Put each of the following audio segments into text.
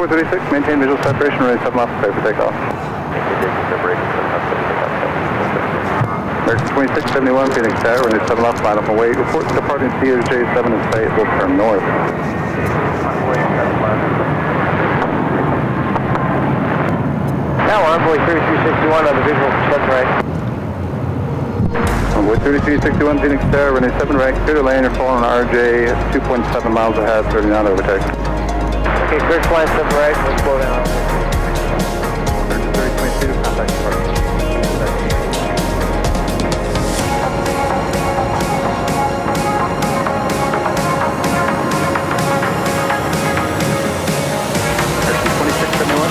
6436, maintain visual separation, runway 7 left, clear for takeoff. American 2671, Phoenix Tower, runway 7 left, line up away. Report departing COJ 7 and stay, will turn north. Now Envoy 3361 on the visual, 7 right. Envoy 3361, Phoenix Tower, runway 7 right, clear the lane, you're following RJ at 2.7 miles ahead, 30 knot overtake. Okay, clear to line 7 right, let's slow down. 3322, contact departure.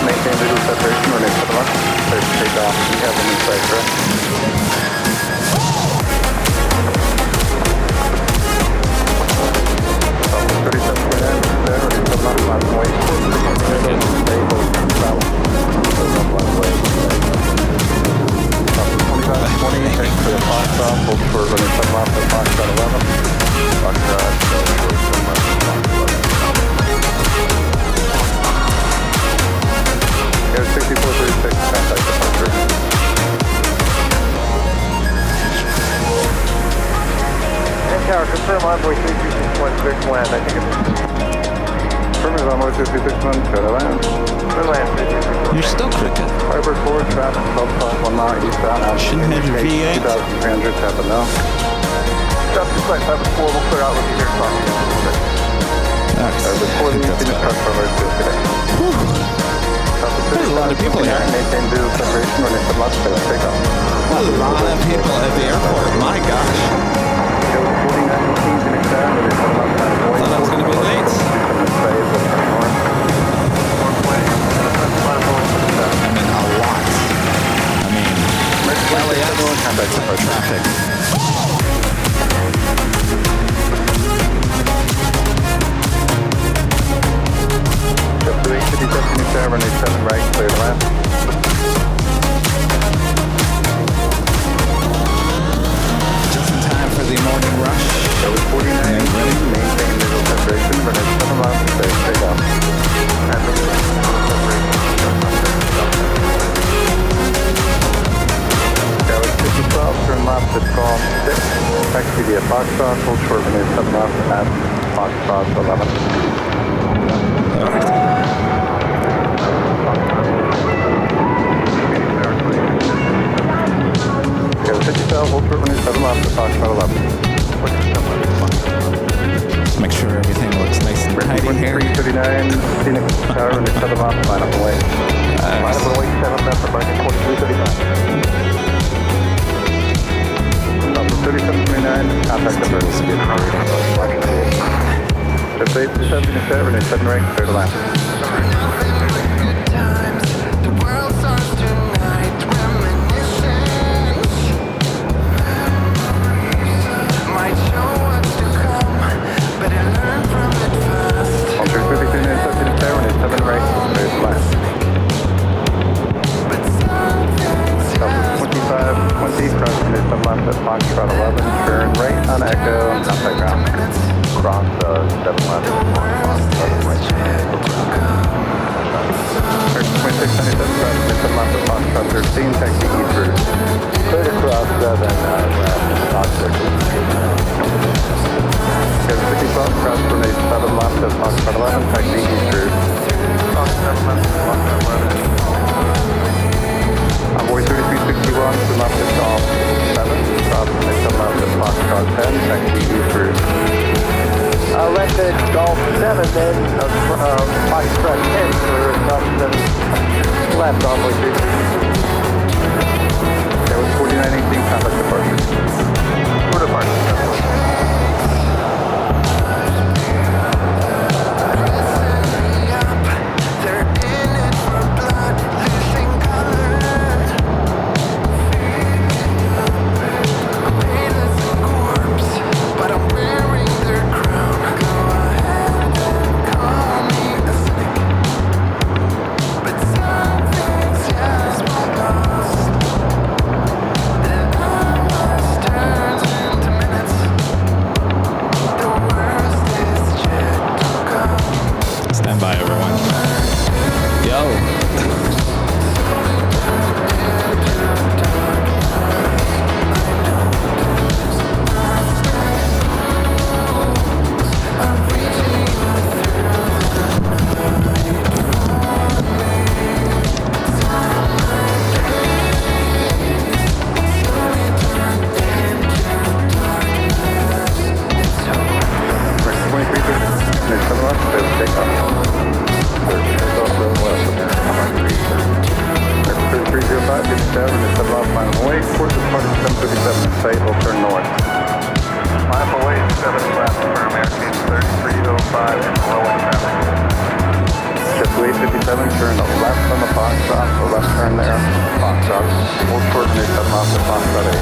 Maintain visual separation, runway 7 left, clear to take off. You have them in sight, correct? Tower, confirm Envoy 3361, clear to land. I think it's... Affirmative, Envoy 3361, clear to land. Clear to land, 3361. You're still crooked. Fiber 4, traffic, 12 1 mile eastbound. Shouldn't have your V8. 2,300, tap it now. Traffic flight, Fiber 4, we'll clear out with you here, talking. Fiber 4, the unit truck from our today. There's a lot of people here. Maintain visual separation, runway 7 left, clear to take off. A lot of people at the airport. My gosh. I thought I was going to be late. I mean, a lot. I mean, LAX type traffic. Just 357 runway 7 right, clear to land. Just in time for the morning rush. That was 49, maintain visual separation, runway 7 left, clear to take off. That was 5012, turn left at call 6, taxi via Foxtrot, hold short runway 7 left at Foxtrot 11. That was 5012, hold short runway 7 left at Foxtrot 11. Just make sure everything looks nice and tidy here. 339, Phoenix Tower, runway 7 left, line up and wait. Line up and wait, 7 left, American 2335. 3729, contact the first. Just 827, runway 7 right, clear to land. Foxtrot 11, turn right on Echo, contact ground. Cross 7 left, American 2697, cross 7 left at Foxtrot 13, taxi east route. Clear to cross 7 left, Foxtrot 5012, cross runway 7 left at Foxtrot 11, taxi east route. Cross 7 left at Foxtrot 11. Envoy 3361, to left at Golf 7, cross runway 7 left at Foxtrot 10, taxi east route. Left at Golf 7 then, Foxtrot 10 for Golf 7, left Envoy 3361. That was 4918, contact departure. For departure. Stars turn left on the Foxtrot, the left turn there, Foxtrot, hold short when you're 7 off the Foxtrot 8.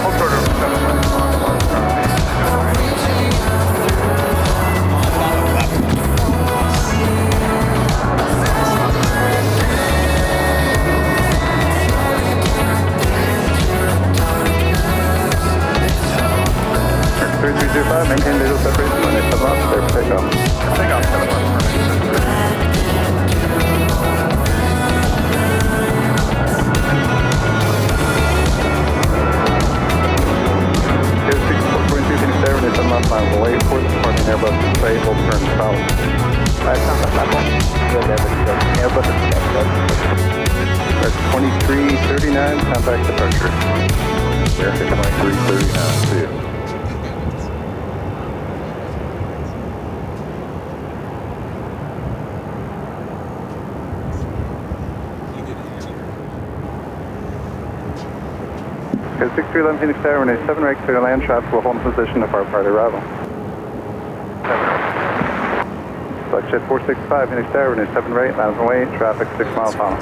Hold short over 7 left, Foxtrot 8. Maintain visual separation when they 7 off, clear for takeoff. Takeoff 7 off. Here's 64.2 Phoenix Air when they 7 off miles away, towards departing Airbus display, will turn south. That's not the platform. Airbus is that's 2339, contact departure. Air 2339, see you. Code 6311 Phoenix Tower, runway 7 right, clear to land, traffic will hold in position to far arrival. Select jet 465 Phoenix Tower, runway 7 right, miles away, traffic 6 miles final.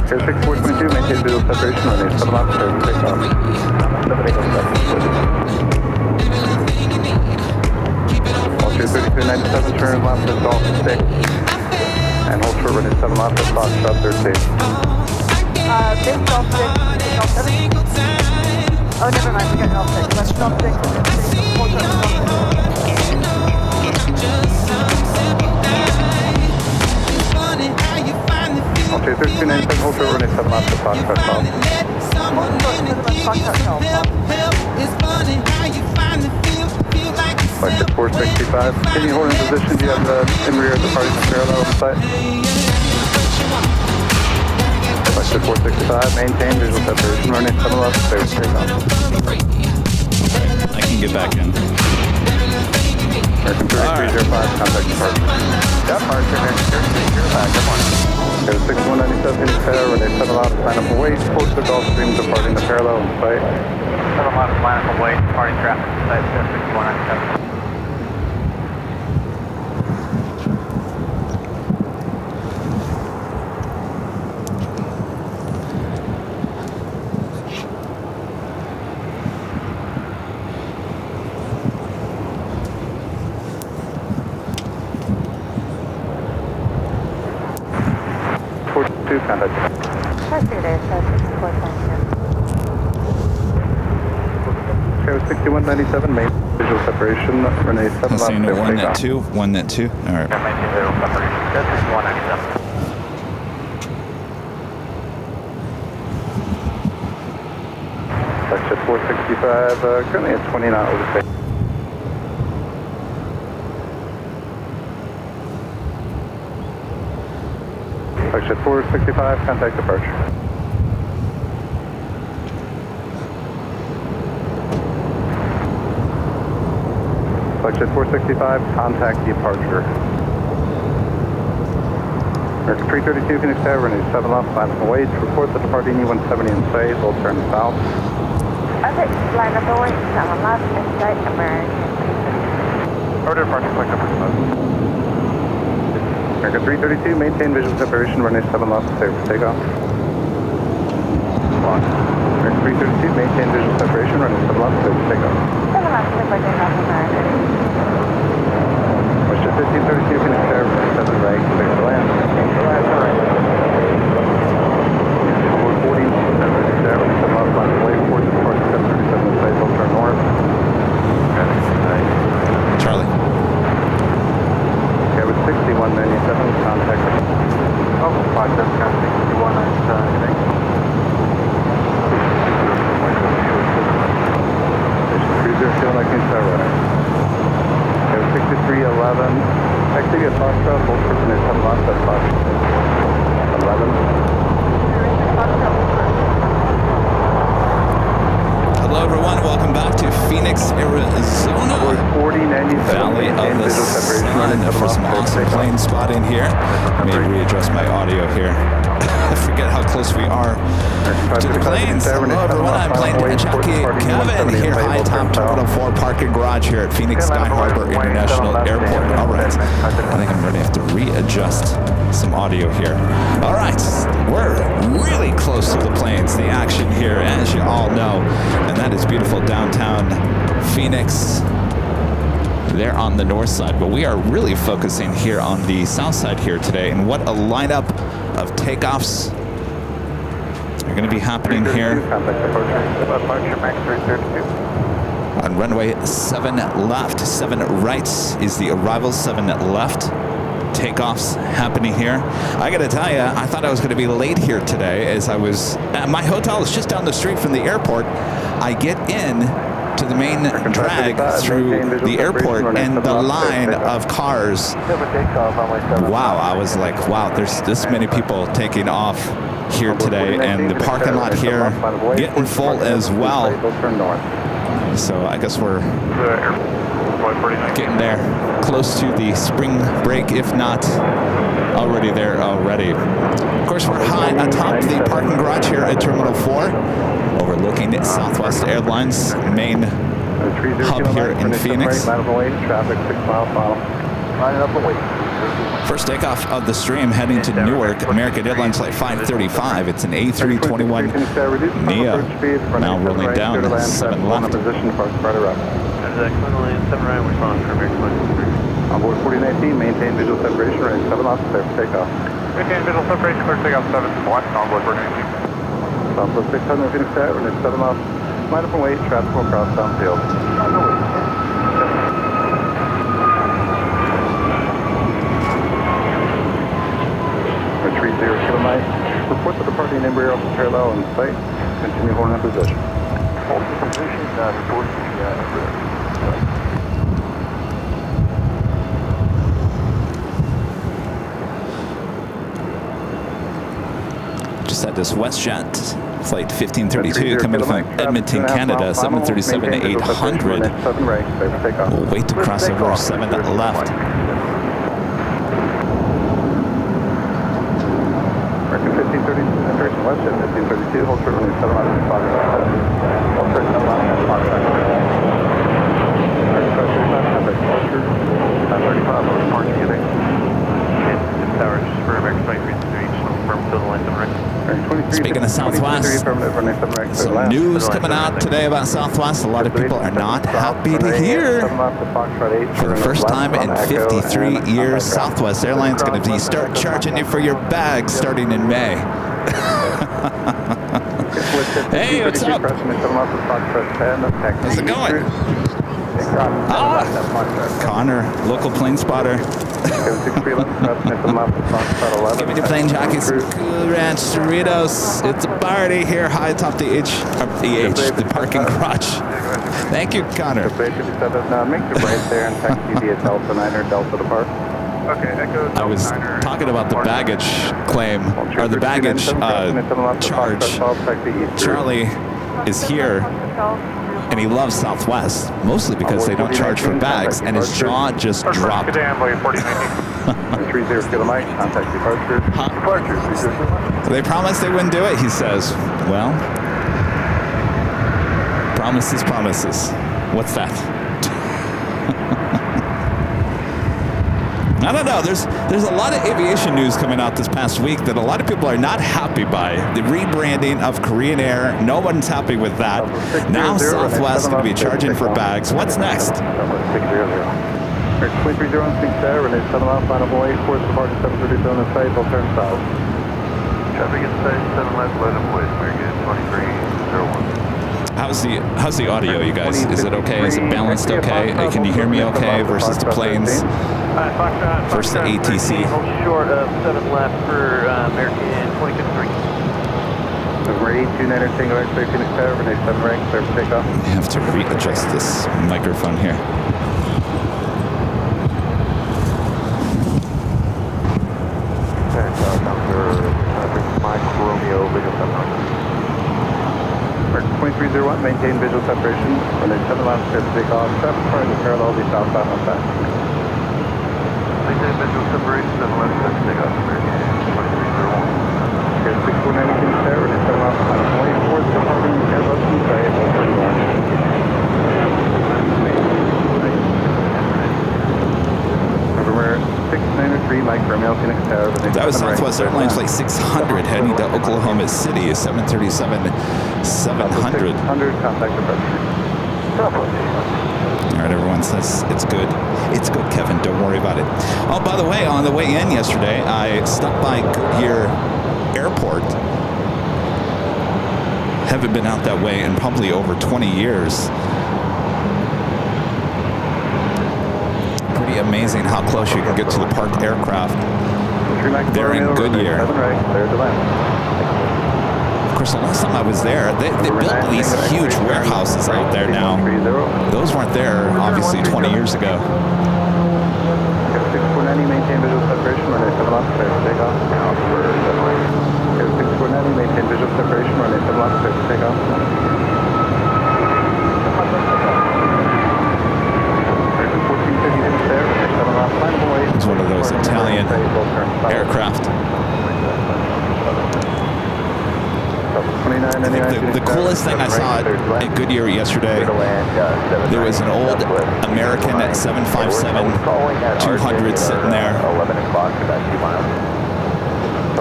Code 6422, maintain visual separation, runway 7 left, clear for takeoff. Altitude 3297, turn left at Dolphin 6, and hold short runway 7 left at Foxtrot 13. This Golf 6, Golf 7. Oh, never mind, we got Golf 6. That's Golf 6 and then 3. Hold short for Golf 6. Altitude 3297, hold short runway 7 left at Foxtrot 12. Hold short for the Foxtrot 12. Select 465. Continue holding position. Do you have the in rear of the party parallel of the site? Select 465. Maintain visual separation. Running 7 left. Clear for takeoff. I can get back in. American 3305. Contact departure. Departure. American 3305. Good morning. Code 6197. Phoenix Tower. Running 7 left. Line up away. Close to Gulf Stream. Departing the parallel of the site. 7 left, line up away, departing traffic, site 6197. Contact. Code 6197, main visual separation, runway 7 left, Saying clear for 1 net takeoff. 2, 1 net 2. All right. Maintain visual separation, that's 6197. Section 465, currently at 20 knot overtake. Section 465, contact departure. Section 465, contact departure. American 332 Phoenix Tower, runway 7 left, line up away. To report the departing E-170 in sight, will turn south. Okay, line up away, 7 left, in sight, American. Order departure, select number 7. American 332, maintain visual separation, runway 7 left, clear for takeoff. American 332, maintain visual separation, runway 7 left, clear for takeoff. 7 left, clear for takeoff, American. Question 1532, Phoenix Tower, runway 7 right, clear for land. Clear for land, sorry. 440, Phoenix Tower, runway 7 left, line away, towards the departure, 737 in sight, will turn north. Charlie. Okay, with 6197, contact. Oh, 57, 6197. to the planes. Hello everyone, I'm plane jockey Kevin here, high top Terminal 4 parking garage here at Phoenix Sky Harbor International Airport. All right, I think I'm going to have to readjust some audio here. All right, we're really close to the planes. The action here, as you all know, and that is beautiful downtown Phoenix. They're on the north side, but we are really focusing here on the south side here today, and what a lineup of takeoffs are going to be happening here on runway 7 left. 7 right is the arrival, 7 left. Takeoffs happening here. I got to tell you, I thought I was going to be late here today, as I was. My hotel is just down the street from the airport. I get in to the main drag through the airport, and the line of cars. Wow, I was like, wow, there's this many people taking off here today, and the parking lot here getting full as well. So I guess we're getting there, close to the spring break, if not already there already. Of course, we're high atop the parking garage here at Terminal 4, overlooking Southwest Airlines main hub here in Phoenix. First takeoff of the stream heading to Newark, American Airlines Flight 535. It's an A321neo. Now rolling down, 7 left. On board 4019, maintain visual separation, range 7 left, clear for takeoff. Maintain visual separation, clear takeoff 7 left, on board 4019. Southwest 600, Phoenix Tower, range 7 left. Line up and wait, traffic will cross downfield. Retreat 0 Kilo Mike. Report the departing Embraer off the parallel in sight. Continue holding in position. Hold the position, report the Embraer. Just had this WestJet flight 1532 coming from Edmonton, Canada, 737-800. We'll wait to cross over 7 left. American 1530, WestJet 1532, hold short runway 7 left, Fox 7. Hold short 7 left, Fox 7. American 535, 535, over departure getting. Towers for American Flight 338, confirm to the line 7 right. Speaking of Southwest, some news coming out today about Southwest. A lot of people are not happy to hear. For the first time in 53 years, Southwest Airlines is going to start charging you for your bags starting in May. Hey, what's up? How's it going? Connor, local plane spotter. Give me the plane jockeys, Cool Ranch Doritos. It's a party here high atop the the parking garage. Thank you, Connor. Make the right there and taxi via Delta 9 or Delta to park. I was talking about the baggage claim, or the baggage charge. Charlie is here, and he loves Southwest, mostly because they don't charge for bags, and his jaw just dropped. 30 Kilo Mike, contact departure. Departure. They promised they wouldn't do it, he says. Well, promises, promises. What's that? I don't know. There's a lot of aviation news coming out this past week that a lot of people are not happy by. The rebranding of Korean Air, no one's happy with that. Now Southwest going to be charging for bags. What's next? 2301 speaks there, Renee 7 left, final boy, 4 departure 737 in sight, will turn south. Traffic inside 7 left, load up boys, American 2301. How's the audio, you guys? Is it okay? Is it balanced okay? Can you hear me okay versus the planes? Versus the ATC? Hold short of 7 left for American 253. Number 829 Tango X-ray Phoenix Tower, Renee 7 rank, clear for takeoff. I have to readjust this microphone here. Romeo, visual separation. 2301, maintain visual separation. Runway 7 left, clear for takeoff. Traffic starting to parallel the southbound on back. Maintain visual separation, 7 left, clear for takeoff. American 2301. Here's 619 Phoenix Tower, Runway 7 was Southwest Airlines Flight 600 heading to Oklahoma City, 737-700. 600, contact departure. All right, everyone says it's good. It's good, Kevin. Don't worry about it. Oh, by the way, on the way in yesterday, I stopped by Goodyear Airport. Haven't been out that way in probably over 20 years. Pretty amazing how close you can get to the parked aircraft. They're in Goodyear. Of course, the last time I was there, they built these huge warehouses out there now. Those weren't there, obviously, 20 years ago. 6490, maintain visual separation, runway 7 left, clear for takeoff. 6490, maintain visual separation, runway 7 left, clear for takeoff. It's one of those Italian aircraft. The coolest thing I saw at Goodyear yesterday, there was an old American 757-200 sitting there,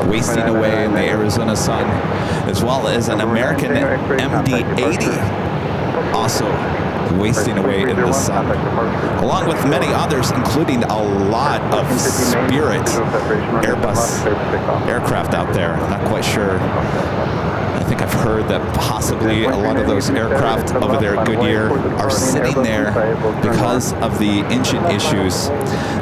wasting away in the Arizona sun, as well as an American MD-80, also wasting away in the sun, along with many others, including a lot of Spirit Airbus aircraft out there. Not quite sure. I think I've heard that possibly a lot of those aircraft over there at Goodyear are sitting there because of the engine issues.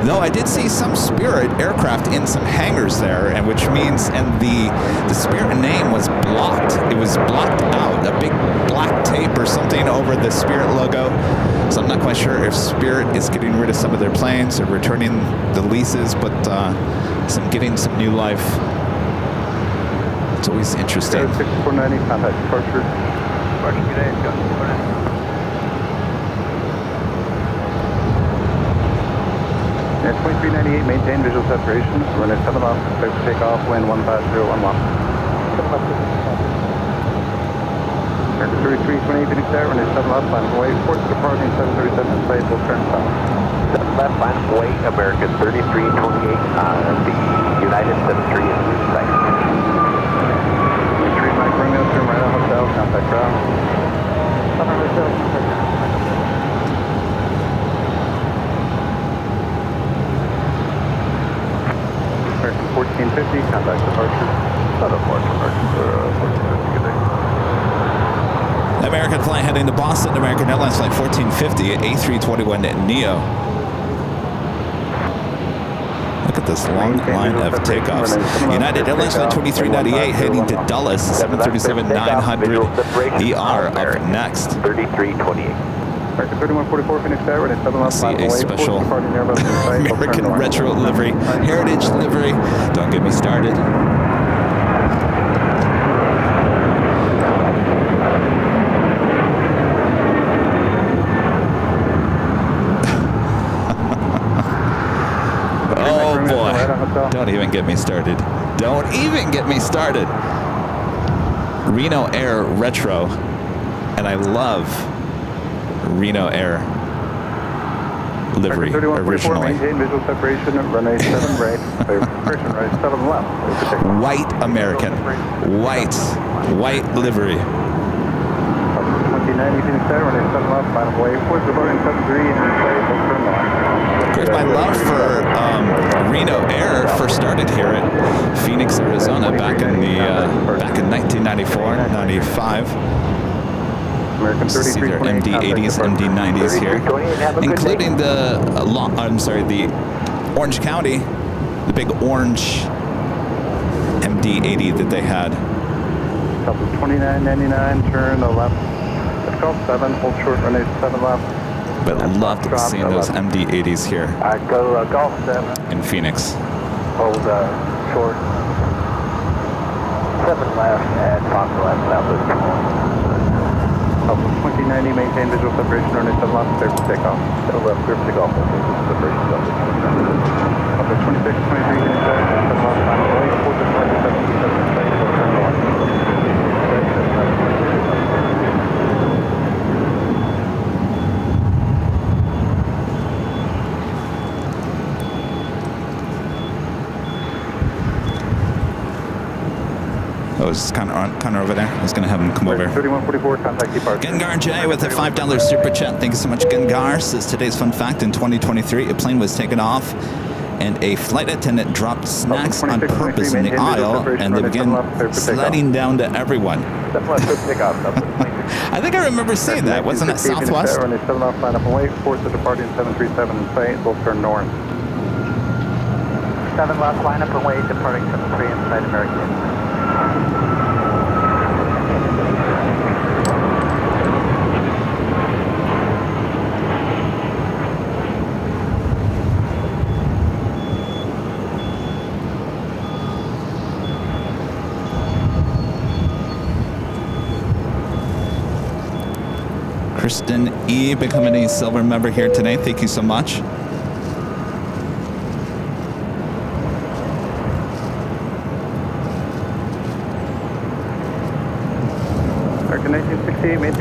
Though I did see some Spirit aircraft in some hangars there, and which means, and the Spirit name was blocked. It was blocked out, a big black tape or something over the Spirit logo. So I'm not quite sure if Spirit is getting rid of some of their planes or returning the leases, but getting some new life. It's always interesting. 6490, contact departure. At 2398, maintain visual separation. Runway 7 off, clear for takeoff, wind 150, unlock. 3328, Phoenix Air, runway 7 left, line of way, port departing 737 in sight, will turn south. 7 left, line of way, American 3328, the United 73 is in sight. Romeo, turn right on hotel, contact ground. American 1450, contact departure. American flight heading to Boston, American Airlines Flight 1450 at A321neo. Look at this long line of takeoffs. United Airlines Flight 2398 heading to Dulles, 737-900 ER up next. 3328. American 3144, Phoenix Air, runway 7 left, See a special American retro livery, heritage livery. Don't get me started. Don't even get me started. Don't even get me started. Reno Air Retro. And I love Reno Air livery originally. Maintain visual separation, runway 7 right, right 7 left. White American. White livery. 2090, Phoenix Air, runway 7 left, line of way, port departing 73 in sight, will turn left. Of course, my love for Reno Air first started here at Phoenix, Arizona, back in 1994-95. See their MD-80s, MD-90s here, including the Orange County, the big orange MD-80 that they had. 2999, turn the left. Let's go 7, hold short, runway 7 left. But loved seeing those MD-80s here Go Golf 7. in Phoenix. Hold short. 7 left at Fox left, southwest. 2090, maintain visual separation, runway 7 left, clear for takeoff. 7 left, clear for takeoff. Separation, Up to 26, 23, 7 left, final way, port departing 77 in sight, will turn north. corner over there. I was going to have him come over. 3144, contact departure. Gengar J with a $5 super chat. Thank you so much, Gengar. Says today's fun fact in 2023, a plane was taken off and a flight attendant dropped snacks on purpose in the aisle, and they began sliding down to everyone. I think I remember seeing that. Wasn't it Southwest? Runway 7 off, line up and wait. Forces departing 737 in sight. We'll turn north. 7 left, line up and wait, departing 73 inside American. Kristen E. becoming a silver member here today. Thank you so much.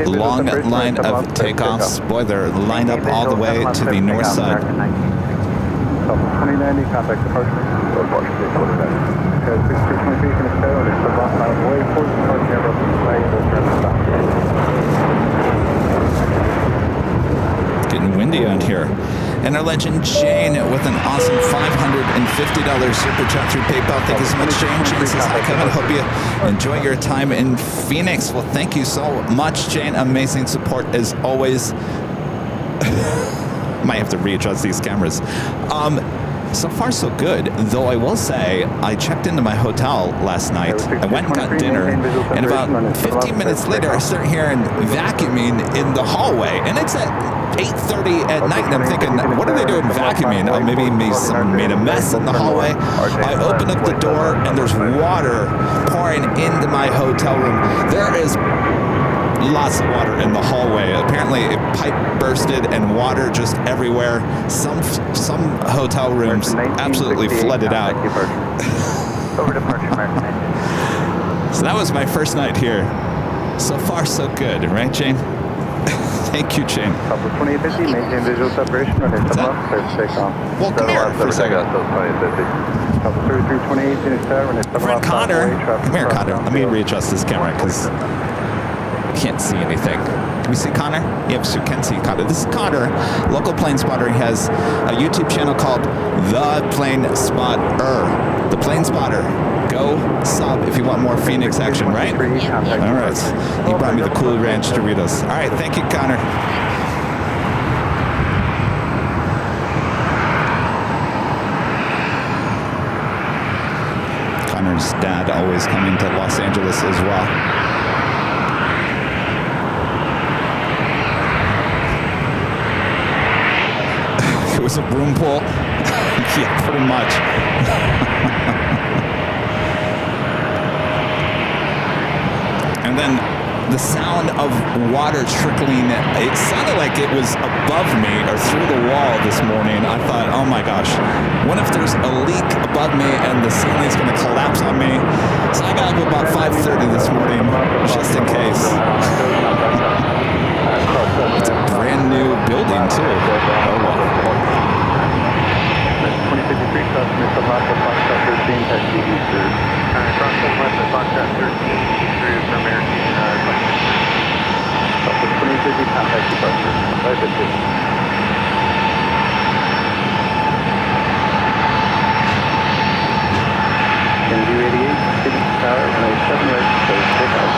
Long line of takeoffs. Boy, they're lined up all the way to the north side. 2090, contact departure. Departure 6223 finish tail, and it's the last line of way. Force departing Airbus inside. We'll turn south. Getting windy out here. And our legend Jane with an awesome $550 super chat through PayPal. Thank you so much, Jane. Jane says, hi, Kevin. Hope you enjoy your time in Phoenix. Well, thank you so much, Jane. Amazing support as always. Might have to readjust these cameras. So far, so good. Though I will say, I checked into my hotel last night. I went and got dinner, and about 15 minutes later, I start hearing vacuuming in the hallway, and it's at 8:30 at night, and I'm thinking, what are they doing vacuuming? Oh, maybe someone made a mess in the hallway. I open up the door, and there's water pouring into my hotel room. There is lots of water in the hallway. Apparently a pipe bursted and water just everywhere. Some hotel rooms absolutely flooded out. So that was my first night here. So far so good, right, Jane? Thank you, Jane. Well, come here for a second. Friend Connor. Come here, Connor. Let me readjust this camera because can't see anything. Can we see Connor? Yes, you can see Connor. This is Connor, local plane spotter. He has a YouTube channel called The Plane Spotter. The Plane Spotter. Go sub if you want more Phoenix action, right? All right. He brought me the Cool Ranch Doritos. All right, thank you, Connor. Connor's dad always coming to Los Angeles as well. It was a broom pull. Yeah, pretty much. And then the sound of water trickling, it sounded like it was above me or through the wall this morning. I thought, oh my gosh, what if there's a leak above me and the ceiling's going to collapse on me? So I got up about 5:30 this morning, just in case. It's a brand new building too. Oh well. 2053, customer Tabasco, Foxtrot 13, taxi Eastern. Crossing west of Foxtrot 13, through for American. 2050, contact departure. 550. NG 88, City Tower, runway 7 right, so take out.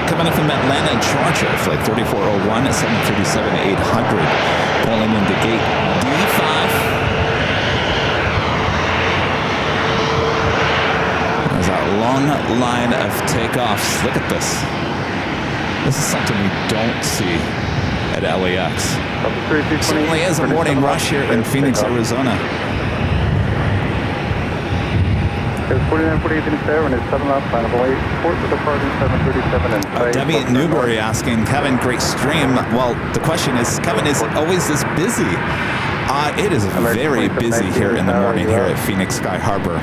Coming in from Atlanta, Georgia, flight 3401 at 737-800, pulling into gate D5. There's a long line of takeoffs. Look at this. This is something we don't see at LAX. Certainly is a morning rush here in Phoenix, Arizona. 4948 Phoenix Airline is 7 off, line of away. Port for departing 737 and Debbie Newberry asking, Kevin, great stream. Well, the question is, Kevin, is it always this busy? It is very busy here in the morning here at Phoenix Sky Harbor.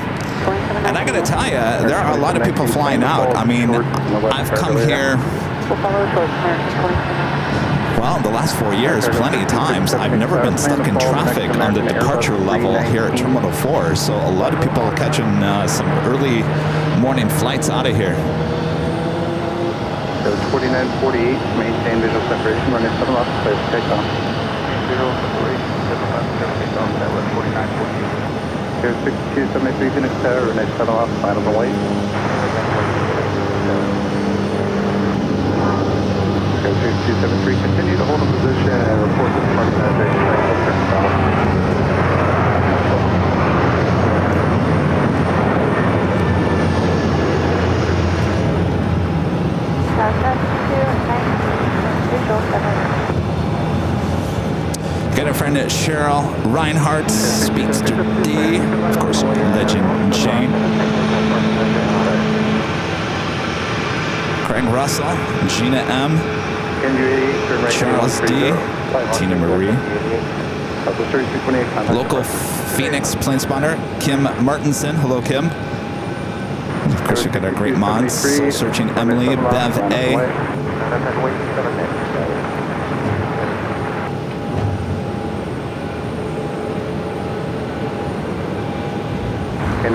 And I got to tell you, there are a lot of people flying out. I mean, I've come here We'll follow short American 22. Well, the last 4 years, plenty of times, I've never been stuck in traffic on the departure level here at Terminal 4. So a lot of people are catching some early morning flights out of here. So 4948, maintain visual separation, running 7 left, clear for takeoff. Visual separation, 7 left, clear for takeoff, that was 4948. Clear 6273 Phoenix Tower, running 7 left, final the white. Clear 6273, continue to hold a position and report to the front of that day, we'll turn south. Got a friend at Cheryl Reinhardt, Speedster D, of course, Legend Jane. Craig Russell, Gina M, Charles D, Tina Marie. Local Phoenix plane spotter, Kim Martinson. Hello, Kim. Of course, we got our great mods. Soul Searching Emily, Bev A.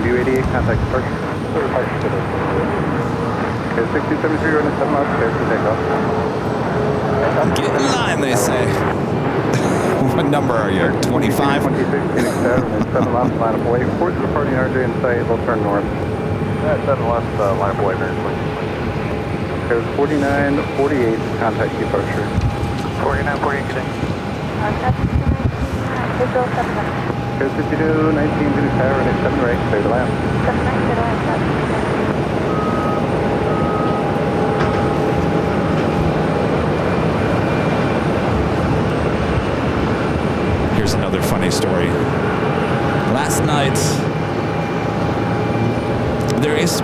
View 88, contact departure. Okay, 6273, running 7 miles, clear for takeoff. Get in line, they say. What number are you? 25? 26, Phoenix Tower, running 7 miles, line of way. Reports departing RJ in sight, we'll turn north. 7 left, line of way, very quick. Okay, 4948, contact departure. 4948, good day. Contact 219, visual 7 left. Code 5219 Phoenix Tower, running 7 right, clear to land. 7 right, clear to land. Here's another funny story. Last night, there's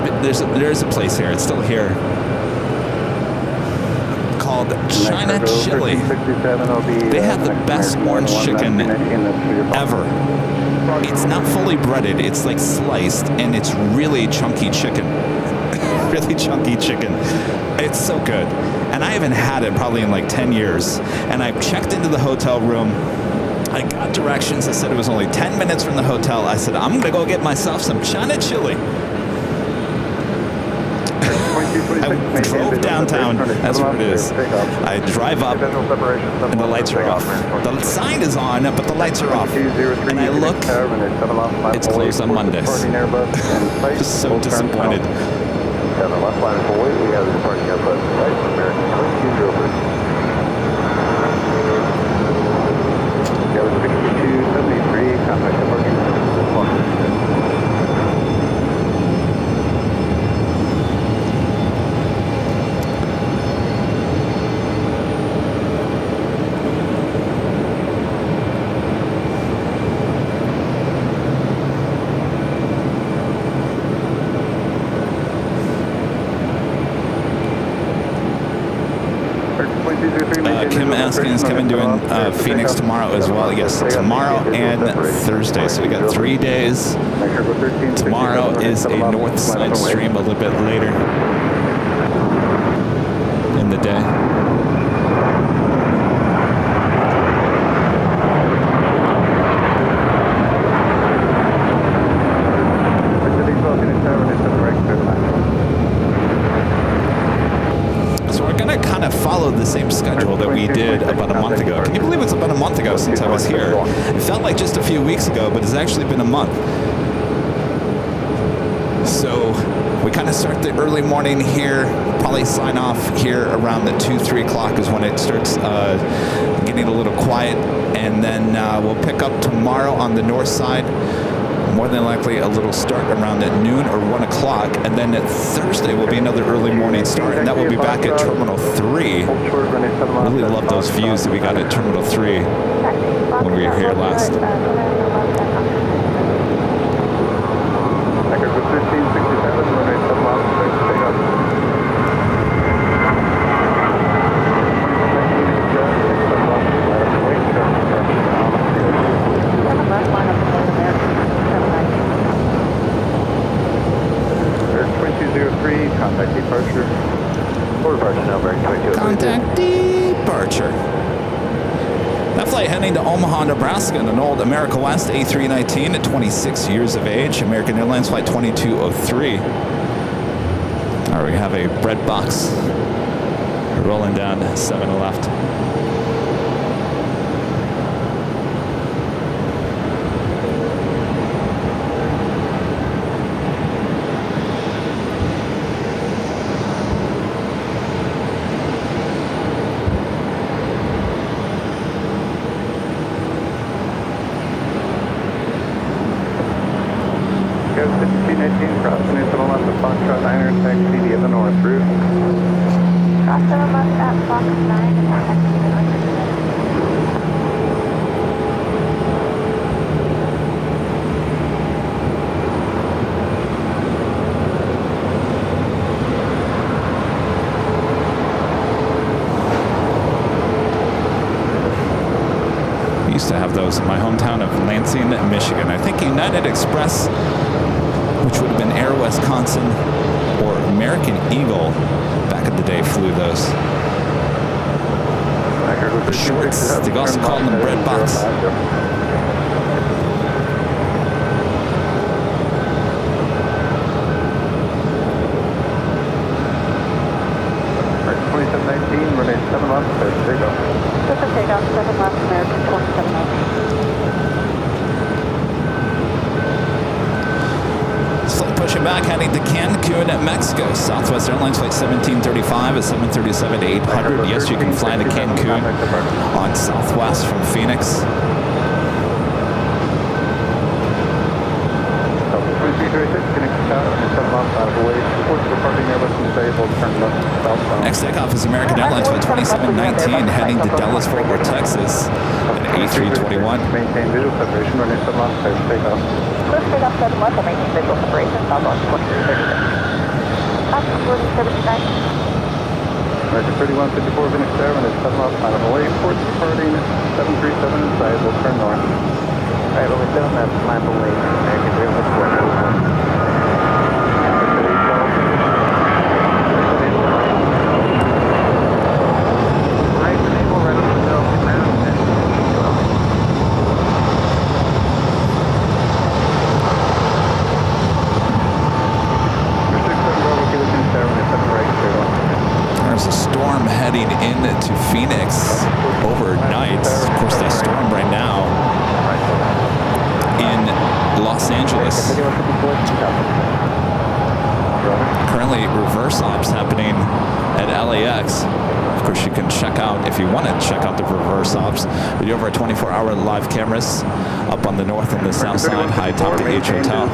a place here. It's still here, called China Chili. They have the best orange chicken ever. It's not fully breaded. It's like sliced, and it's really chunky chicken. Really chunky chicken. It's so good. And I haven't had it probably in like 10 years. And I checked into the hotel room. I got directions. I said it was only 10 minutes from the hotel. I said, I'm going to go get myself some China chili. I drove downtown. That's what it is. I drive up, and the lights are off. The sign is on, but the lights are off. And I look, it's closed on Mondays. Just so disappointed. Left line is away. We have the departing Airbus flight from American 2203. Yeah, it was 6273, contact departing. Kim asking, is Kevin doing Phoenix tomorrow as well? Yes, tomorrow and Thursday. So we got 3 days. Tomorrow is a north side stream a little bit later in the day. Follow the same schedule that we did about a month ago. Can you believe it's about a month ago since I was here? It felt like just a few weeks ago, but it's actually been a month. So we kind of start the early morning here, probably sign off here around the 2-3 o'clock is when it starts getting a little quiet, and then we'll pick up tomorrow on the north side. More than likely a little start around at noon or 1 o'clock, and then at Thursday will be another early morning start, and that will be back at Terminal 3. Really love those views that we got at Terminal 3 when we were here last. Contact departure. Or departure now, American 2203. heading to Omaha, Nebraska in an old America West A319 at 26 years of age. American Airlines flight 2203. All right, we have a bread box rolling down 7 left. To have those in my hometown of Lansing, Michigan. I think United Express, which would have been Air Wisconsin or American Eagle back in the day, flew those. The shorts, they also called them bread box. Takeoff 7 left, American 27 left. Flight pushing back, heading to Cancun, Mexico. Southwest Airlines flight 1735 at 737 to 800. Yes, you can fly to Cancun on Southwest from Phoenix. Next takeoff is American Airlines flight 2719 heading to Dallas, Fort Worth, Texas at A321. Maintain visual separation, running 7 left, takeoff. First takeoff 7 left, will maintain visual separation, southbound 2336. Up 4079. American 3154 Phoenix Air, running 7 left, final away, port departing 737 inside, we'll turn north. Alright, runway 7 left, climb away, American 3154. There's a storm heading into Phoenix overnight. Of course, that storm right now in Los Angeles. Currently, reverse ops happening at LAX. Of course, you can check out, if you want to check out the reverse ops, we do over 24-hour live cameras up on the north and the south side, high top the H Hotel.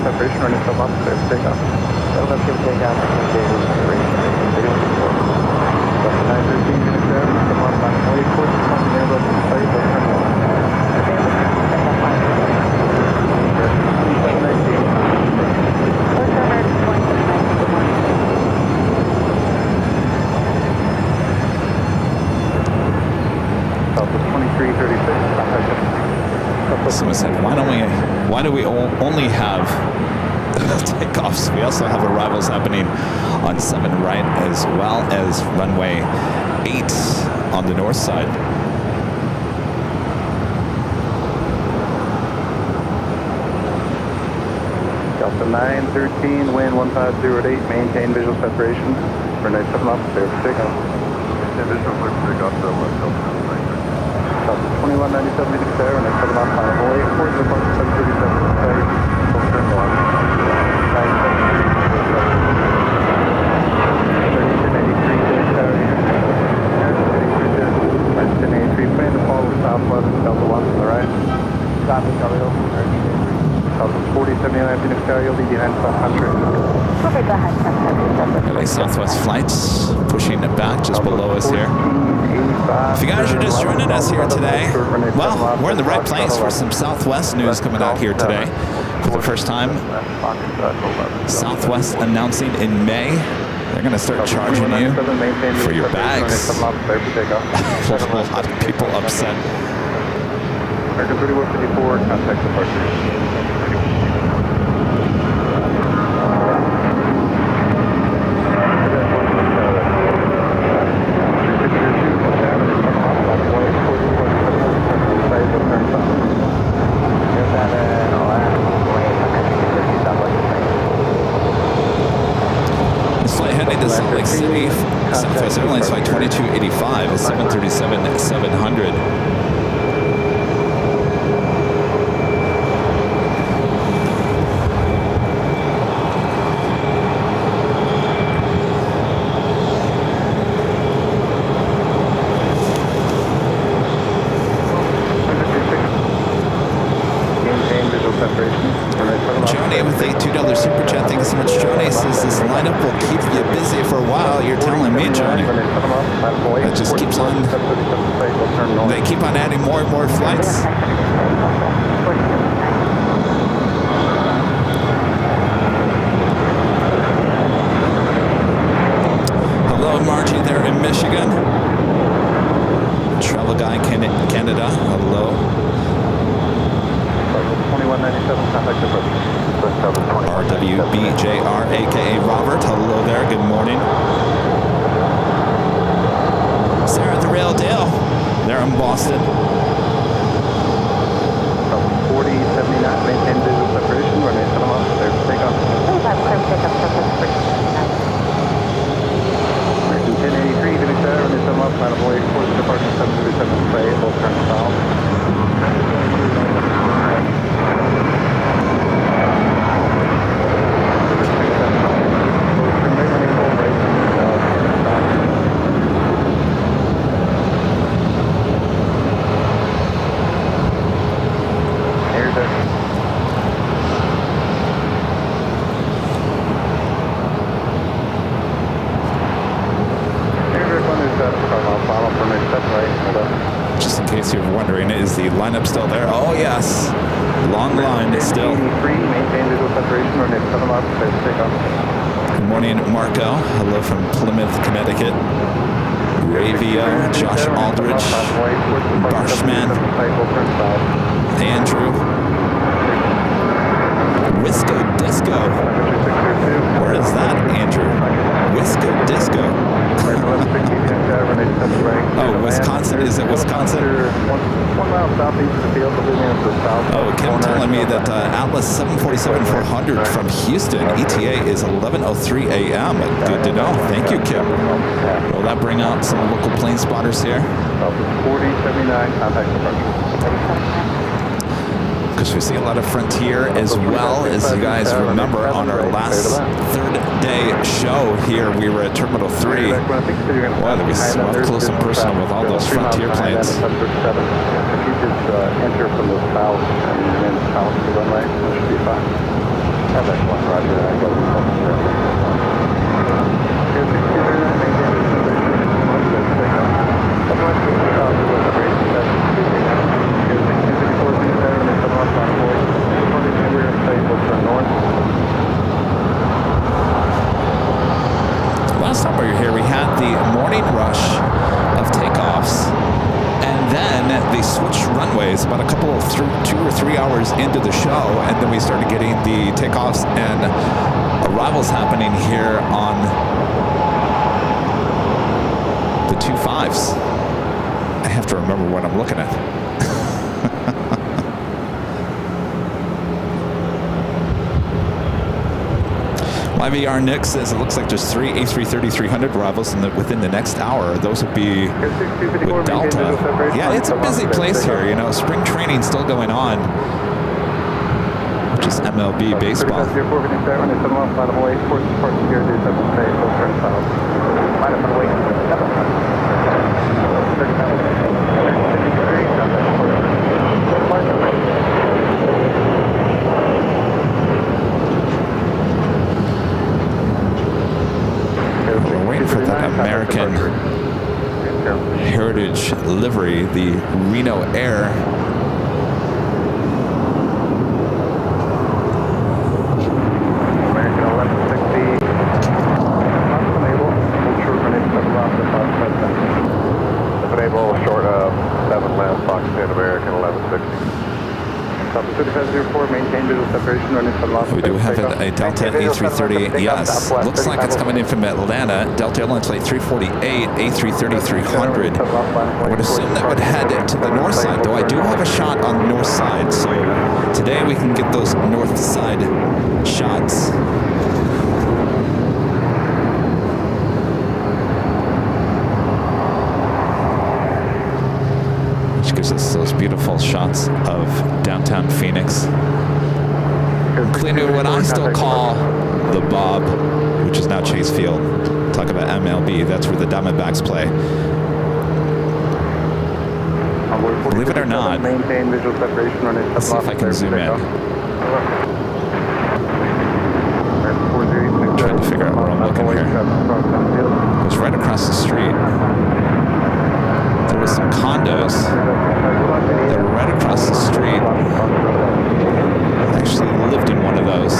Someone said, why do we only have takeoffs? We also have arrivals happening on 7 right as well as runway 8 on the north side. Delta 913, wind 1508, maintain visual separation. Runway 7 left, clear for takeoff. Maintain visual separation, Delta 2197 Phoenix Air, runway 7 left, final away, port departure 737 inside, full turn north. 1083, plan to follow southwest, Delta 1 to the right. Copy, Charlie Hill. Delta 4079 Phoenix Air, you'll be behind South Country. LA Southwest flights pushing it back just below us here. If you guys are just joining us here today, well, we're in the right place for some Southwest news coming out here today. For the first time, Southwest announcing in May, they're going to start charging you for your bags. A lot of people upset. American 3154, contact departure. 737-700. Johnny with a $2 super chat. Thank you so much, Johnny. Says this lineup will keep you busy for a while. You're telling me, Johnny. That just keeps on. They keep on adding more and more flights. Hello, Margie there in Michigan. Travel Guy Canada. Hello. 2197, contact approach. RWBJR, aka Robert. Hello there. Good morning. Sarah the Rail Dale. They're in Boston. 4079, maintain visual separation. Runway 7 off. Clear for takeoff. American 1083, Goodyear, runway 7 off. Final void, course departure 737 play. Full turn south. Just in case you're wondering, is the lineup still there? Oh, yes. Long line still. Good morning, Marco. Hello from Plymouth, Connecticut. Ravio, Josh Aldridge, Barshman, Andrew, Wisco Disco. Where is that, Andrew? Wisco Disco. Oh, Wisconsin? Is it Wisconsin? 1 mile southeast of the field, Oh, Kim telling me that Atlas 747-400 from Houston, ETA is 11:03 a.m. Good to know. Thank you, Kim. Will that bring out some local plane spotters here? 4079, contact departure. Because we see a lot of Frontier as well. As you guys remember, on our last third day show here, we were at Terminal 3. Wow, we saw up close and personal with all those Frontier planes. If you just enter from the south and then south to the runway, that should be fine. Have that one, roger. I got Last time we were here, we had the morning rush of takeoffs, and then they switched runways about a couple of 2 or 3 hours into the show, and then we started getting the takeoffs and arrivals happening here on the 25s. I have to remember what I'm looking at. YVR Nick says it looks like there's 3 A330-300 arrivals within the next hour. Those would be with Delta. Yeah, it's a busy place here. You know, spring training still going on, which is MLB baseball. We're waiting for that American Heritage livery, the Reno Air. American 1160. Unable, short of 7 left, Fox 10, American 1160. We do have a Delta A330, yes. Looks like it's coming in from Atlanta. Delta Airlines Flight 348, A330-300. I would assume that would head to the north side, though I do have a shot on the north side, so today we can get those north side shots. gives us those beautiful shots of downtown Phoenix, including what I still call the Bob, which is now Chase Field. Talk about MLB, that's where the Diamondbacks play. Believe it or not, maintain visual separation on it. let's see if I can zoom in. I'm trying to figure out where I'm looking here. It was right across the street. There was some condos that were right across the street. I actually lived in one of those.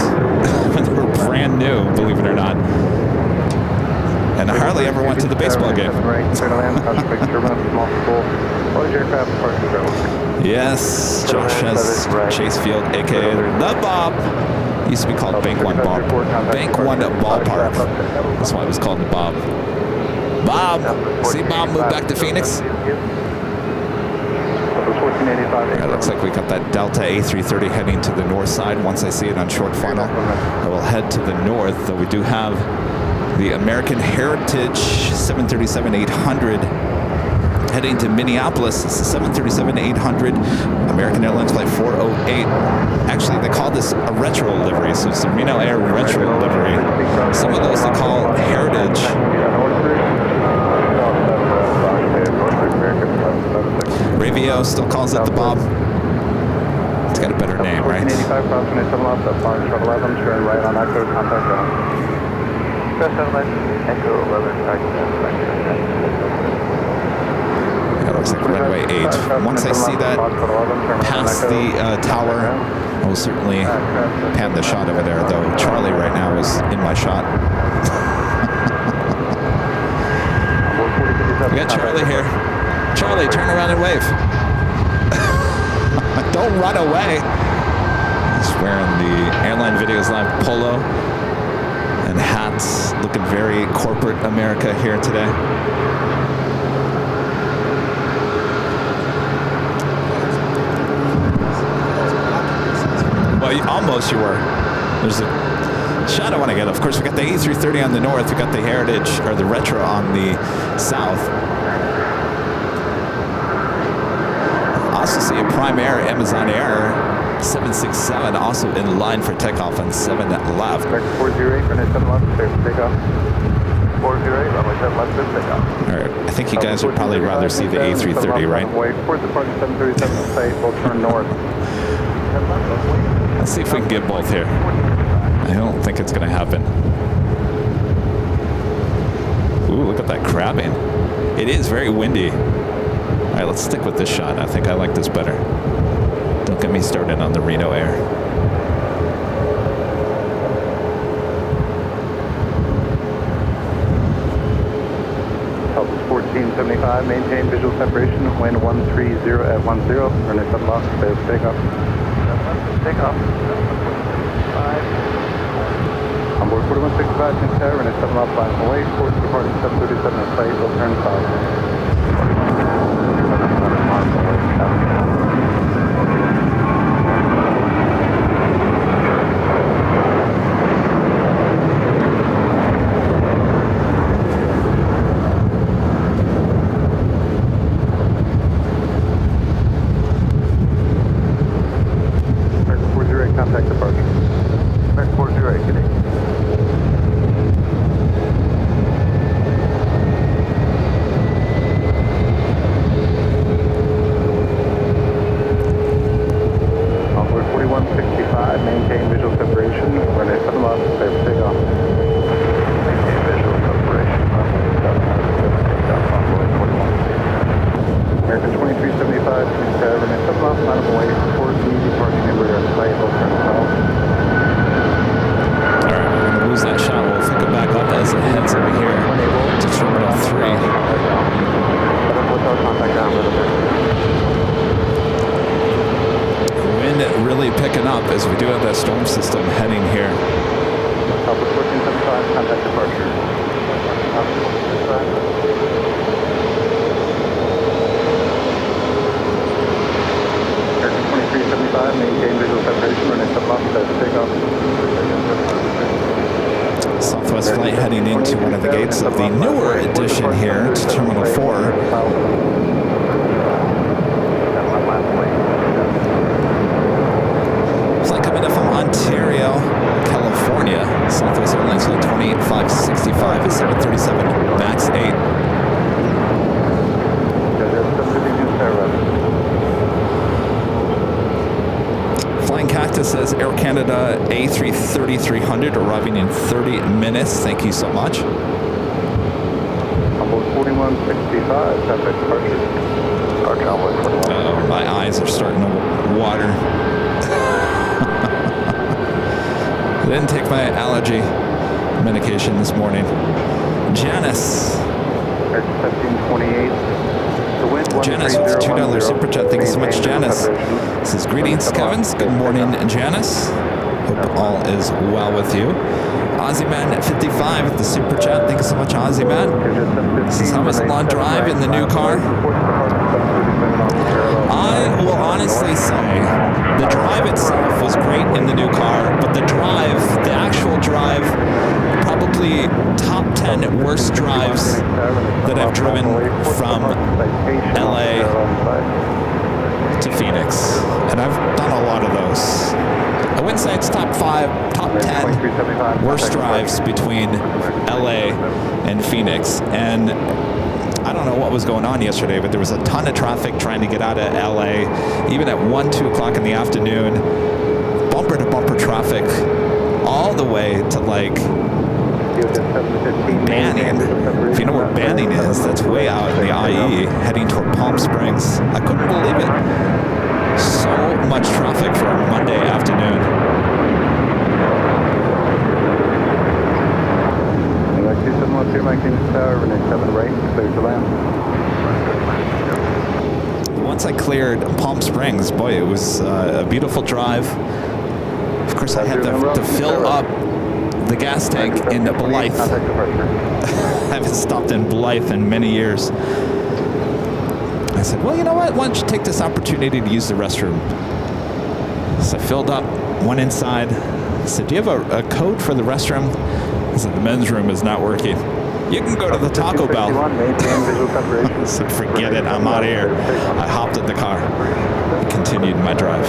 They were brand new, believe it or not. And I hardly ever went to the baseball game. Yes, Josh has Chase Field, aka the Bob. Used to be called Bank One Ballpark. That's why it was called the Bob. Bob, see Bob move back to Phoenix? It looks like we got that Delta A330 heading to the north side. Once I see it on short final, I will head to the north, though we do have the American Heritage 737-800 heading to Minneapolis. It's the 737-800 American Airlines Flight 408. Actually, they call this a retro livery, so it's the Reno Air retro livery. Some of those they call Heritage. Ravio still calls it the Bob. It's got a better name, right? 1485 cross 27 left, up on shuttle 11, turn right on Echo, contact ground. Echo 11, That looks like runway 8. Once I see that past the tower, I will certainly pan the shot over there, though Charlie right now is in my shot. We got Charlie here. Charlie, turn around and wave. Don't run away. He's wearing the Airline Videos Live polo and hats, looking very corporate America here today. Well, almost you were. There's a shot I want to get. Of course, we got the A330 on the north. We got the Heritage, or the Retro on the south. Also see a Prime Air Amazon Air 767 also in line for takeoff on 7 left. 408, runway 7 left, clear for takeoff. 408, runway 7 left, clear for takeoff. All right, I think you guys would probably rather see the A330, right? Towards the park 737 site, we'll turn north. Let's see if we can get both here. I don't think it's going to happen. Ooh, look at that crabbing. It is very windy. All right, let's stick with this shot. I think I like this better. Don't get me started on the Reno Air. Delta 1475, maintain visual separation, wind 130 at 10, runway 7 left, clear for takeoff. Takeoff. On board 4165, Sinclair, runway 7 left, flying away, towards departing 737 at site, will turn south. Contact departure. American 408, good day. Onboard 4165, maintain visual separation, runway 7 left, clear for takeoff. Maintain visual separation, runway 7 left, clear for takeoff, onboard 4165. American 2375, runway 7 left, line of away, towards the departing embraer site, will turn south. Alright, we're going to lose that shot. We'll pick it back up as it heads over here to Terminal 3. Wind really picking up as we do have that storm system heading here. Southwest 1475, contact departure. American 2375, maintain visual separation, runway 7 left, clear for takeoff. Southwest flight heading into one of the gates of the newer edition here to Terminal 4. Janice says Air Canada A330-300 arriving in 30 minutes. Thank you so much. Humble 4165, traffic departure. Departure Humble 41. Uh-oh, my eyes are starting to water. I didn't take my allergy medication this morning. Janice. Air 1728. The wind Janice with the $2 super chat. Thank you so much, Janice. This is greetings, Kevins. Good morning, Janice. Hope all is well with you. Aussie Man at 55 with the super chat. Thank you so much, Aussie Man. This is how was the long drive in the new car? I will honestly say the drive itself was great in the new car, but the actual drive, probably top 10 worst drives that I've driven from LA to Phoenix. And I've done a lot of those. I wouldn't say it's top 5, top 10 worst drives between LA and Phoenix. And I don't know what was going on yesterday, but there was a ton of traffic trying to get out of LA, even at 1, 2 o'clock in the afternoon. Bumper to bumper traffic all the way to like Banning. If you know where Banning is, that's way out in the IE, heading toward Palm Springs. I couldn't believe it. So much traffic for a Monday afternoon. Once I cleared Palm Springs, boy, it was a beautiful drive. Of course, I had to fill up the gas tank in Blythe. I haven't stopped in Blythe in many years. I said, well, you know what? Why don't you take this opportunity to use the restroom? So I filled up, went inside. I said, do you have a code for the restroom? I said, the men's room is not working. You can go to the Taco Bell. I said, forget it, I'm out of here. I hopped in the car and continued my drive.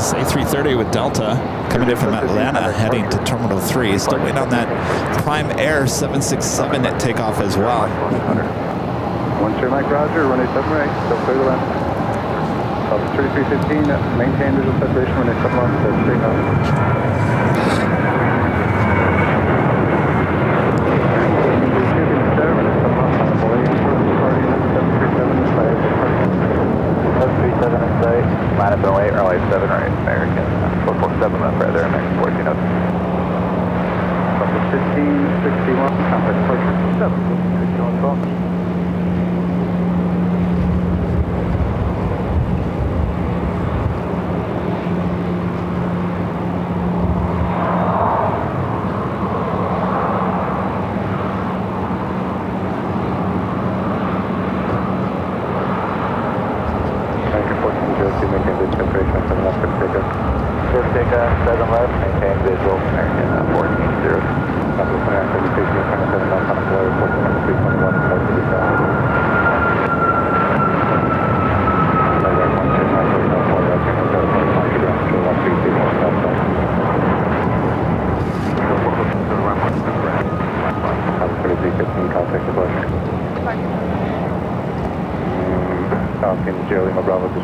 A330 with Delta coming in from Atlanta, heading to Terminal 3. Still waiting on that Prime Air 767 at takeoff as well. 1 sure Mike Roger, runway 7 right, still clear the land. 3315, maintain visual separation when they come on to take off. Line up away, Airline 7 right, American 447 left, right there, American 14 up. 1561, contact departure 7, 6112.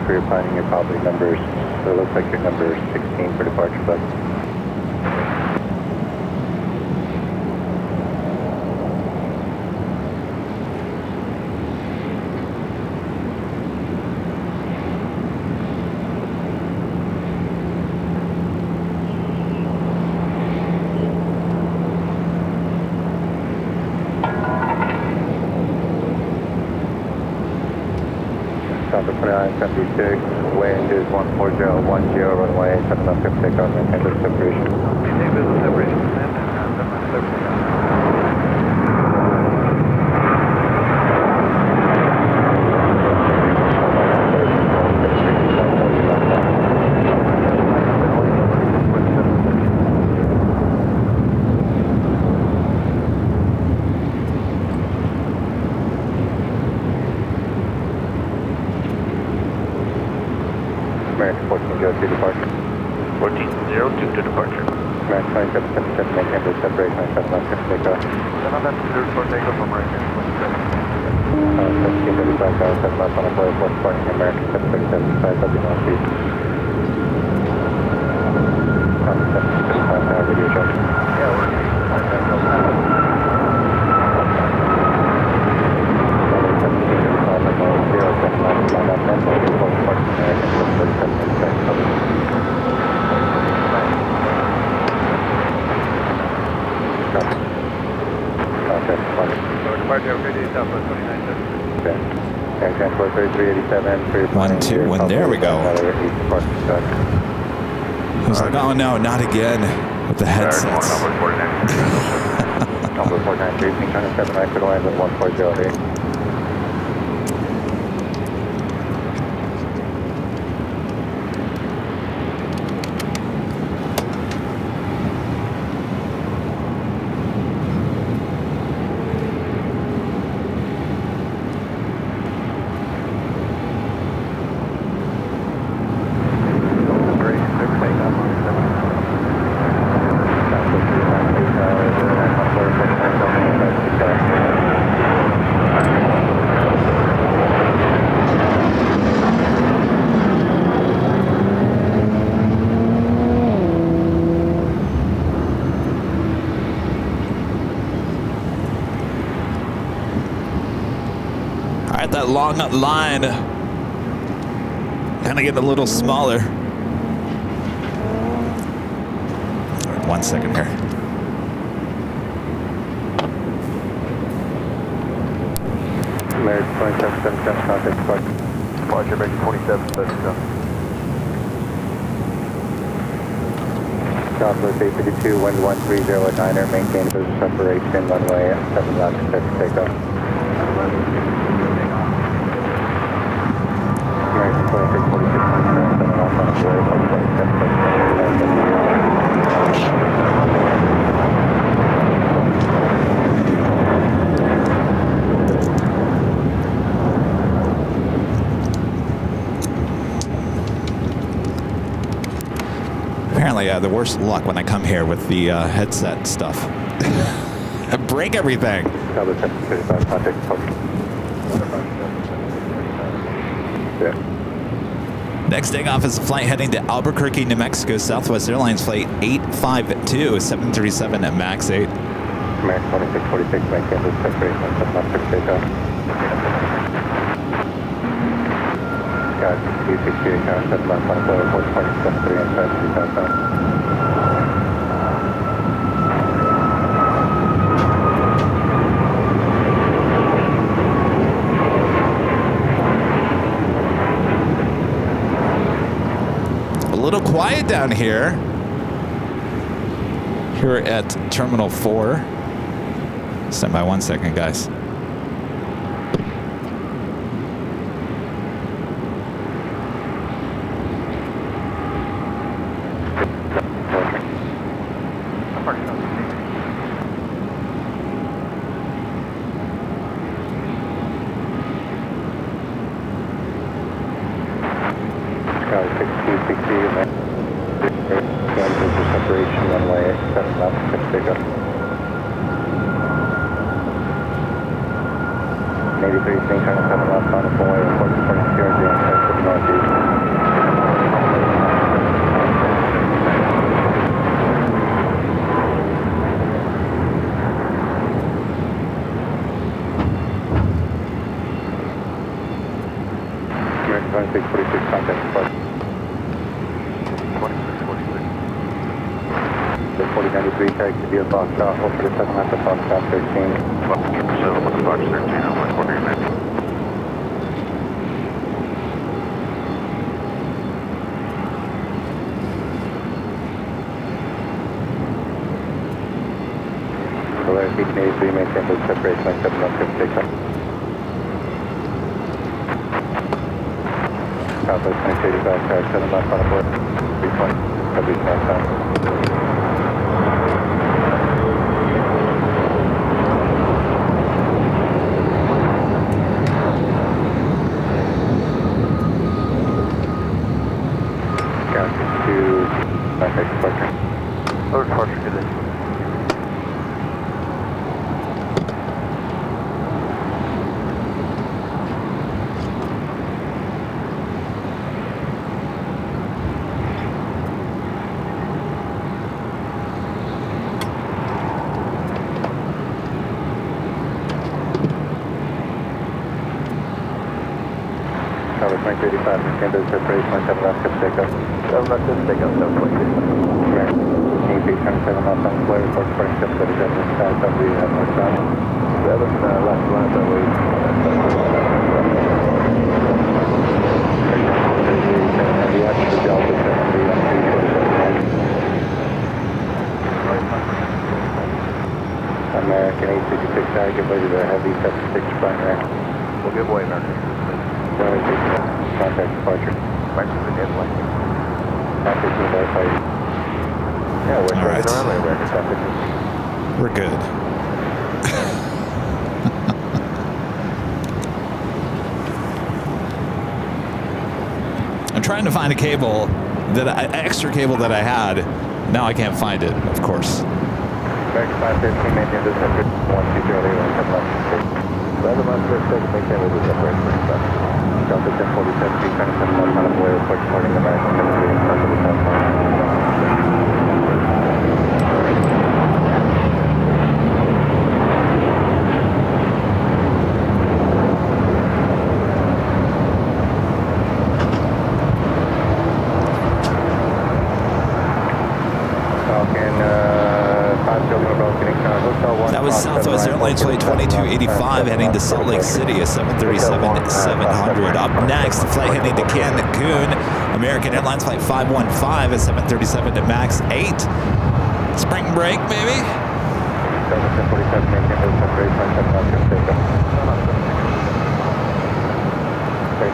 For your planning, your probably numbers, so it looks like your number is 16 for departure, but Delta 2976, wind is 14010, runway 705 takeoff, maintain visual separation. Maintain visual separation, American 1402 departure. 1402 to departure. American 2777, maintain the separation on 7 left, takeoff. 7 for takeoff, American 27. 1735, 7 left on a play, force departing American 737, 5W1 feet. 735, video check. Yeah, we're One, two, and there we go. I was like, oh no, not again with the headsets. Number 49. Number 493, King China 7 right, could land at 140. That long line kind of getting a little smaller. 1 second here. American 2777, contact departure. Departure, American 2777. Southwest 852, wind 130 at 9er, maintain the separation, runway 7 left, set to takeoff. American 2646, 7 off on a boy, 2777. Apparently, the worst luck when I come here with the headset stuff. I break everything. Southwest 735, contact departure. Yeah. Next takeoff is a flight heading to Albuquerque, New Mexico, Southwest Airlines flight 852, 737 at max 8. American 2646, maintain the separation on 7 left, set to takeoff. Got 268, 7 left on a boy, 4.73 and 5 A little quiet down here at Terminal 4. Stand by 1 second, guys. to contact departure. Over departure, good day. Tower 2085, maintain the separation, 7 left, good takeoff. 7 left, good takeoff, 720. Need 27 left on flare, report departing 737, south of the north side. 7 left, line, that way. Heavy after the Delta 70 on 247. American 866, give way to the heavy 76 primary. We'll give way, American. Contact departure. Mexican airline. Contact to verify. Yeah, we're All right. turning around, American traffic. We're good. I'm trying to find a cable, extra cable that I had. Now I can't find it, of course. American 513, maintain the separate 120, 7 left, good takeoff, maintain with the separation. Delta 1047, 327 left on Blair, report departing American 73 in front of the south line. That was Southwest Airlines Flight 2285 heading to Salt Lake City, a 737-700. Up next, the flight heading to Cancun, American Airlines Flight 515, a 737 to MAX 8. Spring break, baby.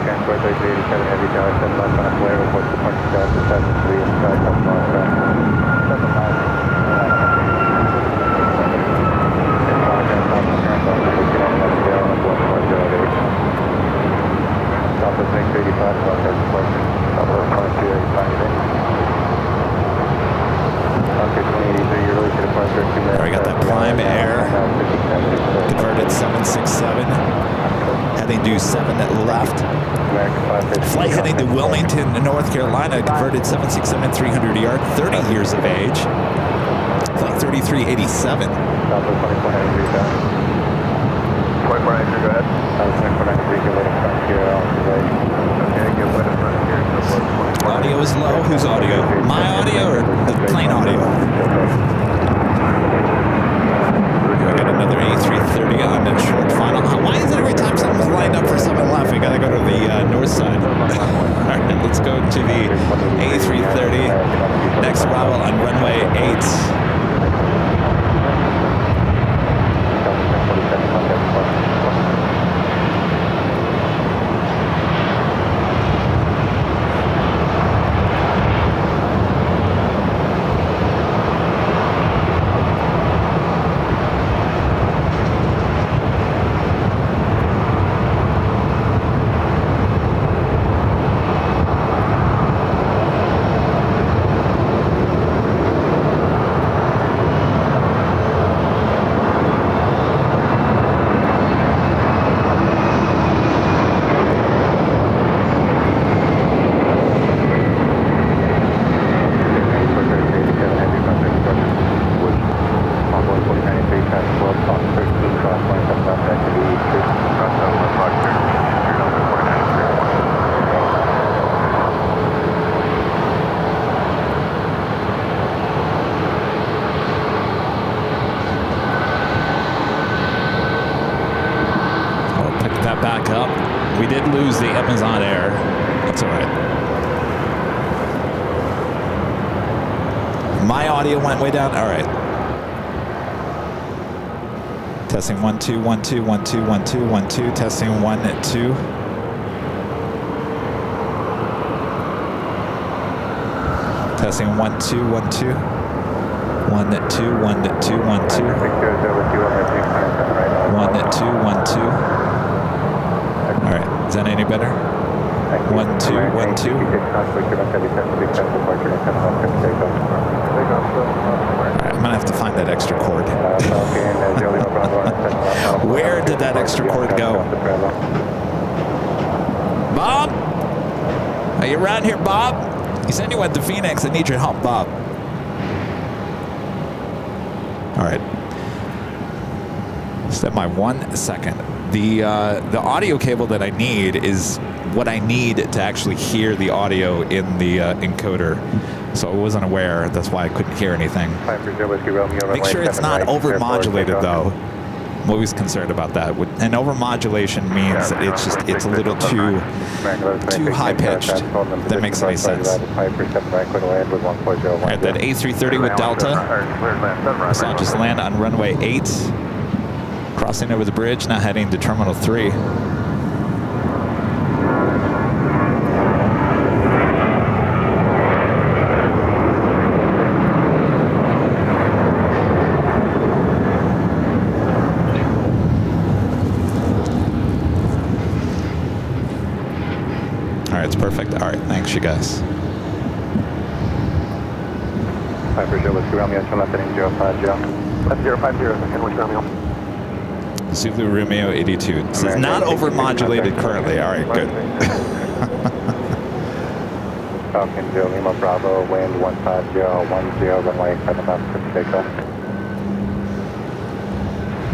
Transport 387 Heavy Tower 7 left on Blair, report departing Delta 73 in South North. 7 left. Southwest 685, contact departure. Southwest 285. Contact 2083, you're ready to departure 2 minutes. There we got that Prime Air, converted 767, heading due 7 left. Flight heading to Wilmington, North Carolina, converted 767-300ER, 30 years of age. Flight 3387. Southwest 2493, 2493, go ahead. 2493, get way to front here, Okay, get way to front here. Audio is low. Whose audio? My audio or the plane audio? We got another A330 on the short final. Why is it every time something's lined up for 7 left, we gotta go to the north side? All right, let's go to the A330. Next arrival on runway 8. Back up. We did lose the Amazon Air. That's all right. My audio went way down. All right. Testing 1 2 1 2 1 2 1 2 1 2. Testing 1 2. Testing 1 2 1 2. 1 2 1 2 1 2. 1 2 1 2. All right, is that any better? 1, 2, 1, 2. Alright, I'm gonna have to find that extra cord. Where did that extra cord go? Bob? Are you around here, Bob? You said you went to Phoenix. I need your help, Bob. Alright. Stand by 1 second. The audio cable that I need is what I need to actually hear the audio in the encoder. So I wasn't aware. That's why I couldn't hear anything. Make sure it's not over-modulated, though. I'm always concerned about that. And over-modulation means that it's a little too high-pitched. That makes any sense. All right, that A330 with Delta. So I'll just land on runway 8. Crossing over the bridge, now heading to Terminal 3. Alright, it's perfect. Alright, thanks you guys. Piper Joe, Whiskey Romeo, turn left heading 050. Left 050, and Whiskey Romeo. Zulu Romeo 82. This is not over-modulated currently. All right, good. Falcon Joe, Lima Bravo, wind 15010, runway 7 left, takeoff.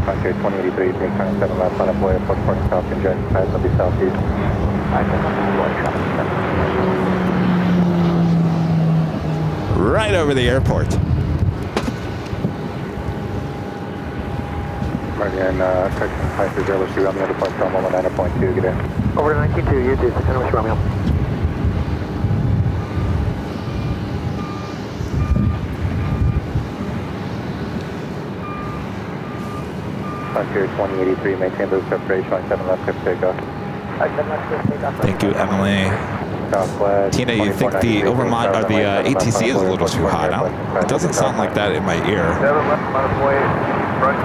Frontier 2083, take turn 7 left, on Runway Airport, Port Falcon Jet, pass will be southeast. Right over the airport. Meridian, correction, Piper Joe, Whiskey Romeo, depart Terminal 19.2, get in. Over 92, you did, and Whiskey Romeo. Frontier 2083, maintain boost separation, 7 left, clear takeoff. Thank you, Emily. Southwest. Tina, you think the ATC is a little too hot? It doesn't sound like that in my ear. 7 left, runway, front.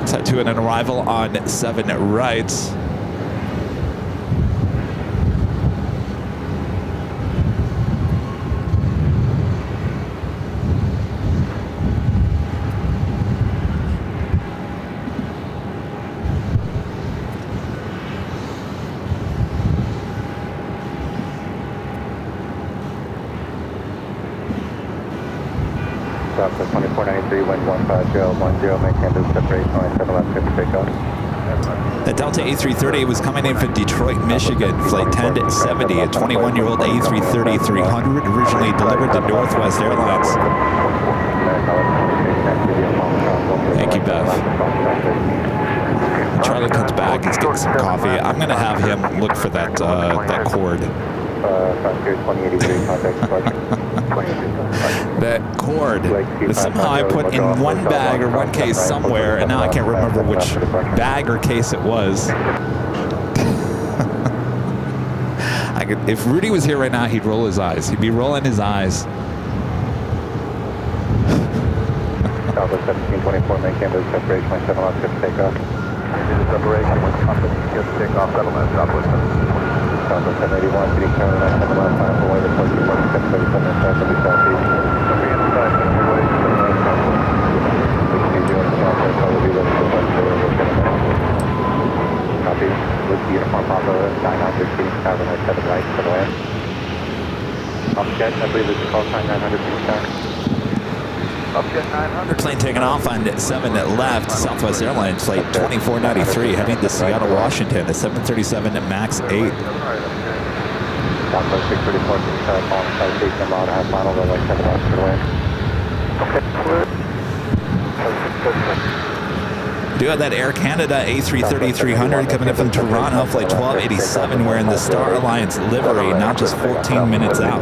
Set to an arrival on 7 right. Southwest 2493, wind 15010, maintain boost separation, 7 left, clear takeoff. The Delta A330 was coming in from Detroit, Michigan, flight 1070, a 21-year-old A330-300, originally delivered to Northwest Airlines. Thank you, Beth. When Charlie comes back, he's getting some coffee. I'm going to have him look for that that cord. That cord that somehow I put in one bag or one case somewhere, and now I can't remember which bag or case it was. If Rudy was here right now, he'd roll his eyes. He'd be rolling his eyes. Southwest 1724, maintain boost separation, 7 left, clear takeoff. Engine separation, with company, good takeoff, settlement, Southwest 781, city turn, 7 left, time for way to 1447, 37 inside, will be southeast. Will be inside, runway, 7 left, southwest. Whiskey 0 southwest, I will be looking for 1 0, copy. Whiskey Uniform Papa, 916, runway 7 right, for the land. Offjet, I believe it's call sign 900, please turn. Offjet 900. Plane taking off on 7 left, Southwest Airlines flight 2493, heading to Seattle, Washington, a 737 MAX 8. Southwest 634, calling citation, a mile and a half final, runway 7 left, for the land. Do have that Air Canada A330-300 coming in from Toronto, flight 1287, wearing the Star Alliance livery, now just 14 minutes out.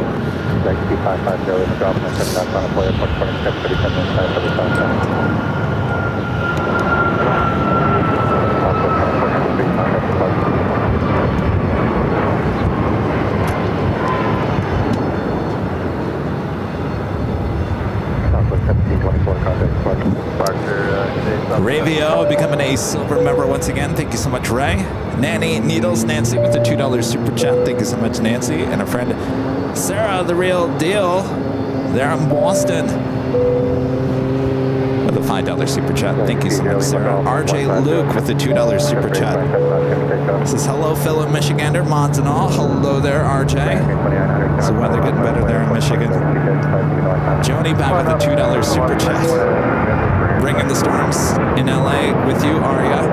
Ravio becoming a silver member once again. Thank you so much, Ray. Nanny Needles, Nancy with the $2 super chat. Thank you so much, Nancy. And our friend Sarah, the real deal, there in Boston, with a $5 super chat. Thank you so much, Sarah. RJ Luke with the $2 super chat. This is hello, fellow Michigander, mods and all. Hello there, RJ. Is the weather getting better there in Michigan? Joni back with a $2 super chat. Bringing the storms in LA with you, Aria.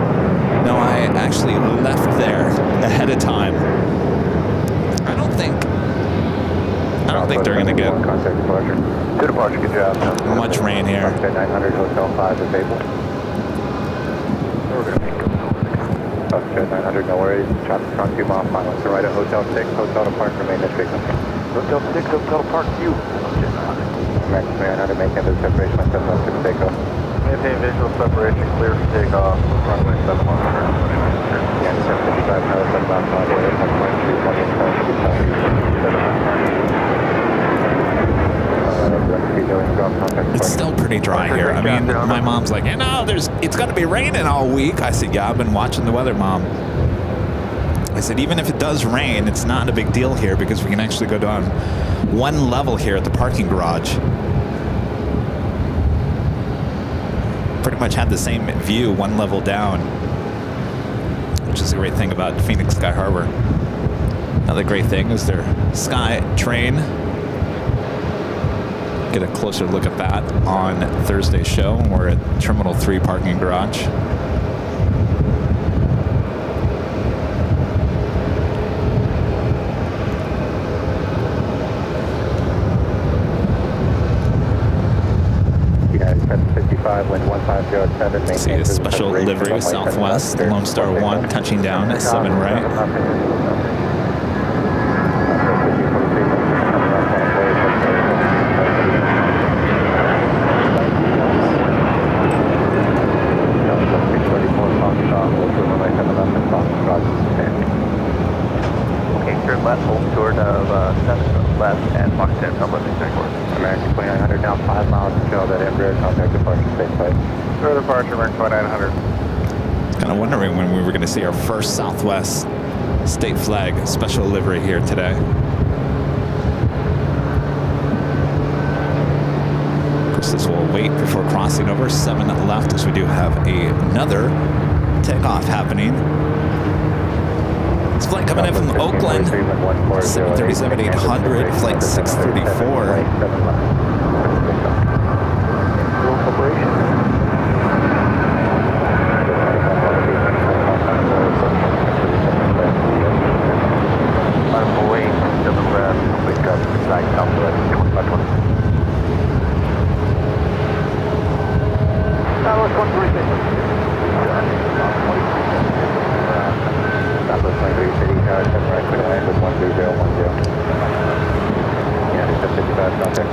No, I actually left there ahead of time. I don't think they're going to get much rain here. 900 Hotel 5 is able. 900, no worries. Traffic on 2 mile final. So right at Hotel 6, Hotel to Park, remain at frequency. Hotel 6, Hotel to Park, you. Max 900, maintain the separation on 7 left to takeoff. Maintain visual separation, clear for takeoff. Runway 7100. Yeah, 755, another 7 miles per hour. 1.3, It's still pretty dry here. I mean, my mom's like, you know, it's going to be raining all week. I said, yeah, I've been watching the weather, Mom. I said, even if it does rain, it's not a big deal here because we can actually go down one level here at the parking garage. Pretty much have the same view one level down, which is a great thing about Phoenix Sky Harbor. Another great thing is their Sky Train. Get a closer look at that on Thursday's show. We're at Terminal 3 parking garage. See a special livery, Southwest, Lone Star 1, touching down at 7 right. Okay, turn left, hold short of 7 left at Fox 10, Southwest Airport. American 2900 now 5 miles until that Embraer contact departure stateside. Further departure, American 2900. Kind of wondering when we were going to see our first Southwest state flag special livery here today. Of course, this will wait before crossing over. 7 left, as we do have another takeoff happening. This flight coming in from Oakland, 737-800, flight 634.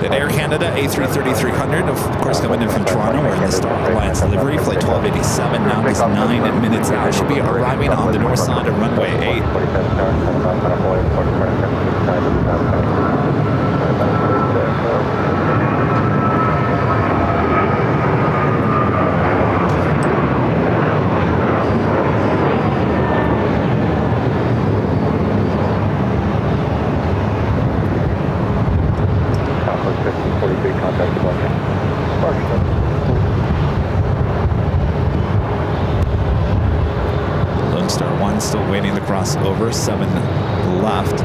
At Air Canada, A330-300, of course, coming in from Toronto. We're in the Star Alliance livery, flight 1287, now just 9 minutes out. Should be arriving on the north side of runway 8. Lone Star 1 still waiting to cross over, 7 left.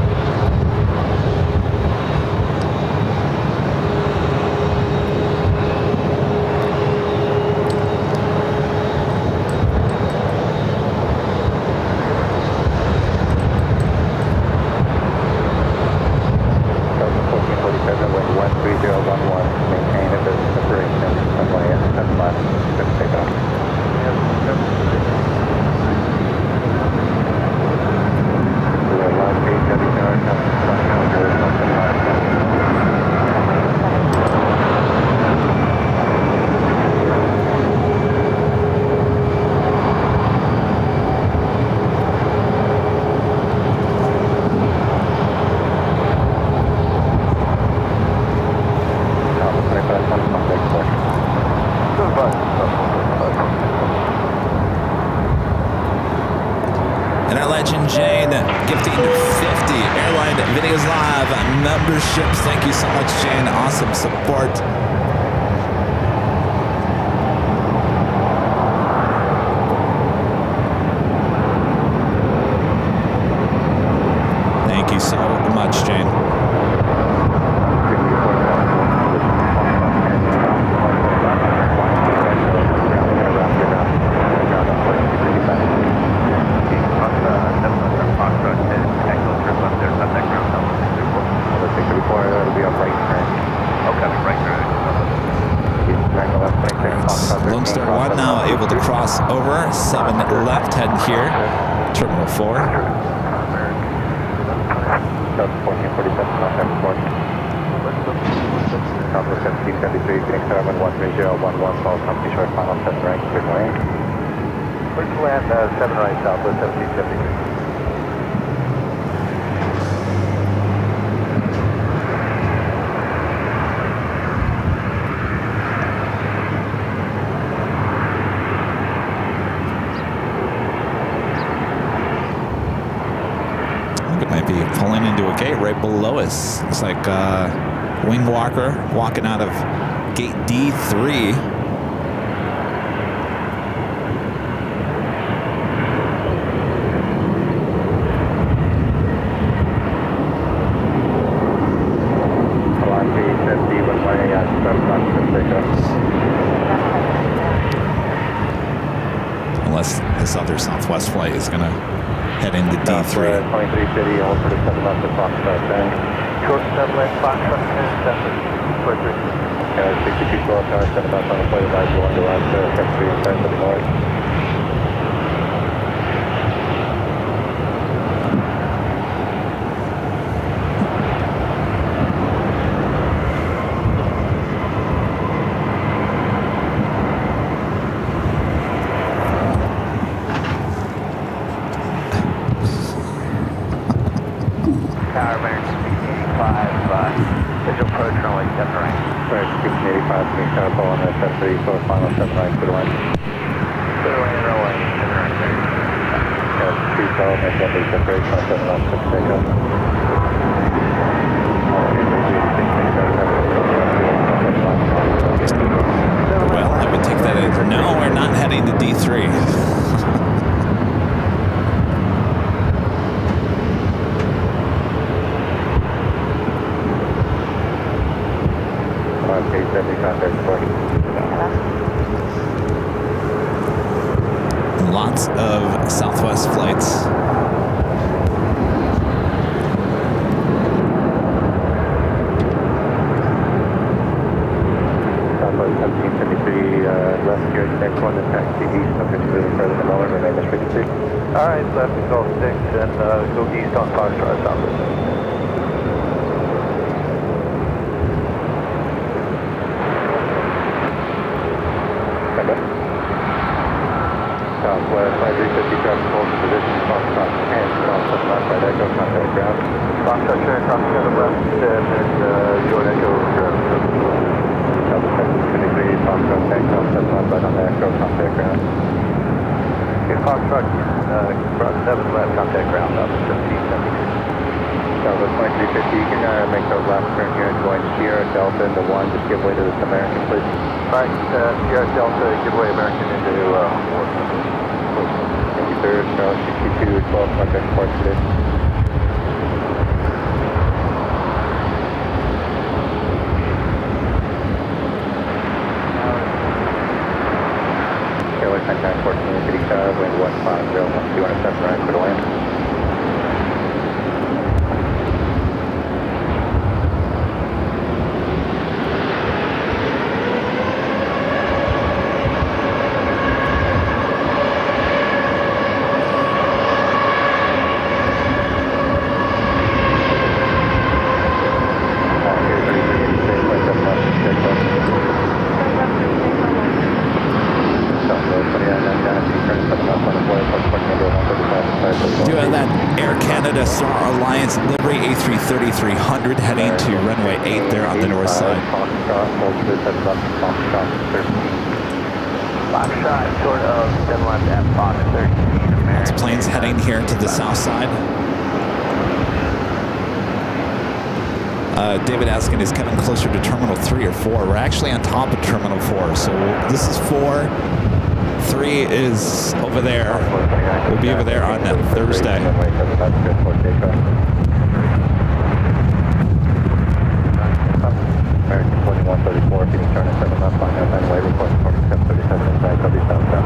Goodbye. Jane gifting 50 Airline Videos Live memberships. Thank you so much, Jane. Awesome support. Thank you so much, Jane. Lone Star 1 now able to cross over. 7 left, head here. Terminal 4. 1447, Southwest 1773, Phoenix 71311, call company short, final 7 right, clear to land. Clear to land, 7 right, Southwest 1773. Pulling into a gate right below us. Looks like wing walker walking out of gate D3. Unless this other Southwest flight is going to head into D3. 23 City, hold for the 7 left at Foxtrot 10. Short 7 left, Foxtrot 10, 62 12, 7 left on the flight advice, going to left, 73 and 10 to the north. Final 7 right, clear to land. Clear to land, runway. Yeah, 212, maintain the separation on 7 left, 6 takeoff. Well, I would take that as no, we're not heading to D3. Lots of Southwest flights. Southwest 1773, left here, next one is taxi east, no 50 moving further than Muller, remain as frequency. Alright, left is Golf 6 and go east on Foxtrot Southwest. Southwest 5350 traffic hold position, Foxtrot 10, cross 7 left, right echo, contact ground. Foxtrot sure, cross 7 left, and short echo, ground. Southwest 1723, Foxtrot 10, cross 7 left, right on the echo, contact ground. Okay, Foxtrot, cross 7 left, contact ground, up 1773. Southwest 2350, you can make those last turn here and join Sierra Delta into 1, just give way to this American, please. Alright, Sierra Delta, give way American into 53rd, Charles 62, 12, contact port today. Airline 9914, City Tower, wind 150, 207 right, clear to land. Star Alliance Livery A330-300 heading to runway 8 there on the north side. Foxtrot, short of 10 left at Fox 13. Lots of planes heading here to the south side. David asking, is Kevin closer to Terminal 3 or 4? We're actually on top of Terminal 4, so this is 4. 3 is over there. We'll be over there on Thursday. American 2134, feeding turn at 7 left, line 9 report 4737 inside, W southbound.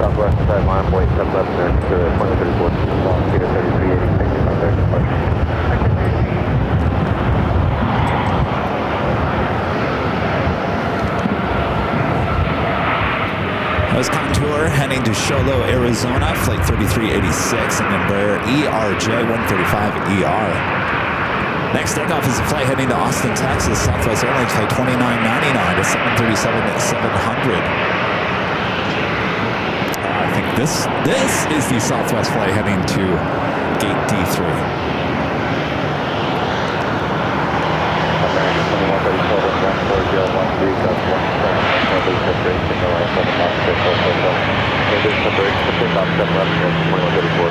Southwest side line, wait 7 left, American 2034, long, Peter 3386, on there, departure. That was Contour heading to Sholo, Arizona, flight 3386, and Embraer ERJ-135ER. Next takeoff is a flight heading to Austin, Texas, Southwest Airlines flight 2999 to 737-700. I think this is the Southwest flight heading to gate D3. American 2134, 1401, 3, 1, separation, no, 7 left, 444. There's separation, the takeoff 7 left, 2134.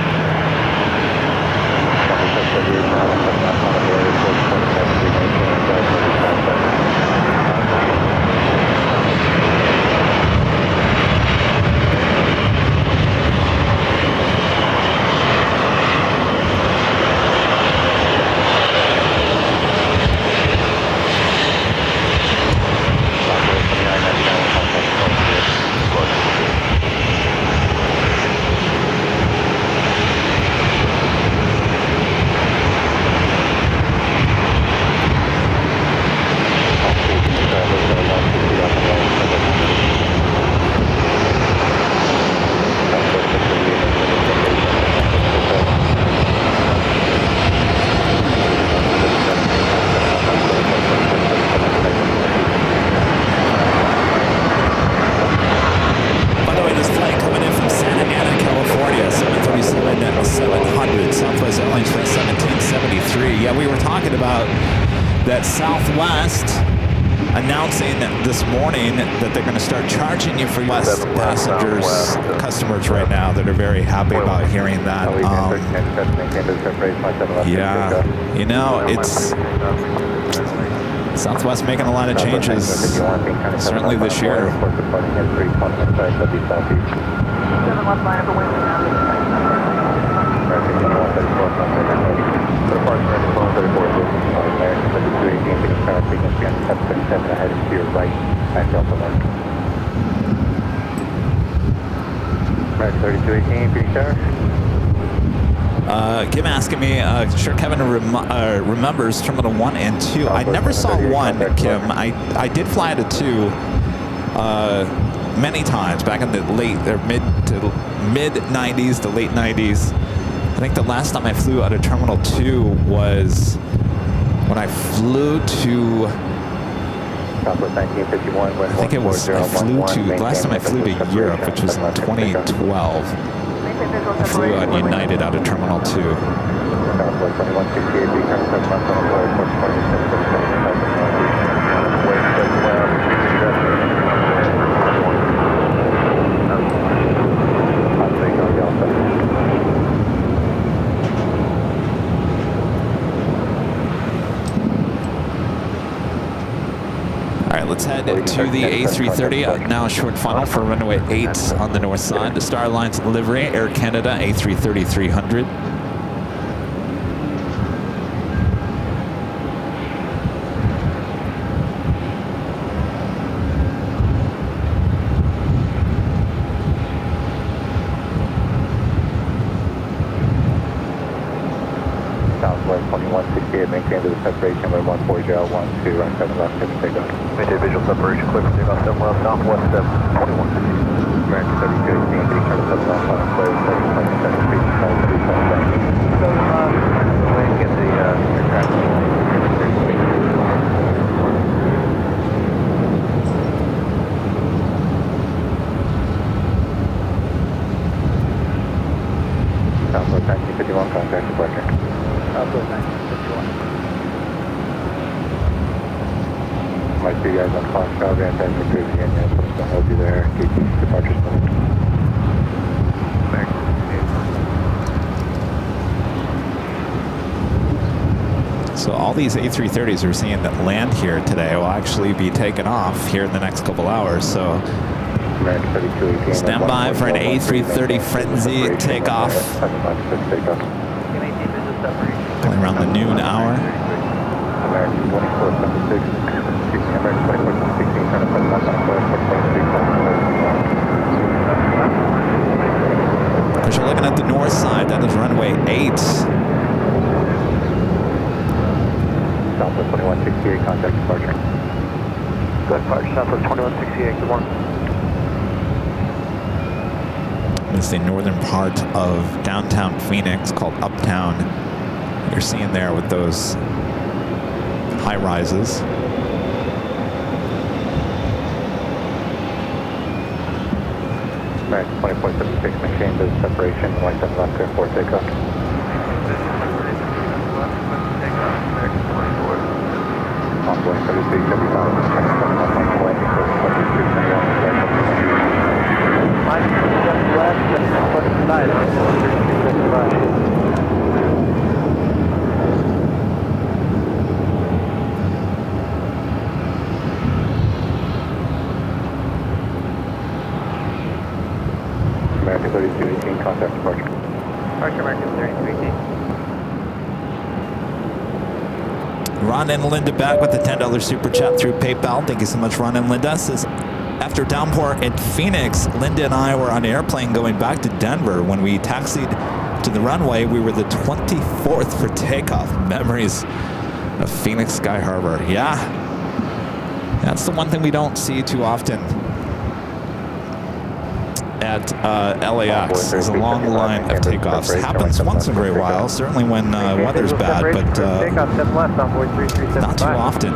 Southwest announcing this morning that they're going to start charging you for West passengers, customers right now that are very happy about hearing that. Yeah, you know, it's Southwest making a lot of changes, certainly this year. 7 left line of the wind. Ahead and to your right at Delta 1. American 3218, feeding tower. Kim asking me, sure Kevin remembers Terminal 1 and 2. I never saw 1, Kim. I did fly at a 2 many times back in the mid 90s to late 90s. I think the last time I flew out of Terminal 2 was when I flew to, I think it was, last time I flew to Europe, which was in 2012. I flew on United out of Terminal 2. Let's head to the A330, now a short funnel for runway 8 on the north side. The Star Alliance Livery, Air Canada A330-300. Southwest 2168, maintain to the separation with 14012, right 7 left, heading takeoff. Maintain visual separation, clear for takeoff 7 left, Southwest 2168. American 3218, heading turn to 7 left, final clear, 727 feet, 537. So, way to get the aircraft. Southwest 1951, contact departure. Southwest 1951. Might see you guys on Foxtrot, Van Patrick, Virginia, so I'll hold you there. KT departure all these A330s we're seeing that land here today will actually be taken off here in the next couple hours. So stand by for an A330 frenzy takeoff. Going around the noon hour. American 2476, American 2416, turn up at 1.4, As you're looking at the north side, that is runway 8. Southwest 2168, contact departure. Good, departure, Southwest 2168, good morning. It's the northern part of downtown Phoenix called Uptown. You're seeing there with those high rises. American 2476, maintain business separation, 17 left, clear for takeoff. Ongoing 33, 75, landing for 23, American 3218, contact departure. Departure, American 3218. Ron and Linda back with the $10 super chat through PayPal. Thank you so much, Ron and Linda. Says, after downpour in Phoenix, Linda and I were on an airplane going back to Denver. When we taxied to the runway, we were the 24th for takeoff. Memories of Phoenix Sky Harbor. Yeah, that's the one thing we don't see too often at LAX. There's a long line of takeoffs. Happens once in a great while, certainly when weather's bad, but not too often.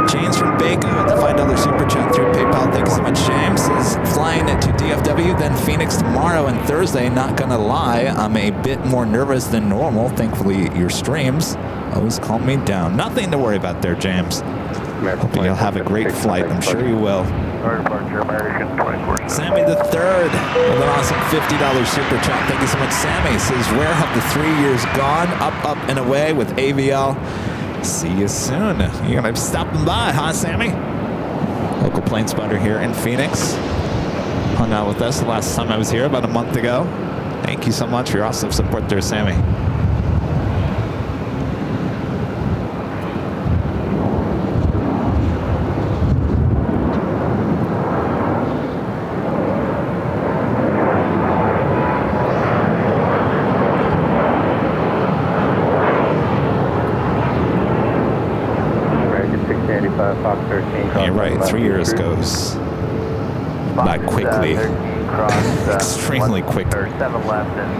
James from Baker with the $5 super chat through PayPal. Thank you so much, James. Says, flying to DFW, then Phoenix tomorrow and Thursday. Not gonna lie, I'm a bit more nervous than normal. Thankfully, your streams always calm me down. Nothing to worry about there, James. Hoping you'll have a great flight. I'm sure you will. Sammy the Third with an awesome $50 super chat. Thank you so much, Sammy. Says, where have the 3 years gone? Up, up, and away with AVL. See you soon. You're going to be stopping by, huh, Sammy? Local plane spotter here in Phoenix. Hung out with us the last time I was here about a month ago. Thank you so much for your awesome support there, Sammy. You're right, 3 years goes by quickly. Extremely quick. Or 7 left and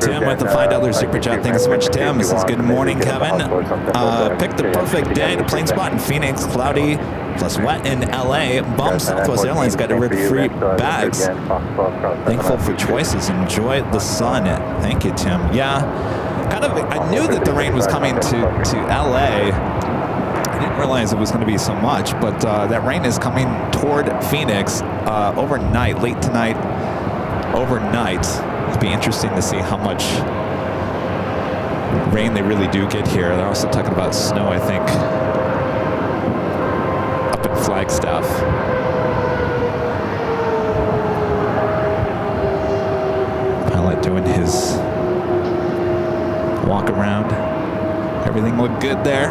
Tim with the $5 super chat. Thanks so much, Tim. This is good morning, Kevin. Picked the perfect day to plane spot in Phoenix. Cloudy plus wet in LA. Bum Southwest Airlines got rid of free bags. Thankful for choices. Enjoy the sun. Thank you, Tim. Yeah, kind of. I knew that the rain was coming to LA. I didn't realize it was going to be so much, but that rain is coming toward Phoenix overnight, late tonight, overnight. It'll be interesting to see how much rain they really do get here. They're also talking about snow, I think, up in Flagstaff. Pilot doing his walk around. Everything looked good there.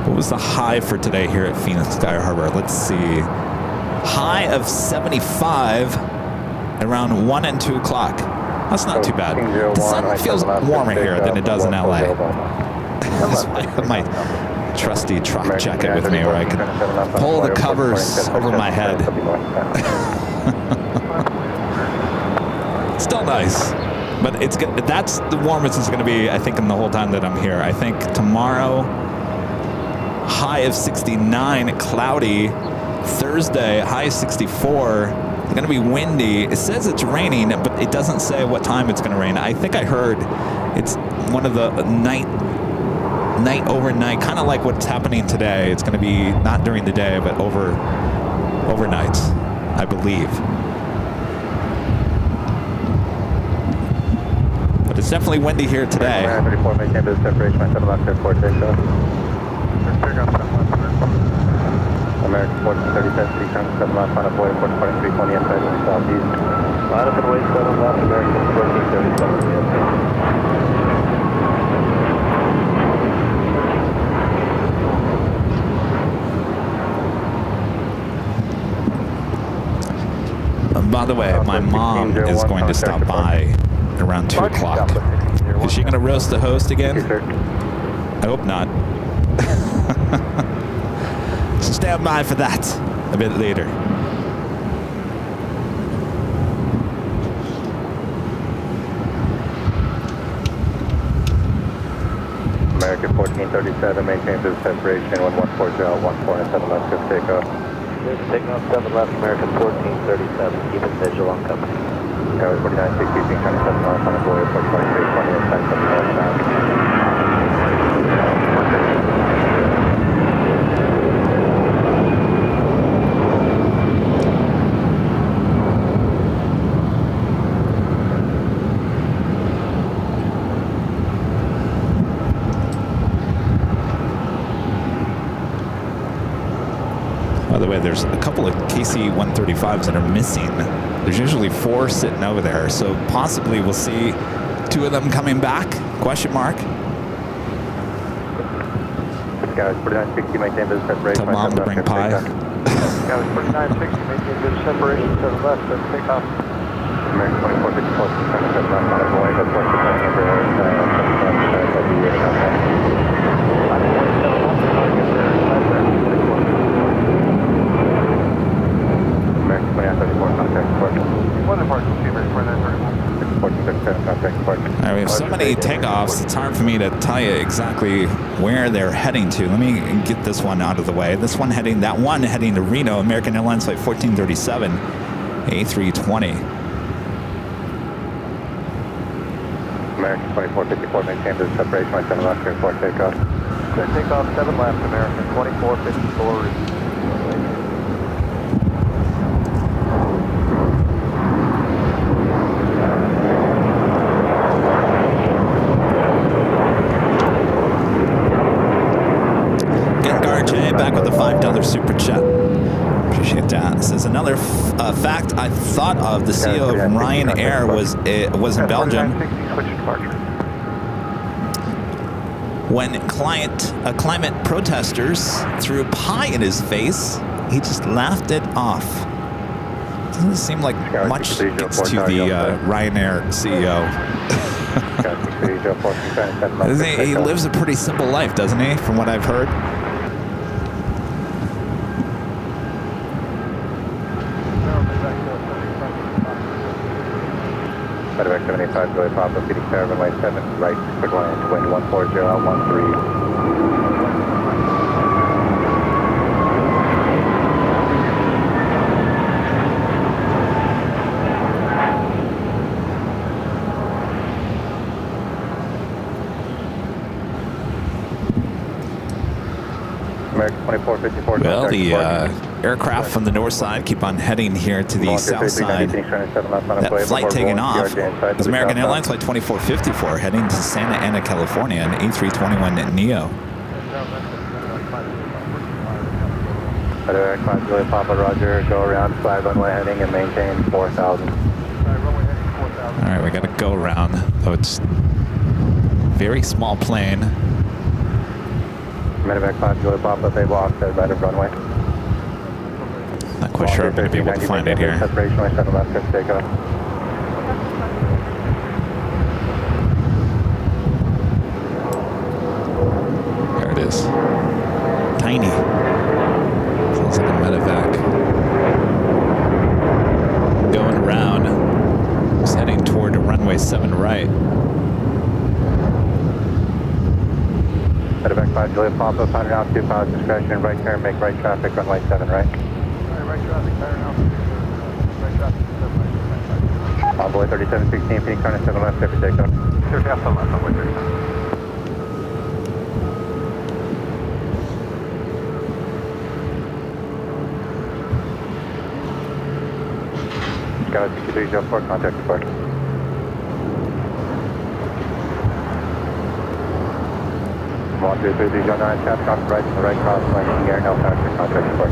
What was the high for today here at Phoenix Sky Harbor? Let's see. High of 75 around 1 and 2 o'clock. That's not too bad. The sun feels warmer here than it does in LA. That's why I have my trusty truck jacket with me where I can pull the covers over my head. Still nice. But it's good. That's the warmest it's going to be, I think, in the whole time that I'm here. I think tomorrow, high of 69, cloudy. Thursday, high 64. It's going to be windy. It says it's raining, but it doesn't say what time it's going to rain. I think I heard it's one of the night overnight, kind of like what's happening today. It's going to be not during the day, but overnight, I believe. But it's definitely windy here today. 34, maintain the separation, 7 left, airport, takeoff. American 1437, 3 times 7 left, on a boy, airport 2320, inside the southeast. Line up and wait 7 left, American 1437. By the way, my mom is going to stop by around 2 o'clock. Is she going to roast the host again? I hope not. So stand by for that a bit later. American 1437, maintain the separation, 114, 14 and 7 left, good takeoff. Taking off 7 left, American 1437, keep it visual on company. Tower 4960, 3 times 7 left, on a boy, airport 2320, inside 7 northbound. By the way, there's a couple of KC-135s that are missing. There's usually 4 sitting over there, so possibly we'll see 2 of them coming back? Question mark. Guys, 4960, maintain the separation. Tell mom to bring pie. Guys, 4960, maintain the separation, 7 left, let's take off. American 2454, 3 times 7 left, on a boy, airport 2454, we have so many takeoffs, it's hard for me to tell you exactly where they're heading to. Let me get this one out of the way. That one heading to Reno, American Airlines flight 1437, A320. American 2454, maintain the separation, 7 left, airport takeoff. Good takeoff 7 left, American 2454. Back with the $5 super chat. Appreciate that. This is another fact I thought of. The CEO of Ryanair was in Belgium. When climate protesters threw pie in his face, he just laughed it off. Doesn't seem like much gets to the Ryanair CEO. He lives a pretty simple life, doesn't he? From what I've heard. Direct 75, Joy Papa, feeding tower, runway 7, right, quick line, wind 14013. American 2454. Well, the aircraft from the north side keep on heading here to the south side. That flight taking off is American Airlines flight 2454 heading to Santa Ana, California, an A321 Neo. Direct 5 Julia Papa, roger, go around 5 runway heading and maintain 4,000. All right, we got to go around. Oh, it's very small plane. Medevac 5 Julia Papa, Fable offset right of runway. Not quite sure I'm going to be able to find it here. Separation, 7 left, good takeoff. There it is. Tiny. Sounds like a medevac. Going around. Just heading toward runway 7 right. Medevac 5 Julia Papa, 500 altitude, pilot discretion, right turn, make right traffic, runway 7 right. Right traffic, turn out. Right traffic, 7 right. Runway 3716, Phoenix turn 7 left, every takeoff. 7 left, runway 37. Got a 6304, contact report. 12309, south cross right, the right cross, landing air, no factor, contact report.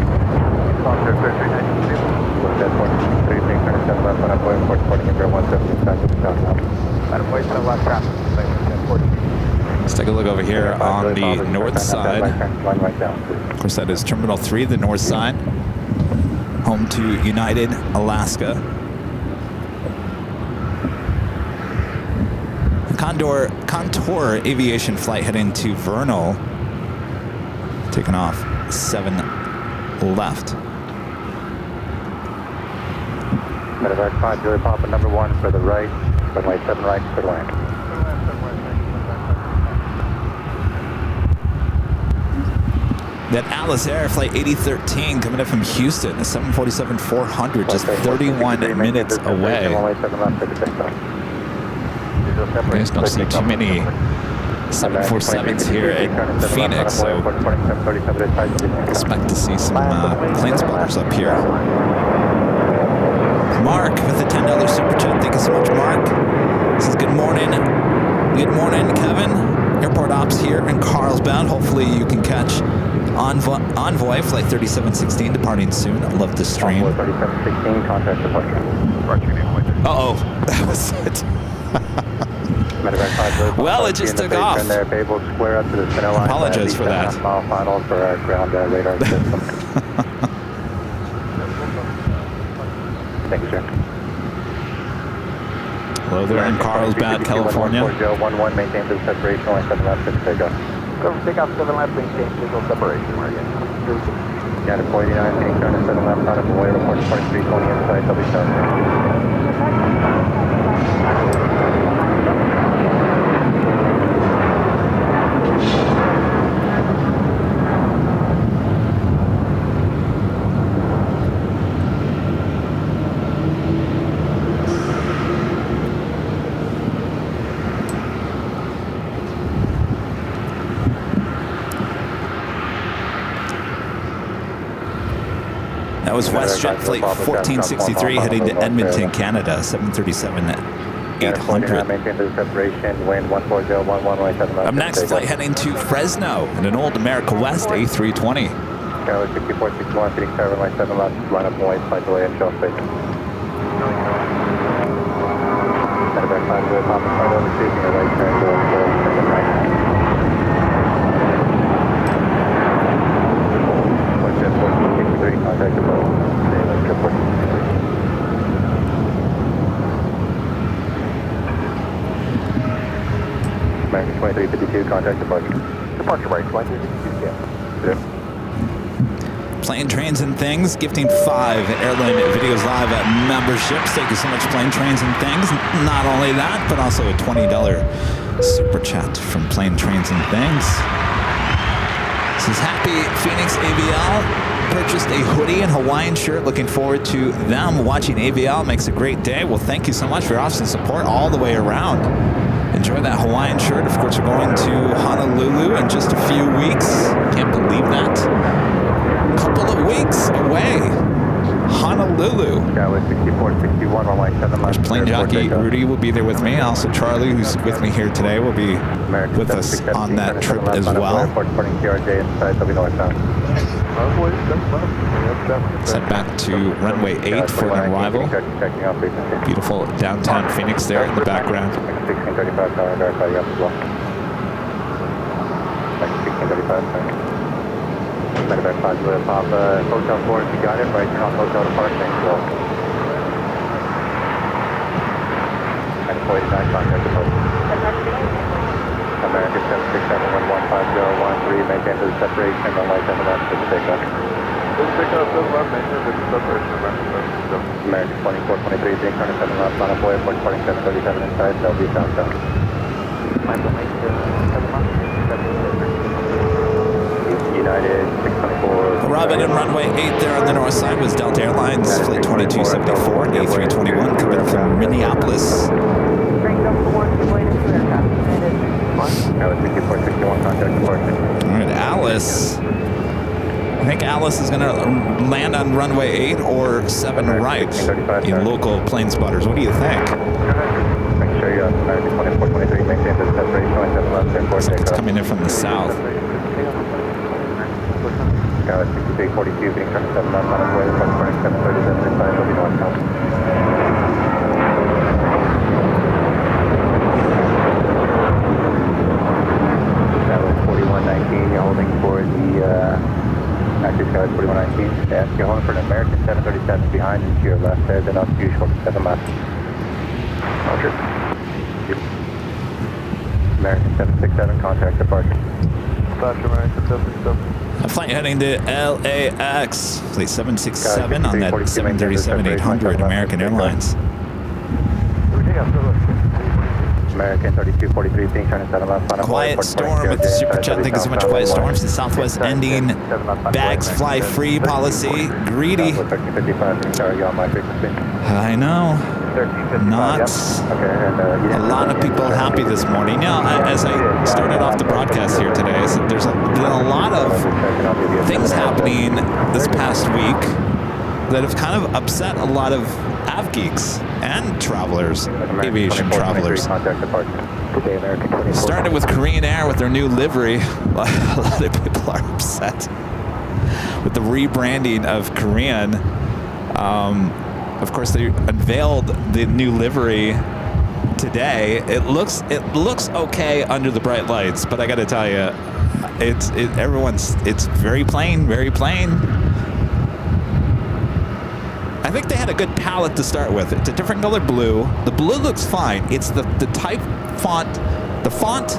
Foster 3392. That 43, Phoenix turn 7 left, Runway airport, reporting in 017, inside to the south now. Runway 7 left, traffic. Let's take a look over here on the north side. Of course, that is Terminal 3, the north side. Home to United Alaska. Contour Aviation flight heading to Vernal. Taking off 7 left. Medevac 5, Julie Papa number 1 for the right, runway 7 right, clear to land. That Alice Air Flight 8013 coming up from Houston, a 747-400, just 31 minutes away. You guys don't see too many 747s here in Phoenix, so expect to see some plane spotters up here. Mark with a $10 super chat. Thank you so much, Mark. This is good morning. Good morning, Kevin. Airport ops here in Carlsbad. Hopefully you can catch Envoy Flight 3716 departing soon. I love this stream. 3716, contact departure. Uh-oh, that was it. Well, it just took off. Apologize for that. Final for our ground radar system. Thank you, sir. Hello there in Carlsbad, California. 11, maintain the separation, line 7 left, good takeoff. Take off 7 left, maintain visual separation margin. United 489, Phoenix turn 7 left, out of the way, report 2320 inside, W That was WestJet Flight 1463 heading to Edmonton, Canada, 737-800. Maintain the separation, wind 14011, line 7 left. Up next, flight heading to Fresno in an old America West A320. Tower 6461, Phoenix Tower, line 7 left, line up and wait, flight delay and show space. Medevac 5, Julie Papa, flight over, choosing your right turn, door 4, turn right. WestJet 1463, contact the boat. American 2352, contact departure. Departure right, 2352, yeah. Plane, Trains, and Things, gifting 5 Airline Videos Live memberships. Thank you so much, Plane, Trains, and Things. Not only that, but also a $20 super chat from Plane, Trains, and Things. This is Happy Phoenix AVL. Purchased a hoodie and Hawaiian shirt. Looking forward to them watching AVL. Makes a great day. Well, thank you so much for your awesome support all the way around. Enjoy that Hawaiian shirt. Of course, we're going to Honolulu in just a few weeks. Can't believe that. A couple of weeks away. Honolulu. Tower 6461, line 7 left. There's plane jockey Rudy will be there with me. Also, Charlie, who's with me here today, will be with us on that trip as well. Set back to runway 8 for an arrival. Beautiful downtown Phoenix there in the background. 1635, tower, verify you up as well. 1635, sorry. Medevac 5, Julia Papa, Hotel 4, if you got it, right turn off Hotel to Park, thanks, well. And 489, contact the boat. American 767-115-013, maintain the separation, runway 7 left, good takeoff. American 2423, being turn 7 left, on a boy, airport, departing 737 inside, that'll be southbound. United 624. bit in runway 8 there on the north side was Delta Airlines Flight 2274, A321 coming from Minneapolis. Bring up the one waiting for aircraft. Tower 6461, contact departure. All right, Alice. I think Alice is going to land on runway 8 or 7 right in local plane spotters. What do you think? Make sure you're on American 2423, maintain the separation, 27 left, Looks like it's coming in from the south. Tower 6342, being 27 left, on its way, approach 737 inside, will be northbound. Tower 4119, you're holding for the Active Sky 4119. Yes, you're holding for an American 737 behind and to your left there, then up to you, short 7 left. Roger. American 767, contact departure. Departure, American 767. A flight heading to LAX, flight 767 on that 737-800 American Airlines. American 3243, being 27 left. Quiet Storm with the super chat. Thank you so much, Quiet Storms. The Southwest ending bags fly free policy. Greedy. I know. Not a lot of people happy this morning. Now, as I started off the broadcast here today, I said there's been a lot of things happening this past week that have kind of upset a lot of av geeks and travelers, aviation travelers. Started with Korean Air with their new livery. A lot of people are upset with the rebranding of Korean. Of course, they unveiled the new livery today. It looks okay under the bright lights, but I got to tell you, it's very plain, very plain. I think they had a good palette to start with. It's a different color blue. The blue looks fine. It's the type font, the font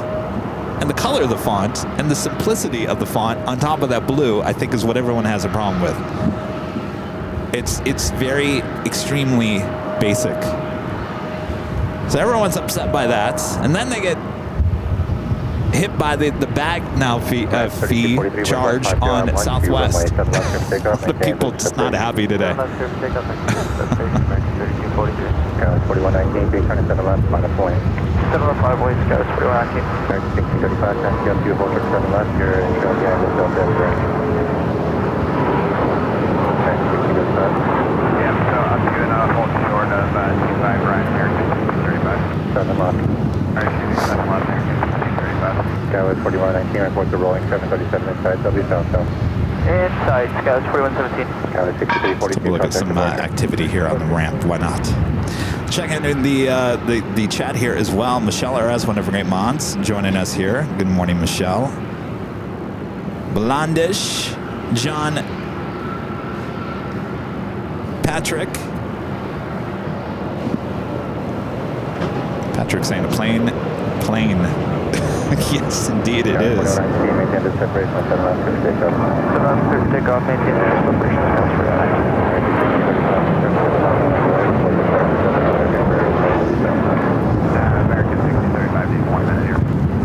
and the color of the font and the simplicity of the font on top of that blue, I think is what everyone has a problem with. It's very extremely basic. So everyone's upset by that. And then they get hit by the bag now fee charge on Southwest. The people just not happy today. 4119, being 27 left, final point. 7 left, 5 ways, Sky 4119. 1635, time to get you, hold for 7 left, you're in the Delta Airport. Okay, 1635. Yeah, so I'm doing a hold short of 25 right here, 1635. 7 left. Alright, 7 left there, 1635. Skyway 4119, report the rolling 737 inside, W southbound. Inside, Skyway 4117. Skyway 6342. We'll look at some activity here on the ramp. Why not? Checking in the chat here as well. Michelle Arez, one of our great mods, joining us here. Good morning, Michelle. Blondish, John, Patrick. Patrick saying a plane. Yes, indeed it is. American 6035, 1 minute here.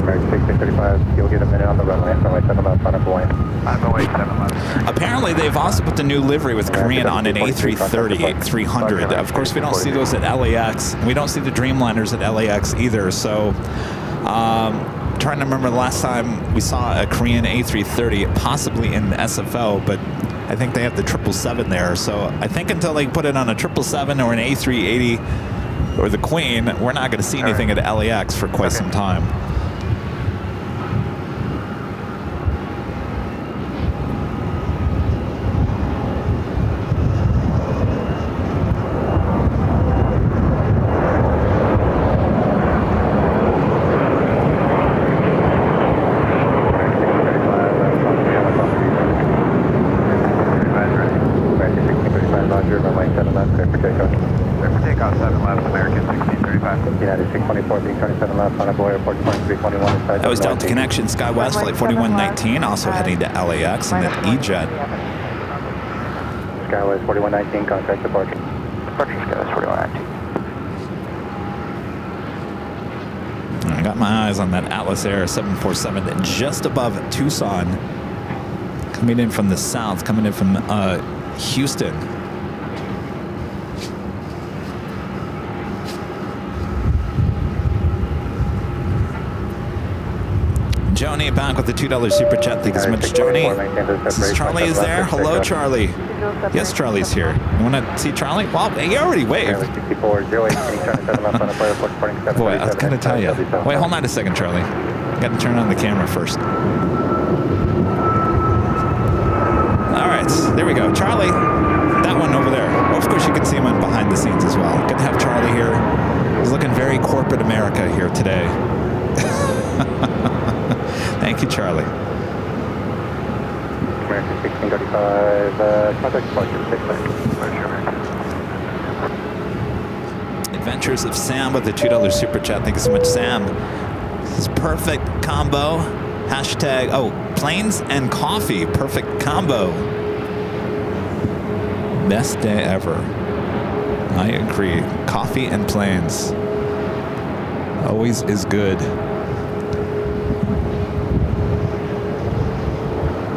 American 6035, you'll get a minute on the runway. Runway 7 left, on a point. Runway 7 left. Apparently, they've also put the new livery with Korean on an A330, 300. Of course, we don't see those at LAX. We don't see the Dreamliners at LAX either. So, trying to remember the last time we saw a Korean A330, possibly in the SFO, but I think they have the 777 there. So I think until they put it on a 777 or an A380 or the Queen, we're not going to see anything at LAX for quite some time. That was Delta Connection SkyWest Flight 4119, also heading to LAX and then E-Jet. SkyWest 4119, contact departure. Departure SkyWest 4119. I got my eyes on that Atlas Air 747 just above Tucson. Coming in from the south, coming in from Houston. Joni back with the $2 super chat. Thank you so much, Joni. Since Charlie is there. Hello, Charlie. Yes, Charlie's here. You want to see Charlie? Well, he already waved. Boy, I was going to tell you. Wait, hold on a second, Charlie. Got to turn on the camera first. All right, there we go. Charlie, that one over there. Oh, of course, you can see him behind the scenes as well. Good to have Charlie here. He's looking very corporate America here today. Thank you, Charlie. American 1635, contact departure, Adventures of Sam with the $2 super chat. Thank you so much, Sam. This is perfect combo. Hashtag, oh, planes and coffee. Perfect combo. Best day ever. I agree. Coffee and planes. Always is good.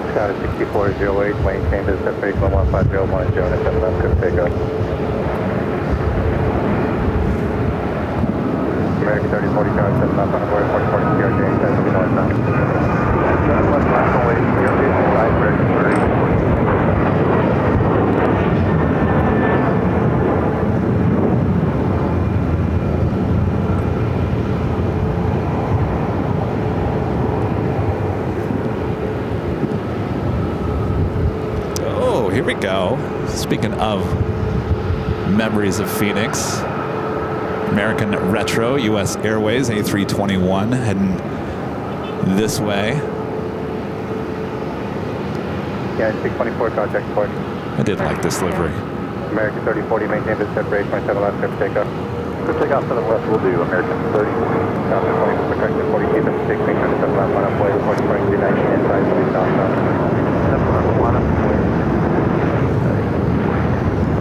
Scott 6408, maintain this separation 1501, Joan at 7 left, good takeoff. American 3040, Tower 7 left on board, 4040, CRJ, 10 northbound. 7 left, last away, CRJ, 5, American 30. Here we go. Speaking of memories of Phoenix, American Retro, U.S. Airways, A321, heading this way. Yeah, 624, contact port. I did like this livery. American 3040, maintain this separation, 27 left, good takeoff. Good takeoff, 7 left, we'll do American 30. South 20, correction 40, keep it 6, make sure 7 left, 1 up, way, 40, 23, 19, inside, 40, southbound. 7 left, 1 up, way.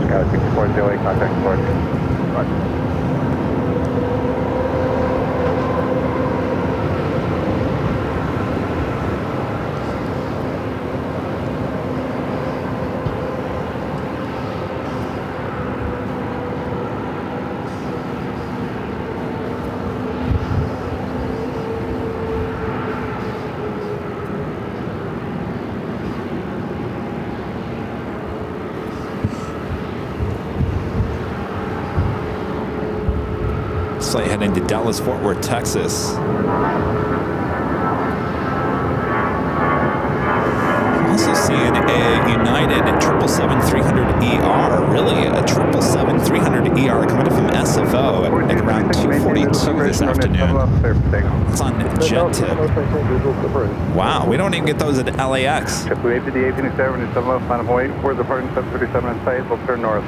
Scott 6408, contact port. Flight heading to Dallas, Fort Worth, Texas. Also seeing a United 777-300ER, really a 777-300ER coming in from SFO at around 2:42 this afternoon. It's on jet tip. Wow, we don't even get those at LAX. JetBlue APD 1807 is 7 left, final way, for departing 737 in sight, we'll turn north.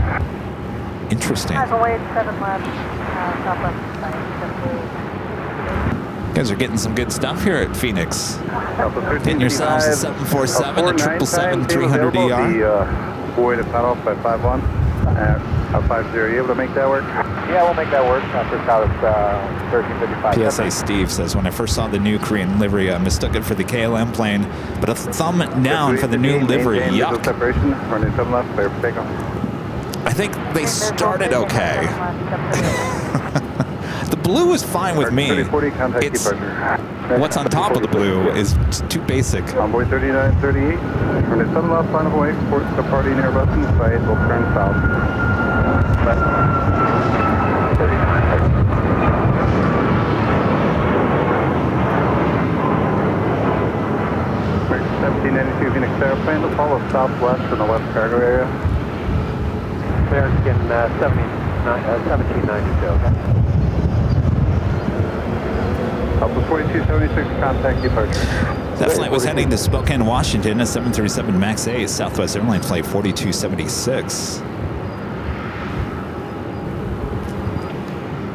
Interesting. Final way, 7 left, southwest side, JetBlue. You guys are getting some good stuff here at Phoenix. Getting yourselves a 747, a 777-300ER. Way to cut off by 51. 50, are you able to make that work? Yeah, we'll make that work. First out is 1355. PSA Steve says, when I first saw the new Korean livery, I mistook it for the KLM plane, but a thumb down for the new livery. Yuck. Separation, running 7 left, clear for takeoff. I think they started okay. The blue is fine with me. It's what's on top of the blue is too basic. Envoy 3938, running 7 left, final way, departing Airbus in sight, we'll turn south. Left. 1792 Phoenix airplane to follow southwest in the west cargo area. American 1792, okay? Alpha 4276, contact departure. That flight was heading to Spokane, Washington, a 737 MAX 8, Southwest Airlines flight 4276.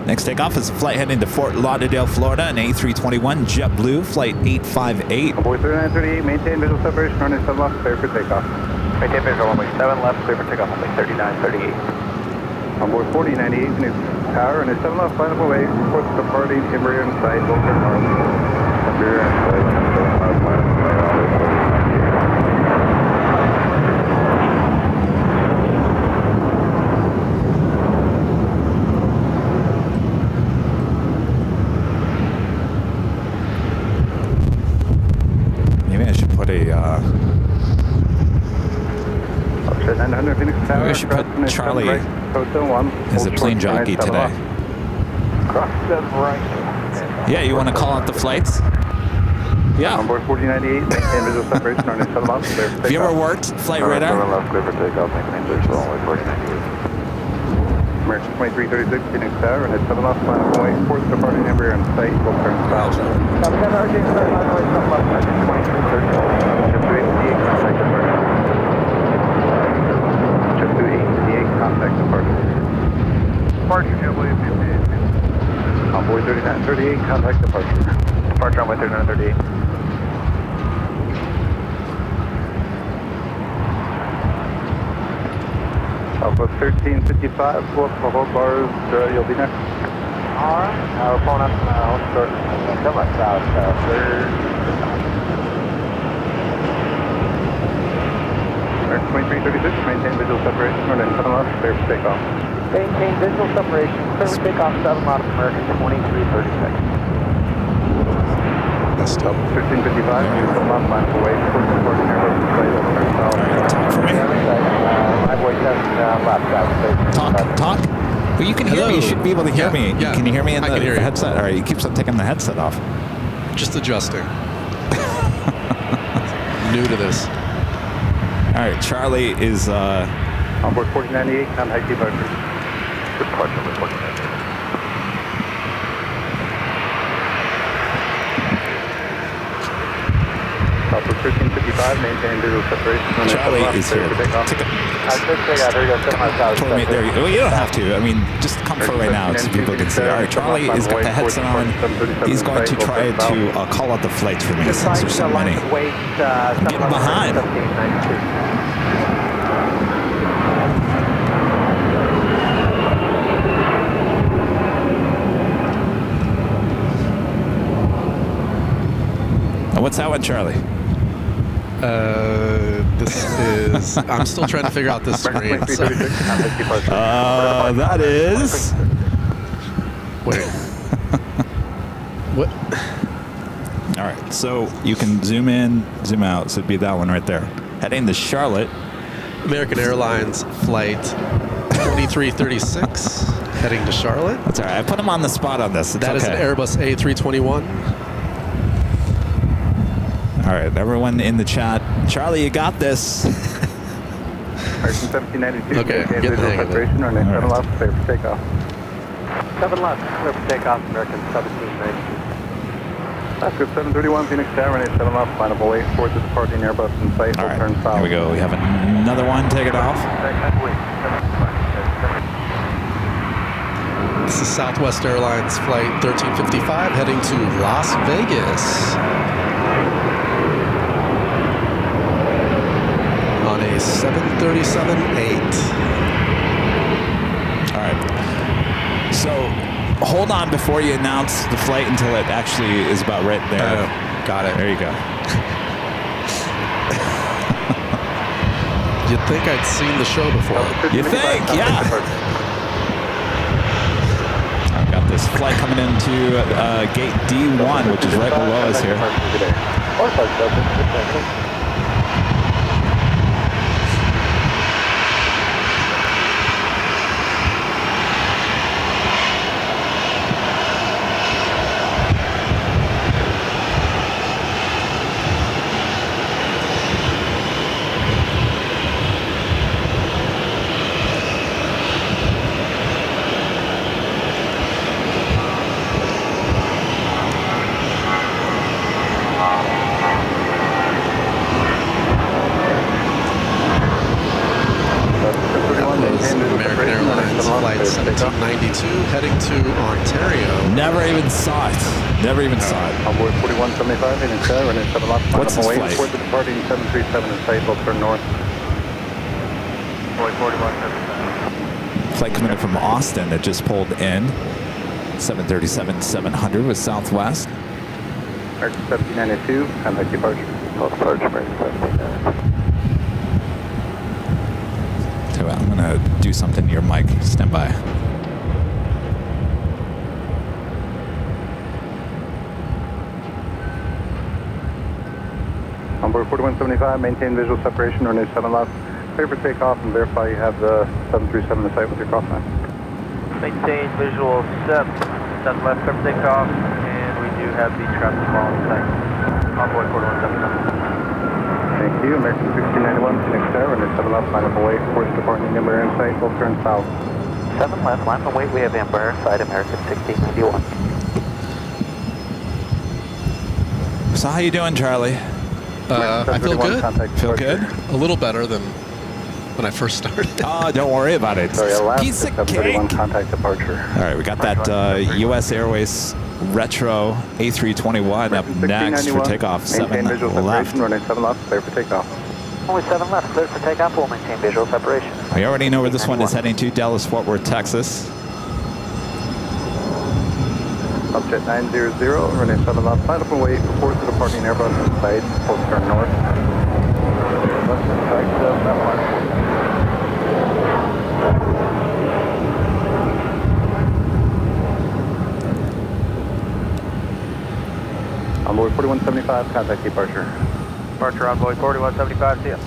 Next takeoff is a flight heading to Fort Lauderdale, Florida, an A321 JetBlue, flight 858. Envoy 3938, maintain visual separation, running 7 left, clear for takeoff. Maintain visual, only 7 left, clear for takeoff, only 3938. Envoy 4098, Phoenix Tower, and a 7 left, final away, report departing, Embraer in sight, will turn north. Embraer in sight, 7 left, final away, Charlie Hotel 1. is a plane jockey today. Cross 7 right. Yeah, you want to call out the flights? Yeah. Onboard 4098, maintain visual separation on 7 left. Have you ever worked flight radar? 7 left, clear for takeoff, maintain visual only 4098. American 2336, Phoenix Tower, and 7 left, final runway, fourth departing Embraer and site, will turn south. Copy that, RJ, start runway 7 left, American 2336. Just 288, contact departure. Just 288, contact departure. Departure, JetBlue 58. Onboard 3938, contact departure. Departure runway 3938. Alpha 1355, go up the whole bars, you'll be next. Alright, we're pulling up now, short, somewhat south, third. American 2336, maintain visual separation, or then 7 left, clear for takeoff. Maintain visual separation, clear for takeoff 7 left, American 2336. Messed up. 1355, use the left line for way, towards the departing Airbus and site, will turn south. All right, talk for me. Talk. Well, you can hear me. You should be able to hear me. Yeah. Can you hear me in I can hear the you. headset? All right, he keeps on taking the headset off. Just adjusting. New to this. All right, Charlie is Onboard 4098, contact departure. Departure number 4098. Alpha 1355, maintain visual separation. Charlie is here. Told me there. Well, you don't have to. I mean, just come for right now so people can see. All right, Charlie has got the headset on. He's going to try to call out the flights for me since there's so many. Getting behind. Now, what's that one, Charlie? This is. I'm still trying to figure out this screen. So. That is. Wait. What? All right, so you can zoom in, zoom out. So it'd be that one right there. Heading to Charlotte. American Airlines flight 2336 heading to Charlotte. That's all right. I put him on the spot on this. It's That is okay. an Airbus A321. All right, everyone in the chat. Charlie, you got this. American 1792, Okay, maintain get the visual hang of it. separation, or then 7 left, clear for takeoff. 7 left, clear for takeoff, American 1792. That's good, 731, Phoenix Tower, and 7 left, final away, towards the departing Airbus and site, All will right, turn south. here we go. We have another one. Take it off. This is Southwest Airlines flight 1355 heading to Las Vegas on a 737-8. All right. So hold on before you announce the flight until it actually is about right there. Got it. There you go. You'd think I'd seen the show before. You think? Yeah. I've got this flight coming into gate D1, which is right below us here. American Airlines flight 1792 heading to Ontario. Never even saw it. Never even saw it. Onboard 4175, Phoenix Tower, and 7 left, What's final this away, flight? towards the departing 737 and site, will turn north. Boy 4175. Flight coming in from Austin that just pulled in. 737-700 with Southwest. American 1792, contact departure. Departure, American 1792. Tell you what, I'm gonna do something to your mic. Stand by. Onboard 4175, maintain visual separation, or 7 left, clear for takeoff and verify you have the 737 in sight with your cross line. Maintain visual SEP, southwest clear for takeoff, and we do have the traffic ball in sight. Envoy 4179. Thank you. American 1691, Phoenix Tower, runway 7 left, line up away, force departing number in sight, we'll turn south. 7 left, line away, we have Embraer side American 1691. So how you doing, Charlie? I feel good. Feel good? A little better than when I first started. Oh, don't worry about it. Sorry, Alaska Piece of 731, cake. contact departure. All right, we got that U.S. Airways Retro A321 up next for takeoff. 7 left. Runway 7 left, clear for takeoff. Only 7 left, clear for takeoff, we'll maintain visual separation. We already know where this one is heading to, Dallas-Fort Worth, Texas. Subjet 900, runway 7 left, line up and wait, report to departing Airbus in sight, full turn north. Airbus in sight, that line. Envoy 4175, contact departure. Departure Envoy 4175, see ya.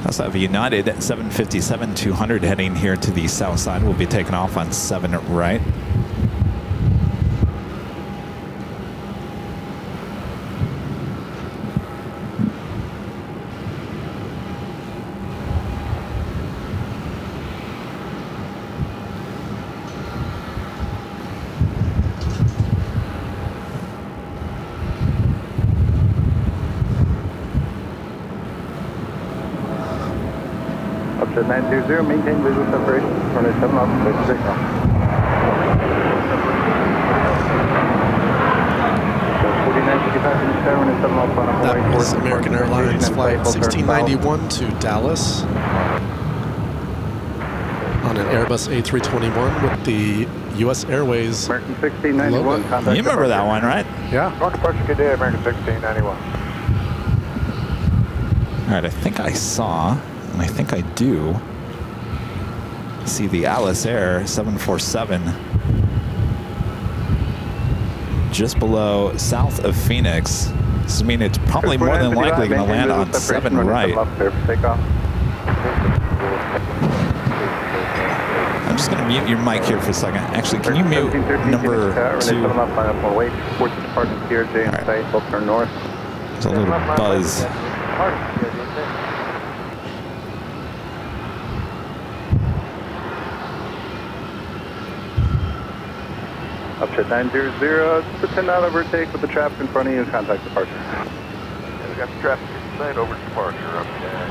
Let's have United 757-200 heading here to the south side. We'll be taking off on 7 right. Subjet 920, maintain visual separation, runway 7 left, clear for takeoff. 4955 Phoenix Tower, runway 7 left, line up and That wait, was force American departing Airlines in flight sight, full turn south. 1691 to Dallas on an Airbus A321 with the U.S. Airways. American 1691, Logo. contact You remember that departure. one, right? Yeah. Rock departure, good day, American 1691. All right, I think I saw, and I think I do, see the Alice Air 747 just below south of Phoenix. So, I mean, it's probably more than likely going to land on 7 right. I'm just going to mute your mic here for a second. Actually, can you mute number 2? Wait, force departing CRJ in sight, full turn north. There's a little buzz. Upjet 900, pretend not overtake with the traffic in front of you and contact departure. Yeah, we got the traffic in sight over departure up there.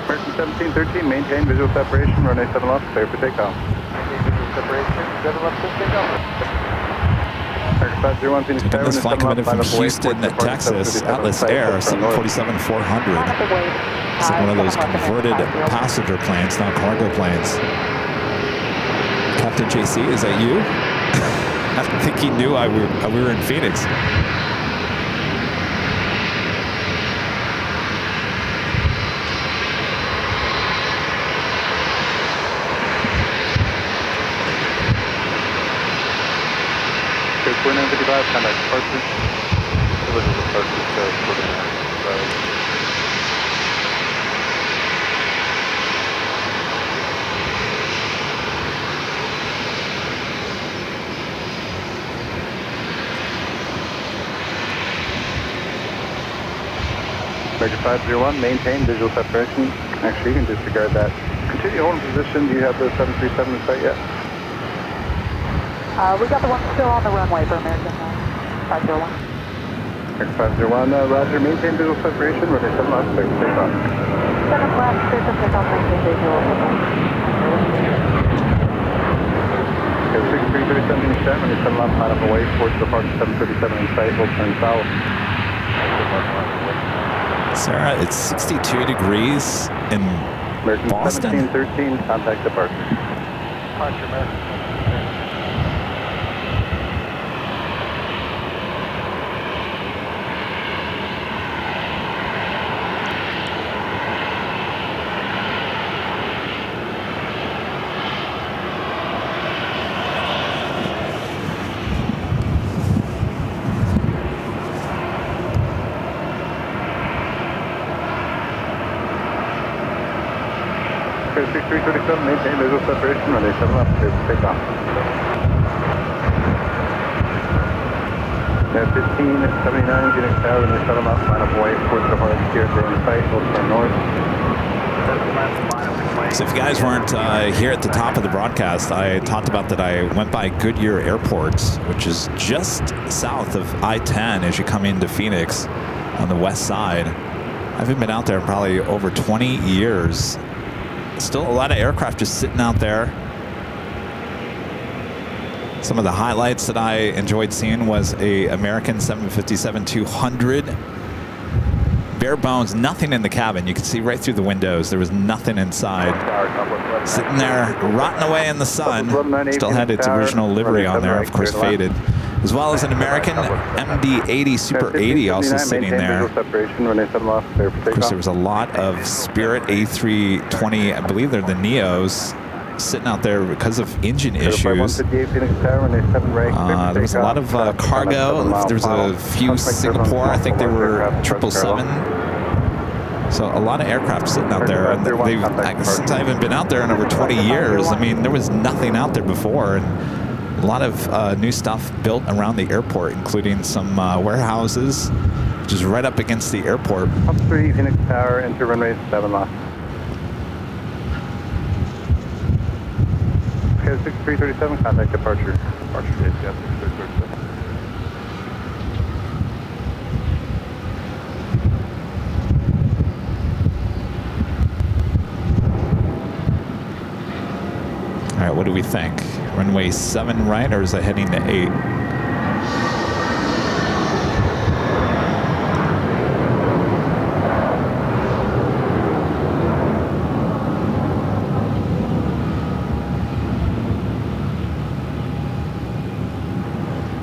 American 1713, maintain visual separation, runway 7 left, clear for takeoff. Maintain visual separation, 7 left, clear for takeoff. American 501, Phoenix Taking Tower, this runway flight 7 coming in left, line from up away, Houston, force departing Texas, 737 Atlas sight, Air full turn north. 747-400. It's one of those converted passenger planes, not cargo planes. Captain JC, is that you? I don't think he knew we were in Phoenix. Clear 4955, contact departure. Visual departure, so we're going to American 501, maintain visual separation. Actually, you can disregard that. Continue holding position. Do you have the 737 in sight yet? We got the one still on the runway for American 501. American 501, roger. Maintain visual separation. Runway 7 left, clear for takeoff. 7 left, clear for takeoff, maintain visual separation. 6337 East runway 7 left, line up away. Force departure 737 in sight. We'll turn south. Sarah, it's 62 degrees in American Boston. 1713, contact departure. Departure, American. Okay, 6337, maintain visual separation, runway 7 left, clear for takeoff. Yeah, 1579, Phoenix Tower, runway 7 left, line up away, towards the hard steer, in sight, will turn north. So if you guys weren't here at the top of the broadcast, I talked about that I went by Goodyear Airport, which is just south of I-10 as you come into Phoenix on the west side. I haven't been out there in probably over 20 years. Still a lot of aircraft just sitting out there. Some of the highlights that I enjoyed seeing was a American 757-200. Bare bones, nothing in the cabin. You could see right through the windows. There was nothing inside. Sitting there, rotting away in the sun. Still had its original livery on there, of course, faded. As well as an American MD-80 Super 80 also sitting there. Of course, there was a lot of Spirit A320, I believe they're the Neos, sitting out there because of engine issues. There was a lot of cargo. There was a few Singapore. I think they were 777. So a lot of aircraft sitting out there. And since I haven't been out there in over 20 years, I mean, there was nothing out there before. And a lot of new stuff built around the airport, including some warehouses, which is right up against the airport. Up 3, Phoenix Tower, enter runway 7 left. Okay, 6337, contact departure. Departure is, yes, 6337. All right, what do we think? Runway 7 right, or is it heading to 8?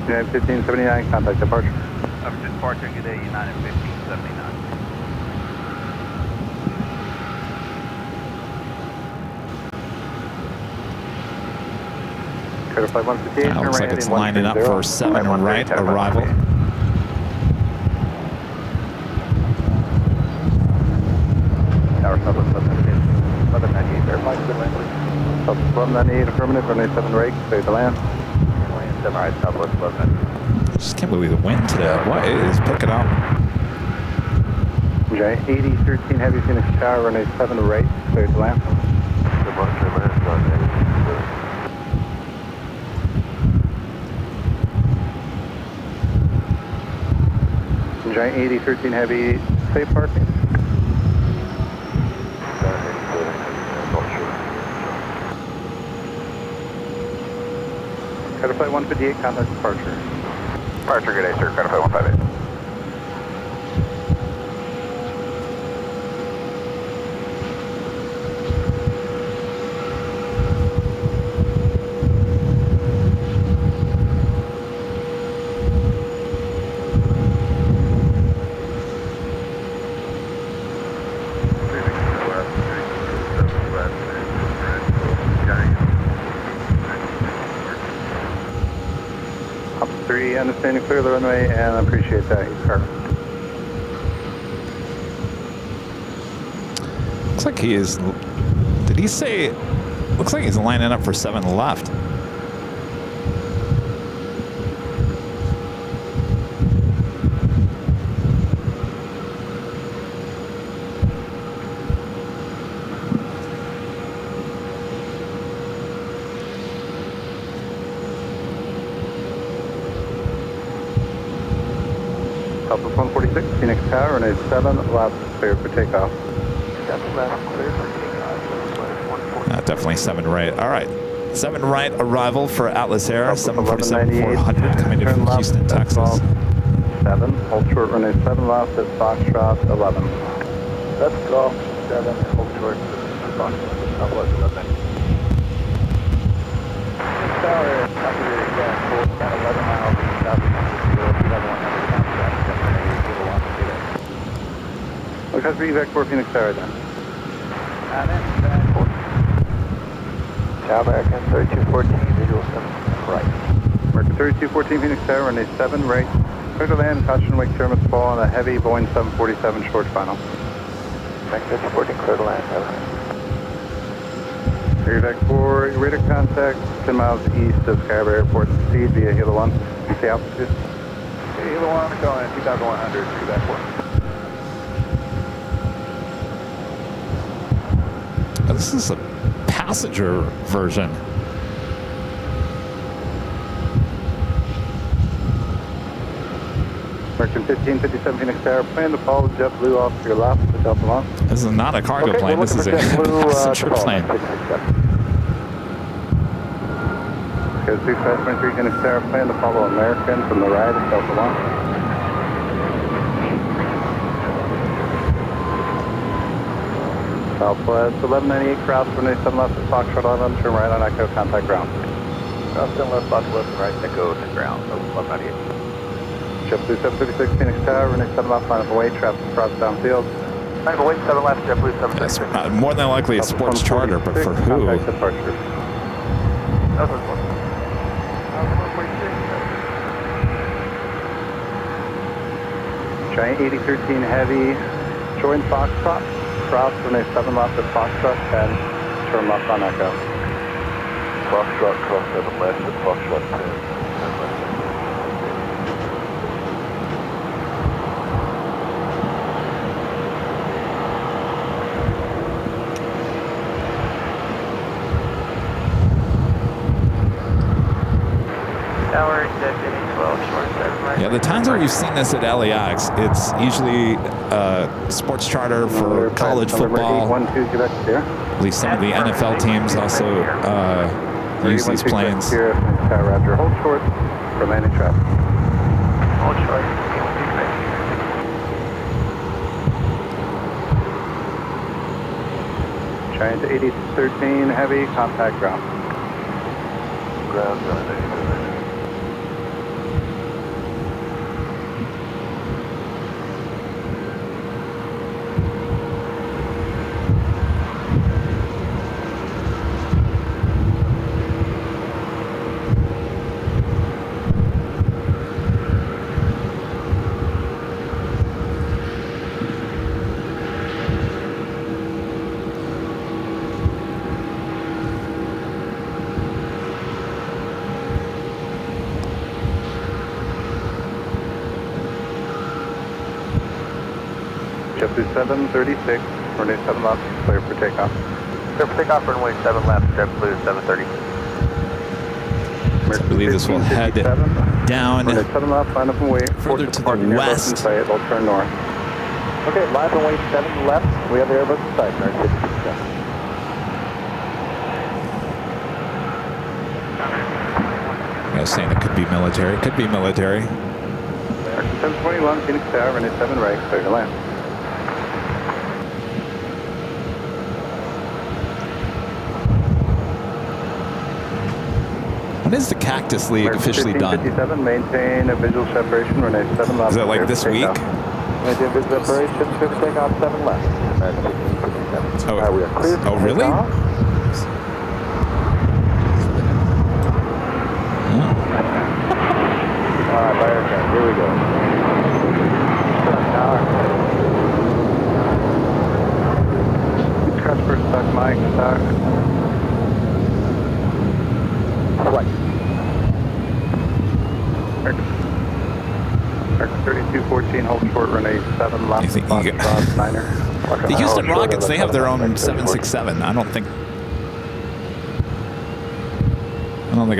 United 1579, contact departure. I'm departing today, United 1579. Certified 158. Looks like it's lining up for 7 right arrival. Tower Southwest 1198, verify good language. Southwest 1198, affirmative, runway 7 right, clear to land. Runway 7 right, Southwest 1198. Just can't believe the wind today. What? It is picking up. Okay, 8013 Heavy Phoenix Tower, runway 7 right, clear to land. Giant 8013 Heavy, safe parking. Cutter flight 158, contact departure. Departure, good day, sir. Cutter flight 158. Understanding clear the runway, and I appreciate that. He's car. Looks like he is. Did he say? Looks like he's lining up for 7 left. Southwest 146, Phoenix Tower, runway 7 left, clear for takeoff. 7 left, clear for takeoff. Definitely 7 right. All right. 7 right arrival for Atlas Air, 747-400 coming in from Houston, Texas. 7, hold short, runway 7 left at Foxtrot 11. Let's go. 7, hold short, Southwest 11. Tower, operator, down 11 miles southeast. Look, how's your evac for Phoenix Tower then? Tower American 3214, visual 7 right. American 3214 Phoenix Tower, runway 7 right. Clear to land, caution wake turbulence fall on a heavy Boeing 747 short final. American 3214, clear to land, Airback 4, radar contact 10 miles east of Goodyear Airport. Proceed via Hilo 1. See altitude. Hilo 1, going at 2,100, Airback 4. This is a passenger version. American 1557 Phoenix Tower, plan to follow JetBlue off to your left to Delta 1. This is not a cargo plane. we're This is a looking for JetBlue, passenger to follow. plane. 667. Go 2523 Phoenix Tower, plan to follow American from the right at Delta 1. Southwest 1198 cross, runway 7 left at Foxtrot 11, turn right on Echo, contact ground. Cross 10 left, Southwest, right, Echo to ground, 1198. JetBlue 736 Phoenix Tower, runway 7 left, line of away, traffic across downfield. Line of away, 7 left, JetBlue 736. That's more than likely a sports charter, but for who? Contact departure. Southwest 146. Giant 8013 Heavy, join Foxtrot, cross runway 7 left at Foxtrot 10, turn left on Echo. Foxtrot, cross 7 left at Foxtrot 10. Tower, Deputy 12, short 7 right. Yeah, the times that we've seen this at LAX, it's usually sports charter for college football. 812 Quebec here. At least some of the NFL teams also use these planes. Here, Tower Raptor, hold short for landing traffic. Hold short, 812 Giant 8013 Heavy, contact ground. Ground, ground, 812. JetBlue 736, runway 7 left, clear for takeoff. Clear for takeoff, runway 7 left, JetBlue 730. I believe this will head down runway 7 left, line up and wait. further to the Airbus west. in sight, they'll turn north. Okay, line and wait 7 left, we have the Airbus in sight, American 1557. I was saying it could be military. It could be military. American 721, Phoenix Tower, runway 7 right, clear to land. When is the Cactus League officially done? 1557, maintain a visual separation, runway 7 left. Is that like clear this for week? takeoff. Maintain visual separation, clear for takeoff, 7 left, American 1557. Oh, We are clear for oh really? takeoff. All right, fire again. Here we go. Scratch first, stock, Mike, stock. Right. American 3214, hold short, runway 7 left, You think you get- Foxtrot, Niner. The Houston Rockets, they have their own 767. I don't think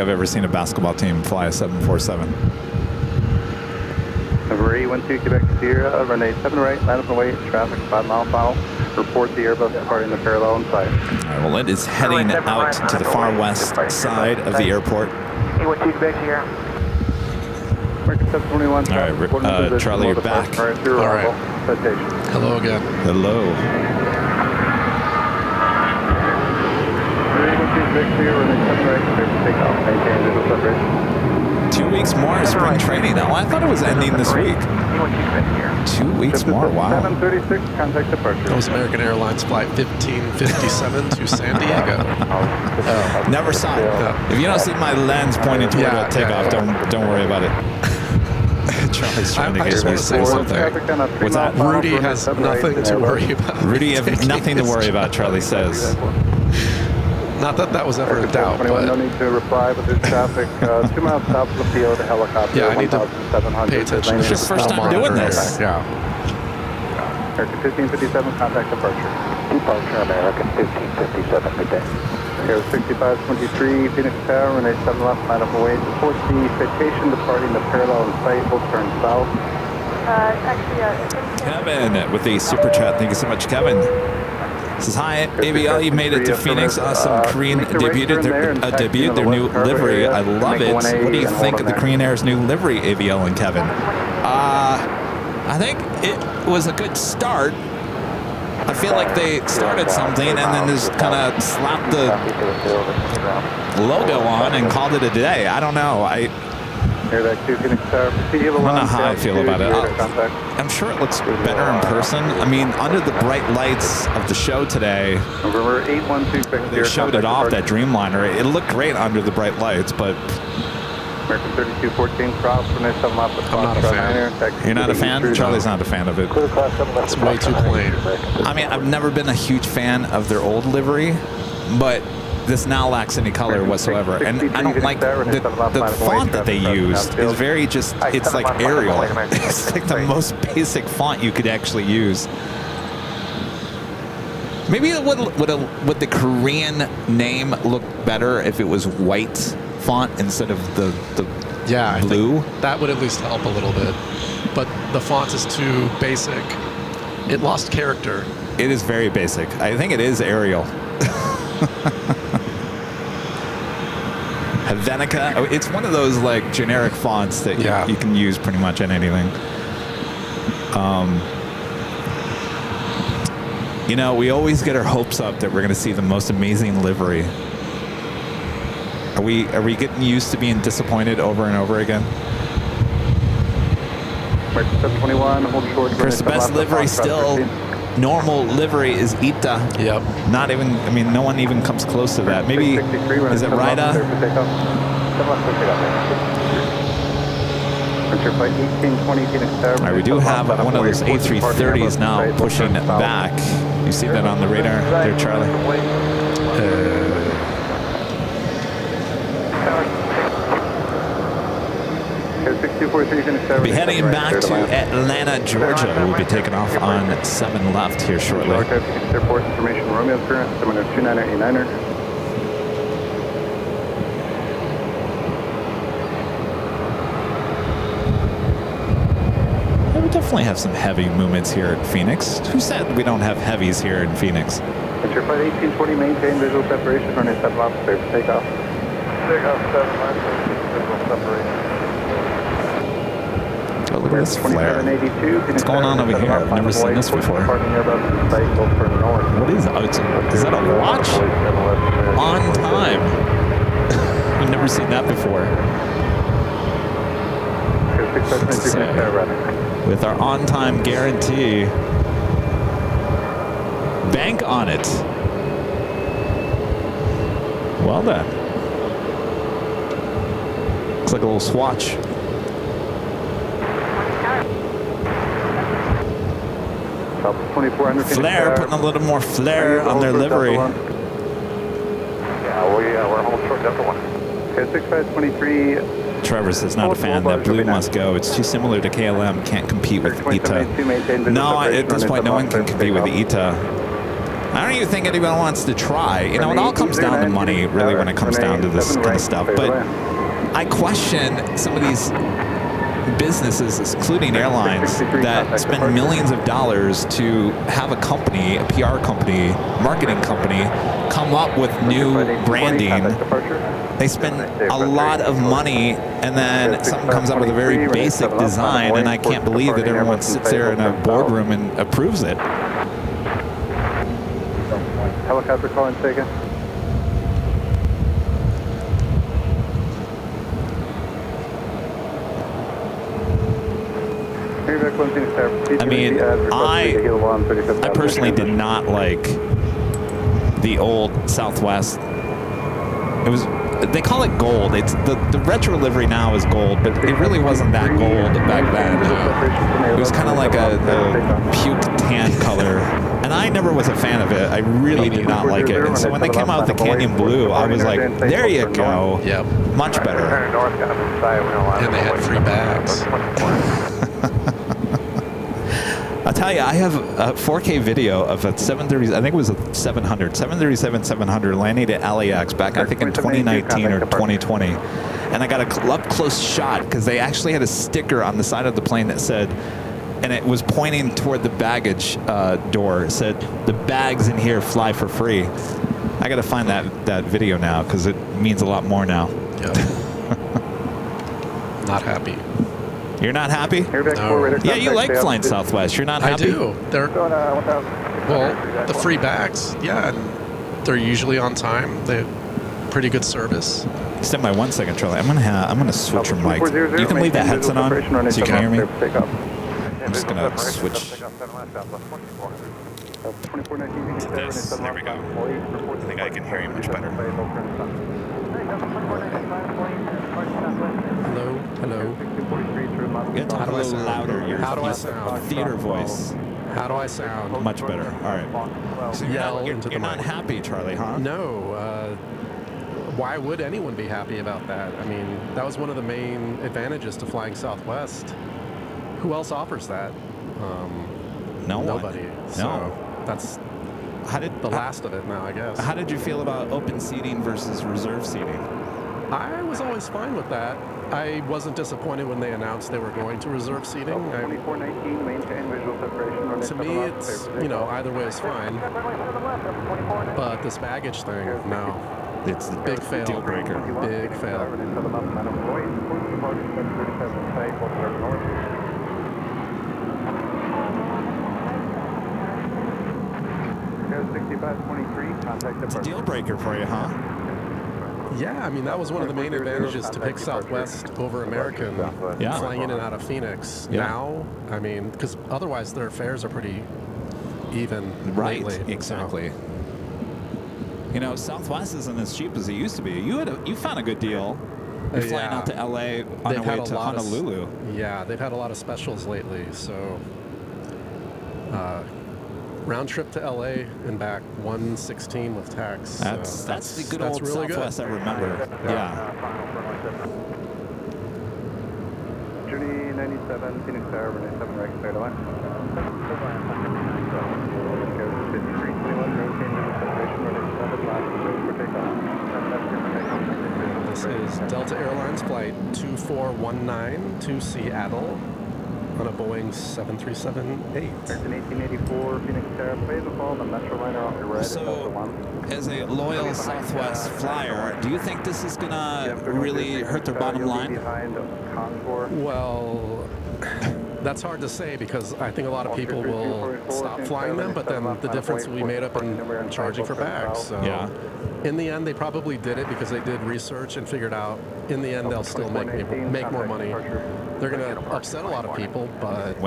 I've ever seen a basketball team fly a 747. Livery 12 Quebec Sierra, runway 7 right, line up and wait, traffic 5 mile final. Report the Airbus departing the parallel in sight. All right, well, it is heading out to the far west side of the airport. 812 Quebec Sierra. American 721, All right, Charlie, you're back. All right. Citation. Hello again. Hello. Livery 12 Quebec Sierra, runway 7 right, clear for takeoff. Maintain visual separation. 2 weeks more of spring training. Oh, I thought it was ending this week. 2 weeks more. Wow. 736, contact departure. That was American Airlines flight 1557 to San Diego. Oh. Never saw it. No. If you don't see my lens pointing toward Yeah, the takeoff, yeah. don't worry about it. Charlie's trying to I get just me want to to say say something. something. What's that? Rudy has nothing to worry about. Rudy, you have nothing to worry about, Charlie says. Not that that was ever a doubt, 21, no but need to reply, but there's traffic 2 miles south of the field, a helicopter. yeah, I need to 1,700. pay attention. It's your first time doing this. Yeah. American 1557, contact departure. Departure American 1557, good day. Air 6523, Phoenix Tower, runway 7 left, line up away. Report the citation departing the parallel in sight, will turn south. Kevin with the super chat. Thank you so much, Kevin. Says, hi, ABL, you made it to Phoenix. Awesome. Korean debuted their new livery. I love it. What do you think of the Korean Air's new livery, ABL and Kevin? I think it was a good start. I feel like they started something and then just kind of slapped the logo on and called it a day. I don't know. I don't know how I feel about it. I'm sure it looks better in person. I mean, under the bright lights of the show today, they showed it off, that Dreamliner. It looked great under the bright lights, but American 3214, cross from there, 7 left. I'm not a fan. you're not a fan? Charlie's not a fan of it. It's way too plain. I mean, I've never been a huge fan of their old livery, but this now lacks any color whatsoever. And I don't like the font that they used is very just, it's like Arial. It's like the most basic font you could actually use. Maybe would the Korean name look better if it was white font instead of the Yeah, I blue? think that would at least help a little bit. But the font is too basic. It lost character. It is very basic. I think it is Arial. Helvetica. Oh, it's one of those like generic fonts that you can use pretty much in anything. You know, we always get our hopes up that we're going to see the most amazing livery. Are we getting used to being disappointed over and over again? Of course, the best livery still, normal livery is ITA. Yep. Not even, I mean, no one even comes close to that. Maybe, is it Rida? All right, we do have one of those A330s now pushing back. You see that on the radar there, Charlie? We'll be heading back to Atlanta, Georgia. We'll be taking off on 7 left here shortly. Airport information, Romeo current, 729er. We definitely have some heavy movements here at Phoenix. Who said we don't have heavies here in Phoenix? Enter flight 1820, maintain visual separation, runway 7 left, clear for takeoff. Takeoff 7 left, visual separation. Oh, look at this flare. What's going on over here? I've never seen this before. What is that? Is that a watch? On time. I've never seen that before. With our on-time guarantee, bank on it. Well done. Looks like a little swatch. Flair, putting a little more flair on their livery. Yeah, we're home short Delta 1. Okay, 6523. Trevor says not a fan. That blue must go. It's too similar to KLM. Can't compete with ITA. No, at this point, no one can compete with ITA. I don't even think anyone wants to try. You know, it all comes down to money, really, when it comes down to this kind of stuff. But I question some of these businesses, including airlines, that spend millions of dollars to have a company, a PR company, marketing company, come up with new branding. They spend a lot of money, and then something comes up with a very basic design, and I can't believe that everyone sits there in a boardroom and approves it. Helicopter calling taken. I mean, I personally did not like the old Southwest. It was, they call it gold. It's the retro livery now is gold, but it really wasn't that gold back then. It was kind of like a puke tan color. And I never was a fan of it. I really did not like it. And so when they came out with the Canyon Blue, I was like, there you go. Yep. Much better. And they had free bags. I'll tell you, I have a 4K video of a 730, I think it was a 737-700 landing at LAX back, I think in 2019 or 2020. And I got a up-close shot because they actually had a sticker on the side of the plane that said, and it was pointing toward the baggage door, it said, the bags in here fly for free. I got to find that video now because it means a lot more now. Yep. Not happy. You're not happy? No. Yeah, you like flying Southwest. You're not happy? I do. They're, well, the free bags, yeah, and they're usually on time. They have pretty good service. Stand by 1 second, Charlie. I'm gonna switch your mic. You can leave that headset on so you can hear me. I'm just gonna switch. This. There we go. I think I can hear you much better. Hello, hello. You gotta talk a little louder. How do I sound? Theater voice. How do I sound? Much better. All right. So you're not happy, Charlie, huh? No. Why would anyone be happy about that? I mean, that was one of the main advantages to flying Southwest. Who else offers that? Nobody. So that's the last of it now, I guess. How did you feel about open seating versus reserve seating? I was always fine with that. I wasn't disappointed when they announced they were going to reserve seating. To me, it's, you know, either way is fine. But this baggage thing, no. It's a big fail. Deal breaker. Big fail. It's a deal breaker for you, huh? Yeah, I mean, that was one of the main advantages to pick Southwest over American, flying in and out of Phoenix. Yeah. Now, I mean, because otherwise their fares are pretty even lately. Exactly. So. You know, Southwest isn't as cheap as it used to be. You found a good deal. You're flying out to LA on the way to Honolulu. Yeah, they've had a lot of specials lately. So, round trip to LA and back, $116 with tax. That's the good old really Southwest good. I remember. Yeah. Journey 97, Phoenix Tower, 97 right, clear to line. This is Delta Airlines flight 2419 to Seattle on a Boeing 737-8. 1884, Phoenix Tower, phase of fall, the Metroliner off your right. So, as a loyal Southwest flyer, do you think this is going to really hurt their bottom line? Well, that's hard to say because I think a lot of people will stop flying them, but then the difference will be made up in charging for bags. So in the end, they probably did it because they did research and figured out in the end they'll still make more money. They're going to upset a lot of people, but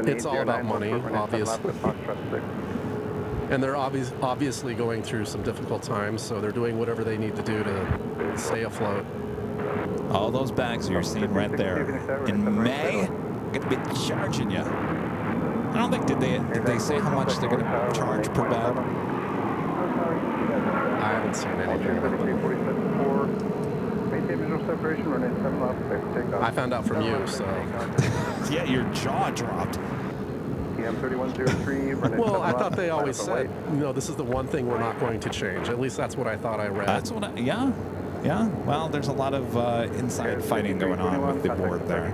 it's all about money, obviously. And they're obviously going through some difficult times, so they're doing whatever they need to do to stay afloat. All those bags you're seeing right there. In May, going to be charging you. I don't think, did they say how much they're going to charge per bag? I haven't seen anything about that. I found out from you, so. Yeah, your jaw dropped. Well, I thought they always said, you know, this is the one thing we're not going to change. At least that's what I thought I read. That's what yeah. Well, there's a lot of inside fighting going on with the board there.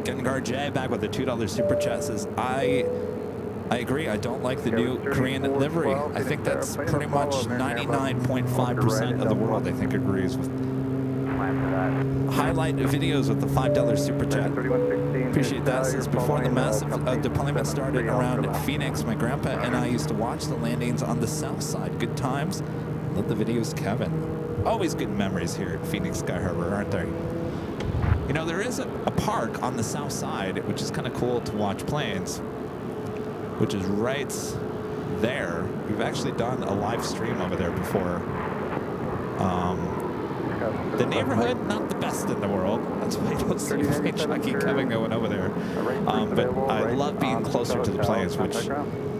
Gengar J back with the $2 super chat says, I agree. I don't like the new Korean livery. I think that's pretty much 99.5% of the world, I think, agrees with. Highlight videos with the $5 super chat. Appreciate that. Since before the massive deployment started around Phoenix, my grandpa and I used to watch the landings on the south side. Good times. Love the videos, Kevin. Always good memories here at Phoenix Sky Harbor, aren't there? You know, there is a park on the south side, which is kind of cool to watch planes, which is right there. We've actually done a live stream over there before. The neighborhood, not the best in the world. That's why you don't see Jockey Kevin going over there. around, but I love being closer to the planes, which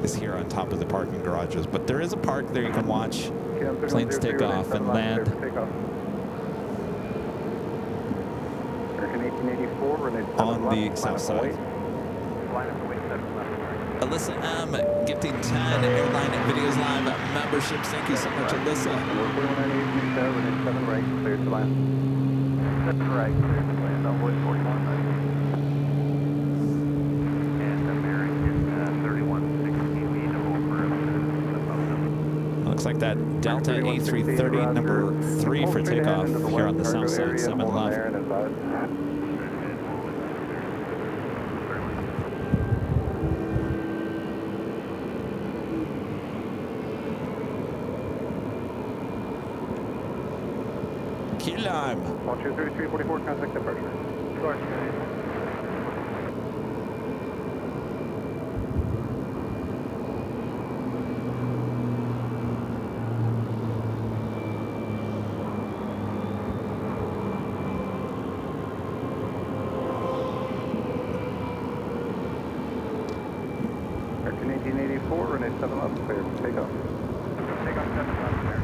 is here on top of the parking garages. But there is a park there you can watch planes take off and land. On the south side. Alyssa M. gifting 10 Airline Videos Live memberships. Thank you so much, Alyssa. Looks like that Delta A330 number 3 for takeoff here on the south side, 7 left. Key lime. 123344, contact departure. American 1884, runway 7 left, clear for takeoff. Takeoff 7 left, clear.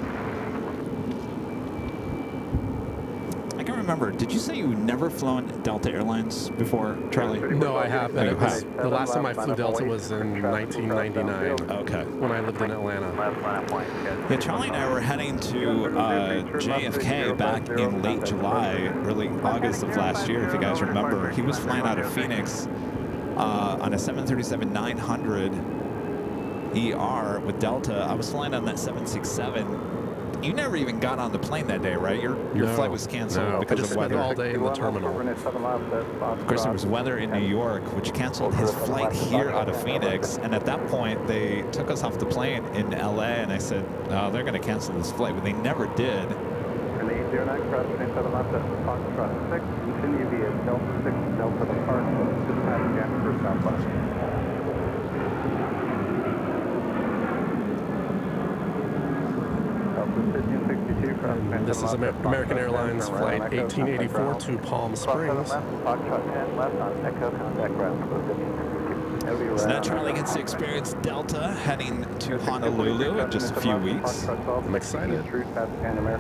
I can remember, did you say you never flown Delta Airlines before, Charlie? No, I haven't. Oh, you have? The last time I flew Delta was in 1999. Okay. When I lived in Atlanta. Yeah, Charlie and I were heading to JFK back in late July, early August of last year, if you guys remember. He was flying out of Phoenix on a 737-900 ER with Delta. I was flying on that 767. You never even got on the plane that day, right? Your flight was canceled because of weather. All day in the terminal. Of course, there was weather in New York, which canceled his flight here out of Phoenix. And at that point, they took us off the plane in LA, and I said, oh, they're going to cancel this flight. But they never did. And the 809 cross 27 left at Foxtrot 6, continue via Delta 6, Delta Park, dispatch Jasper Southwest. This is American Airlines Flight 1884 to Palm Springs. So now Charlie gets to experience Delta heading to Honolulu in just a few weeks. I'm excited.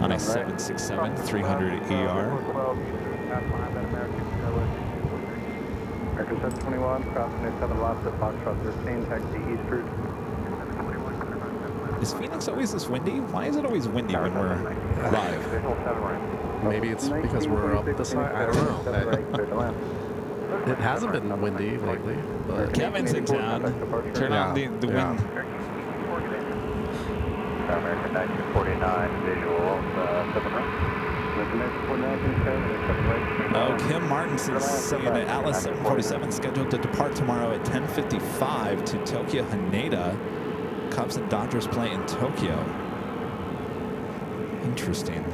On a 767-300 ER. American 721, crossing 7 left at Foxtrot 13, taxi east route. Is Phoenix always this windy? Why is it always windy when we're live? Maybe it's because we're up this high. I don't know. It hasn't been windy lately. But Kevin's in town. Turn on the wind. American 1949, visual 7 right. Oh, Kim Martins is saying that Atlas 747 scheduled to depart tomorrow at 10:55 to Tokyo Haneda. Cubs and Dodgers play in Tokyo. Interesting.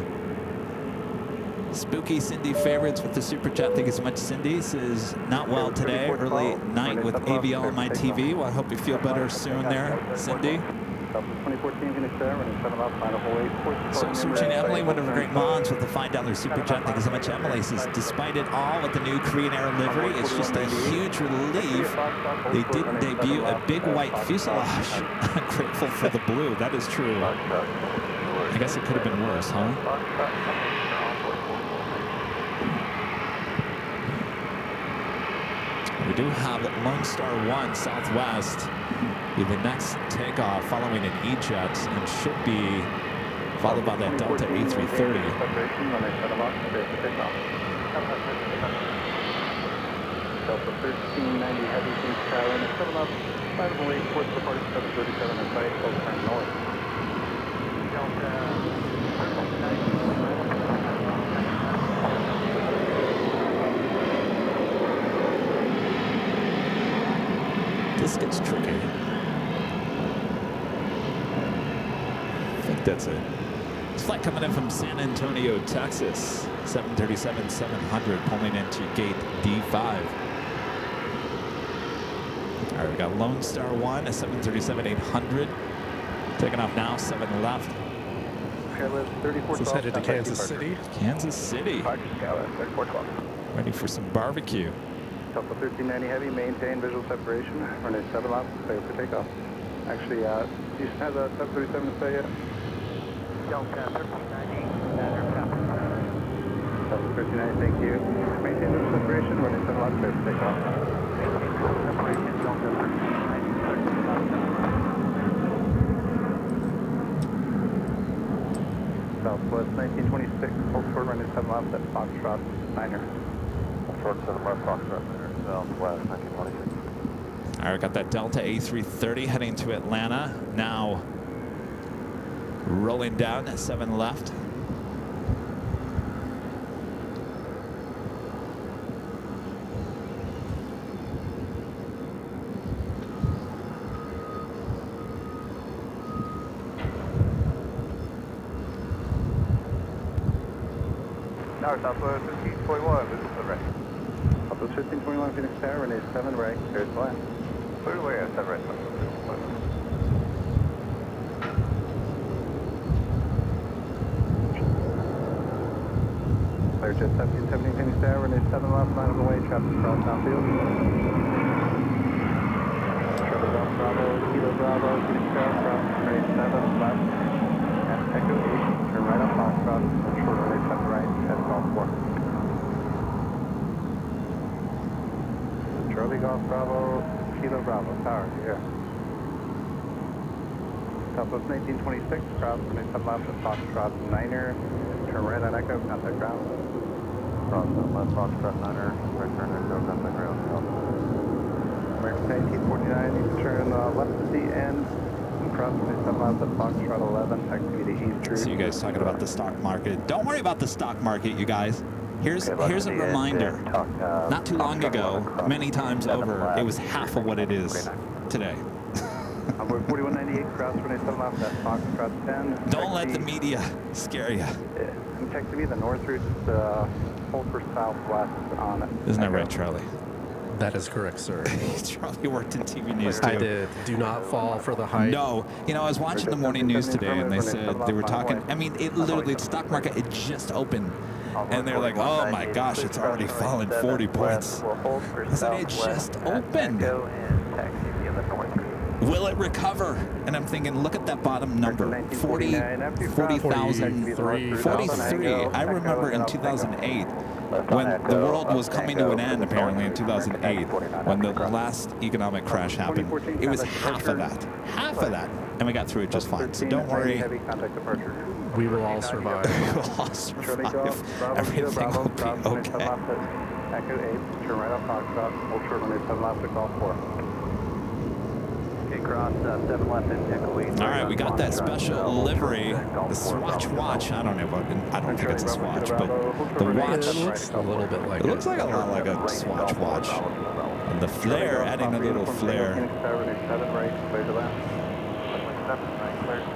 Spooky Cindy favorites with the super chat. Thank you so much, Cindy. Says not well today. Early night with AVL on my TV. Well, I hope you feel better soon there, Cindy. So searching Emily, one of the great moms with the $5 super chat. Thank you so much, Emily. Says despite it all with the new Korean Air livery, it's just a huge relief they didn't debut a big white fuselage. I'm grateful for the blue. That is true. I guess it could have been worse, huh? We do have Lone Star 1 Southwest with the next takeoff following an E-jet and should be followed by that Delta A330. Delta 1390 heavy since tower and 7 up, 5 away, towards departure 737 and site, full turn north. This gets tricky. I think that's it. This flight coming in from San Antonio, Texas. 737-700 pulling into gate D5. All right, we got Lone Star 1, a 737-800. Taking off now, 7 left. This is headed to Kansas City. Kansas City. Ready for some barbecue. Delta 1390 Heavy, maintain visual separation. Runway 7 left, clear for takeoff. Actually, Houston has a 737 to say yet? Delta 1390, standard captain. Delta 1390, thank you. Maintain visual separation. Runway 7 left, clear for takeoff. Separation, Delta 1390. Southwest 1926, hold short, runway 7 left at Foxtrot 9er. Short 7 left, Foxtrot 9er, Southwest 1926. All right, got that Delta A330 heading to Atlanta. Now rolling down at 7 left. Now Southwest 1521, this is the right. Southwest 1521, Phoenix Tower, runway 7 right, clear to land. Clear away at 7 right, Clear jet 1770, Phoenix Tower, runway 7 left, line of the way, traffic cross downfield. Charlie Golf Bravo, Kilo Bravo, Phoenix Tower, cross runway 7 left, and Echo 8, turn right on Foxtrot, and short runway 7 right, head Golf 4. Charlie Golf Bravo, Kilo Bravo, Tower, here. Southwest 1926, cross runway 7 left at Foxtrot 9er, turn right on Echo, contact ground. Cross 7 left, Foxtrot 9er, right turn Echo, contact ground. American 1949, you can turn left at the end, and cross runway 7 left at Foxtrot 11, taxi to East True. So you guys talking about the stock market. Don't worry about the stock market, you guys. Here's a reminder. Not too long ago, many times over, it was half of what it is today. Number 4198, cross runway 7 left at Foxtrot 10. Don't let the media scare you. And taxi me the north route, just hold for southwest on it. Isn't that right, Charlie? That is correct, sir. Charlie worked in TV news too. I did. Do not fall for the hype. No, you know, I was watching the morning news today, and they said they were talking. I mean, it literally, the stock market, it just opened, and they're like, "Oh my gosh, it's already fallen 40 points." I said, "It just opened. Will it recover?" And I'm thinking, look at that bottom number, 40,000, 43. I remember in 2008, when the world was coming to an end, apparently in 2008, when the last economic crash happened, it was half of that, and we got through it just fine. So don't worry, We will all survive. we will all survive. Everything will be okay. Echo 8, turn right on Foxtrot, hold short runway 7 left at Golf 4. Cross 7 left and Echo 8. All right, we got that special livery, the Swatch watch. I don't know what, I don't think it's a Swatch, but the watch, It looks a little bit like it looks like a lot like a Swatch watch. And the flare, adding a little flare.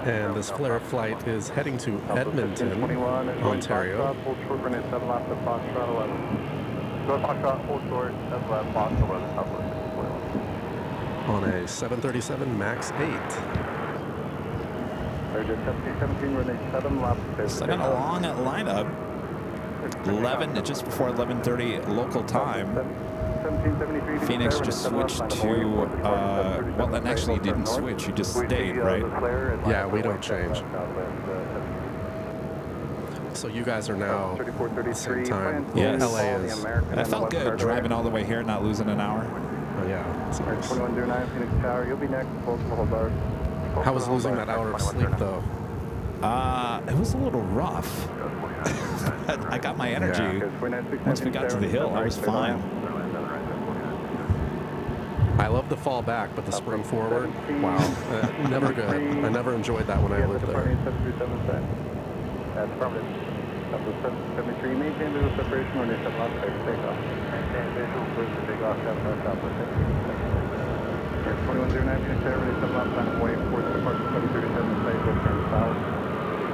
And this flare flight is heading to Edmonton, Ontario. Hold short runway 7 left at Foxtrot 11. Go Foxtrot, hold short, 7 left, Fox 11, Southwest. On a 737 MAX 8. Jet 1717, runway 7 left. Second along at lineup, 11, just before 11:30 local time. 1773. Phoenix just switched to, well, then actually you didn't switch, you just stayed, right? Yeah, we don't change. So you guys are now same time. Yes. LA is. And I felt good driving all the way here, not losing an hour. Oh, yeah. It's nice. 2109 Phoenix Tower, you'll be next. Hold bar. How was losing that hour of sleep, though? It was a little rough. But I got my energy. Once we got to the hill, I was fine. I love the fall back, but the spring forward, wow, never good. I never enjoyed that when I lived there. That's affirmative. Up to 773, maintain visual separation when you're 7 left, take off. Maintain visual, clear the big off, 7 left, southwest. 2109 Phoenix Tower, 7 left, line of way, forward departure 2037, stage, will turn south.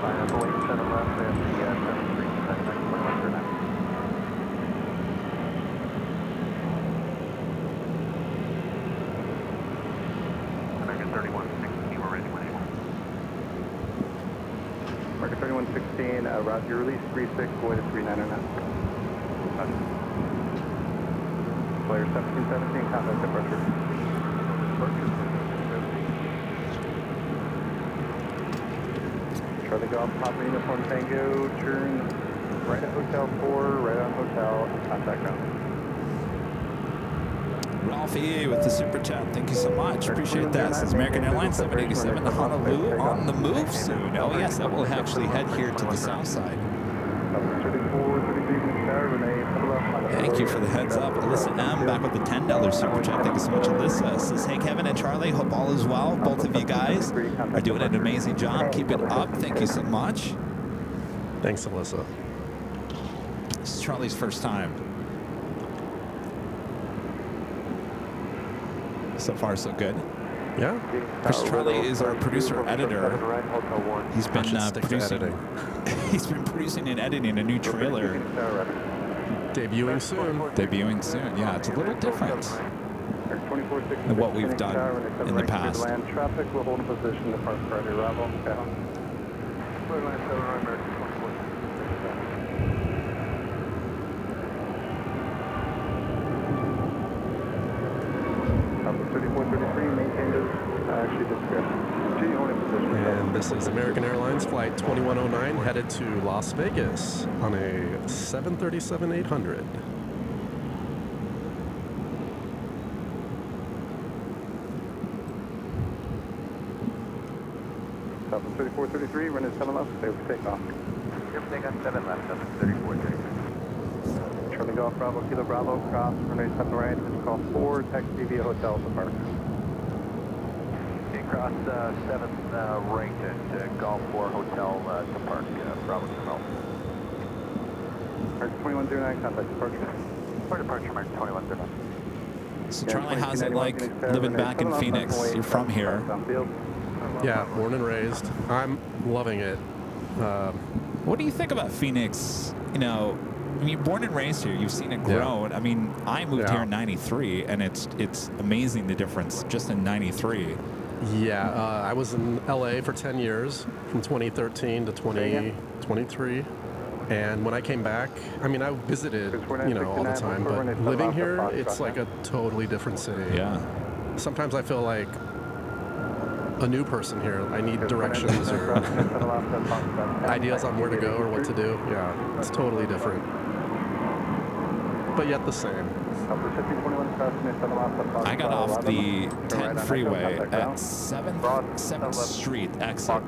Line of way, 7 left, and the 73, 2109. American 3116, we're ready when able. Market 3116, route your release 36, go to 3909. player 1717, contact departure. Charlie Golf, Papa Uniform Tango, turn right at Hotel 4, right on Hotel, contact ground. Ralphie with the super chat. Thank you so much. Appreciate that. Says American Airlines 787 to Honolulu on the move soon. Oh yes, that will actually head here to the south side. Thank you for the heads up. Alyssa M back with the $10 super chat. Thank you so much, Alyssa. Says, hey Kevin and Charlie, hope all is well. Both of you guys are doing an amazing job. Keep it up. Thank you so much. Thanks, Alyssa. This is Charlie's first time. So far, so good. Yeah. Chris Charlie is our producer editor. He's been producing. He's been producing and editing a new trailer. Debuting soon. Debuting soon. Yeah, it's a little different than what we've done in the past. Land traffic will hold position to park Friday arrival. And this is American Airlines Flight 2109 headed to Las Vegas on a 737-800. South 3433, run at 7 left, clear for takeoff. Yep, they got 7 left, up 3433. Charlie Golf, Bravo, Kilo Bravo, cross, runway 7 right, it's call 4, taxi via hotel to park. Cross 7 right at Golf 4 Hotel to park, Bravo Hotel. Mark 2109, contact departure. For departure, Mark 2109. So Charlie, how's it like living back in Phoenix? You're from here. Yeah, born and raised. I'm loving it. What do you think about Phoenix? You know, I mean, born and raised here. You've seen it grow. Yeah. I mean, I moved here in '93, and it's amazing the difference just in '93. Yeah, I was in LA for 10 years, from 2013 to 2023. And when I came back, I mean, I visited, you know, all the time, but living here, it's like a totally different city. Yeah. Sometimes I feel like a new person here. I need directions or ideas on where to go or what to do. Yeah, it's totally different, but yet the same. I got off the 10 freeway at 7th Street exit.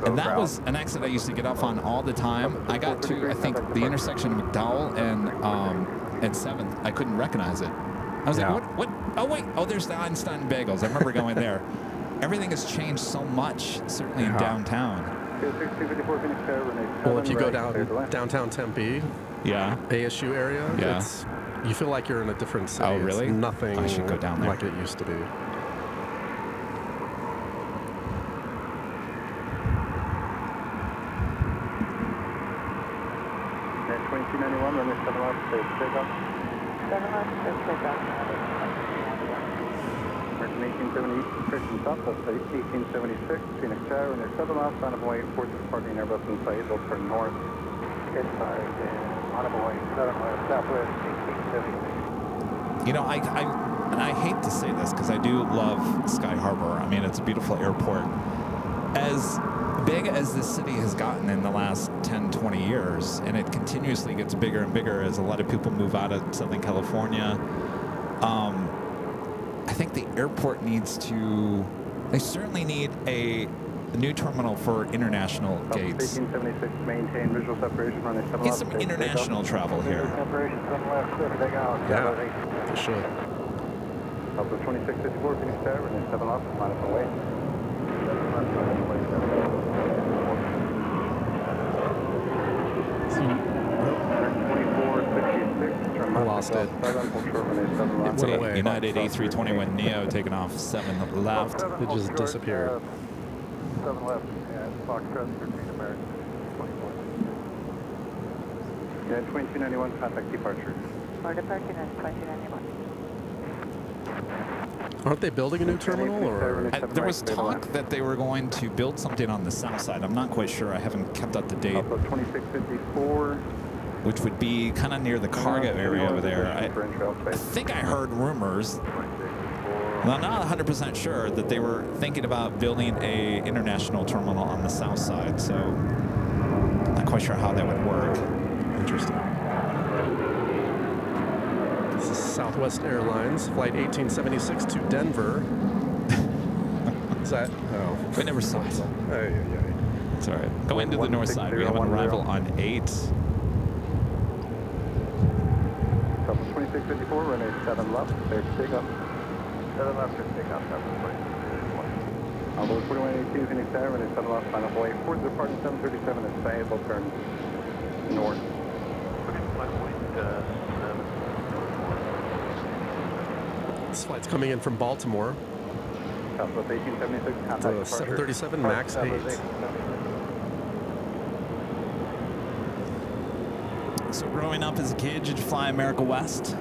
And that was an exit I used to get off on all the time. I got to, I think, the intersection of McDowell and 7th. I couldn't recognize it. I was like, what? Oh, wait. Oh, there's the Einstein Bagels. I remember going there. Everything has changed so much, certainly in downtown. Well, if you go downtown Tempe, ASU area, you feel like you're in a different city. Oh, really? It's nothing I should go down there. like it used to be. At 2291, runway 7 left, safe takeoff. 7 left, safe takeoff. American 1870, correction southwest 1876, Phoenix Tower, runway 7 left, on Hawaii, 4th departing Airbus in sight, will turn north. It's 5, on Hawaii, 7 left, southwest 1870. You know, I hate to say this because I do love Sky Harbor. I mean, it's a beautiful airport. As big as this city has gotten in the last 10, 20 years, and it continuously gets bigger and bigger as a lot of people move out of Southern California, I think the airport needs to, they certainly need a new terminal for international gates. 1876, maintain visual separation, runway 7 left. Get some international travel here. Separation, 7 left, clear to take out. Yeah, for sure. Alpha 2654, Phoenix Tower, runway 7 left, minus away. I lost it. It's a United A321 Neo taking off 7 left. It just disappeared. 7 left, and Foxtrot 13 American 24. Yeah, 2291, contact departure. Or departure is 2291. Aren't they building a new terminal? Or There was talk that they were going to build something on the south side. I'm not quite sure. I haven't kept up to date. Alpha 2654, which would be kind of near the cargo area over there. I think I heard rumors, and I'm not 100% sure, that they were thinking about building a international terminal on the south side, so not quite sure how that would work. Interesting. This is Southwest Airlines, flight 1876 to Denver. Is that? Oh. We never saw it. It's all right. Go into the north side. We have an arrival on 8. Couple 2654, runway 7 left, clear to take off. 7 left, clear to take off, 726. Envelope 4182, Phoenix Tower, runway 7 left, final way. Towards departing 737 is stable, turn north. This flight's coming in from Baltimore. Southwest 1876, contact The 737 MAX 8. So growing up as a kid, did you fly America West?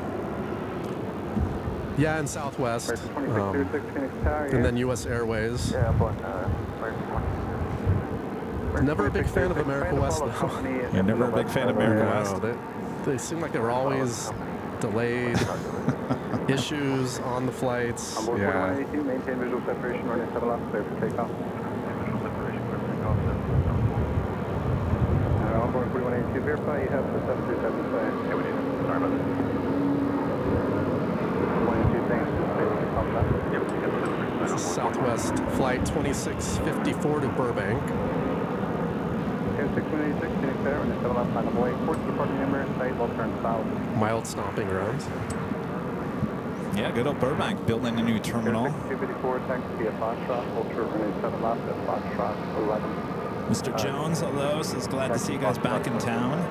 Yeah, and Southwest. 2606, Phoenix Tower, And then U.S. Airways. Yeah, but, Never a big fan of America West, though. Yeah, never a big fan of America West. They seem like they were always delayed. Issues on the flights. Onboard 4182, maintain visual separation, runway 7 left, clear for takeoff. Onboard 4182, verify you have the 737 flight. Yeah, we did. Sorry about that. 182, thanks, just stay with the contact. Yeah, we got the 737. This is Southwest flight 2654 to Burbank. 6186, Phoenix Tower, runway 7 left, final way. Towards departing Emirates, site, will turn south. Mild stomping rounds. Yeah, good old Burbank building a new terminal. 254, taxi via Foxtrot, Ultra runway 7 left at Foxtrot 11. Mr. Jones, hello. Says glad to see you guys back in town.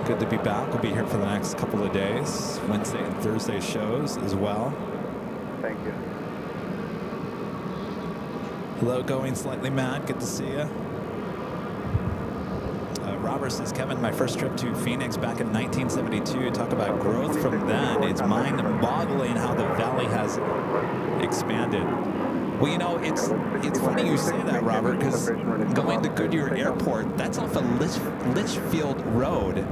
Good to be back. We'll be here for the next couple of days. Wednesday and Thursday shows as well. Thank you. Hello, going slightly mad. Good to see you. Robert says, Kevin, my first trip to Phoenix back in 1972. Talk about growth from then. It's mind-boggling how the valley has expanded. Well, you know, it's funny you say that, Robert, because going to Goodyear Airport, that's off of Litchfield Road.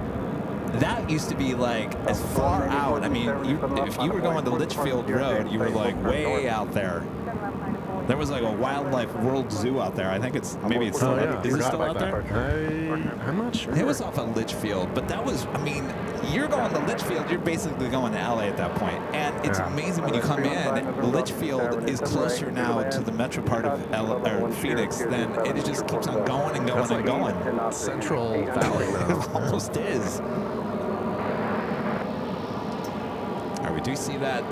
That used to be like as far out. I mean, if you were going to Litchfield Road, you were like way out there. There was like a wildlife world zoo out there. I think it's maybe it's still, is it still out there? I'm not sure. It was off of Litchfield, but that was, I mean, you're going to Litchfield, you're basically going to LA at that point. And it's amazing when you come in, Litchfield is closer now to the metro part of Phoenix than it just keeps on going and going and going. Central Valley now. It almost is. All right, we do see that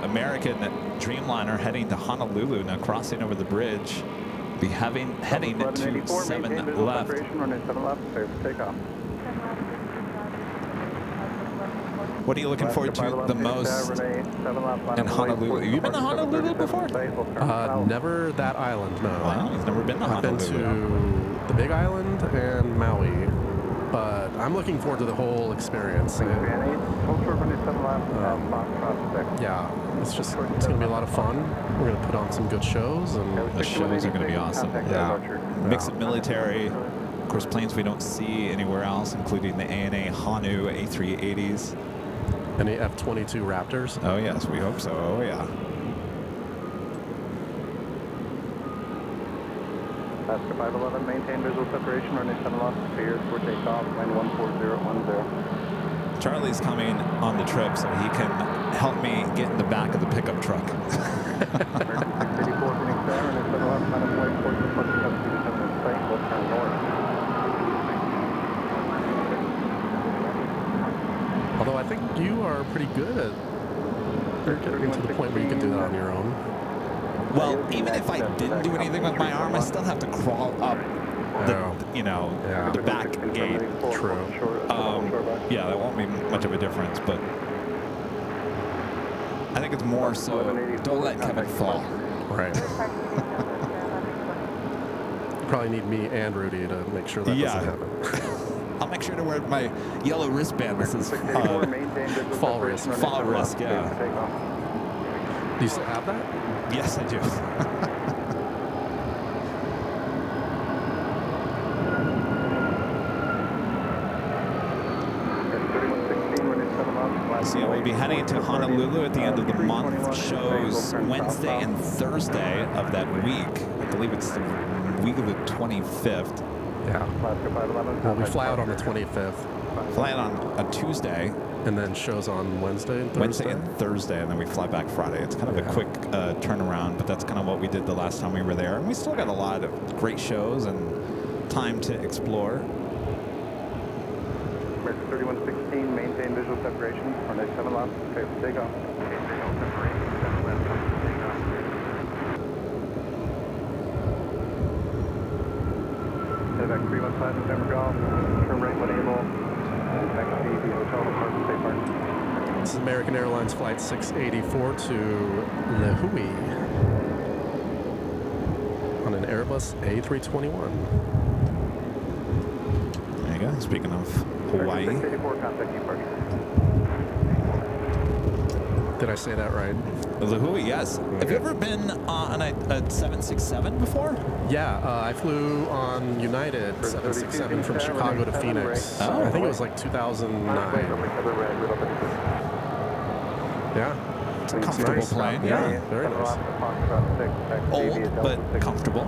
American Dreamliner heading to Honolulu, now crossing over the bridge. Be heading to 7 left. What are you looking forward to the most in Honolulu? Have you been to Honolulu before? Never that island, no. Wow, you've never been to Honolulu. I've been to the Big Island and Maui, but I'm looking forward to the whole experience. Yeah, it's just it's going to be a lot of fun. We're going to put on some good shows, and the shows are going to be awesome. Yeah. Mix of military, of course, planes we don't see anywhere else, including the ANA Honu A380s. Any F-22 Raptors? Oh yes, we hope so. Oh yeah. Oscar 511, maintain visual separation, runway 7 left, clear for takeoff, wind 14010. Charlie's coming on the trip so he can help me get in the back of the pickup truck. Although I think you are pretty good at getting to the point where you can do that on your own. Well, even if I didn't do anything with my arm, I still have to crawl up the, the back gate. True. Yeah, that won't be much of a difference, but I think it's more so don't let Kevin fall. Right. You probably need me and Rudy to make sure that doesn't happen. I'll make sure to wear my yellow wristband that says fall risk. Fall risk, yeah. Do you still have that? Yes, I do. So yeah, we'll be heading to Honolulu at the end of the month. Shows Wednesday and Thursday of that week. I believe it's the week of the 25th. Yeah. Well, we fly out on the 25th. Fly out on a Tuesday. And then shows on Wednesday and Thursday? Wednesday and Thursday, and then we fly back Friday. It's kind of a quick turnaround, but that's kind of what we did the last time we were there. And we still got a lot of great shows and time to explore. American 3116, maintain visual separation. Runway 7 left, clear for takeoff. Visual separation, 7 left, clear for takeoff. Back 315 November Golf, turn right when able. Next to the hotel department, State Park. This is American Airlines Flight 684 to Livery on an Airbus A321. There you go. Speaking of Hawaii. 684, contact departure. Did I say that right? Livery, yes. Have you ever been on a 767 before? Yeah, I flew on United 767 from Chicago to Phoenix. Oh. I think it was like 2009. Yeah. It's a comfortable nice plane. Yeah, very nice. Old, but comfortable.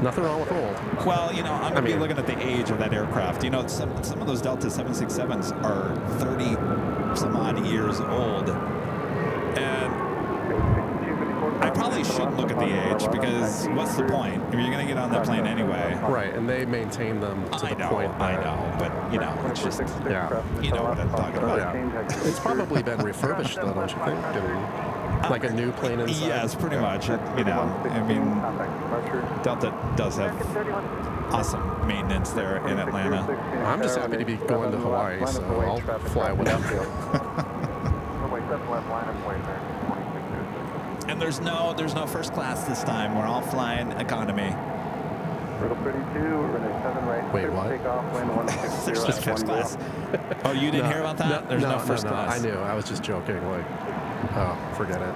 Nothing wrong with old. Well, you know, I'm going to be looking at the age of that aircraft. You know, some of those Delta 767s are 30 some odd years old. And I probably shouldn't look at the age because what's the point? I mean, you're going to get on that plane anyway. Right, and they maintain them to the point. I know, but, you know, it's just, you know what I'm talking about. Yeah. It's probably been refurbished, though, don't you think? And like a new plane inside? Yes, pretty much. You know, I mean, Delta does have awesome maintenance there in Atlanta. I'm just happy to be going to Hawaii, so I'll fly whatever. And there's no first class this time. We're all flying economy. Wait, what? There's just first class. Oh, you didn't hear about that? There's no first class. I knew. I was just joking. Like, oh, forget it.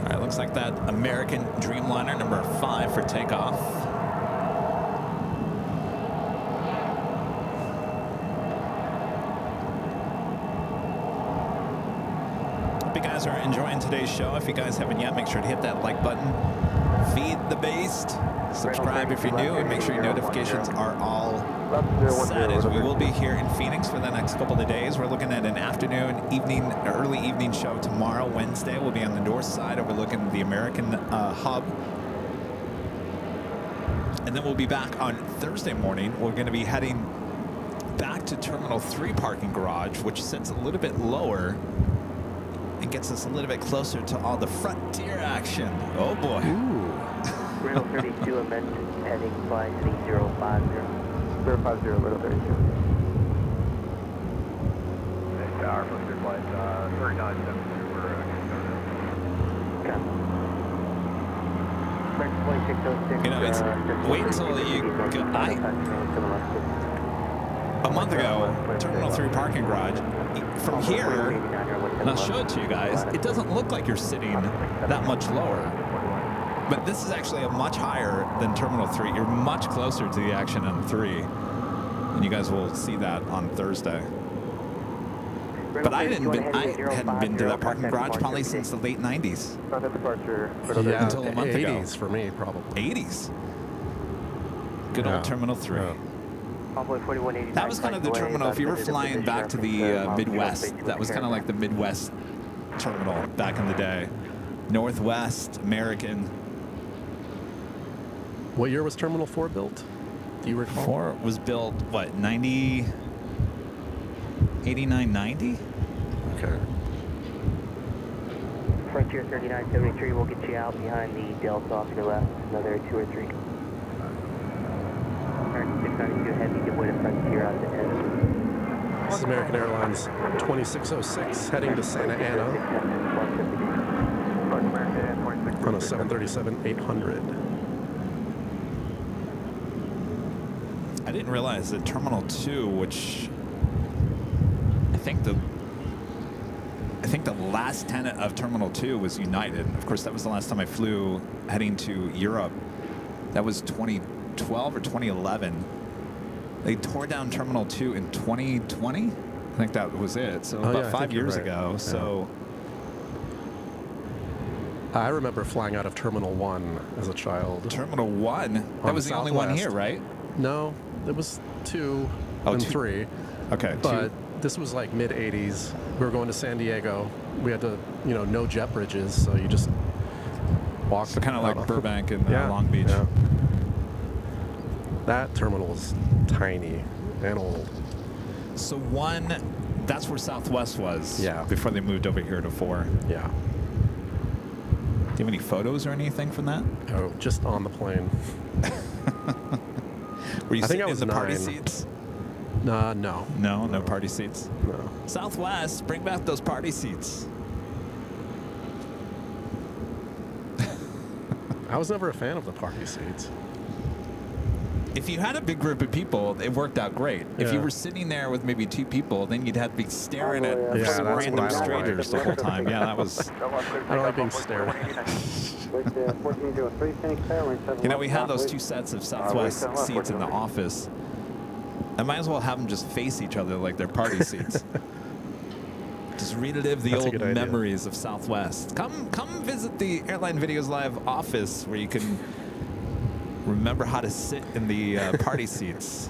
All right, looks like that American Dreamliner number 5 for takeoff. Are enjoying today's show. If you guys haven't yet, make sure to hit that like button. Feed the beast. Subscribe if you're new, and make sure your notifications are all set, as we will be here in Phoenix for the next couple of days. We're looking at an afternoon, early evening show tomorrow, Wednesday. We'll be on the north side overlooking the American hub. And then we'll be back on Thursday morning. We're going to be heading back to Terminal 3 parking garage, which sits a little bit lower and gets us a little bit closer to all the Frontier action. Oh boy. Riddle 32 amendment heading flight 3050. 050, Riddle 32. Our Frontier flight 3972 for You know, it's wait until you go. A month ago, Terminal 3 parking garage, from here, and I'll show it to you guys, it doesn't look like you're sitting that much lower. But this is actually a much higher than Terminal 3. You're much closer to the action on 3. And you guys will see that on Thursday. But I hadn't been to that parking garage probably since the late 90s. Yeah, until a month ago. 80s for me, probably. 80s. Good old Terminal 3. Yeah. That was kind of the terminal. If you were flying back to the Midwest, that was kind of like the Midwest terminal back in the day. Northwest, American. What year was Terminal 4 built? Do you recall? 4 was built, what, 90, 89, 90? Okay. Frontier 3973 will get you out behind the Delta off your left, another 2 or 3. American 692 heavy, give way to Frontier out to end. This is American Airlines 2606 heading to Santa Ana on a 737-800. I didn't realize that Terminal 2, which I think think the last tenant of Terminal 2 was United. Of course, that was the last time I flew heading to Europe. That was 2012 or 2011. They tore down Terminal 2 in 2020. I think that was it. So about 5 years ago. So I remember flying out of Terminal 1 as a child. Terminal 1? That was the only one here, right? No, there was 2 and 3. Okay, but this was like mid-'80s. We were going to San Diego. We had to, no jet bridges, so you just walked. So kind of like Burbank and Long Beach. Yeah. That terminal was tiny and old. So 1, that's where Southwest was. Yeah. Before they moved over here to 4. Yeah. Do you have any photos or anything from that? Oh, just on the plane. Were you sitting in the 9. party seats? No. No party seats? No. Southwest, bring back those party seats. I was never a fan of the party seats. If you had a big group of people, it worked out great. Yeah. If you were sitting there with maybe 2 people, then you'd have to be staring at some that's random what I don't strangers the whole time. Yeah, that was... I don't like being stared at. We had those 2 sets of Southwest seats in the office. I might as well have them just face each other like they're party seats. Just relive the old memories of Southwest. Come visit the Airline Videos Live office where you can remember how to sit in the party seats.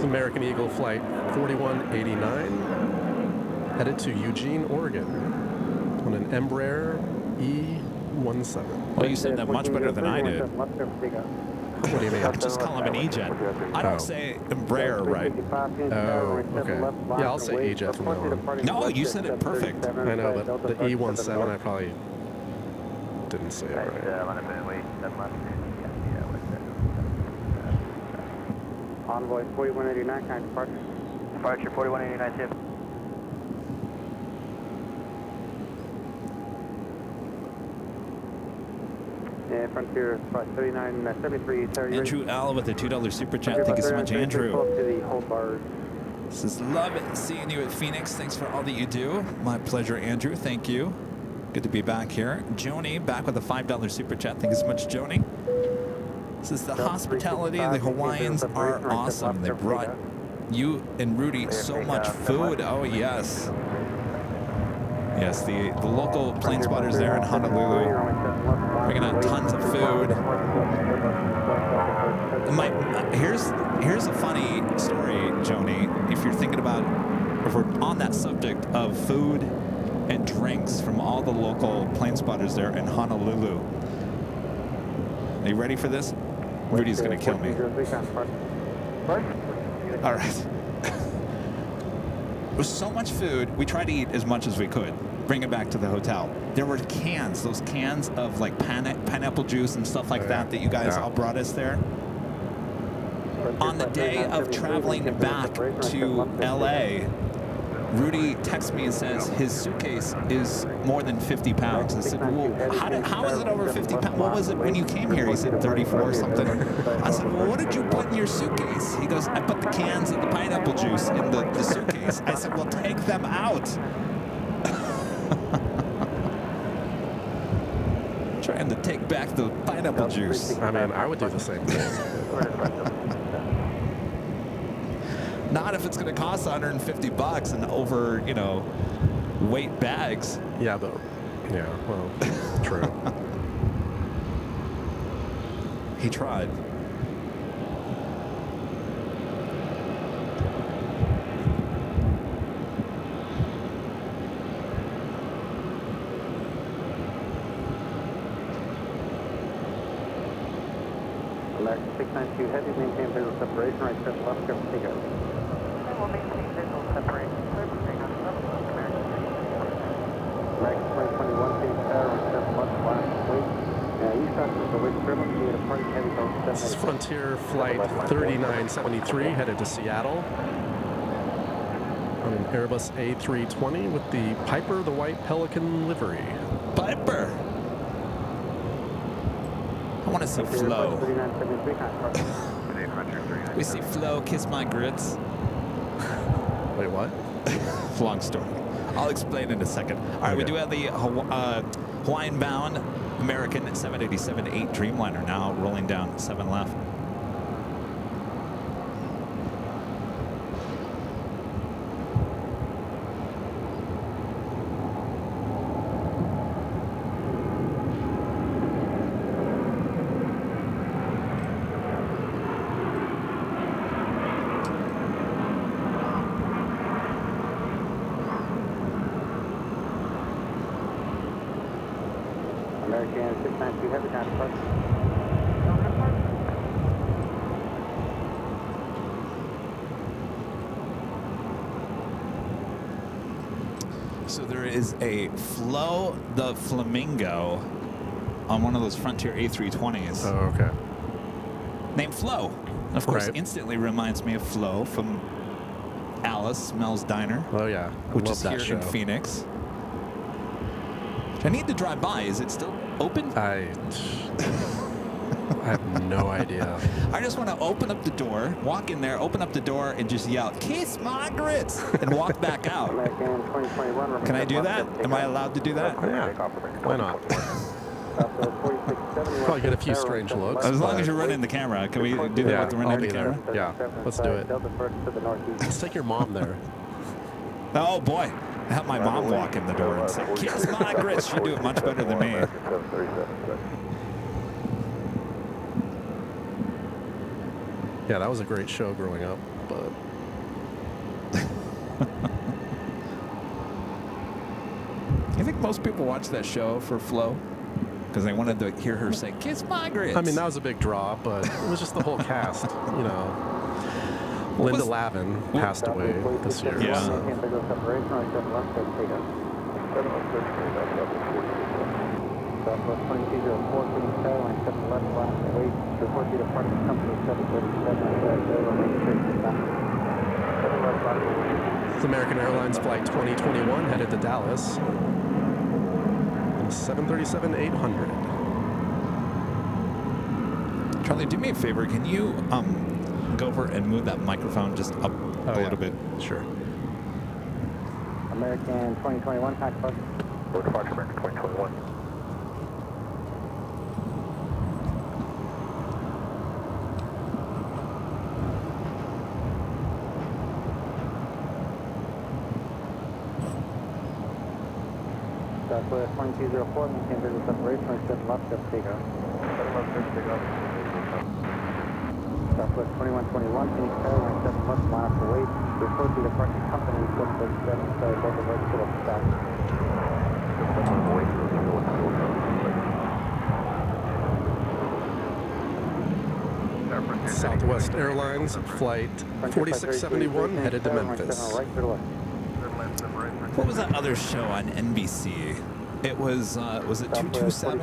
American Eagle Flight 4189, headed to Eugene, Oregon, on an Embraer E17. Well, you said that much better than I did. What do you mean? Just call him an E-Jet. I don't say Embraer right. Oh, okay. Yeah, I'll say E-Jet from now on. No, you said it perfect. I know, but the E17, I probably didn't say it right. Envoy 4189, kind of departure. Departure 4189, tip. Yeah, Frontier 3973. Andrew L with a $2 super chat. Thank you so much, Andrew. This is love seeing you at Phoenix. Thanks for all that you do. My pleasure, Andrew. Thank you. Good to be back here. Joni back with a $5 super chat. Thank you so much, Joni. This is the hospitality. The Hawaiians are awesome. They brought you and Rudy so much food. Oh, yes. Yes, the local plane spotters there in Honolulu bringing out tons of food. Here's a funny story, Joni. If you're thinking about, if we're on that subject of food and drinks from all the local plane spotters there in Honolulu. Are you ready for this? Rudy's going to kill me. All right. There was so much food. We tried to eat as much as we could. Bring it back to the hotel. There were cans, those cans of like pineapple juice and stuff like that you guys all brought us there. On the day of traveling back to LA, Rudy texts me and says his suitcase is more than 50 pounds. I said, well, how is it over 50 pounds? What was it when you came here? He said 34 or something. I said, well, what did you put in your suitcase? He goes, I put the cans of the pineapple juice in the suitcase. I said, well, take them out. Trying to take back the pineapple juice. I mean, I would do the same thing. Not if it's going to cost $150 and over, weight bags. Yeah, well, true. He tried. Alert 692 heavy, maintain visual separation, right step left, Pico. will maintain visual separation. American 2021, Phoenix Tower, 7 left, last wait. East is the wait terminal, you departing heavy zone 7. This is Frontier Flight 3973 headed to Seattle on an Airbus A320 with the Piper the White Pelican livery. Piper. I want to see Flo. 3973, We see Flo kiss my grits. Wait, what? Long story. I'll explain in a second. All right, we do have the Hawaiian-bound American 787-8 Dreamliner now rolling down 7 left. American 692, heavy down approach. So there is a Flo the Flamingo on one of those Frontier A320s. Oh, okay. Named Flo. Of course, Right. instantly reminds me of Flo from Alice Mel's Diner, Oh, yeah. I which love is that here show. in Phoenix. I need to drive by. Is it still open? I have no idea. I just want to open up the door, walk in there, open up the door, and just yell, "Kiss my grits," and walk back out. American 2021. Can I do that? Am I allowed to do that? Yeah. Why not? Probably get a few strange looks. As long but- as you're running the camera. Can we do that Yeah, with the I'll running be the there. camera? Yeah, let's do it. Let's take your mom there. Oh boy, have my mom walk in the door and say, "Kiss my grits." She'd do it much better than me. Yeah, that was a great show growing up, but You think most people watch that show for Flo? Because they wanted to hear her say, "Kiss my grits." I mean, that was a big draw, but it was just the whole cast, you know. Linda was- Lavin passed away this year. Yeah. So. Southwest 2204, Phoenix Tower, line 7 left, last wait. Report you departing company 737, It's American Airlines Flight 2021 headed to Dallas. 737-800. Charlie, do me a favor. Can you go over and move that microphone just up a little bit? Sure. American 2021, pack bus. Departure American 2021. Southwest 2204, maintain visual separation, 27 left, just take off. 7 left, just take off. Southwest 2121, Phoenix Tower, line 7 left, mile for wait. Report to the parking company, 737, sorry, Delta Road, still up stop. Southwest Airlines Flight 4671 headed to Memphis. What was that other show on NBC? It was it 227?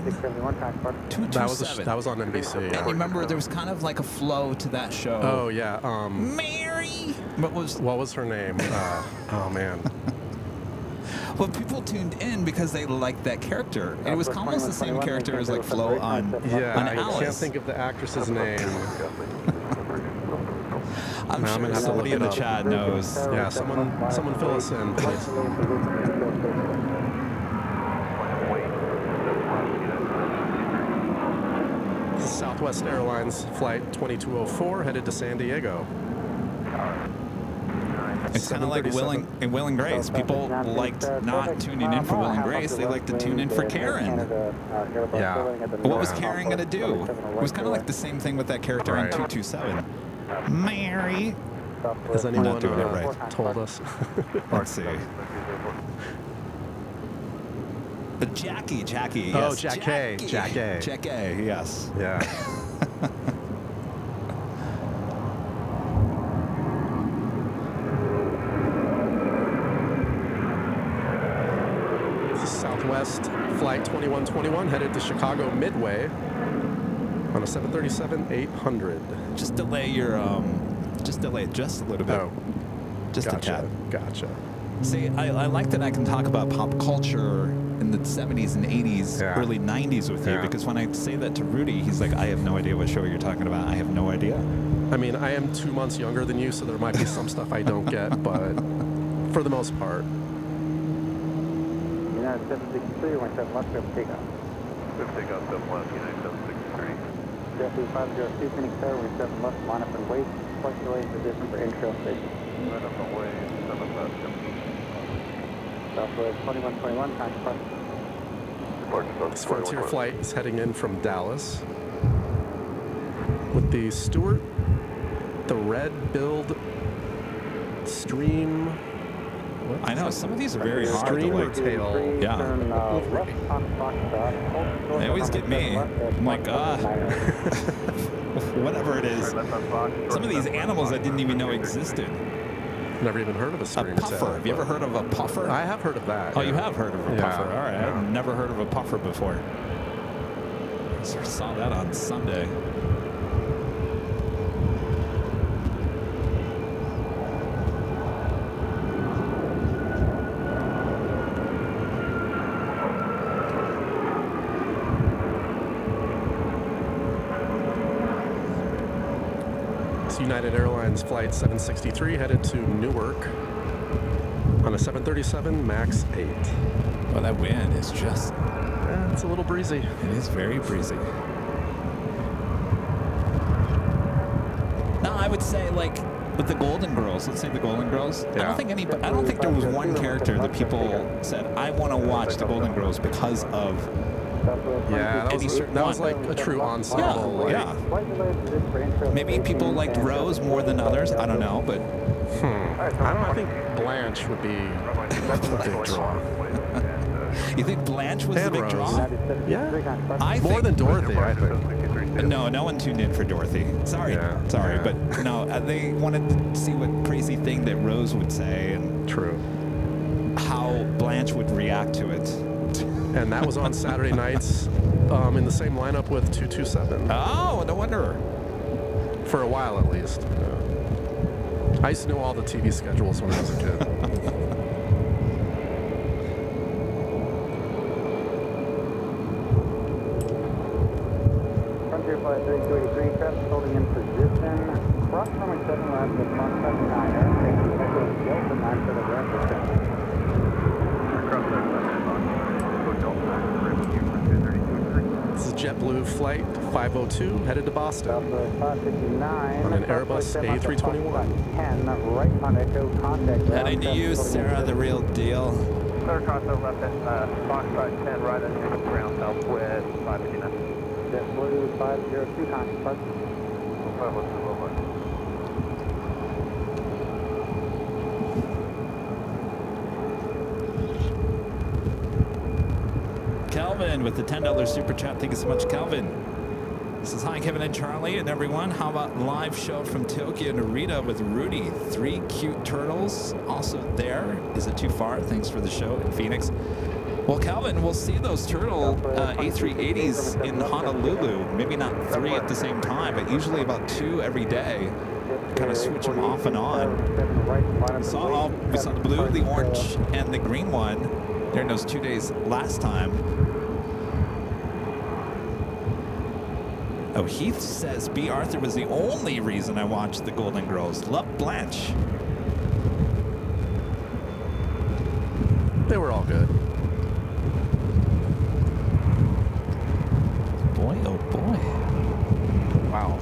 227. That was on NBC. And Yeah. you remember there was kind of like a flow to that show. Oh yeah. Mary. What was her name? Oh man. Well, people tuned in because they liked that character. And it was almost the same character as like Flo on Yeah, on I Alice. can't think of the actress's name. I'm Now I'm sure gonna have to somebody look in it the up. chat knows. Yeah, someone fill us in, please. Southwest Airlines Flight 2204 headed to San Diego. It's kind of like Will and Grace. People liked not tuning in for Will and Grace. They liked to tune in for Karen. Yeah. What was Karen going to do? It was kind of like the same thing with that character on Right. 227. Mary. Has anyone not doing it right. told us? Let's see. Jackie. Oh, Yes. Jackie. Jackie, yes. Yeah. Southwest Flight 2121 headed to Chicago Midway on a 737-800. Just delay your, just delay it just a little bit. Oh, just gotcha, a tad. Gotcha. See, I like that I can talk about pop culture in the 70s and 80s, early 90s with you, because when I say that to Rudy, he's like, I have no idea what show you're talking about. I have no idea. I mean, I am 2 months younger than you, so there might be some stuff I don't get, but for the most part. United 763, we're set left, we have takeoff. We have takeoff 7 left, United 763. JetBlue 502, Phoenix Tower, we're 7 left, line up and wait. Flight delay position for intrail station. Line up and wait, 7 left. Southwest 2121, time departure. This Frontier flight is heading in from Dallas with the Stewart, the red build Stream. I know, some of these are very hard to Stream or like. tail. Yeah. They always get me. I'm like, whatever it is. Some of these animals I didn't even know existed. Never even heard of a A stream puffer. tail. Have you ever heard of a puffer? I have heard of that. Oh, you have heard of a Yeah. puffer. All right. I've never heard of a puffer before. I saw that on Sunday. United Airlines Flight 763 headed to Newark on a 737 MAX 8. Well, that wind is just... It's a little breezy. It is very breezy. Now, I would say, like, with the Golden Girls, let's say the Golden Girls, I don't think there was one character that people said, I want to watch the Golden Girls because of... Yeah, that was like a true ensemble. Yeah. Maybe people liked Rose more than others. I don't know, but... I don't know. I think Blanche would be a big draw. You think Blanche was the big draw? Yeah. More than Dorothy, I think. No, no one tuned in for Dorothy. Sorry, but no, they wanted to see what crazy thing that Rose would say and how Blanche would react to it. And that was on Saturday nights in the same lineup with 227. Oh, no wonder. For a while, at least. I used to know all the TV schedules when I was a kid. Frontier Flight 3283, traffic holding in position. Cross runway 7 left with front 79er. Take the echo Delta 9 for the rapid descent. This is JetBlue Flight 502 headed to Boston on an Airbus A321. 10 right on echo contact. Heading to you, Sarah, the real deal. Third cross left at Foxtrot 10 right on the ground southwest 559. JetBlue 502 contact park. Calvin with the $10 super chat. Thank you so much, Calvin. This is hi, Kevin and Charlie and everyone. How about live show from Tokyo, Narita with Rudy? 3 cute turtles also there. Is it too far? Thanks for the show in Phoenix. Well, Calvin, we'll see those turtle A380s in Honolulu. Maybe not 3 at the same time, but usually about 2 every day. Kind of switch them off and on. We saw the blue, the orange, and the green one during those 2 days last time. Oh, Heath says B. Arthur was the only reason I watched the Golden Girls. Love Blanche. They were all good. Boy, oh boy. Wow.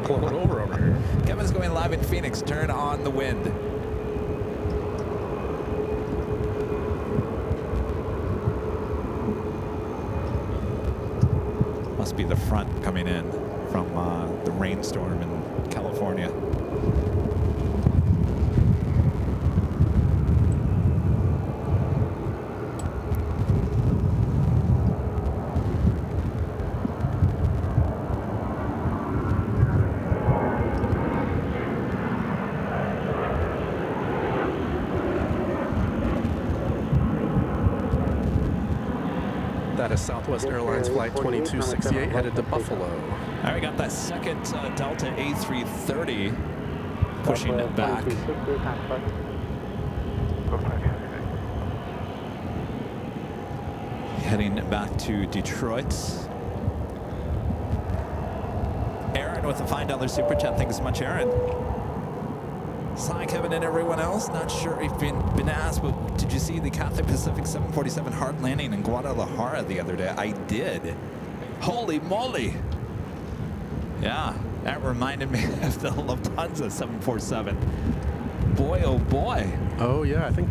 Pulling over here. Kevin's going live in Phoenix. Turn on the wind. Must be the front coming in from the rainstorm in California. That is Southwest Airlines Flight 2268 headed to Buffalo. All right, we got that second Delta A330 pushing it back. Heading back to Detroit. Aaron with a $5 super chat. Thanks so much, Aaron. Hi, Kevin, and everyone else. Not sure if you've been asked, but did you see the Cathay Pacific 747 hard landing in Guadalajara the other day? I did. Holy moly. Yeah, that reminded me of the Lufthansa 747. Boy, oh boy. Oh, yeah, I think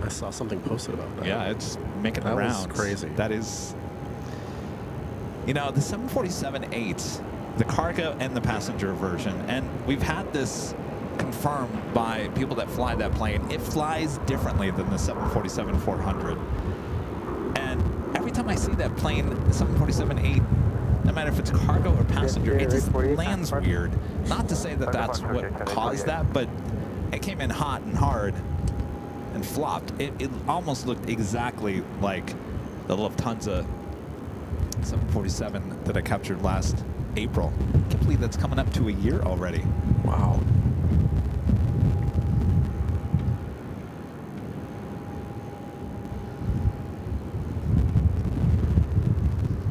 I saw something posted about that. Yeah, it's making the That was rounds. crazy. That is, you know, the 747-8, the cargo and the passenger version, and we've had this confirmed by people that fly that plane. It flies differently than the 747-400. And every time I see that plane, the 747-8, no matter if it's cargo or passenger, it just lands weird. Not to say that that's what caused that, but it came in hot and hard and flopped. It almost looked exactly like the Lufthansa 747 that I captured last April. I can't believe that's coming up to a year already. Wow.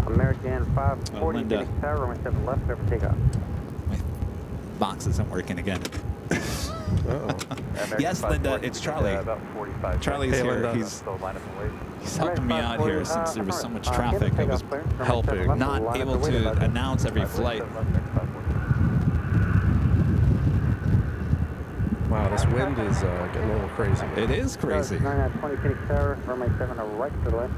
American 540, Linda. Phoenix Tower, runway 7 left, clear for takeoff. My box isn't working again. Uh-oh. Yes, Linda, it's Charlie. Charlie's Hey, here. Linda. He's helping me out here since there was so much traffic. I was helping. not able to announce every flight. Wow, this wind is getting a little crazy. It is crazy. 920 Phoenix Tower, runway 7 right to the left.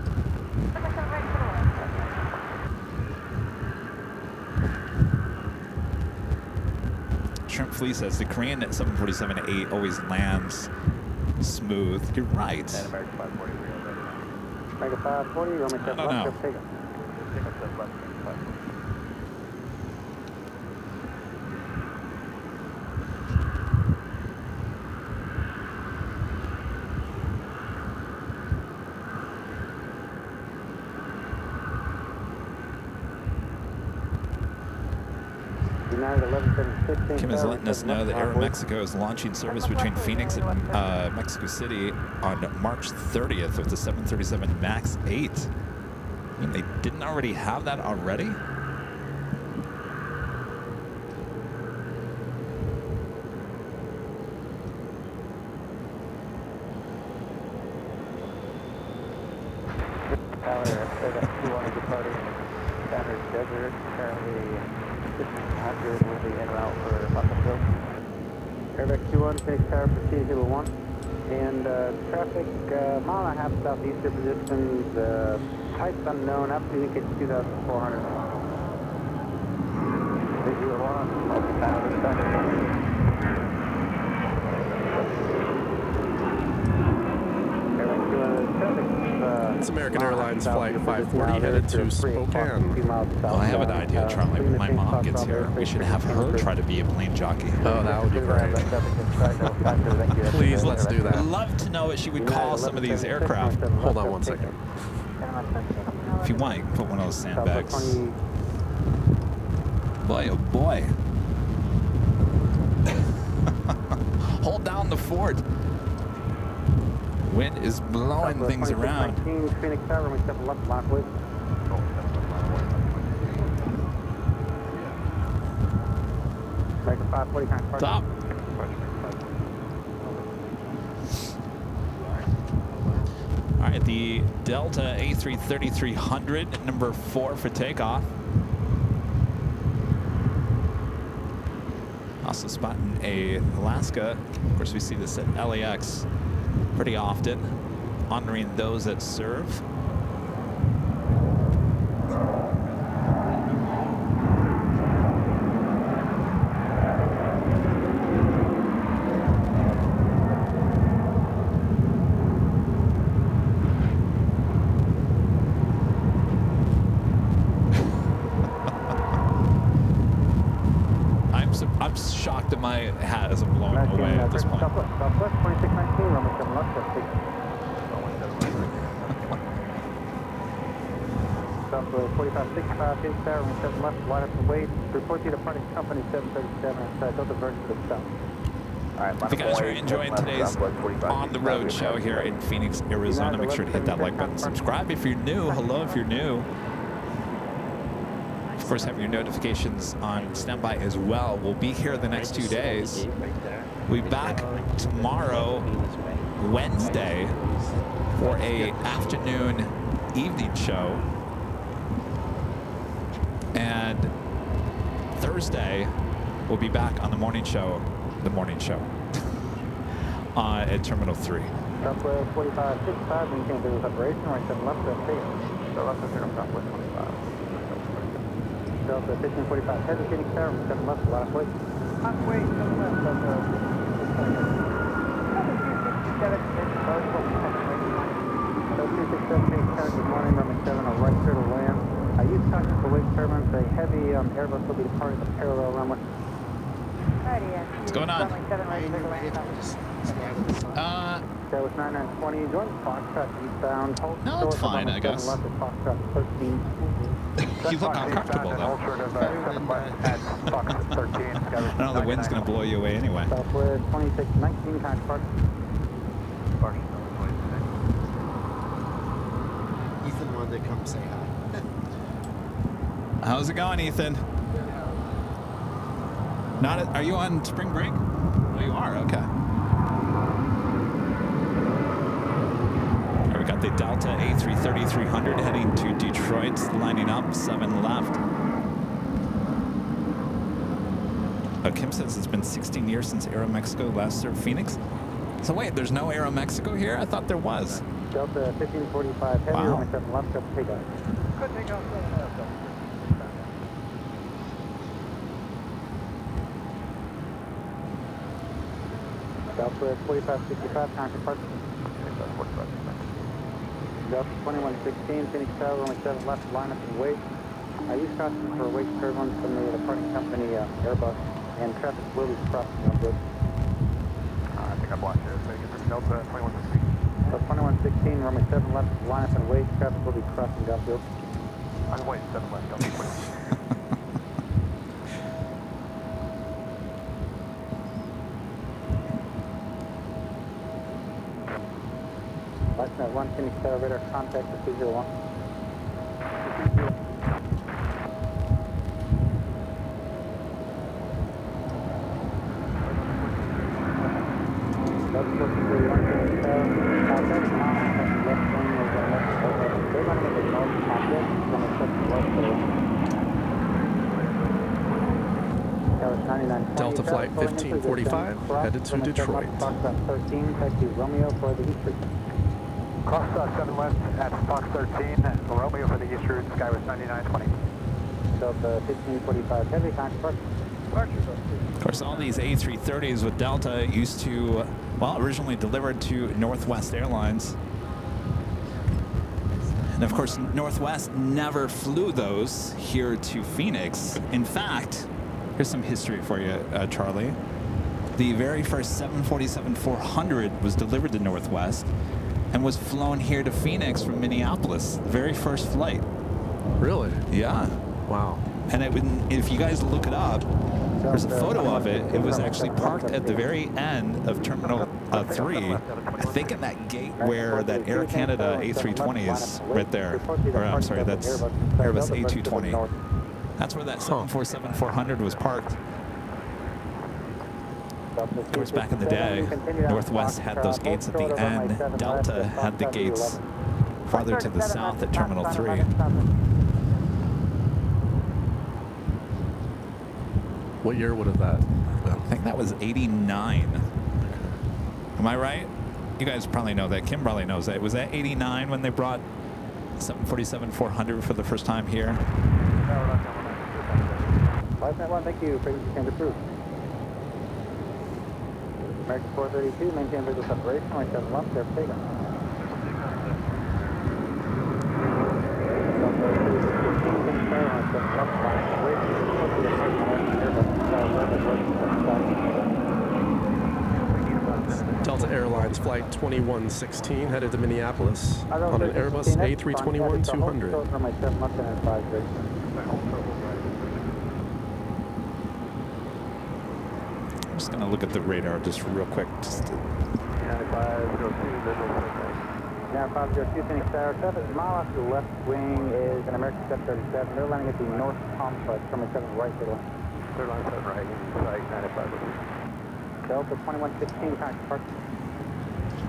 Shrimp Flea says the Korean 747-8 always lands smooth. You're right. American 540, American 540, runway 7 I don't left, know. clear for takeoff. Kim is letting us know that Aeromexico is launching service between Phoenix and Mexico City on March 30th with the 737 MAX 8. I mean, they didn't already have that already? Standard Desert, currently 1500 will be en route for Buffalo. Airback 21, Phoenix Tower, proceed to 1. And traffic, mile and a half southeastern positions, heights unknown, altitude indicates 2,400. It's American Airlines Flight 540 headed to Spokane. Well, I have an idea, Charlie. When my mom gets here, we should have her try to be a plane jockey. Oh, that would be great. Please, let's do I'd that. love to know what she would call some of these aircraft. Hold on 1 second. If you want, you can put one of those sandbags. Boy, oh boy. Hold down the fort. Wind is blowing things around. Phoenix Tower, we step left, block with. American 540, kind of Stop. All right, the Delta A330-300, number 4 for takeoff. Also spotting a Alaska. Of course, we see this at LAX pretty often, honoring those that serve. I'm shocked that my hat isn't blown away at this point. Southwest 2619, runway 7 left, Southwest 4565, Phoenix Tower, runway 7 left, line up and wait. Report to departing company 737 at Delta Virgin to the south. If you guys are enjoying today's On the Road show here in Phoenix, Arizona, make sure to hit that like button. Subscribe if you're new. Hello if you're new. Of course, have your notifications on standby as well. We'll be here the next 2 days. We'll be back tomorrow, Wednesday, for a afternoon evening show. And Thursday, we'll be back on the morning show. At Terminal 3. Southwest 4565, maintain business operation, runway 7 left, left tail. So left of Southwest 25. Delta 1545, heavy Phoenix Tower, runway 7 left, line up wait. On wait, 7 left, Delta 267 Phoenix Tower, good morning, runway 7, a right clear to land. Use caution for wake turbulence, a heavy Airbus will be departing the parallel runway. What's going on? That was 9920, join Foxtrot eastbound. No, it's fine, I guess. Left at Foxtrot 13. You look uncomfortable, though. I know the wind's going to blow you away anyway. Southwest 2619, counterpart. Ethan wanted to come say hi. How's it going, Ethan? Are you on spring break? Oh, you are? Okay. We got the Delta A330-300 heading to Detroit, lining up, 7 left. Kim says it's been 16 years since Aeromexico last served Phoenix. So wait, there's no Aeromexico here? I thought there was. Delta 1545 heavy, Wow. runway 7 left, up takeoff. Good takeoff. Delta 4565, counterpart. Delta 2116, Phoenix Tower, runway 7 left, line up and wait. Use caution for wake turbulence from the departing company Airbus, and traffic will be crossing on good. I think I blocked you. So you can Delta 2116. Delta 2116, runway 7 left, line up and wait. Traffic will be crossing Gulffield. On wait, 7 left, Delta 2116. LifeNet 1, Phoenix Tower, radar contact with 201. Delta 431, Phoenix Tower, contact, left wing, they're running into north contact, runway 7 left, Tower 9920. Delta flight 1545, headed to Detroit. Fox 13, taxi Romeo for the East Route. Cross 7 left at Fox 13, Romeo for the east route, Skywest 9920. Delta 1545 heavy, counterpart. Of course, all these A330s with Delta used to, well, originally delivered to Northwest Airlines. And of course, Northwest never flew those here to Phoenix. In fact, here's some history for you, Charlie. The very first 747-400 was delivered to Northwest and was flown here to Phoenix from Minneapolis. The very first flight. Really? Yeah. Wow. And if you guys look it up, there's a photo of it. It was actually parked at the very end of Terminal 3. I think in that gate where that Air Canada A320 is right there. Or I'm sorry, that's Airbus A220. That's where that 747-400 was parked. Of course, back in the day, Northwest had those gates at the end. Delta had the gates farther to the south at Terminal 3. What year would have that been? I think that was 89. Am I right? You guys probably know that. Kim probably knows that. Was that 89 when they brought 747-400 for the first time here? LifeNet 1, thank you. Frequency change approved. American 432, maintain visual separation, runway 7 left, there, takeoff. Delta Airlines flight 2116 headed to Minneapolis on an Airbus A321-200. I'm just gonna look at the radar just real quick. Just to... Now 502 Phoenix Tower, 7 mile off the left wing is an American 737. They're landing at the north complex, runway 7 right, third line 7 right, site 95. Delta 2116, contact park.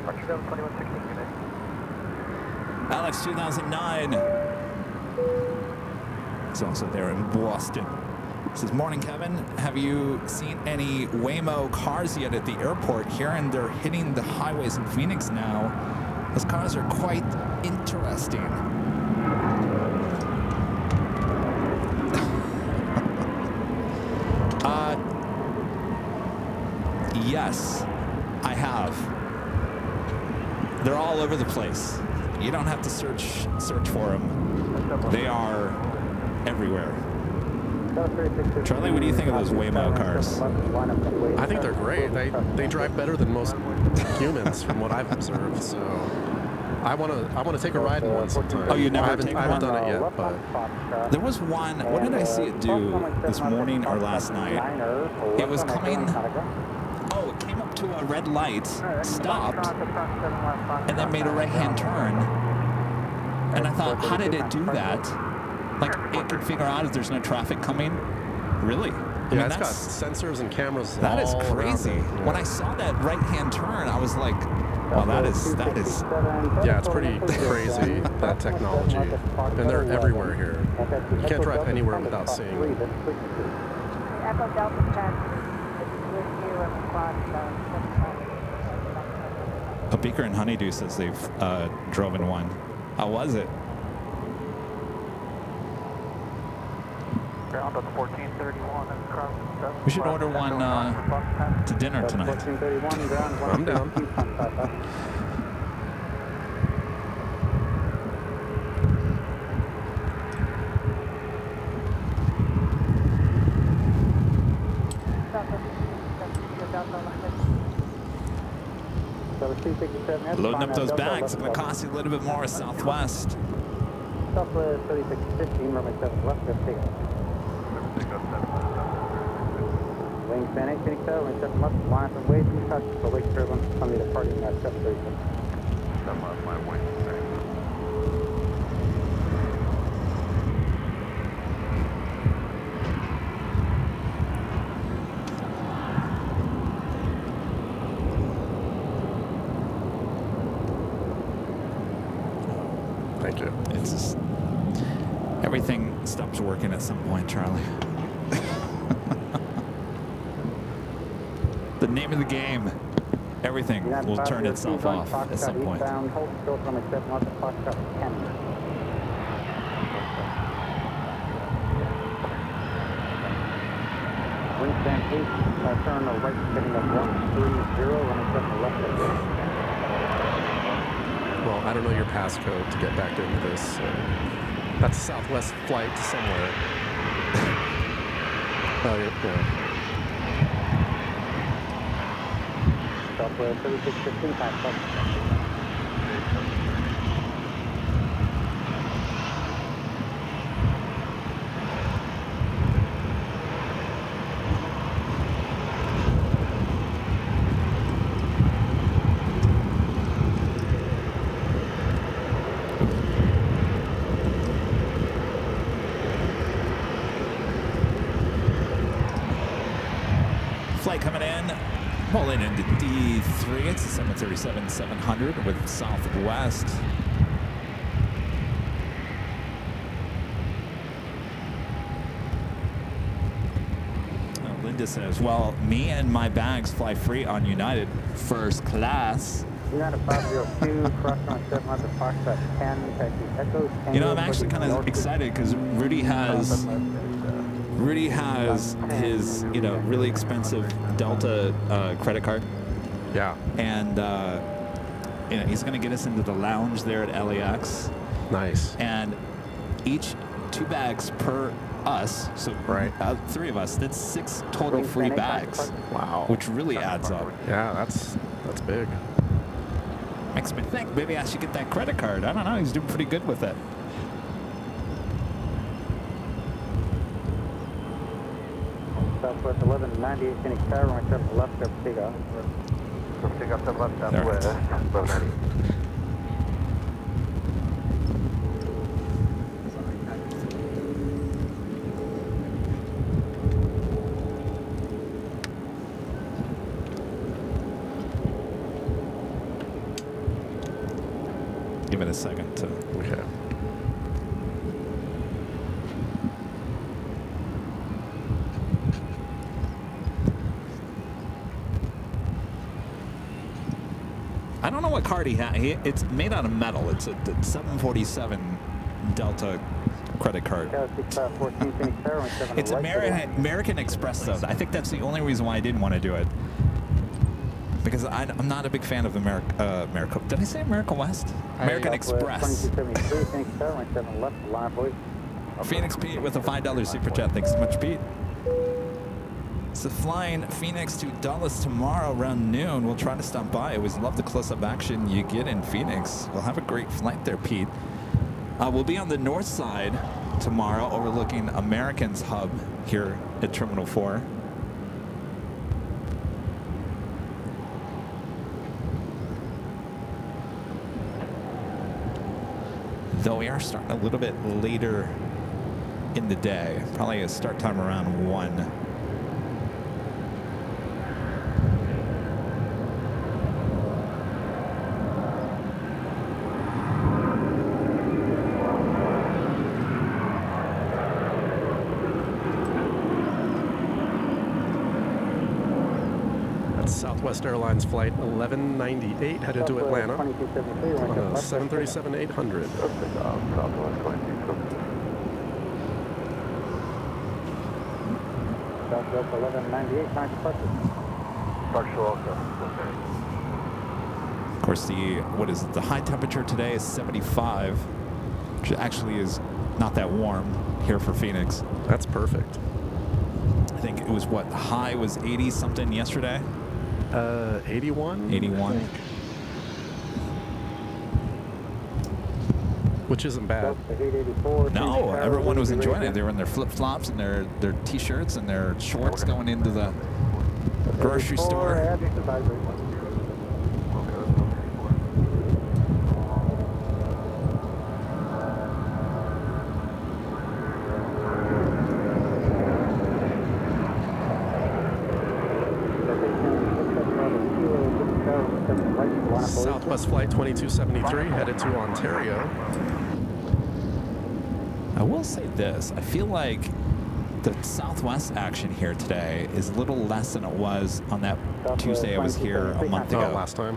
Roger, Delta 2116, good day. Alex 2009. It's also there in Boston. It says, morning, Kevin. Have you seen any Waymo cars yet at the airport? Hearing they're hitting the highways in Phoenix now. Those cars are quite interesting. Yes, I have. They're all over the place. You don't have to search for them. They are everywhere. Charlie, what do you think of those Waymo cars? I think they're great. They drive better than most humans, from what I've observed. So I want to take a ride in one sometime. Oh, you never? I haven't done it yet, but there was one. What did I see it do this morning or last night? It was coming. Oh, it came up to a red light, stopped, and then made a right-hand turn. And I thought, how did it do that? Like, it could figure out if there's no traffic coming? Really? I mean, it's got sensors and cameras. That is all crazy. around. When I saw that right-hand turn, I was like, well, that is. Yeah, it's pretty crazy, that technology. And they're everywhere here. You can't drive anywhere without seeing them. Echo Delta 10. With you and squad. A Beaker and Honeydew says they've drove in one. How was it? Ground on 1431 and across the We should order one to dinner tonight. 1431 ground. I'm down. Loading up those bags. It's going to cost you a little bit more. Southwest. Southwest 3615, runway 7 left, good take. Wingspan 8, Phoenix Tower, runway 7 left, line from way to touch the Lake Turbine, on the departing at 737. 7 left, line point. Thank you. It's just, everything stops working at some point, Charlie. The name of the game. Everything will turn itself off at some point. Hold still from 7 left, Foxtrot 10. Wingspan 8, turn right, heading up 130, runway 7 left. Well, I don't know your passcode to get back into this. That's a Southwest flight to somewhere. Oh, yeah. Southwest 3615, time. Flight coming in. Pulling into D3. It's a 737-700 with Southwest. Linda says, well, me and my bags fly free on United first class. United 502, cross runway 700, Foxtrot 10, taxi Echo. You know, I'm actually kind of excited because Rudy has his, you know, really expensive Delta credit card. Yeah. And you know, he's going to get us into the lounge there at LAX. Nice. And each 2 bags per us, so right. 3 of us, that's 6 total free bags. Wow. Which really adds up. Yeah, that's big. Makes me think maybe I should get that credit card. I don't know. He's doing pretty good with it. Southwest 1198 Phoenix Tower, runway 7 left, up takeoff. Takeoff 7 left, There it is. southwest, 1198. Give it a second to. Okay. I don't know what card he had. It's made out of metal. It's a 747 Delta credit card. It's American Express, though. I think that's the only reason why I didn't want to do it. Because I'm not a big fan of America. Did I say America West? American Express. Phoenix Pete with a $5 super chat. Thanks so much, Pete. So flying Phoenix to Dulles tomorrow around noon. We'll try to stop by. I always love the close-up action you get in Phoenix. We'll have a great flight there, Pete. We'll be on the north side tomorrow overlooking American's hub here at Terminal 4. Though we are starting a little bit later in the day. Probably a start time around 1. Southwest Airlines flight 1198 headed to Atlanta. 737-800. Southwest 1198, time departure. Of course, the high temperature today is 75, which actually is not that warm here for Phoenix. That's perfect. I think it was the high was 80 something yesterday. 81? 81. Which isn't bad. No, everyone was enjoying it. They were in their flip-flops and their T-shirts and their shorts going into the grocery store. Southwest Flight 2273 headed to Ontario. I will say this. I feel like the Southwest action here today is a little less than it was on that Tuesday I was here a month ago. Last time.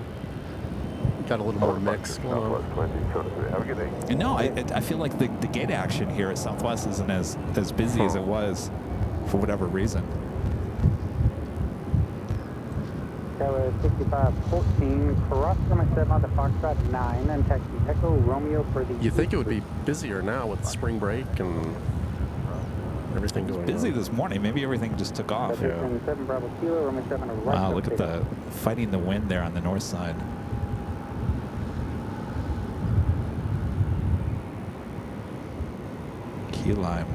Got a little more mix going on. No, I feel like the gate action here at Southwest isn't as busy as it was for whatever reason. 6514, cross runway 7 on the Foxtrot 9 and taxi Echo Romeo for the... You think it would be busier now with spring break and everything going on? Busy this morning. Maybe everything just took off. Yeah. 7 Bravo Kilo, runway 7 Wow, look at the fighting the wind there on the north side. Key Lime.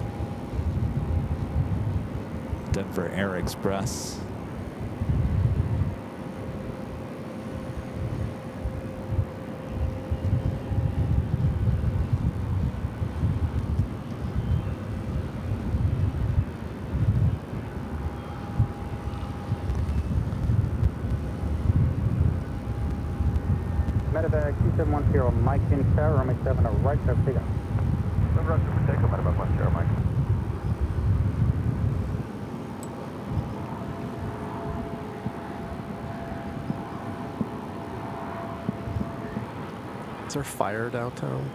Denver Air Express. Medevac 2710, Mike in Tower, runway 7 right, sharp takeoff. Number up to take Medevac 10, Mike. Is there fire downtown?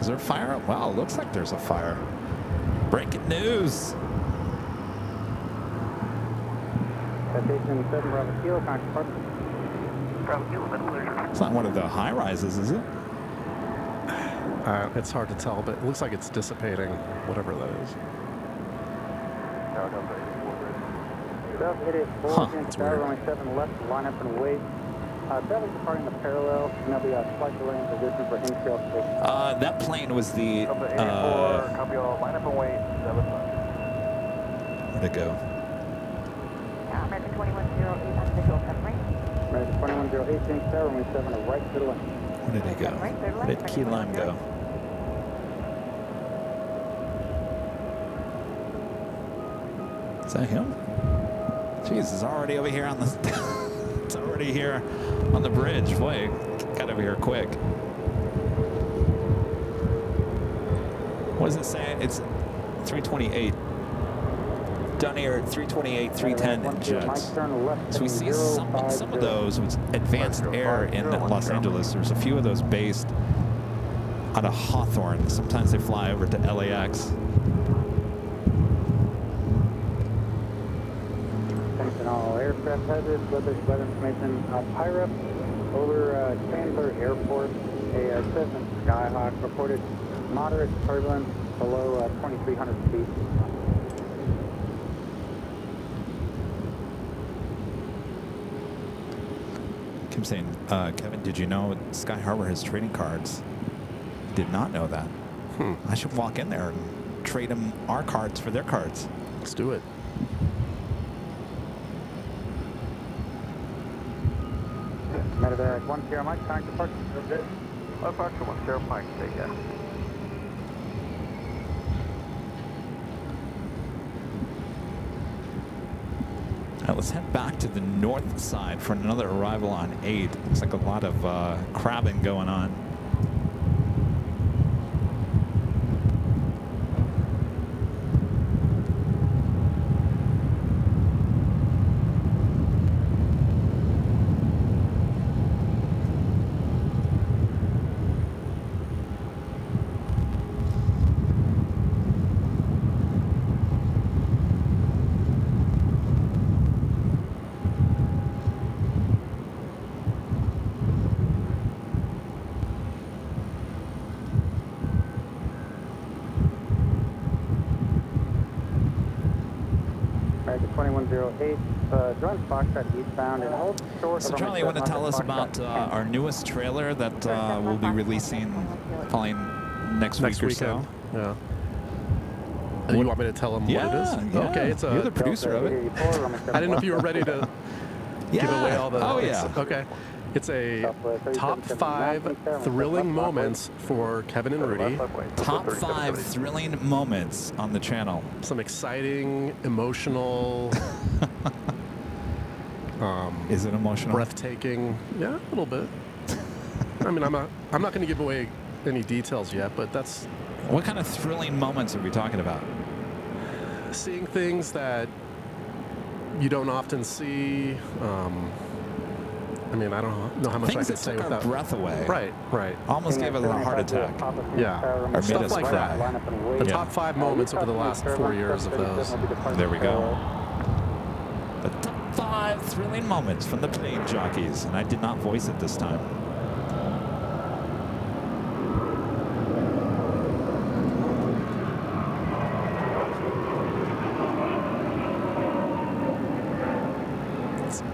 Is there a fire? Wow, looks like there's a fire. Breaking news. Station 7 Bravo Kilo, contact department. It's not one of the high rises, is it? It's hard to tell, but it looks like it's dissipating, whatever that is. South 884, Huh, Tower, runway 7 left, line up and wait. Traffic departing the parallel, and there'll be a slight delay in position for in-trail station. That plane was the. Copy all. Line up and wait. Where'd it go? American 2108 on visual summary. American 2108, James Tower, runway 7, a right to the left. Where did he go? Where did Key Lime go? Is that him? Jeez, it's already over here on the. It's already here on the bridge. Boy, got over here quick. What does it say? It's 328. Down here, 328, 310 jets. So we see some of those with advanced air in Los Angeles. There's a few of those based out of Hawthorne. Sometimes they fly over to LAX. All aircraft hazards, weather information. Pirate over Chandler Airport, a Cessna Skyhawk reported moderate turbulence below 2,300 feet. Kim saying, Kevin, did you know Sky Harbor has trading cards? Did not know that. I should walk in there and trade them our cards for their cards. Let's do it. Medevac 10 Mike, time departure. Departure 10 Mike, take care. All right, let's head back to the north side for another arrival on 8. Looks like a lot of crabbing going on. American 2108, join Foxtrot eastbound and hold short. So Charlie, you want to tell us about our newest trailer that we'll be releasing probably next week or so? Yeah. You want me to tell them what it is? Yeah. Okay, it's You're the producer of it. I didn't know if you were ready to give away all the. Oh yeah. Okay. It's a top 5 thrilling moments for Kevin and Rudy. Top 5 thrilling moments on the channel. Some exciting, emotional. Is it emotional? Breathtaking. Yeah, a little bit. I mean, I'm not going to give away any details yet, but that's. What kind of thrilling moments are we talking about? Seeing things that you don't often see. I mean, I don't know how much I can say without. Things that took our breath away. Right. Almost gave us a heart attack. Yeah. Or made Stuff us like cry. that. The top 5 moments over the last 4 years of those. There we go. The top 5 thrilling moments from the plane jockeys. And I did not voice it this time.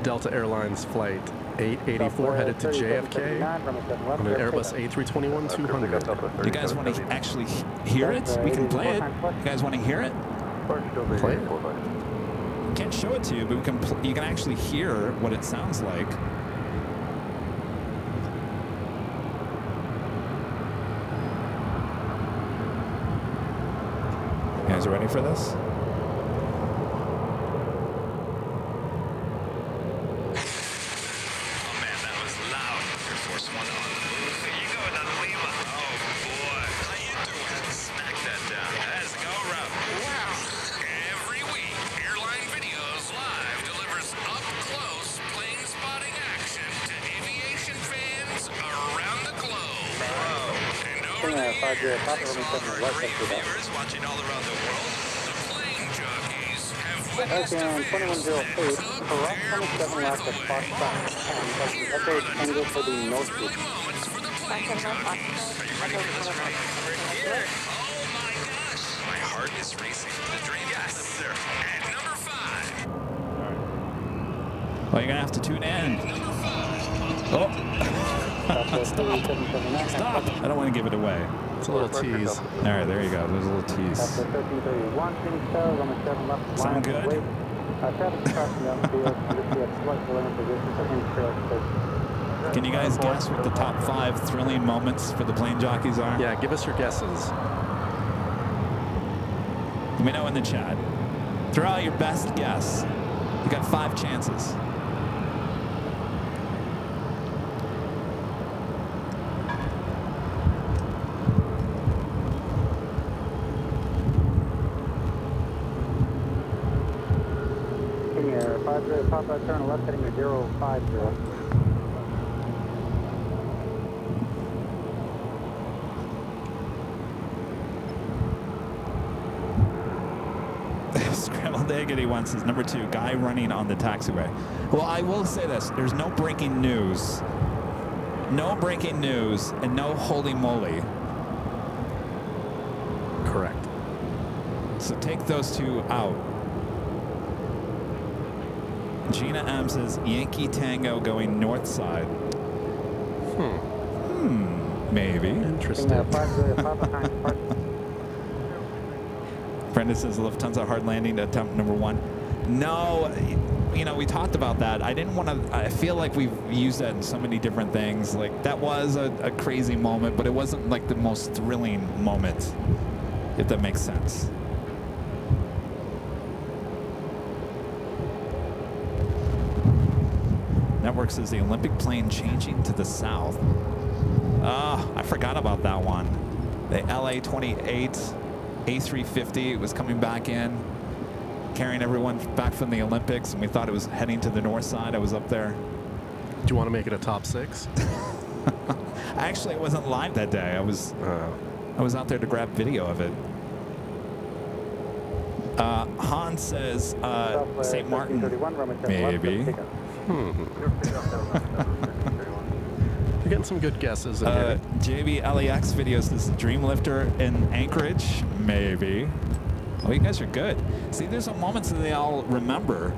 Delta Airlines flight 884 headed to JFK on an Airbus A321-200. You guys want to actually hear it? We can play it. You guys want to hear it? Play it. Can't show it to you, but we can. You can actually hear what it sounds like. You guys ready for this? Viewers watching all around the world, the plane jockeys have witnessed a vision for Rock 27 laps at Foxtrot 10, the upgrade changes for the northeast. moments for the plane jockeys. Are you ready for this, Rudy? We're here. Oh my gosh, my heart is racing. The dream is there. At number 5. Well, you're gonna have to tune in. Oh. Stop. I don't want to give it away. It's a little tease. All right, there you go. There's a little tease. Sound good? Can you guys guess what the top 5 thrilling moments for the plane jockeys are? Yeah, give us your guesses. Let me know in the chat. Throw out your best guess. You got 5 chances. Papa, turn left heading to 050. Scrambled egg 81 says number 2, guy running on the taxiway. Well, I will say this. There's no breaking news. No breaking news and no holy moly. Correct. So take those 2 out. Gina M says Yankee Tango going north side. Maybe. Interesting. Brenda says Lufthansa hard landing attempt number 1. No, you know, we talked about that. I didn't want to, I feel like we've used that in so many different things. Like, that was a crazy moment, but it wasn't like the most thrilling moment, if that makes sense. Network says the Olympic plane changing to the south. I forgot about that one. The LA-28 A350 was coming back in, carrying everyone back from the Olympics, and we thought it was heading to the north side. I was up there. Do you want to make it a top 6? Actually, I wasn't live that day. I was out there to grab video of it. Han says St. Martin, maybe. You're getting some good guesses in here. JBLEX videos says Dreamlifter in Anchorage, maybe. Oh, you guys are good. See, there's some moments that they all remember.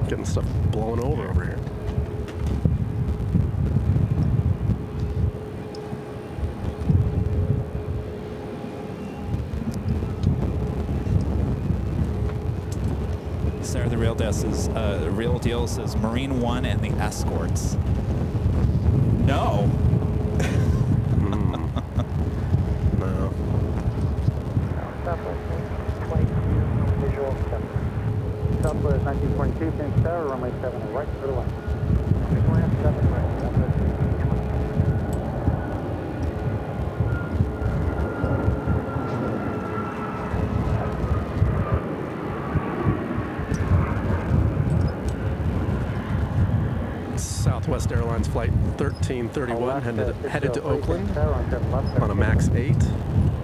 Getting stuff blown over here. Sarah the Real Deal says, Real Deal says Marine One and the escorts. No. No. Southwest 1922, Phoenix Tower, runway 7, right for the left. Southwest Airlines flight 1331 headed to Oakland on a MAX 8.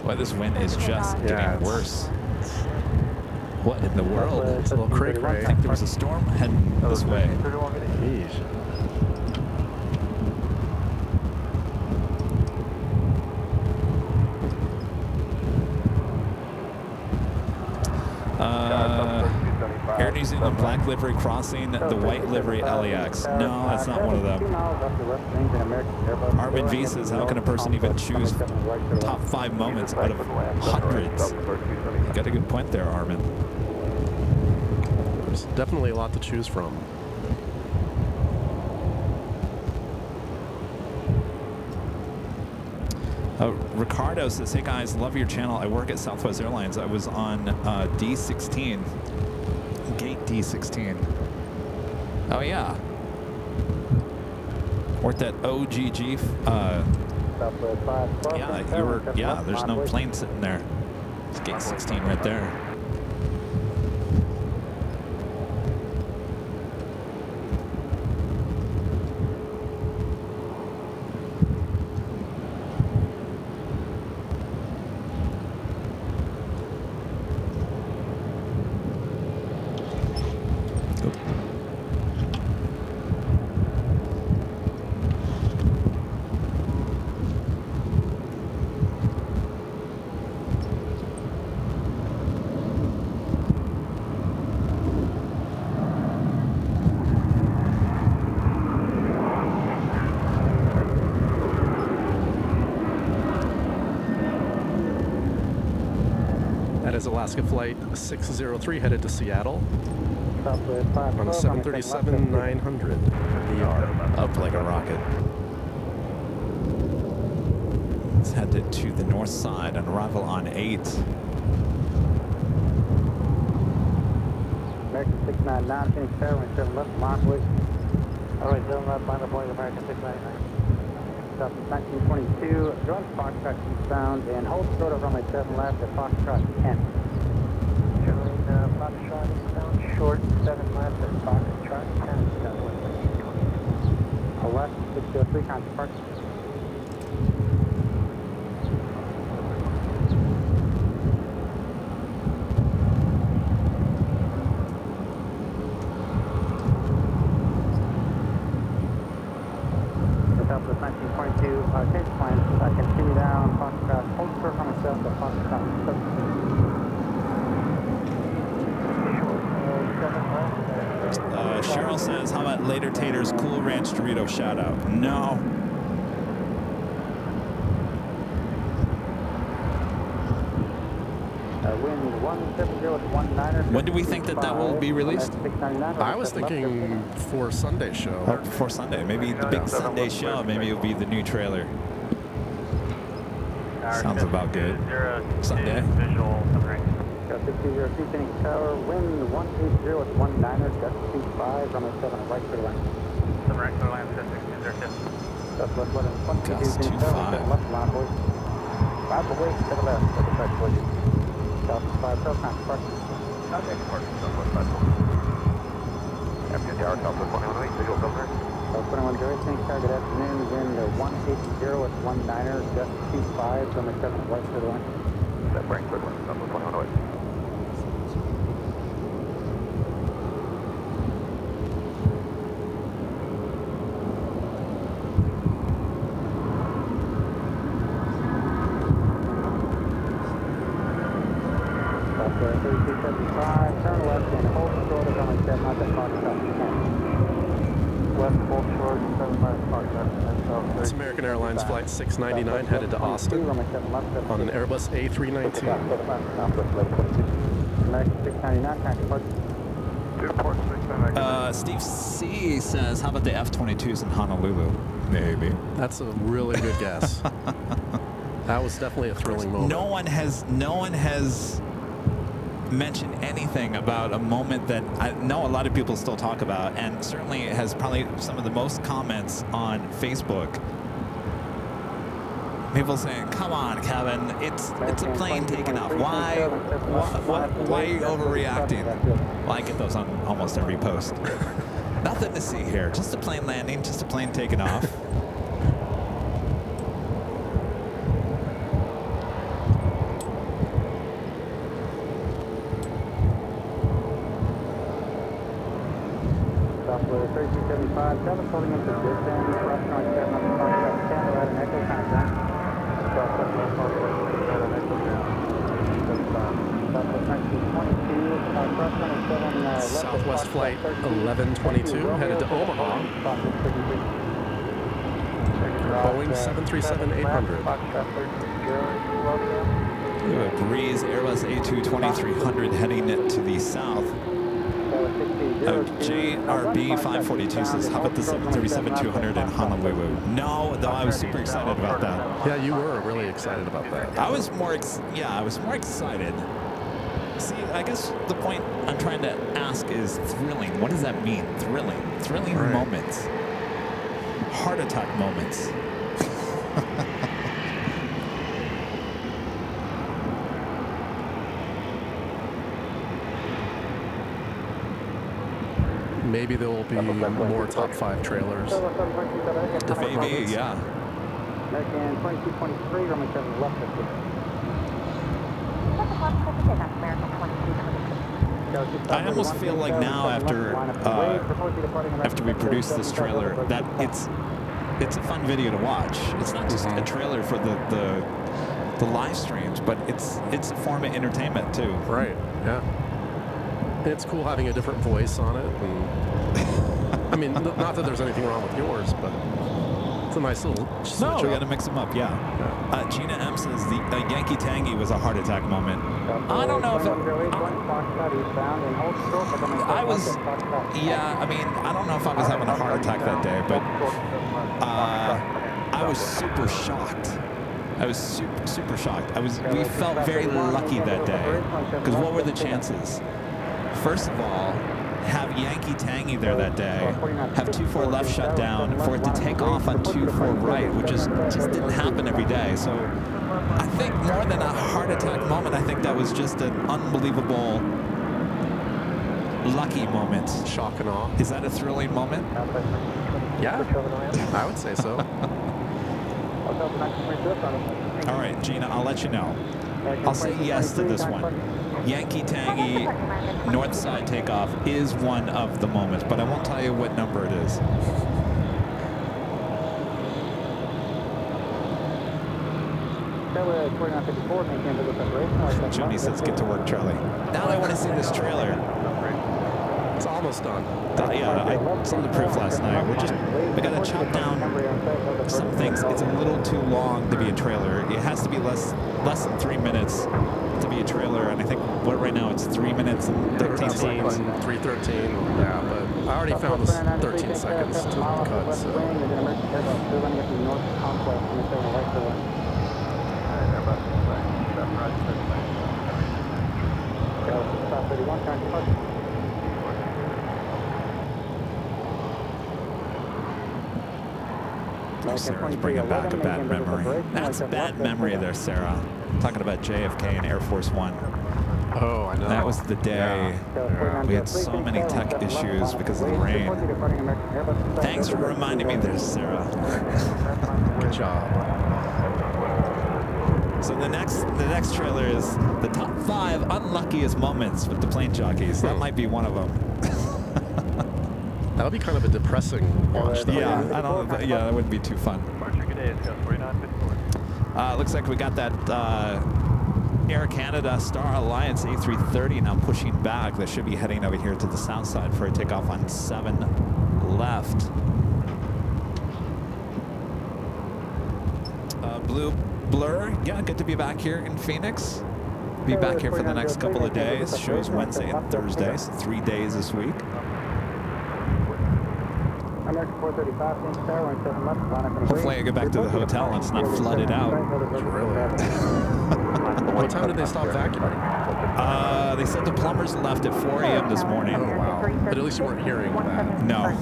Boy, this wind is just getting worse. What in the world? It's a little cray-cray. I think there was a storm heading this way. Jeez. Air New Zealand black livery crossing the white livery LAX. No, that's not one of them. Armin V says, how can a person even choose top 5 moments out of hundreds? You got a good point there, Armin. There's definitely a lot to choose from. Ricardo says, hey guys, love your channel. I work at Southwest Airlines. I was on D16. Gate D16. Oh yeah. Worked at OGG. Yeah, you were. Yeah, there's no plane sitting there. It's gate 16 right there. That is Alaska Flight 603 headed to Seattle on a 737-900 ER. Up like a rocket. It's headed to the north side on arrival on 8. American 699, Phoenix Tower, 7 left, Monwood. Alright, 7 left, final point, American 699. Stop 1922, join Foxtrot eastbound and hold short of runway 7 left at Foxtrot 10. Join Foxtrot eastbound, short 7 left at Foxtrot 10. Southwest 1920. A left, 603, contact park. Change plans, continue down, Foxtrot, hold short from itself to Foxtrot. Cheryl says, how about Later Taters Cool Ranch Dorito shout out? No. Wind 170 with 19er. When do we think that that will be released? I was thinking for Sunday show. For Sunday. Maybe the big Sunday show. Maybe it'll be the new trailer. Sounds about good. Sunday. Visual 620 Phoenix Tower, wind 180 with 19er, gust 25, runway 7 right for the line. 7 right for the line, 620. Southwest 122 Phoenix Tower, left line, boys. 5 away to the left, for the back, boys. Southwest 5, contact park. Contact park, Southwest 5. FTR, Southwest 118, visual filter. 21 Joy, Phoenix Tower, good afternoon, wind 180 with 19er, gust 25, runway 7 right for the line. That brings good one, Southwest 118. Turn left and hold short of runway 7 out at Foxtrot 10. Left, hold short, 7 left, Foxtrot 10. It's American Airlines Flight 699 headed to Austin on an Airbus A319. American 699, contact park. Steve C says, how about the F-22s in Honolulu? Maybe. That's a really good guess. That was definitely a thrilling moment. No one has mentioned anything about a moment that I know a lot of people still talk about, and certainly has probably some of the most comments on Facebook. People saying, "Come on, Kevin, it's a plane taking off. Why are you overreacting?" Well, I get those on almost every post. Nothing to see here. Just a plane landing. Just a plane taking off. Southwest 3275, 7 holding into distance, left on 7 on the Foxtrot 10, right and echo contact. Southwest left Foxtrot 6, right and echo Southwest 1922, cross runway 7 left. Southwest Flight 1122 headed to Omaha. Boeing 737-800. Breeze Airbus A220-300 heading to the south. JRB 542 says, how about the 737-200 in Honolulu? No, though I was super excited about that. Yeah, you were really excited about that. I was more excited. See, I guess the point I'm trying to ask is thrilling. What does that mean? Thrilling. Thrilling moments. Heart attack moments. Maybe there will be more top 5 trailers. Maybe, yeah. American 2223, runway 7 left. I almost feel like now after we produce this trailer that it's a fun video to watch. It's not just a trailer for the live streams, but it's a form of entertainment too. Right. Yeah. And it's cool having a different voice on it. And I mean, not that there's anything wrong with yours, but It's a nice little switch No, we up. got to mix them up, yeah. Gina M says the Yankee Tangy was a heart attack moment. I don't know if I was, yeah, I mean, I don't know if I was having a heart attack that day, but I was super shocked. I was super shocked. We felt very lucky that day, because what were the chances? First of all, have Yankee Tangy there that day, have 2-4 left shut down, for it to take off on 2-4 right, which just didn't happen every day. So I think more than a heart attack moment, I think that was just an unbelievable lucky moment. Shock and awe. Is that a thrilling moment? Yeah, I would say so. All right, Gina, I'll let you know. I'll say yes to this one. Yankee Tangy north side takeoff is one of the moments, but I won't tell you what number it is. Joni says, get to work, Charlie. Now I want to see this trailer. It's almost done. Yeah, I saw the proof last night. We got to chop down some things. It's a little too long to be a trailer. It has to be less than 3 minutes to be a trailer, and I think right now it's 3 minutes and 13 seconds. 3:13. Yeah, but I already found this 13 seconds to cut. So. Sarah's bringing back a bad memory. That's a bad memory there, Sarah. Talking about JFK and Air Force One. Oh, I know. That was the day we had so many tech issues because of the rain. Thanks for reminding me there, Sarah. Good job. So the next trailer is the top 5 unluckiest moments with the plane jockeys. That might be one of them. That'll be kind of a depressing watch, though. Yeah, I don't. Yeah, that wouldn't be too fun. Looks like we got that Air Canada Star Alliance A330 now pushing back. That should be heading over here to the south side for a takeoff on 7 left. Blue Blur, yeah, good to be back here in Phoenix. Be back here for the next couple of days. Shows Wednesday and Thursday, so 3 days this week. Hopefully I get back to the hotel and it's not flooded out. What time did they stop vacuuming? They said the plumbers left at 4 a.m. this morning. Oh, wow. But at least you weren't hearing that. No.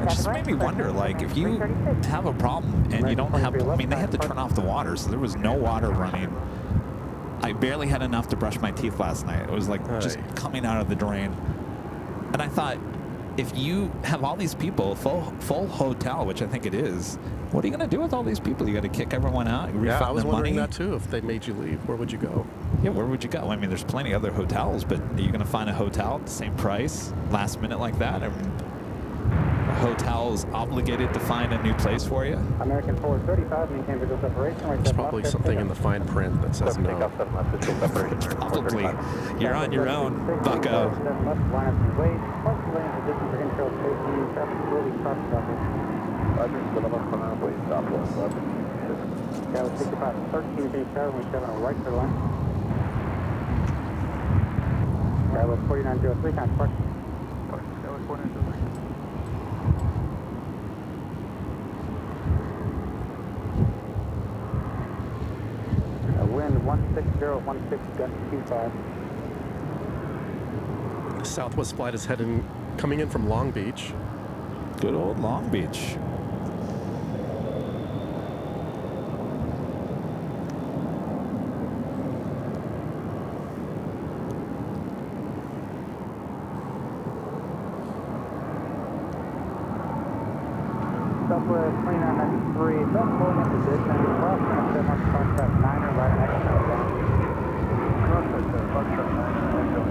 It just made me wonder, like, if you have a problem and you don't have, I mean, they had to turn off the water, so there was no water running. I barely had enough to brush my teeth last night. It was like just coming out of the drain. And I thought, if you have all these people, full hotel, which I think it is, what are you going to do with all these people? You got to kick everyone out? Yeah, I was wondering money? that too. If they made you leave, where would you go? Yeah, where would you go? I mean, there's plenty of other hotels, but are you going to find a hotel at the same price, last minute like that? I mean, a hotel is obligated to find a new place for you? American 435, maintain visual separation. There's probably something in the fine print that says no. Probably. You're on your own, bucko. Yeah, we'll take about 13 feet there when we step on a right for the line. Yeah, we're 4903 times park. Wind 16016 gust 25. Southwest flight is coming in from Long Beach. Good old Long Beach. Southwest 2993, South Florida in position, cross transfer, mark Foxtrot 9er, right at Echo down. Cross transfer, Foxtrot 9er,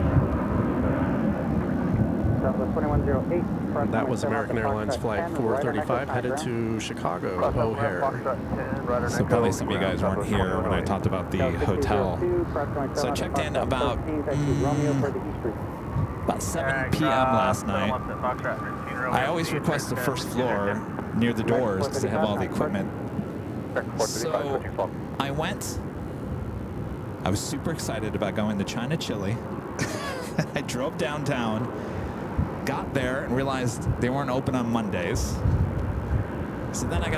Southwest 2108. That was American Airlines Flight 435 headed to Chicago O'Hare. So probably some of you guys weren't here when I talked about the hotel. So I checked in about about 7 p.m. last night. I always request the first floor near the doors because they have all the equipment. So I went. I was super excited about going to China Chili. I drove downtown, got there, and realized they weren't open on Mondays. So then I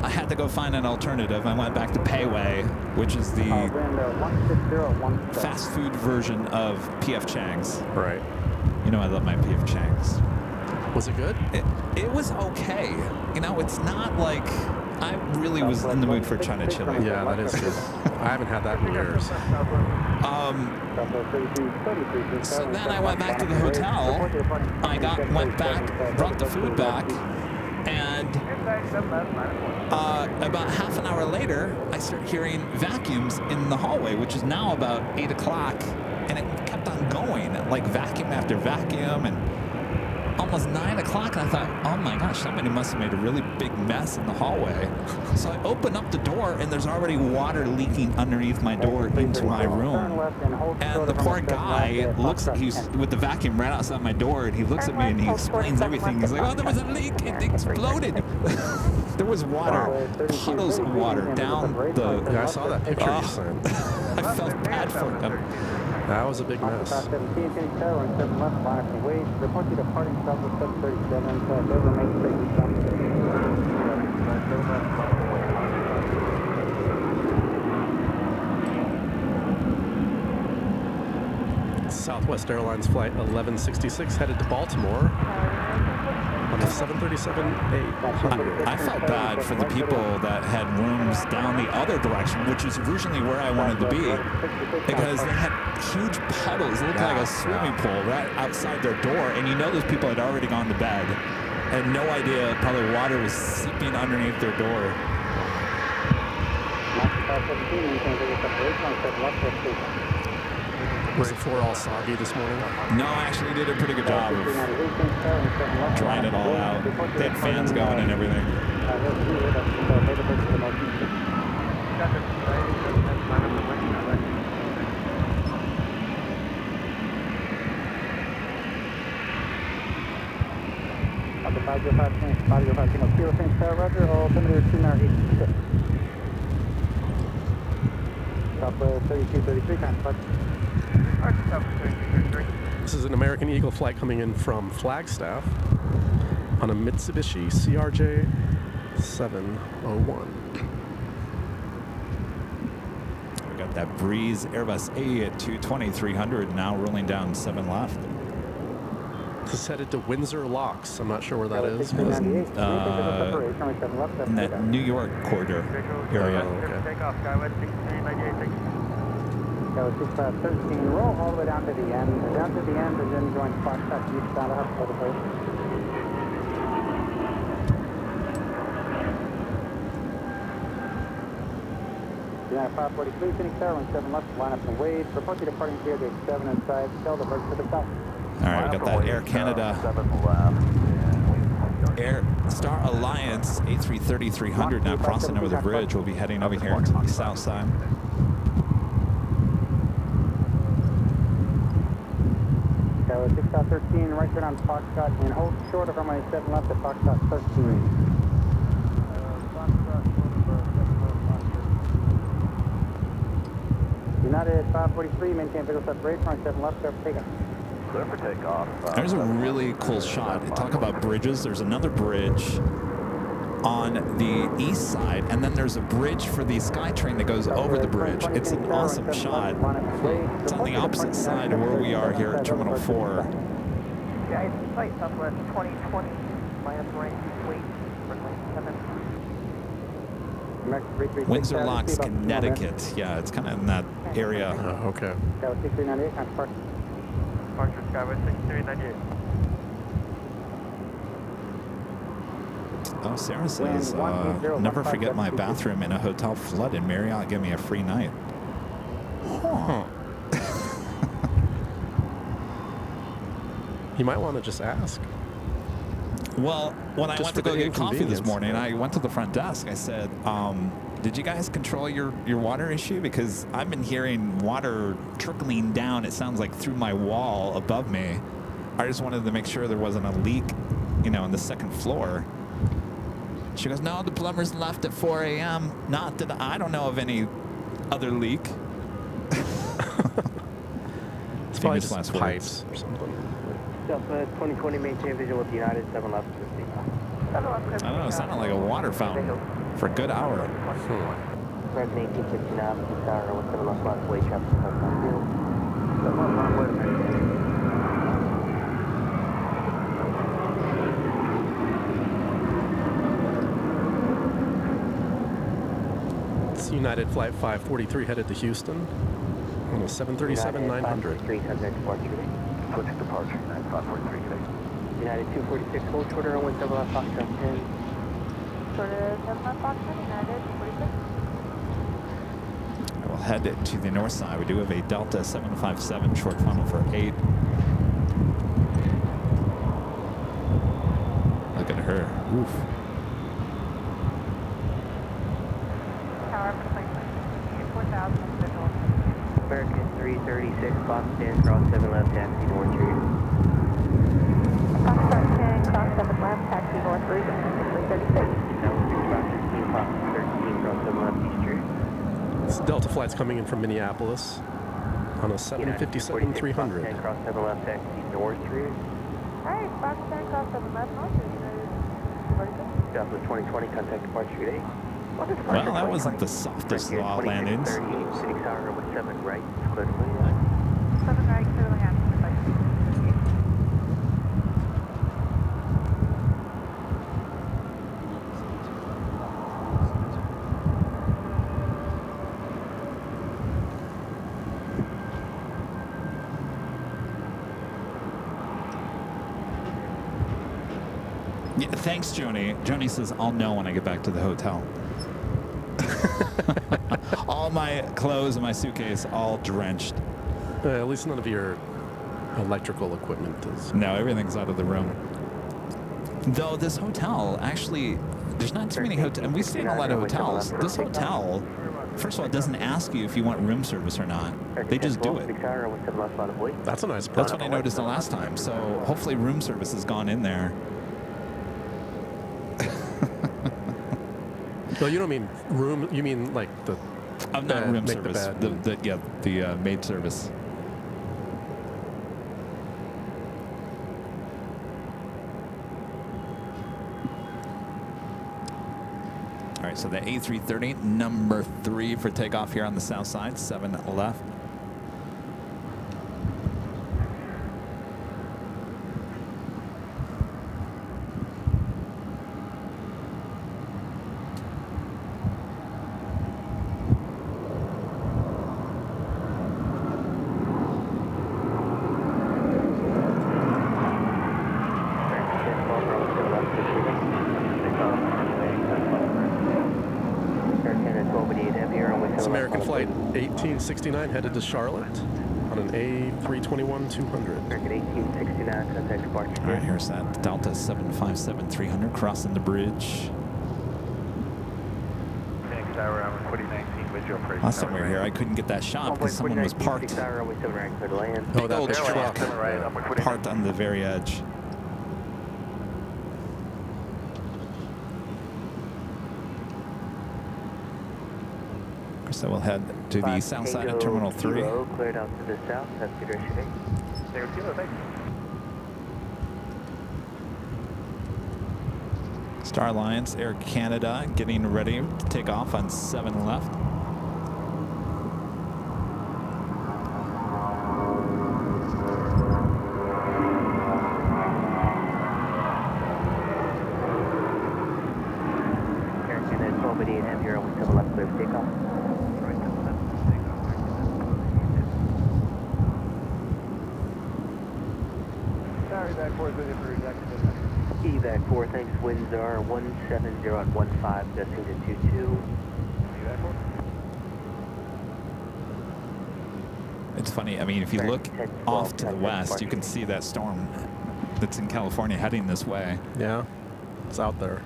had to go find an alternative. I went back to Payway, which is the fast food version of PF Chang's. Right. You know I love my PF Chang's. Was it good? It was okay. You know, it's not like I really was in the mood for China Chili. Yeah, that is true. I haven't had that in years. So then I went back to the hotel. Went back, brought the food back, and about half an hour later, I start hearing vacuums in the hallway, which is now about 8 o'clock, and it kept on going, like vacuum after vacuum, and almost 9 o'clock, and I thought, oh my gosh, somebody must have made a really big mess in the hallway. So I open up the door, and there's already water leaking underneath my door into my room. And the poor guy he's with the vacuum right outside my door, and he looks at me and he explains everything. He's like, oh, there was a leak, it exploded. There was water, puddles of water down the... Yeah, I saw that picture you sent. I felt bad for him. That was a big mess. Southwest Airlines flight 1166 headed to Baltimore on the 737-800. I felt bad for the people that had rooms down the other direction, which is originally where I wanted to be, because they had huge puddles. It looked like a swimming pool right outside their door, and you know those people had already gone to bed. Had no idea probably water was seeping underneath their door. Was the floor all soggy this morning? No, I actually did a pretty good job of drying it all out. They had fans going and everything. This is an American Eagle flight coming in from Flagstaff on a Mitsubishi CRJ 701. We got that Breeze Airbus A at 220-300 now rolling down 7 left. This is headed to Windsor Locks. I'm not sure where that is. In that New York corridor area. Oh, okay. 13, roll all the way down to the end, and then join Foxtrot eastbound up for the place. United 543, Phoenix Tower, 17 left, line up and wave. Report you departing here, gate 7 inside, tell the bird to the south. All right, we got that Air Canada Air Star Alliance A330-300 now crossing over the bridge. We'll be heading over here to the south side. Tower 6.13, right turn on Foxtrot, and hold short of runway 7 left at Foxtrot 13. United 543, maintain visual separation, runway 7 left, clear for takeoff. Clear for takeoff. There's a really cool shot. Talk about bridges. There's another bridge on the east side, and then there's a bridge for the SkyTrain that goes over the bridge. It's an awesome shot. It's on the opposite side of where we are here at Terminal 4. Yeah, it's flight Southwest 2020, minus range, wait, runway 7. Windsor Locks, Connecticut. Yeah, it's kind of in that area. Oh, okay. Departure Skywest 6398. Oh, Sarah says, never forget my bathroom in a hotel flooded. Marriott give me a free night. Huh. You might want to just ask. Well, when I Just went for to go the get coffee this inconvenience. morning, I went to the front desk. I said, did you guys control your water issue? Because I've been hearing water trickling down, it sounds like, through my wall above me. I just wanted to make sure there wasn't a leak, you know, on the second floor. She goes, no, the plumbers left at 4 a.m. Not that I don't know of any other leak. It's probably just pipes or something. 2020, maintain visual with United 7 left. I don't know, it sounded like a water fountain for a good hour. Red 1859, Sarah with 7 left left way traffic. 7 left way. United Flight 543 headed to Houston on a 737-900. Switch departure, United 543 today. United 246, hold shorter on 17 left Fox 10. Shorter 7 left Fox 10, United 246. We'll head to the north side. We do have a Delta 757 short funnel for 8. Look at her. Oof. American 336, Fox 10, cross 7 left, taxi north route. Fox 10, cross 7 left, taxi north route, 336. That was Fox 16, Fox 13, cross 7 left, east route. This Delta flight's coming in from Minneapolis on a 757-300. 10, cross 7 left, taxi north route. Alright, Fox 10, cross 7 left, north route, United 246. Southwest 2020, contact departure today. Well, that wasn't the softest of all landings. 6 hour with 7 right, clear to land. 7 right, clearly after the flight. Yeah, thanks, Joni. Joni says, I'll know when I get back to the hotel. All my clothes and my suitcase all drenched. At least none of your electrical equipment is. No, everything's out of the room. Though this hotel, actually, there's not too many hotels, and we stay in a lot of hotels. This hotel, first of all, it doesn't ask you if you want room service or not. They just do it. That's a nice part. That's what I noticed the last time. So hopefully room service has gone in there. No, you don't mean room. You mean like the. Not room make service. The bed. The maid service. All right, so the A330, number 3 for takeoff here on the south side, 7 left. It's American Flight 1869 headed to Charlotte on an A321-200. American 1869, contact departure. All right, here's that Delta 757-300 crossing the bridge. Next hour, I'm recording 19 with your operation. Last time we were here, I couldn't get that shot because someone was parked. Oh, that Old truck truck. parked on the very edge. So we'll head to the south side of Terminal 3. Cleared out to the south. That's the direction. There we go. Thanks. Star Alliance, Air Canada, getting ready to take off on 7 left. Air Canada 1288 have your only 7 left clear for takeoff. Evac 4, thanks. Winds are 170 at 15, descending to 22. It's funny, I mean, if you look off to the west, you can see that storm that's in California heading this way. Yeah, it's out there.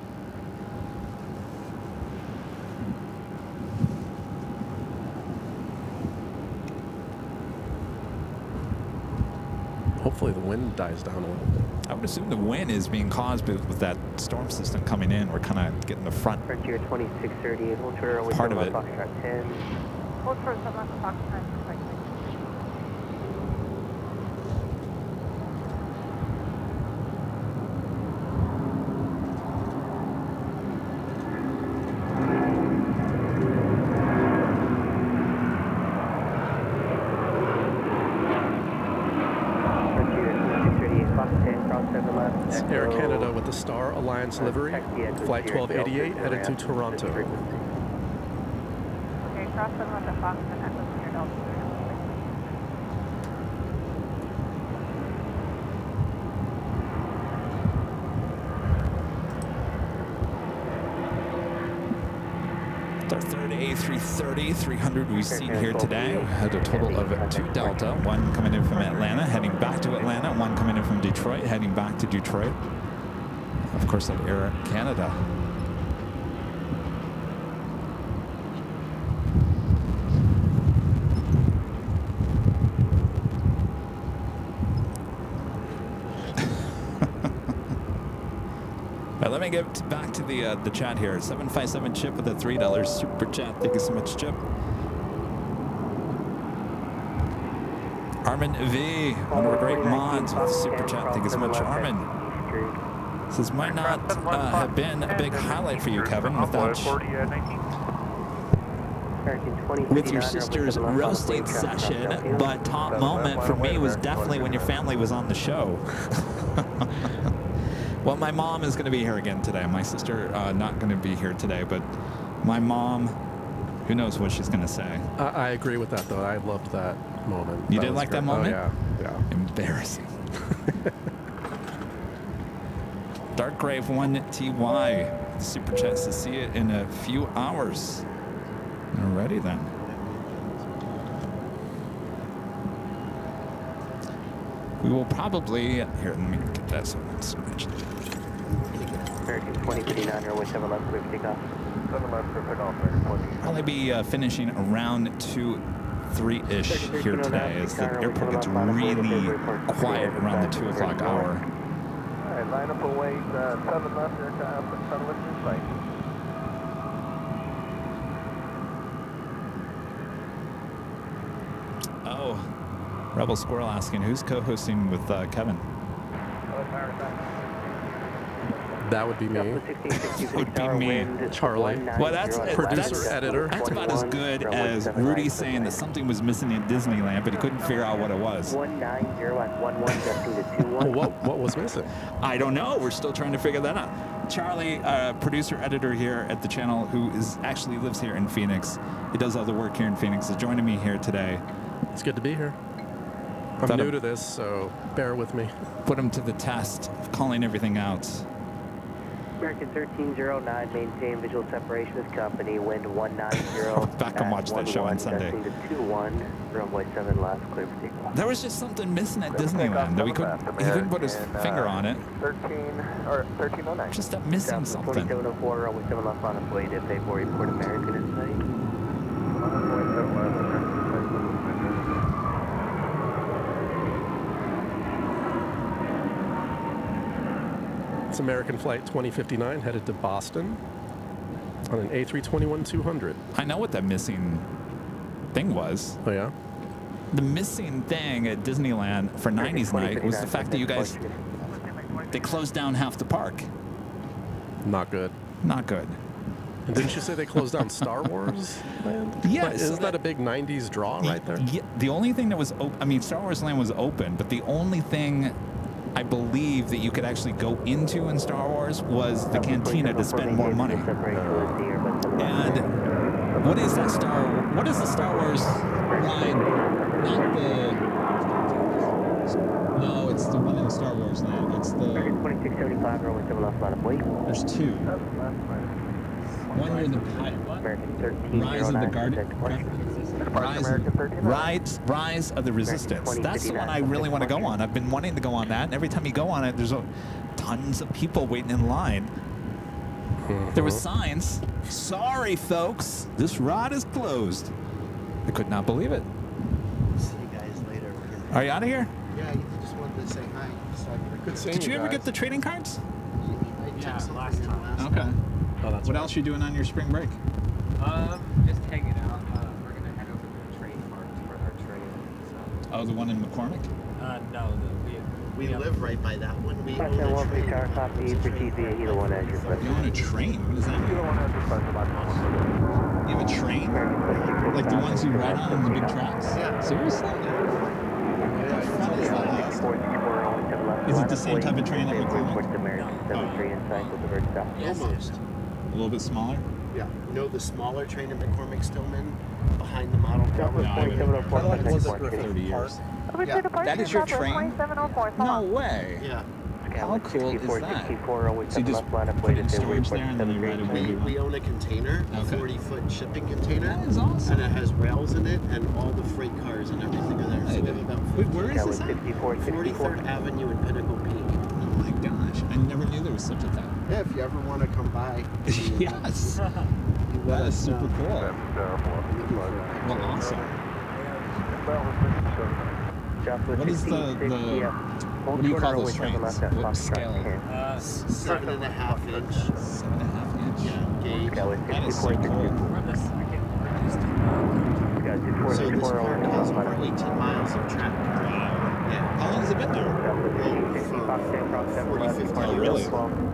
Hopefully the wind dies down a little bit. I would assume the wind is being caused with that storm system coming in. We're kind of getting the front Frontier 2638, hold short runway part of 7 it. left, Foxtrot 10. Hold for 7 left, Fox 10. Right. It's Air Canada with the Star Alliance livery, flight 1288 headed to Toronto. Okay, cross 7 left at Fox 10 at listen to your altitude. It's our third A330, 300 we've seen here today. We had a total of 2 Delta, one coming in from Atlanta, heading back to Atlanta, one coming in from Detroit, heading back to Detroit. Of course, at Air Canada. Let me get back to the chat here. 757 Chip with a $3 super chat. Thank you so much, Chip. Armin V, one of our great mods with the super chat. Thank you so much, Armin. Says might not have been a big highlight for you, Kevin, without with your sister's roasting session, but top moment for me was definitely when your family was on the show. Well, my mom is going to be here again today. My sister not going to be here today, but my mom, who knows what she's going to say. I agree with that, though. I loved that moment. You did like that moment? Oh, yeah. Embarrassing. Dark Grave 1TY. Super chats to see it in a few hours. Alrighty then. We will probably, here, let me get that so it's mentioned. American 2059, runway 7 left, clear for takeoff. 7 left for takeoff, American 20. Probably be finishing around 2-3-ish here today as the airport gets really quiet around the 2 o'clock hour. All right, line up and wait, 7 left aircraft, and settle in your sight. Oh, Rebel Squirrel asking, who's co-hosting with Kevin? That would be me. That would be me. Charlie. Well, that's Producer, editor. That's about as good as Rudy saying that something was missing in Disneyland, but he couldn't figure out what it was. 190111, What was missing? I don't know. We're still trying to figure that out. Charlie, producer, editor here at the channel, who actually lives here in Phoenix. He does other work here in Phoenix, is joining me here today. It's good to be here. I'm new to this, so bear with me. Put him to the test of calling everything out. American 1309, maintain visual separation as company, wind 190. Back and watch that show on Sunday. To 21, runway 7 left, clear for takeoff. There was just something missing at Disneyland that he couldn't put his finger on it. 1309. Just that missing something. 2704, runway 7 left on its way to Port American in sight. It's American Flight 2059 headed to Boston on an A321-200. I know what that missing thing was. Oh, yeah? The missing thing at Disneyland for 90s night was the fact that you guys, they closed down half the park. Not good. Not good. And didn't you say they closed down Star Wars Land? Yes. Isn't that a big 90s draw right there? Yeah, the only thing that was open, I mean, Star Wars Land was open, but the only thing I believe that you could actually go into in Star Wars was the cantina to spend more money. And what is that what is the Star Wars line? Not the, no, it's the one in Star Wars Land. It's the, 2675, runway 7 left, line of wait. there's two. One near the Rise of the Rise of the Resistance. That's the one I really want to go on. I've been wanting to go on that, and every time you go on it, there's tons of people waiting in line. There was signs. Sorry, folks, this ride is closed. I could not believe it. See you guys later. Are you out of here? Yeah, you just want to say hi. So Good seeing Did you ever get the trading cards? I texted last time. Okay. Oh, that's What right. else you doing on your spring break? Just hanging out. We're gonna head over to the train park for our train. So. Oh, the one in McCormick? No, We live right by that one. We Question own a 1 train. car copy for TV, either one as your You own a train? What does that mean? Either one has your question about the You have a train? Like the ones you ride on the big tracks? Yeah. Seriously? How fun is that? Is it the same type of train at McCormick? Almost. A little bit smaller? Yeah. No, the smaller train in McCormick Stillman behind the model tower. Yeah, I've been there for How long was it, 30 years. Yeah. That is your train? No way. Yeah. How cool is that? So you just put it in storage there and then you ride it wherever you We want? own a container, a Okay. 40-foot shipping container. That is awesome. And it has rails in it, and all the freight cars and everything are there. So we have about Wait, where is this at? 44th Avenue and Pinnacle Peak. Oh my gosh, I never knew there was such a thing. Yeah, if you ever want to come by. Yes. You let That is us super know. cool. Looking for it. Well, awesome. What is what do you call those trains? What scale? 7.5 inch. 7.5 inch? Yeah, gauge. That is so cool. we're the second largest. So this park has over 18 miles of track. Yeah. How long has it been there? For 40, 50 Oh, years. really?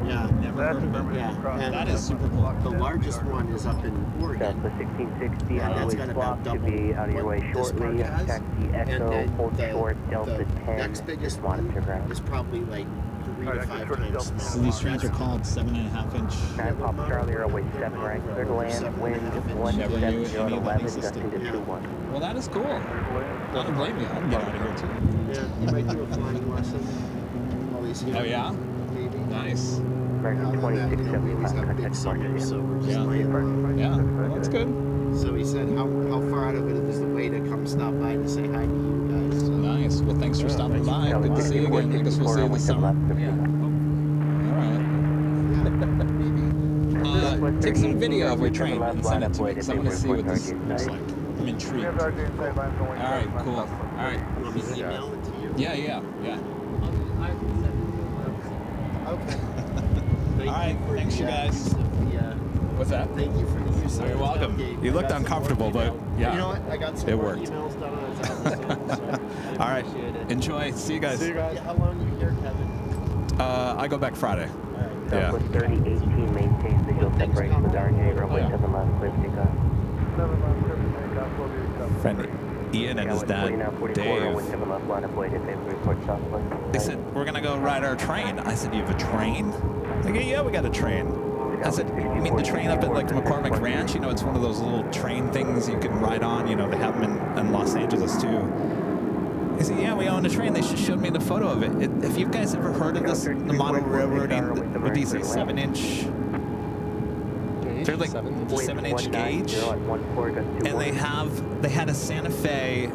Yeah. Never heard of it. Yeah. And That is super cool. the largest one is up in Oregon. 1660 Yeah, that's got about double to be out of your way what this shortly. park has. Taxi And Echo, then hold short, Delta the 10. next biggest monitor one ground. is probably like 3 to 5 times smaller. So these trains are called 7.5 inch. 9 Pop Charlie, runway 7 right, clear to land, wind Never knew 170 any of that 11, existed. gusting to Yeah. 21. Well, that is cool. Don't blame me. I'll get out of here too. Yeah, you might do a flying lesson. Always here. Oh, yeah? Maybe. Nice. American Other than that, we don't always 2675, have big contact summers, so we're just Yeah. playing. Yeah, well, that's good. So he said, how far out of it is the way to come stop by to say hi to you guys? So. Nice. Well, thanks for stopping by. Good to see you again. I guess we'll see you this summer. Yeah. All right. Yeah, Take some video of your train and send it to me because I want to see what this looks like. I'm intrigued. All right, cool. All right. You want me to email it to you? Yeah. Okay. All right, thanks, you guys. What's that? Thank you for the use of You're the welcome. tailgate. You I looked got some uncomfortable, more but email. yeah. You know what? I got some It more worked. emails done on his episode, so I All right. appreciate it. Enjoy. See you guys. Yeah, how long you here, Kevin? I go back Friday. All right. Yeah. Southwest 3018 maintains visual separation with RJ, runway 7 left, clear for takeoff. Friend Ian and his dad, Dave, Runway 7 left, line of way to favor report southwest. they said, we're going to go ride our train. I said, you have a train? They go, yeah, we got a train. I said, you mean the train up at like McCormick Ranch? You know, it's one of those little train things you can ride on. You know, they have them in Los Angeles too. He said, yeah, we own a train. They just showed me the photo of it. Have you guys ever heard of this? The model railroading, what do you say, 7-inch? They're like the 7-inch gauge. And they had a Santa Fe,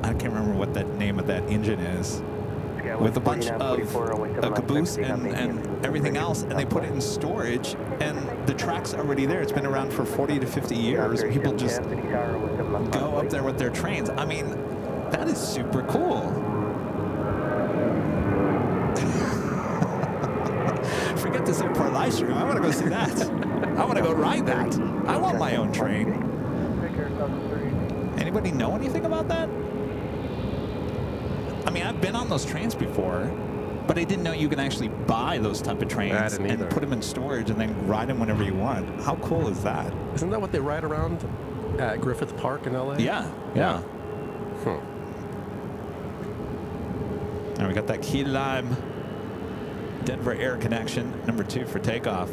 I can't remember what that name of that engine is, with a bunch of a caboose and everything else, and they put it in storage, and the track's already there. It's been around for 40 to 50 years. People just go up there with their trains. I mean, that is super cool. Forget this import live stream. I want to go see that. I want to go ride that. I want my own train. Anybody know anything about that? I mean, I've been on those trains before, but I didn't know you can actually buy those type of trains and put them in storage and then ride them whenever you want. How cool is that? Isn't that what they ride around at Griffith Park in LA? Yeah. And we got that key lime Denver Air connection, number 2 for takeoff.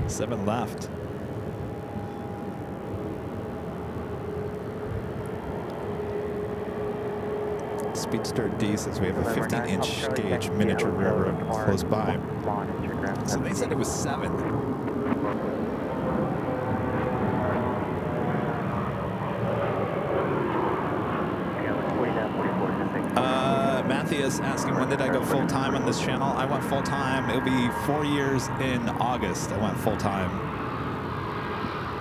7 left. Speedster D says we have a 15-inch gauge miniature railroad close by. So they said it was 7. Matthias asking, when did I go full-time on this channel? I went full-time. It'll be 4 years in August. I went full-time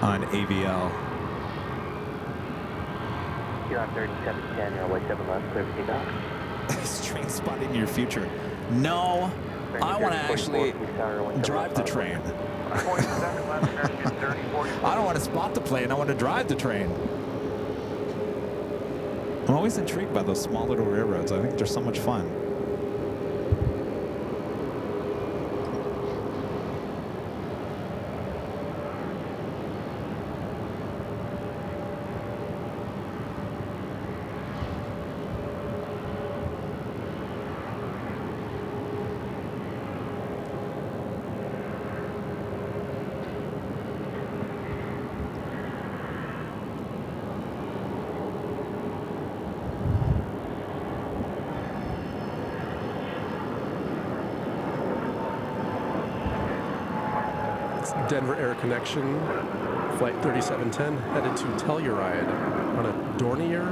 on AVL. You're on 3710, runway 7 left, clear for takeoff. Is train spotting your future? No, I want to actually drive the train. I don't want to spot the plane. I want to drive the train. I'm always intrigued by those small little railroads. I think they're so much fun. Denver Air Connection, flight 3710, headed to Telluride on a Dornier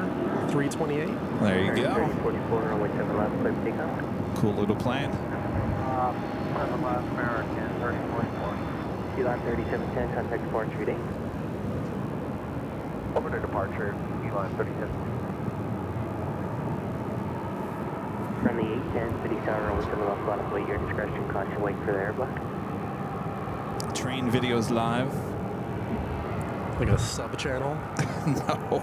328. There you go. 44, runway 7 left, clear for takeoff. Cool little plane. 7 left, American, 3044. Elon 3710, contact departure date. Open to departure, Elon 37. Friendly 810, City Tower, runway 7 left, bottom plate, your discretion, caution, wait for the air block. Train videos live. Like a sub channel? No,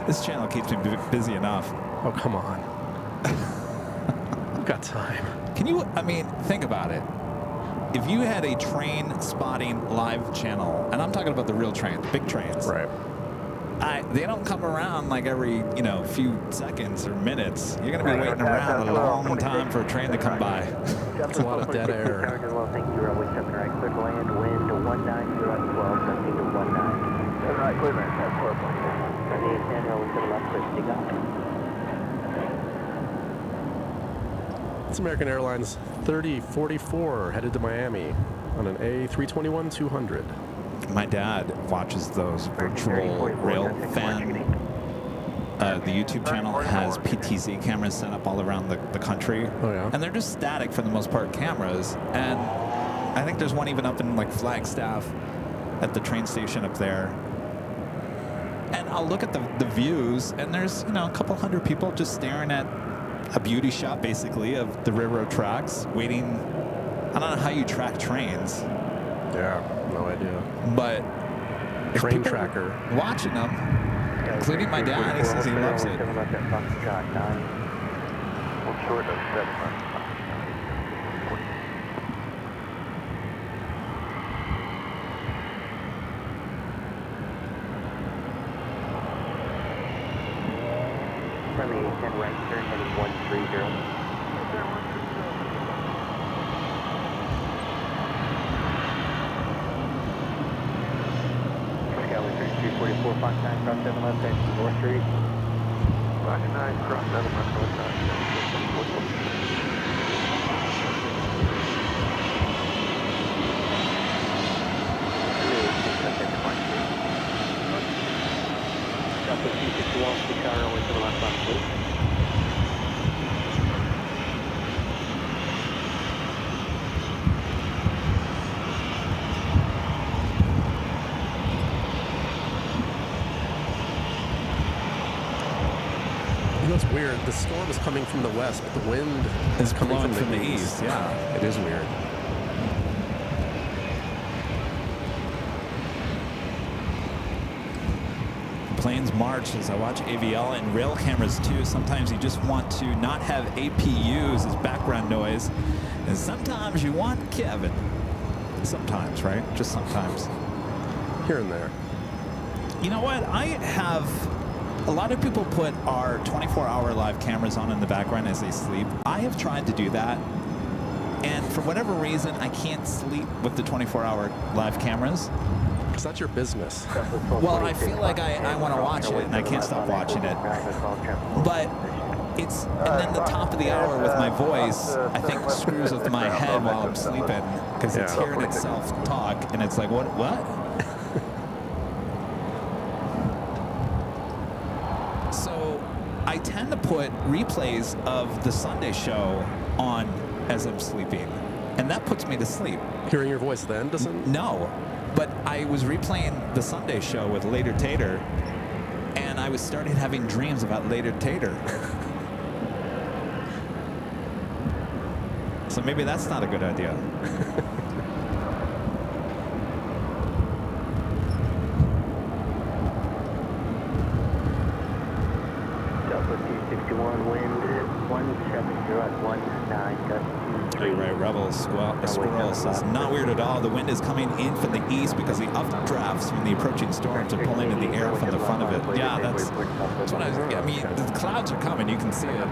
this channel keeps me busy enough. Oh, come on. I've got time. Can you, I mean, think about it. If you had a train spotting live channel, and I'm talking about the real trains, big trains. Right. They don't come around like every, few seconds or minutes. You're going to be waiting around a long time for a train to come by. That's a lot of dead air. Thank you, runway 7 right, clear to land, wind to 19, 0 at 12, gusting to 19. 7 right, clear land, 4. Friendly 810, runway 7 left, clear for takeoff. It's American Airlines 3044, headed to Miami on an A321-200. My dad watches those virtual rail fan. The YouTube channel has PTZ cameras set up all around the country. Oh, yeah? And they're just static for the most part cameras. And I think there's one even up in like Flagstaff at the train station up there. And I'll look at the views, and there's, a couple hundred people just staring at a beauty shot, basically, of the railroad tracks, waiting. I don't know how you track trains. Yeah, no idea. But Train tracker. Watching them, including my dad, he says he loves it. We'll short of 7 left. Friendly 810 right, turn heading 130. Skyway 3344, Fox 9, cross 7 left, head to North Street. Fox 9, cross 7 left, north side. Southwest 261, 6 hour, runway 7 left, left, please. It's weird. The storm is coming from the west, but the wind is coming blowing from the east. east. Yeah, it is weird. Planes march as I watch AVL and rail cameras too. Sometimes you just want to not have APUs as background noise, and sometimes you want Kevin. Sometimes, right? Just sometimes. Here and there. You know what? I have. A lot of people put our 24-hour live cameras on in the background as they sleep. I have tried to do that, and for whatever reason, I can't sleep with the 24-hour live cameras. Because that's your business. Well, I feel like I want to watch it, and I can't stop watching it. But it's, and then the top of the hour with my voice, I think screws with my head while I'm sleeping, because it's hearing itself talk, and it's like, what? I tend to put replays of the Sunday show on as I'm sleeping, and that puts me to sleep. Hearing your voice then doesn't? No, but I was replaying the Sunday show with Later Tater, and I was starting having dreams about Later Tater. So maybe that's not a good idea. Southwest 261, wind 170 at 19, gust 23. Right, Rebel Squirrel says, not weird at all. The wind is coming in from the east because the updrafts from the approaching storms are pulling in the air from the front of it. Yeah, that's what I mean, the clouds are coming. You can see it.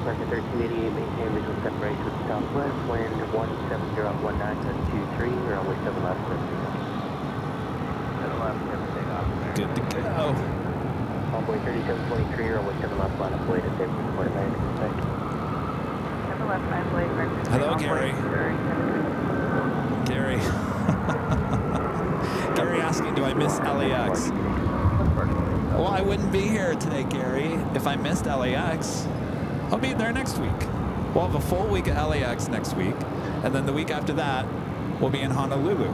American 1388, maintain visual separation with southwest, wind 170 at 19, gust 23, runway 7 left, 7 Good to go. Runway 3723, runway 7 left, line up, way to San Report American, respect. 7 left, 9 blade, right. Hello, Gary. Gary. Gary asking, do I miss LAX? Well, I wouldn't be here today, Gary, if I missed LAX. I'll be there next week. We'll have a full week at LAX next week, and then the week after that, we'll be in Honolulu.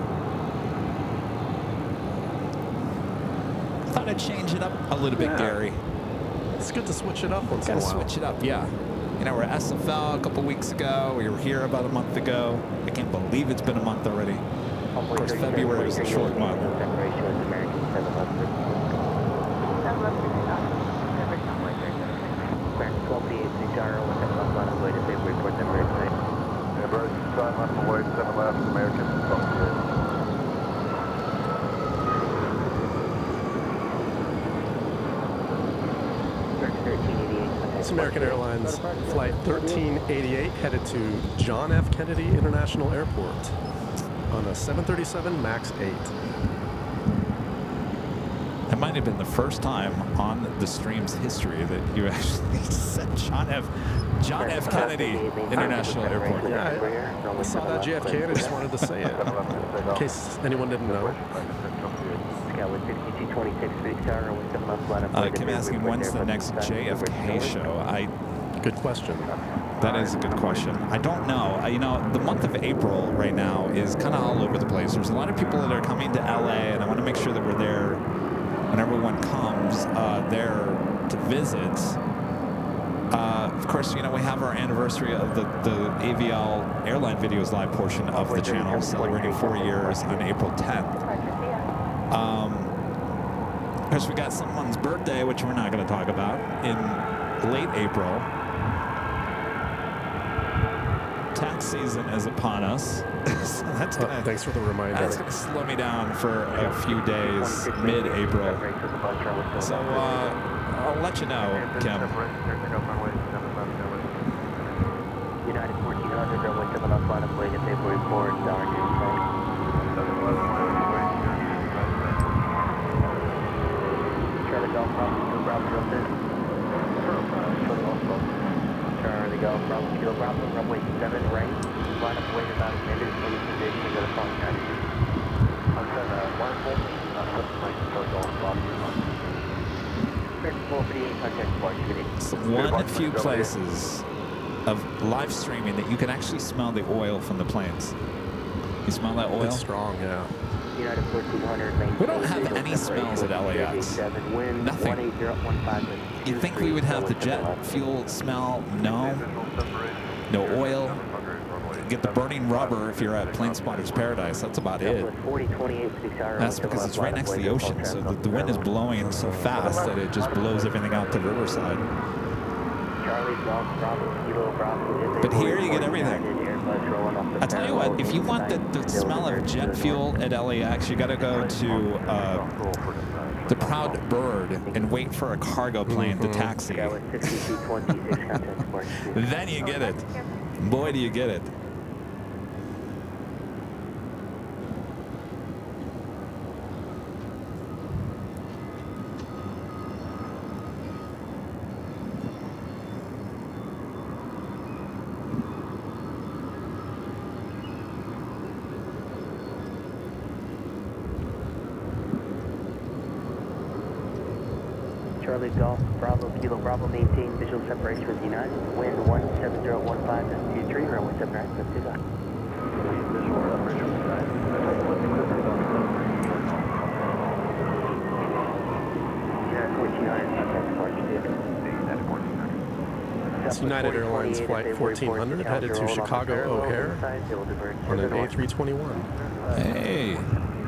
Thought I'd change it up a little bit, Gary. It's good to switch it up once in a Gotta while. switch it up, yeah. You know, we're at SFL a couple weeks ago. We were here about a month ago. I can't believe it's been a month already. Of course, February was a short month. Separation with American 7 left, 7 left, 69. Every time, right there. American 1288, 6 hour, with 7 left, line up, way to San Report American. Embrace, time left away, 7 left, American, It's American Airlines Flight 1388 headed to John F. Kennedy International Airport on a 737 MAX 8. It might have been the first time on the stream's history that you actually said John F. Kennedy International Airport. Yeah, I saw that JFK and I just wanted to say it in case anyone didn't know. Kim asking, when's the next JFK show? Good question. That is a good question. I don't know. You know, the month of April right now is kind of all over the place. There's a lot of people that are coming to LA, and I want to make sure that we're there when everyone comes there to visit. Of course, you know, we have our anniversary of the AVL Airline Videos live portion of the channel, celebrating 4 years on April 10th. Of course, we got someone's birthday, which we're not going to talk about, in late April. Tax season is upon us. So that's gonna, thanks for the reminder. That's going to slow me down for a few days, mid-April. So I'll let you know, Kim. United 1400, runway 7 left, line up, way to February 4, down Charlie Golf, Bravo, Bravo, Charlie Golf, Bravo, Kilo Bravo, runway 7 right, line up, way to about a minute, in position, go to Falling United. I'm set at 140, One few places of live streaming that you can actually smell the oil from the planes. You smell that oil? It's strong, yeah. United 1400, We don't have any smells at LAX. Nothing. You'd think we would have the jet fuel smell? No. No oil. Get the burning rubber if you're at Plane Spotter's Paradise. That's about it. That's because it's right next to the ocean, so the wind is blowing so fast that it just blows everything out to Riverside. But here you get everything. I tell you what, if you want the smell of jet fuel at LAX, you got to go to the Proud Bird and wait for a cargo plane to taxi. Then you get it. Boy, do you get it. Charlie Golf, Bravo, Kilo Bravo, maintain visual separation with United. Wind 17015.23, runway 7 right, let's do that. Visual separation with United. United 1400, contact departure vehicle. United 1400. It's United Airlines Flight 1400 headed to Chicago O'Hare on an A321. Hey,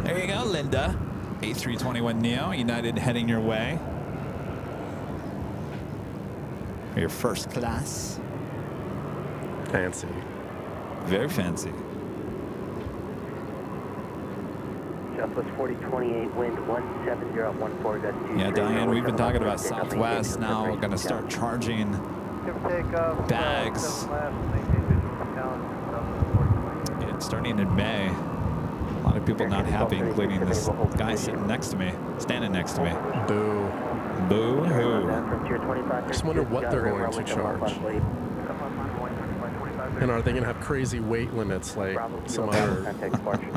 there you go, Linda. A321neo, United heading your way. Your first class. Fancy. Very fancy. Southwest 4028, wind 17014, Yeah, Diane, we've been talking about Southwest now. Going to start charging bags. Yeah, starting in May. A lot of people not happy, including this guy sitting next to me, standing next to me. Boo. Boo hoo. I just wonder what they're going to charge. And are they going to have crazy weight limits like some other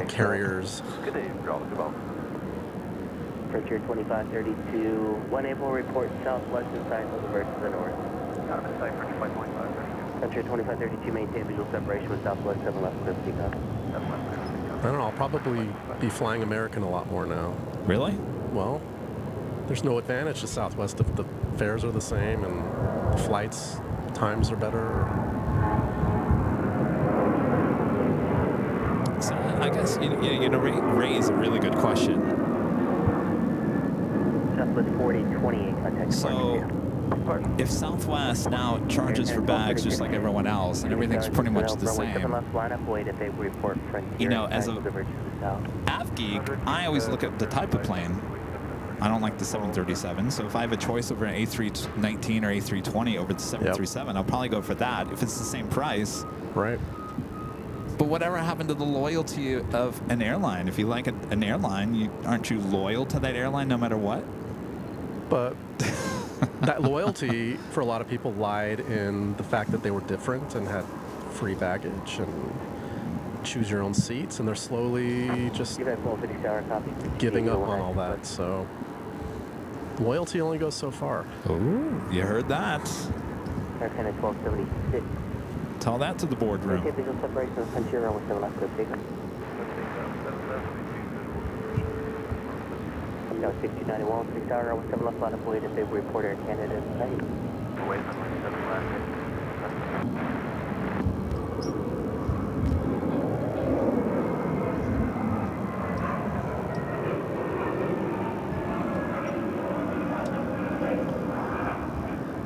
carriers? Good day, Bravo. Frontier 2532, 1 April report southwest and side of the verge to the north. Out of sight, Frontier 2532. Frontier 2532, maintain visual separation with southwest 7 left 50. I don't know, I'll probably be flying American a lot more now. Really? Well, there's no advantage to Southwest if the fares are the same and the flights times are better. So I guess you raise a really good question. Southwest 4028, contact So if Southwest now charges for bags just like everyone else, and everything's pretty much the same, you know, as a AvGeek, I always look at the type of plane. I don't like the 737, so if I have a choice over an A319 or A320 over the 737, I'll probably go for that if it's the same price. Right. But whatever happened to the loyalty of an airline? If you like an airline, aren't you loyal to that airline no matter what? But that loyalty for a lot of people lied in the fact that they were different and had free baggage and choose your own seats, and they're slowly just giving up on all that. So loyalty only goes so far. Ooh, you heard that. Tell that to the boardroom. No, 6291, 6 hour, 7 left line of way to February report Air Canada. Away from 7 left.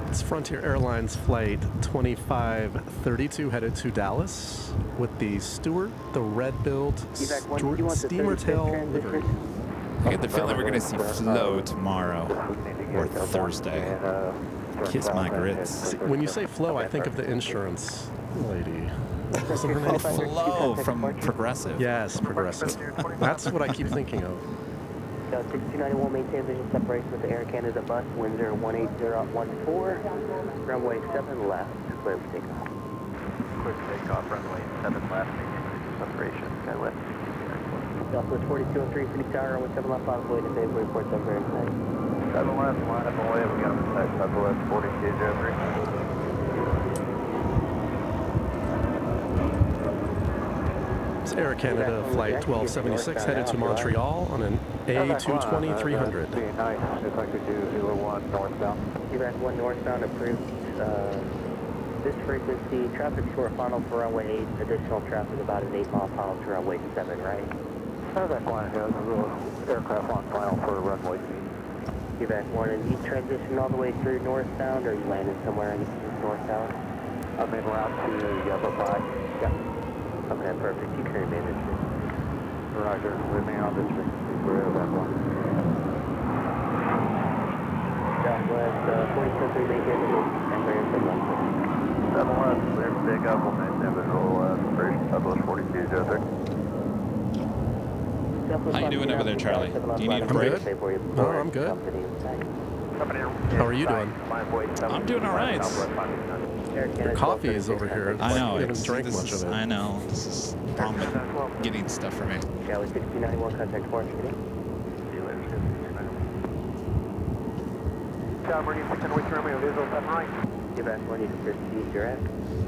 It's Frontier Airlines Flight 2532 headed to Dallas with the Stewart, the red-billed steamer tail livery. I get the feeling we're going to see Flo tomorrow or Thursday. Kiss my grits. See, when you say Flo, I think of the insurance lady. What's her name? Flo from Progressive. Yes, Progressive. That's what I keep thinking of. 6291, maintain visual separation with the Air Canada bus, Windsor 18014, runway 7 left, clear for takeoff. Clear for takeoff, runway 7 left, maintain visual separation, sky left. Southwest 4203, Phoenix Tower, runway 7 left, on way to February report 7 very nice. 7 left, line up away, we got them at Southwest 4003. It's Air Canada Flight 1276 headed to Montreal on an A220-300. Just like we do 01 northbound. URAC 1 northbound approved. This frequency, traffic short funnel for runway 8, additional traffic about an 8 mile funnel to runway 7, right? That's line has a little aircraft on final for runway 8. URAC 1, and you transition all the way through northbound, or you landed somewhere in northbound? I'm en route to Yellow Pie. Yeah. Okay, perfect. You can remain this. Roger, remain on this frequency for that one. Southwest 4073, maintain visual separation from left. 7 left, clear for takeoff, we'll maintain visual separation, Southwest 4203. How you doing over there, Charlie? Do you need a break? No, I'm good. How are you doing? I'm doing all right. Your coffee is over here. I know. I haven't drank much of it. I know. This is the problem with getting stuff for me. Charlie 6291, contact departure. Quebec 1, you can proceed direct.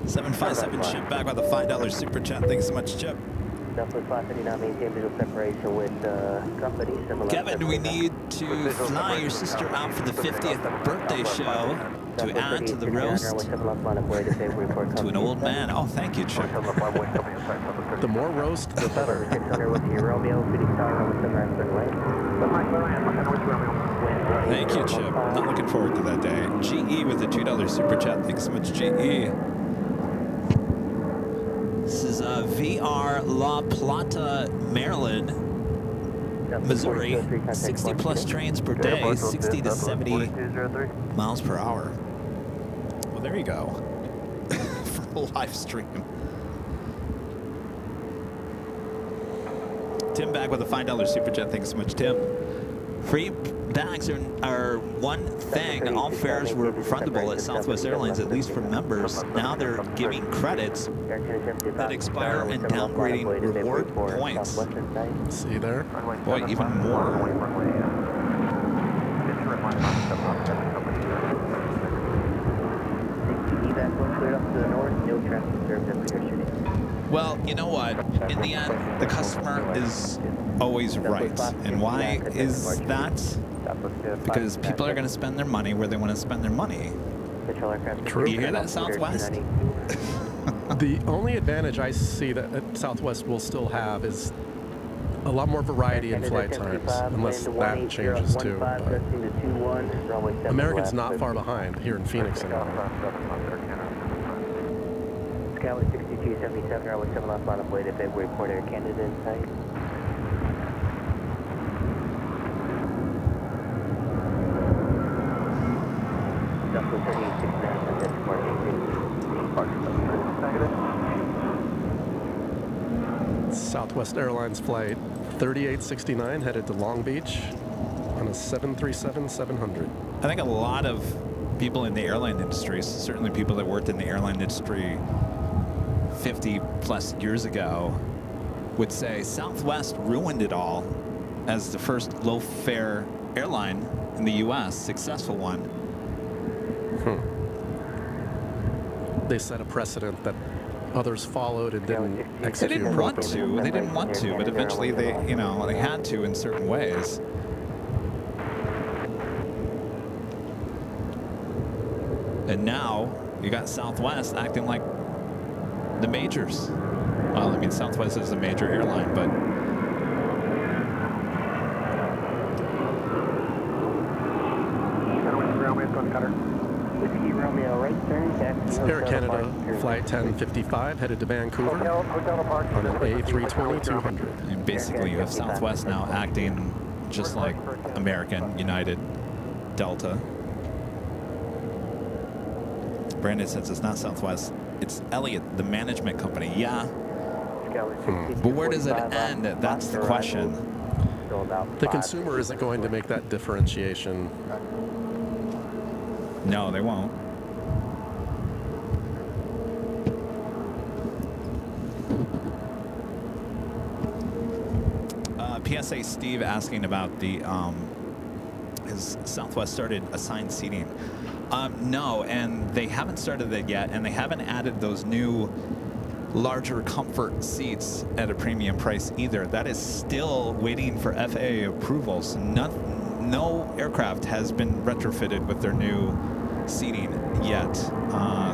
757 Chip back with a $5 super chat. Thanks so much, Chip. Southwest 559, maintain visual separation with company. Kevin, we need to fly your sister out for the 50th birthday show to add to the roast to an old man. Oh, thank you, Chip. The more roast, the better. Thank you, Chip. Not looking forward to that day. GE with the $2 super chat. Thanks so much, GE. This is VR La Plata, Maryland, Missouri. 60 plus trains per day, 60 to 70 miles per hour. Well, there you go. For a live stream. Tim back with a $5 super chat. Thanks so much, Tim. Free bags are one thing. All fares were refundable at Southwest Airlines, at least for members. Now they're giving credits that expire and downgrading reward points. See there? Boy, even more. Well, you know what? In the end, the customer is always right. And why is that? Because people are going to spend their money where they want to spend their money. True. You hear that, Southwest? The only advantage I see that Southwest will still have is a lot more variety in flight times, unless that changes too. But American's not far behind here in Phoenix anymore. Skyway 6277, runway 7 left on the way to February Port Air Canada in sight. Southwest Airlines flight 3869 headed to Long Beach on a 737-700. I think a lot of people in the airline industry, certainly people that worked in the airline industry 50 plus years ago, would say Southwest ruined it all as the first low-fare airline in the U.S., successful one. They set a precedent that others followed and didn't execute. They didn't want to. They didn't want to, but eventually they, you know, they had to in certain ways. And now you got Southwest acting like the majors. Well, I mean, Southwest is a major airline, but Air Canada flight 1055 headed to Vancouver on an A320-200. And basically you have Southwest now acting just like American, United, Delta. Brandon says it's not Southwest, it's Elliott, the management company. Yeah. But where does it end? That's the question. The consumer isn't going to make that differentiation. No, they won't. PSA Steve asking about the has Southwest started assigned seating? No, and they haven't started that yet, and they haven't added those new larger comfort seats at a premium price either. That is still waiting for FAA approvals. No aircraft has been retrofitted with their new seating yet.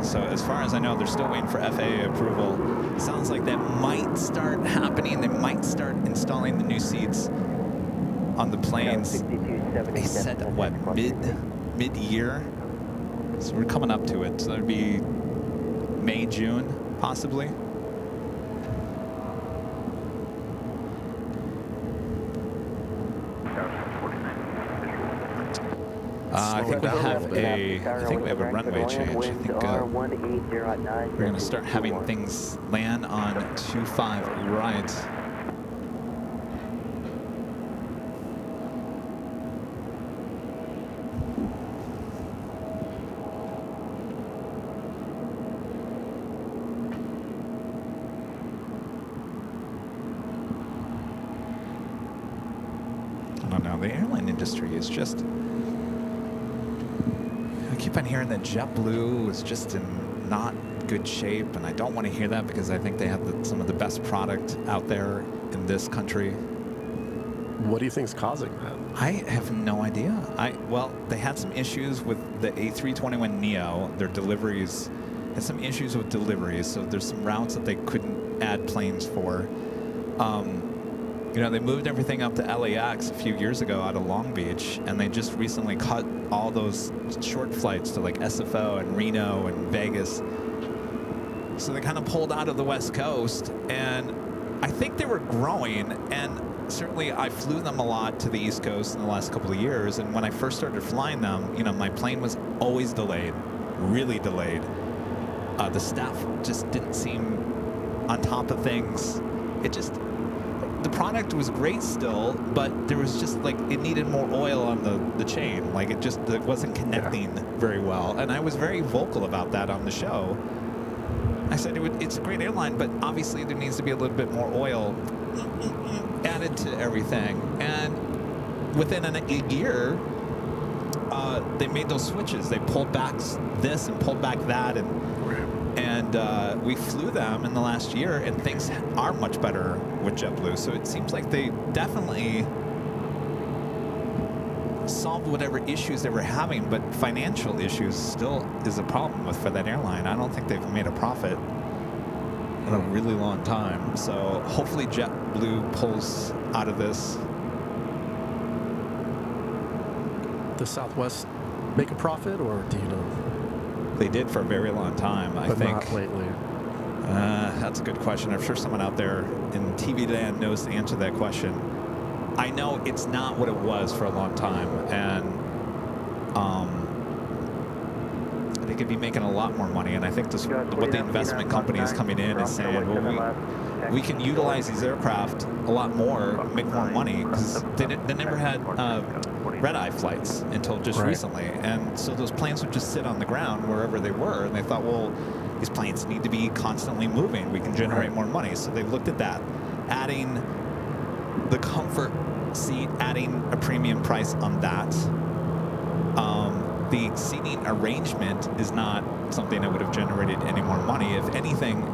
So as far as I know, they're still waiting for FAA approval. Sounds like that might start happening. They might start installing the new seats on the planes. They said, what, mid-year? So we're coming up to it. So that'd be May, June, possibly. I think we have a runway change. I think we're going to start having things land on 25 right. I don't know. The airline industry is just keep on hearing that JetBlue is just in not good shape, and I don't want to hear that because I think they have some of the best product out there in this country. What do you think is causing that? I have no idea. Well, they had some issues with the A321neo. Their deliveries had some issues with deliveries, so there's some routes that they couldn't add planes for. You know, they moved everything up to LAX a few years ago out of Long Beach, and they just recently cut all those short flights to like SFO and Reno and Vegas. So they kind of pulled out of the West Coast, and I think they were growing, and certainly I flew them a lot to the East Coast in the last couple of years, and when I first started flying them, you know, my plane was always delayed, really delayed. The staff just didn't seem on top of things. The product was great still, but there was just like, it needed more oil on the chain. Like it wasn't connecting very well. And I was very vocal about that on the show. I said it's a great airline, but obviously there needs to be a little bit more oil added to everything. And within a year, they made those switches. They pulled back this and pulled back that, and we flew them in the last year, and things are much better with JetBlue. So it seems like they definitely solved whatever issues they were having, but financial issues still is a problem for that airline. I don't think they've made a profit in a really long time. So hopefully JetBlue pulls out of this. Does Southwest make a profit, or do you know? They did for a very long time, I think. But not lately. That's a good question. I'm sure someone out there in TV land knows the answer to that question. I know it's not what it was for a long time, and they could be making a lot more money. And I think what the investment company is coming in is saying, well, we can utilize these aircraft a lot more, make more money, because they never had red-eye flights until just recently. And so those planes would just sit on the ground wherever they were, and they thought, well, these planes need to be constantly moving. We can generate more money. So they looked at that, adding the comfort seat, adding a premium price on that. The seating arrangement is not something that would have generated any more money. If anything,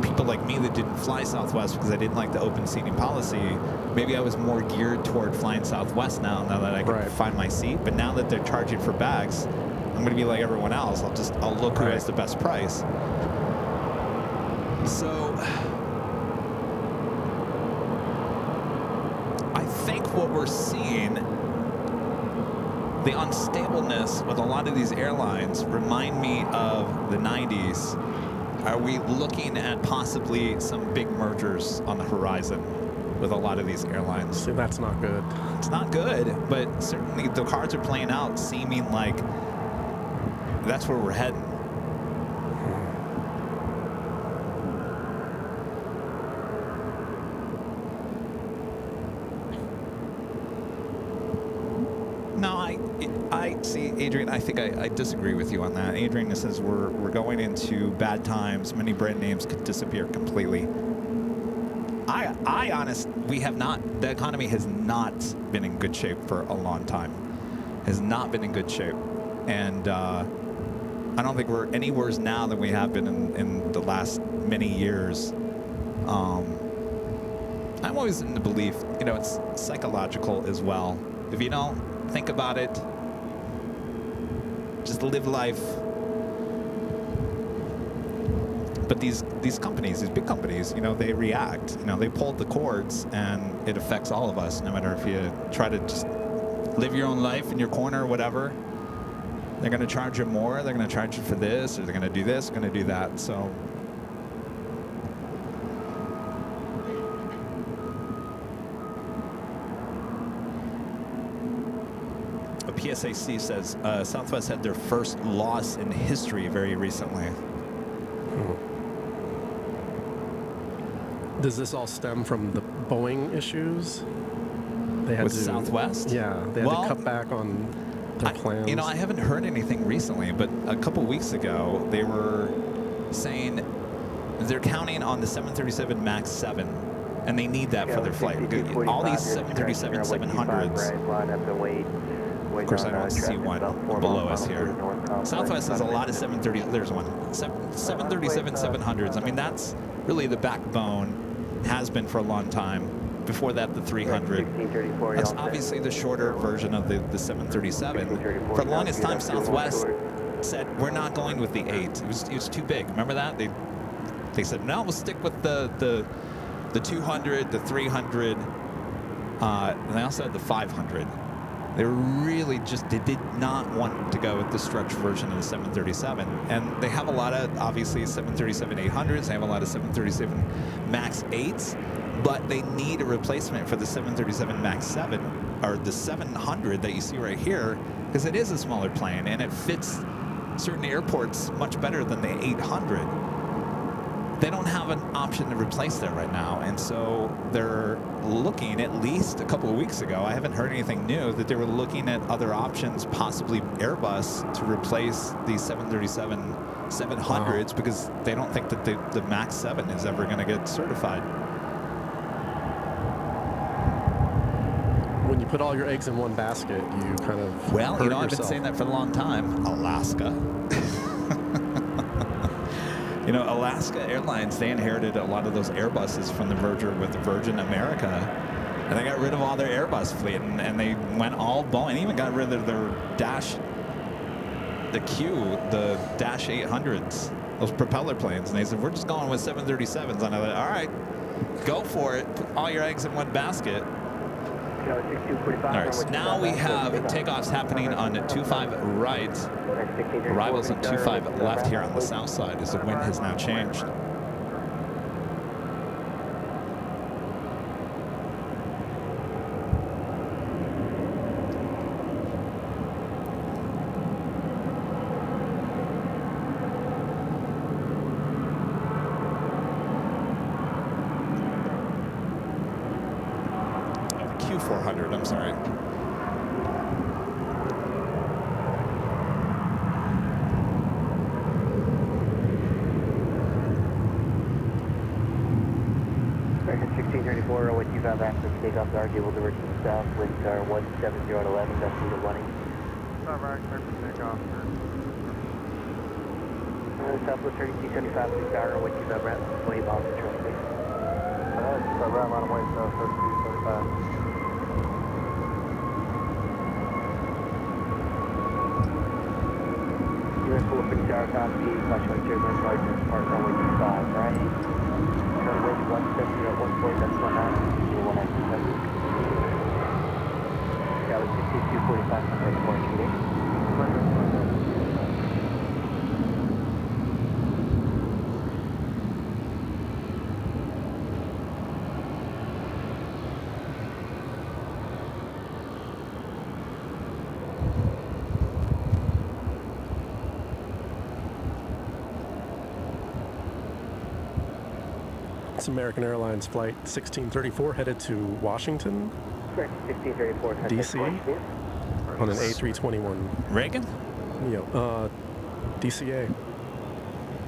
people like me that didn't fly Southwest because I didn't like the open seating policy, maybe I was more geared toward flying Southwest now that I can find my seat. But now that they're charging for bags, I'm going to be like everyone else. I'll look who has the best price. So I think what we're seeing, the unstableness with a lot of these airlines remind me of the 90s. Are we looking at possibly some big mergers on the horizon with a lot of these airlines? See, that's not good. It's not good, but certainly the cards are playing out, seeming like that's where we're heading. No, I see, Adrian, I think I disagree with you on that. Adrian says we're going into bad times. Many brand names could disappear completely. We have not, the economy has not been in good shape for a long time. Has not been in good shape. And I don't think we're any worse now than we have been in the last many years. I'm always in the belief, you know, it's psychological as well. If you don't think about it, just live life. But these companies, these big companies, you know, they react. You know, they pull the cords, and it affects all of us. No matter if you try to just live your own life in your corner or whatever, they're going to charge you more. They're going to charge you for this, or they're going to do this, going to do that. So. PSAC says Southwest had their first loss in history very recently. Does this all stem from the Boeing issues? They had with Southwest? Yeah, they had to cut back on their plans. You know, I haven't heard anything recently, but a couple weeks ago they were saying they're counting on the 737 MAX 7, and they need that for their flight. All these 737-700s. Of course, I don't see one below us here. Southwest has a lot of 730. There's one. 737 700s. I mean, that's really the backbone, has been for a long time. Before that, the 300. That's obviously the shorter version of the 737. For the longest time, Southwest said, we're not going with the 8. It was too big. Remember that? They said, no, we'll stick with the 200, the 300, and they also had the 500. They really they did not want to go with the stretch version of the 737. And they have a lot of, obviously, 737 800s. They have a lot of 737 MAX 8s. But they need a replacement for the 737 MAX 7, or the 700 that you see right here, because it is a smaller plane, and it fits certain airports much better than the 800. They don't have an option to replace that right now, and so they're looking, at least a couple of weeks ago, I haven't heard anything new, that they were looking at other options, possibly Airbus, to replace the 737 700s, because they don't think that the MAX 7 is ever going to get certified. When you put all your eggs in one basket, you kind of Well, you know, I've yourself. been saying that for a long time. Alaska. You know, Alaska Airlines, they inherited a lot of those Airbuses from the merger with Virgin America. And they got rid of all their Airbus fleet, and they went all Boeing. They even got rid of their Dash 800s, those propeller planes. And they said, we're just going with 737s. And I thought, all right, go for it. Put all your eggs in one basket. All right, so now we have takeoffs happening on 25 right, arrivals on 25 left here on the south side as the wind has now changed. Q400, I'm sorry. American 1634, 025 access takeoff to RJ will divert to the south, winds are 170 at 11, gust speed of 1 8. Takeoff. Southwest 3275, 6 hour, 125 route, 20 miles to trail space. Right line away, so 3275. US 46 hour copy, caution turbulence, margin, depart runway 25, right? Current wind 170 at 140, that's 19, 0197. Scott 6245, contact more shooting. It's American Airlines flight 1634 headed to Washington, 1634, DC, on an A321. Reagan? DCA.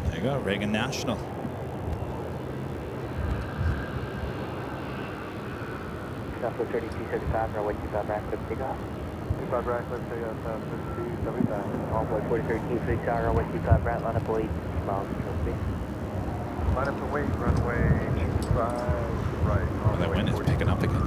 There you go, Reagan National. Southwest 3275, runway 25 right, quick takeoff. 25 right, let's say 5275. All board 4013, 6 hour, runway 25 right, line up await, 2 miles to trail space. Line up to wait, runway 25 right. Oh, that wind is picking up again.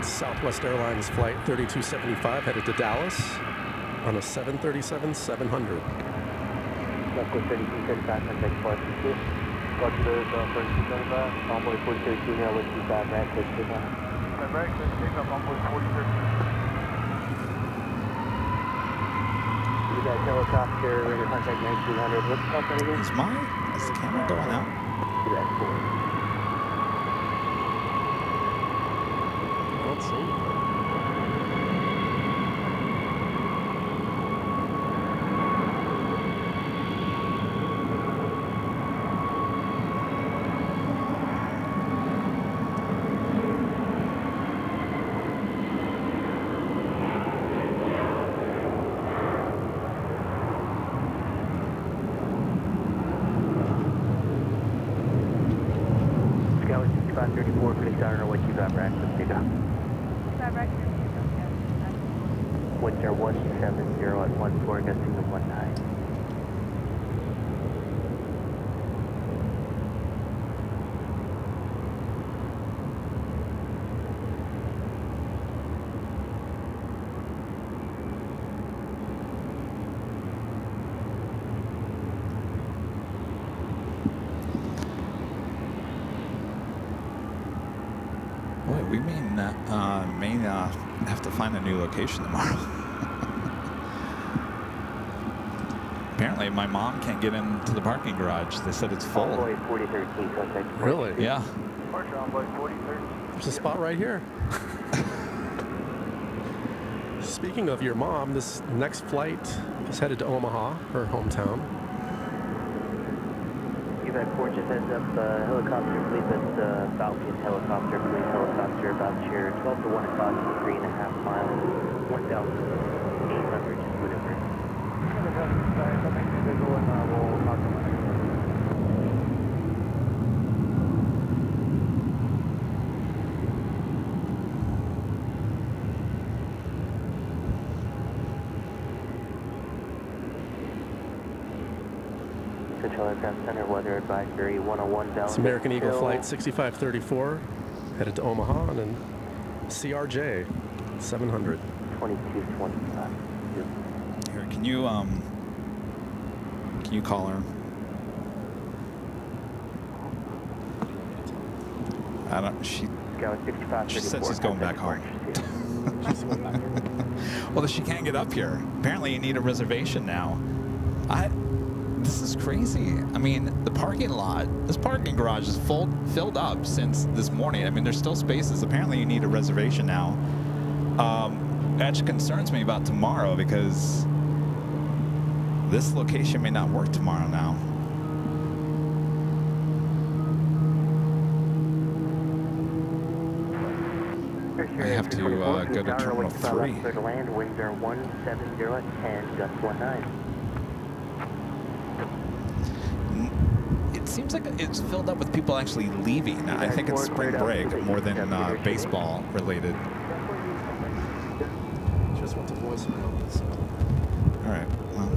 Southwest Airlines flight 3275 headed to Dallas on a 737 700. Southwest 3275, contact for RC2. Roger there, 3275. All board 4013, runway 25 right, quick takeoff. Right, quick takeoff on board 4013. You guys helicopter, radar contact 1900. What's the call sign again? Is the camera going out? You guys 4. Let's see. Scout 6534, please down on what you got, Brad. Let's take off. Winter 170 at 14, gusting to 19. Boy, we may have to find a new location tomorrow. Apparently, my mom can't get into the parking garage. They said it's full. Envoy 4013, contact. Really? Yeah. Departure Envoy 4013. There's a spot right here. Speaking of your mom, this next flight is headed to Omaha, her hometown. You've had 4, just heads up, helicopter, please, that's Falcon helicopter, police helicopter, about your 12 to 1 o'clock, 3.5 miles, 1,800, just whatever. Control Aircraft Center, weather advisory 101 down. It's American Eagle Flight 6534, headed to Omaha, and then CRJ 700. 2225. Here, can you call her? I don't. She said she's going back home. Well, she can't get up here. Apparently, you need a reservation now. This is crazy. I mean, the parking lot, this parking garage is filled up since this morning. I mean, there's still spaces. Apparently, you need a reservation now. That concerns me about tomorrow because this location may not work tomorrow now. I have to go to Terminal 3. Land, winds are 170 at 10, gust 19. It seems like it's filled up with people actually leaving. I think it's spring break more than baseball related. Just went to voicemail. So. All right. Well,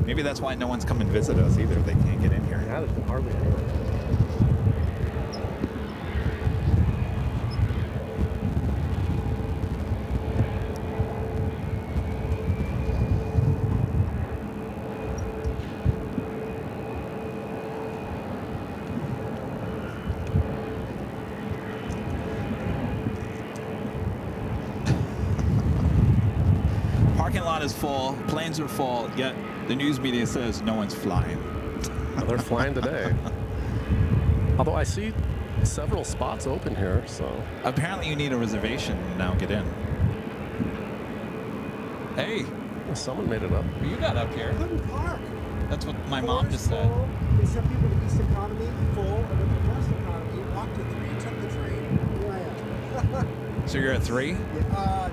maybe that's why no one's come and visit us either. They can't get in here. Yeah, there's hardly anyone. Is full, planes are full, yet the news media says no one's flying. Well, they're flying today. Although I see several spots open here, so. Apparently you need a reservation now get in. Hey. Someone made it up. You got up here. Couldn't park. That's what my mom just said. They sent people to East Economy, full, and then to West Economy, walked to 3, took the train. Here I am. So you're at 3? Yeah,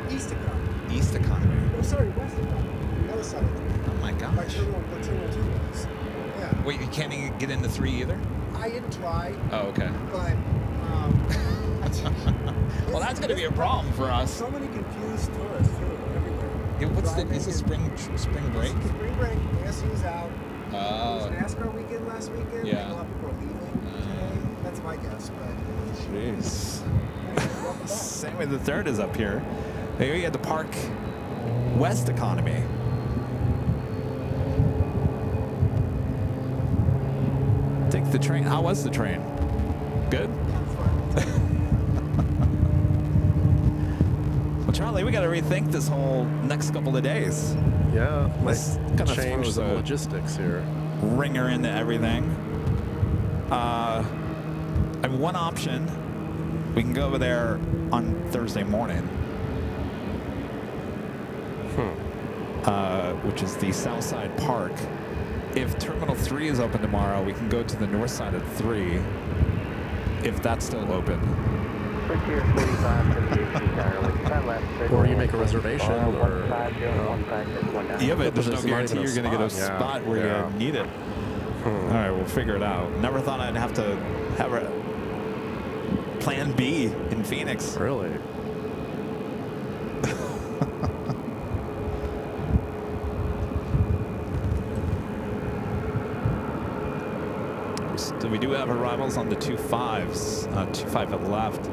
East Economy. East Economy. Oh, sorry, West Economy. The other side of 3. Oh my gosh. By Terminal 2 was. Yeah. Wait, you can't even get into 3 either? I didn't try. Oh, okay. But, well, that's going to be a problem for us. So many confused tourists, too, everywhere. Yeah, is it spring break? Spring break. ASU's out. Oh. It was NASCAR weekend last weekend. Yeah. A lot of people are leaving today. That's my guess, but. Jeez. Same way the 3rd is up here. There you had to park West Economy. Take the train. How was the train? Good? What Charlie, we got to rethink this whole next couple of days. Yeah, Let's let's kinda change throw some the logistics here. ringer into everything. I have one option. We can go over there on Thursday morning, which is the South Side Park. If Terminal 3 is open tomorrow, we can go to the north side at 3, if that's still open. Or you make a reservation, or Yeah, but there's no not even guarantee you're going to get a spot. spot where you need it. All right, we'll figure it out. Never thought I'd have to have a plan B in Phoenix. Really? So we do have arrivals on the 25s. 25 have left.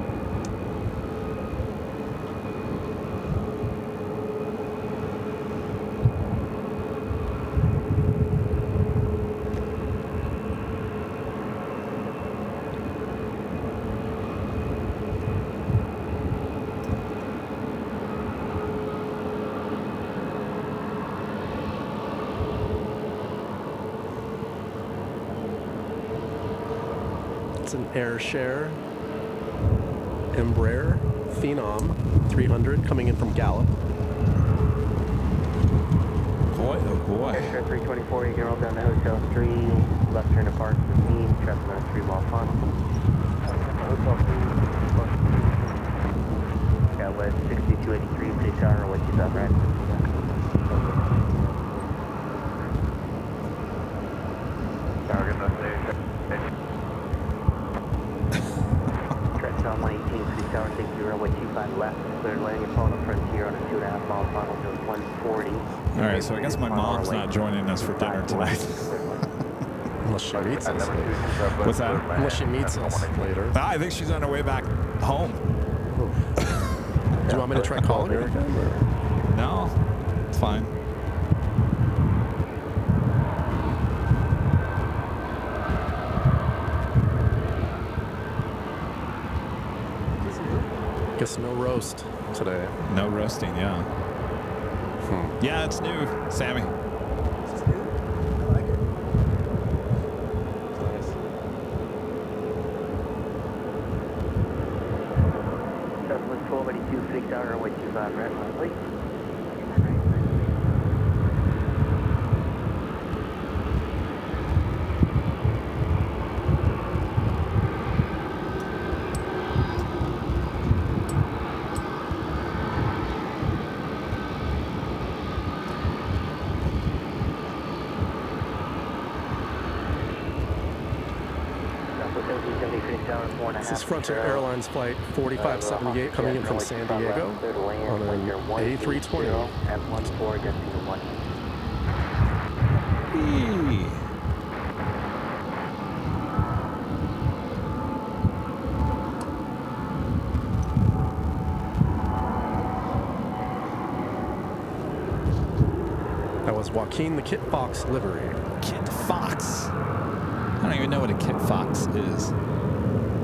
It's an AirShare Embraer Phenom 300 coming in from Gallup. Boy, oh boy. Airshare 324, you can roll down to Hotel 3, left turn to Park 15, traffic on a 3-mile funnel. Got west 6283, 6 hour, what you got, right? Target destination. Traffic on 118, 6 hour, 60, what you find left, cleared landing upon the Frontier on a 2.5-mile funnel to 140. All right, so I guess my mom's not joining us for dinner tonight. Unless she meets us. What's that? Unless she meets us later. I think she's on her way back home. Do you want me to try calling her again? Or? No, it's fine. Guess no roast today. No roasting, yeah. Yeah, it's new, Sammy. It's new. I like it. Southwest 1282, 6 hour, what you find, right, please? This is Frontier Airlines flight 4578 coming in from San Diego on an A320. At 14, just to 1. Eee. That was Joaquin the Kit Fox livery. Kit Fox. I don't even know what a Kit Fox is.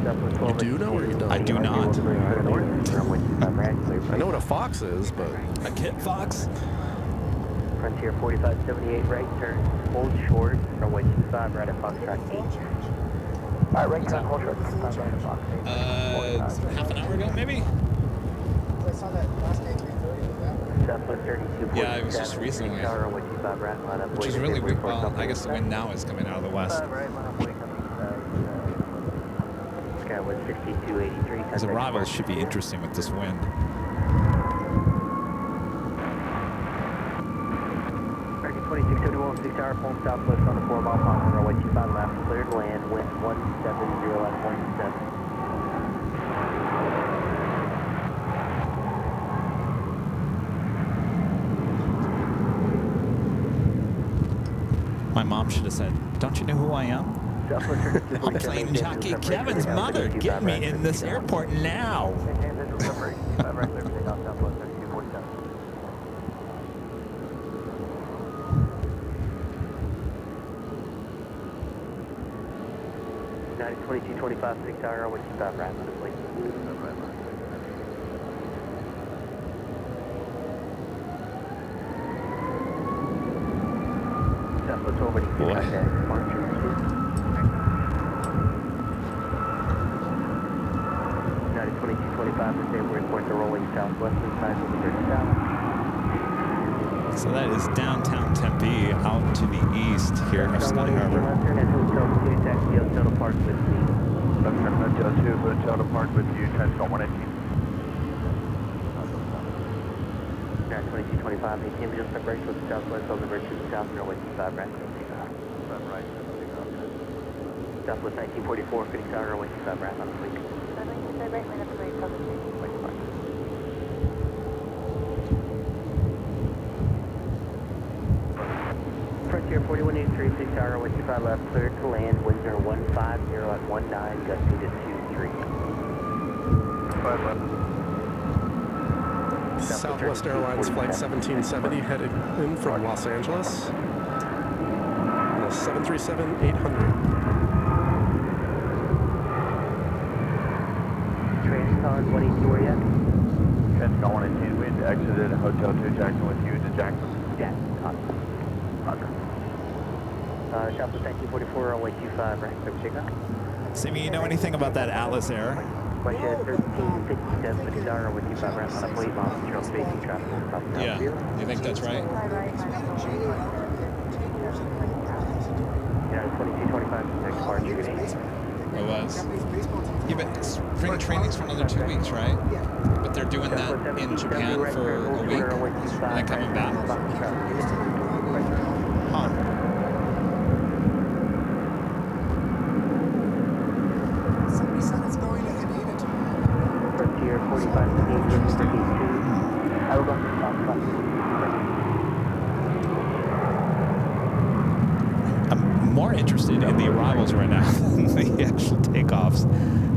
You do know or you don't? I do not. I know what a fox is, but... A Kit Fox? Frontier 4578, right turn, hold short, runway 25, right at Foxtrot 8. Alright, right turn, hold short, 25, right at Fox 8. Half an hour ago, maybe? I saw that last day 3:30 with that one. Southwest 32, Yeah, it was just recently. runway 25, right, line up, Which is really weird. Well, I guess the wind now is coming out of the west. Right, line up, wake up, Skyward 6283. His arrival should be interesting with this wind. American 2671, 6 hour, pulling southwest on the 4-mile funnel, runway 25 left, cleared land, wind 170 at 17. My mom should have said, "Don't you know who I am? I'm playing Jockey Kevin's mother. Get me in this airport now." United 2225, 6 hour, what you stop right on the plate. Boy. United 2225 to say we're report the rolling southwestern side of the bridge down. So that is downtown Tempe out to the east here of Sky Harbor. Hotel 2, taxi Hotel to Park with me. Hotel 2, Hotel to Park with you, Transcom 118. 2225, ATM just separation with the southwest on the bridge to the south, runway 25 right. Right, Southwest 1944, Phoenix Tower, runway 25 right on the fleet. Frontier 4183, Phoenix Tower, runway 25 left, cleared to land, winds are 150 at 19, gusting to 23. 5 left. Southwest Airlines Flight 1770 headed in from Los Angeles. 737-800. Transcon 182, where you at? Transcon 118, we had exited Hotel 2 Jackson with you to Jackson. Jackson, Roger. Southwest 1944, runway 25 right, clear for takeoff. Sammy, you know anything about that Atlas Air? Question 1357, Phoenix Tower, runway 25 right on a plate, miles control, spacing traffic, stop now. Yeah, you think that's right? Yeah, 2225, next departure, good evening. It was. Yeah, but spring training's for another 2 weeks, right? But they're doing that in Japan for a week, and then coming back. Huh. Somebody said it's going to Haneda tomorrow. Frontier 4558, I will go to I'm more interested in the arrivals right now than the actual takeoffs,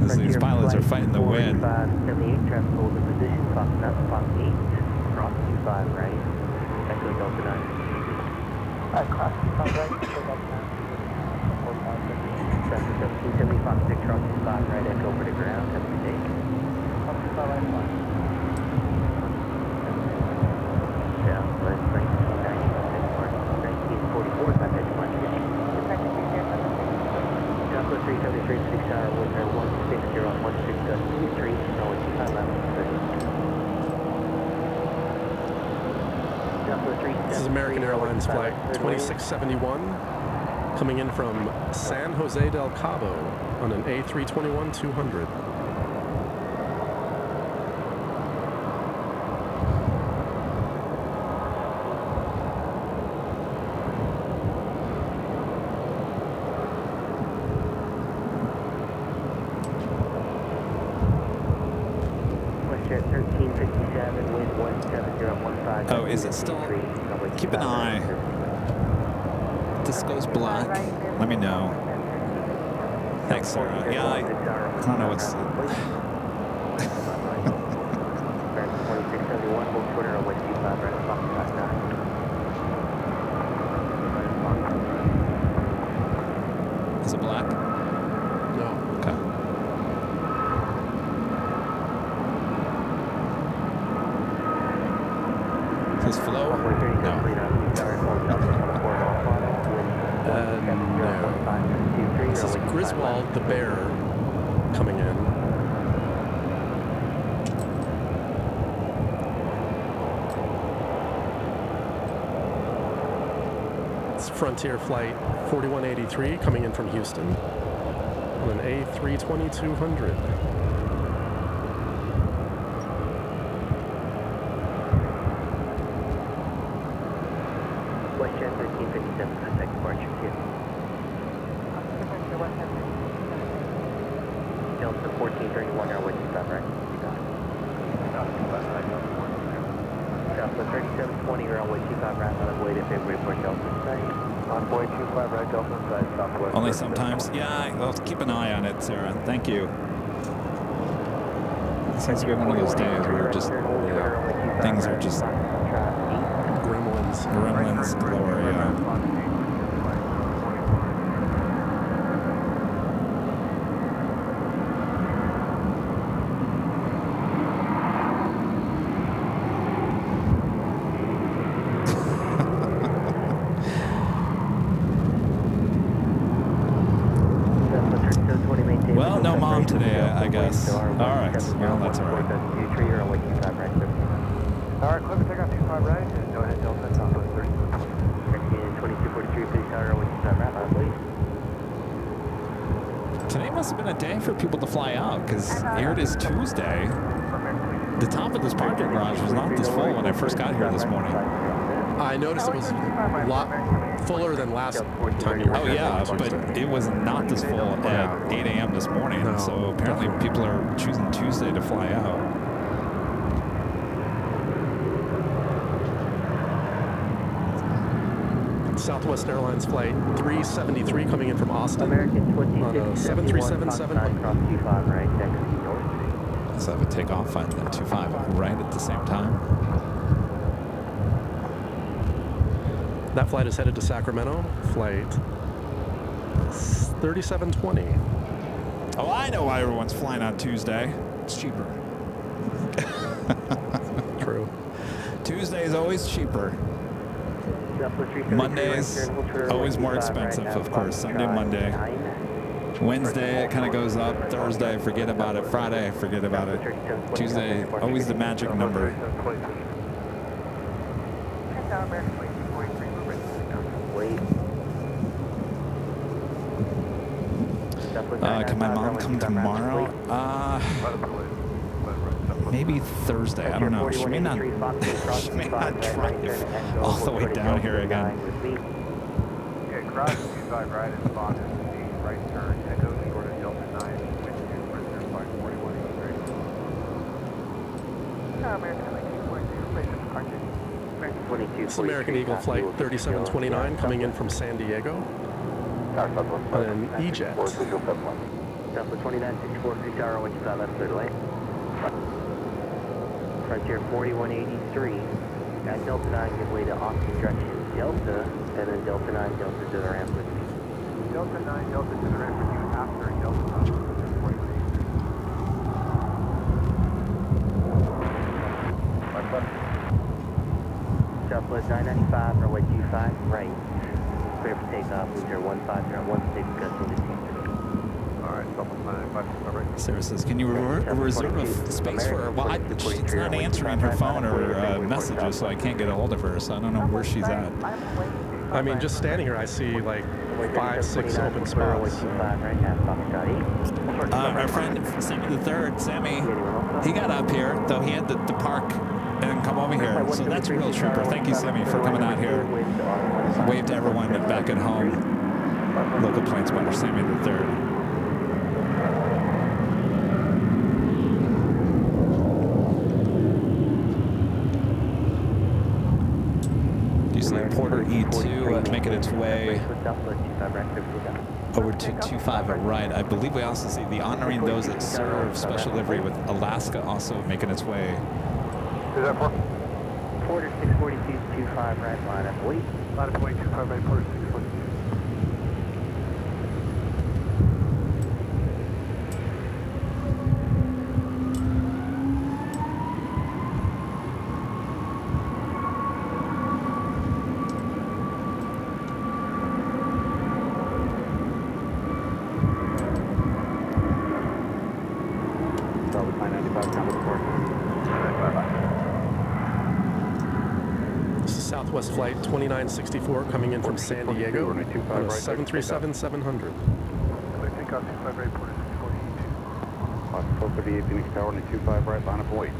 as these pilots are fighting the wind. 78, traffic hold in position, Fox 9, Fox 8, cross 25 right, Echo Delta 9. Cross 25 right, Echo Delta 9. Traffic 1770, Fox 6, cross 25 right, Echo over the ground, have a good day. Fox 5 right, fine. Southwest 1944, not that much. Southwest 373, 6 hour, winds are 160 on 16 gust 23, runway 25 left. This is American Airlines Flight 2671, coming in from San Jose del Cabo on an A321-200. Oh, is it still? Keep an eye. If this goes black, let me know. Thanks, Sarah. Yeah, I don't know what's... Is it black? No. Okay. Does flow? No. No. This is Griswold the Bear coming in. It's Frontier Flight 4183 coming in from Houston on an A320-200. Westjet 1357 for the second departure, Delta 1431, runway 25 right. Southwest 3720, runway 25 right, on the way to February for Delta site. Envoy 25 right, Delta side, Southwest. Only sometimes? Yeah, I'll keep an eye on it, Sarah. Thank you. It seems to be one of those days where just things are just gremlins galore, yeah. Well, that's all right. Alright, clear for takeoff 25 right, and go ahead, Delta, Southwest 30. 2243, please tower, 125 right, line, please. Today must have been a day for people to fly out, because here it is Tuesday. The top of this parking garage was not this full when I first got here this morning. I noticed it was a lot fuller than last time you were here. Oh yeah, but it was not this full at 8 a.m. this morning. No, so apparently people are choosing Tuesday to fly out. Southwest Airlines flight 373 coming in from Austin American on a 737-700. cross 25 right, next north. Let's have a takeoff on 25 right at the same time. That flight is headed to Sacramento. Flight 3720. Oh, I know why everyone's flying on Tuesday. It's cheaper. True. Tuesday is always cheaper. Mondays, always more expensive, of course. Sunday, Monday. Wednesday, it kind of goes up. Thursday, forget about it. Friday, forget about it. Tuesday, always the magic number. Can my mom come tomorrow? Maybe Thursday. I don't know. She may not. She may not drive all the way down here again. Okay, cross 25 right is Fox, right turn, Echo short of Delta 9, wind 2, Prisoner Flight 4183. It's American Eagle Flight 3729 coming in from San Diego. An E-Jet. Delta 2964, 3 tower, 125 left, clear to land. Frontier 4183. At Delta 9, give way to Austin direction Delta, and then Delta 9, Delta to the ramp with me. Delta 9, Delta to the ramp with you after Delta 9, 4183. Southwest 995, runway 25, right. Clear for takeoff, winter 15.16, gusting to 2. Alright, Southwest 995, right. Sarah says, can you reserve a space for her? Well, she's not answering her phone or messages, so I can't get a hold of her, so I don't know where she's at. I mean, just standing here, I see like 5, 6 open spots. Our friend Sammy the Third, Sammy, he got up here, though he had to park and come over here. So that's a real trooper. Thank you, Sammy, for coming out here. Wave to everyone back at home. Local plane spotter, Sammy the Third. You see Porter E2 making its way over to 25 at right. I believe we also see the Honoring Those That Serve special livery with Alaska also making its way. Is that for? Porter 642, 25 right, line up, wait. Line up, wait, 25 right, Porter 642. Southwest Flight 2964 coming in from San Diego on a 737-700. Takeoff 25 right, Porter 642. Fox 1238, Phoenix Tower, only 25 right, line up and wait.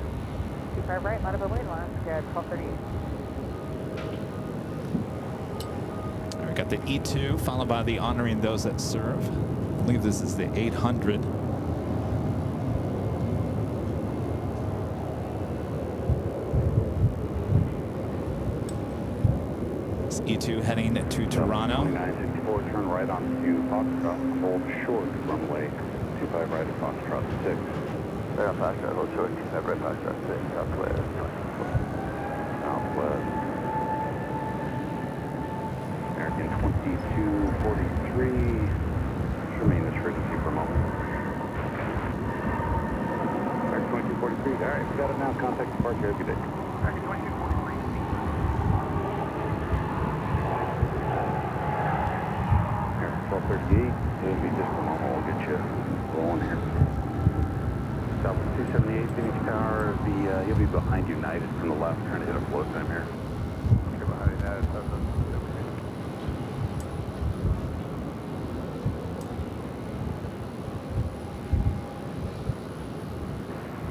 25 right, line up and wait, line. Yeah, 1238. We got the E2 followed by the Honoring Those That Serve. I believe this is the 800. E2 heading to Toronto. 2964, turn right onto Foxtrot, hold short, runway 25 right at Foxtrot 6. Right on Foxtrot, hold short, 25 right, Foxtrot 6, southwest. Southwest. American 2243, remain this frequency for a moment. American 2243, all right, we got it now, contact departure, have a good day. American 2243. 1238, it'll be just a moment, we'll get you rolling here. South 279. behind United from the left, trying to hit a float time here. Okay, behind United,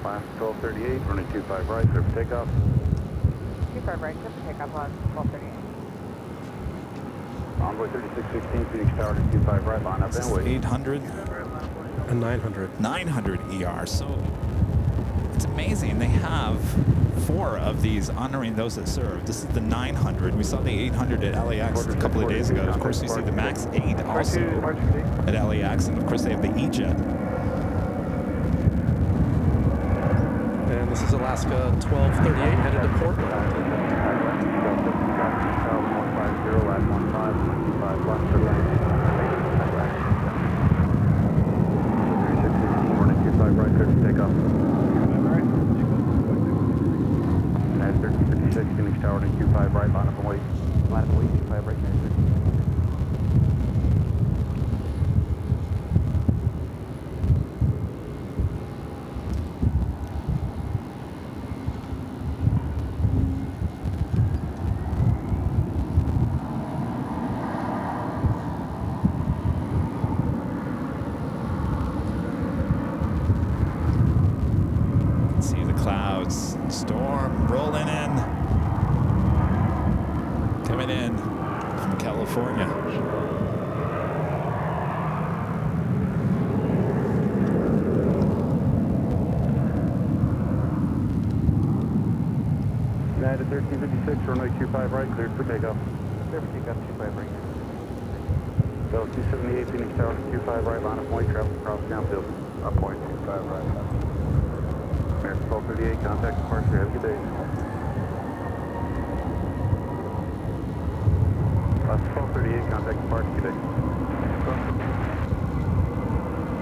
Last 1238, running 25 right, clear for takeoff. 25 right, clear for takeoff on 1238. Envoy 3616, Phoenix Tower to 25 right, line up and wait. 800 and 900. 900 ER. So it's amazing. They have 4 of these honoring those that serve. This is the 900. We saw the 800 at LAX a couple of days ago. Of course, we see the MAX 8 also at LAX, and of course they have the E-Jet. And this is Alaska 1238 headed to Portland. Right, clear for takeoff. United 1356, Phoenix Tower to 25 right, line up and wait. Line up and wait, 25 right, United 13. Clouds, storm rolling in, coming in from California. United 1356, runway 25 right, cleared for takeoff. Clear for takeoff, 25 right. So 278, Phoenix Tower to 25 right, line of point, travel across downfield. Up point, 25 right. American 1238, contact departure, have a good day. Last 1238, contact departure, good day.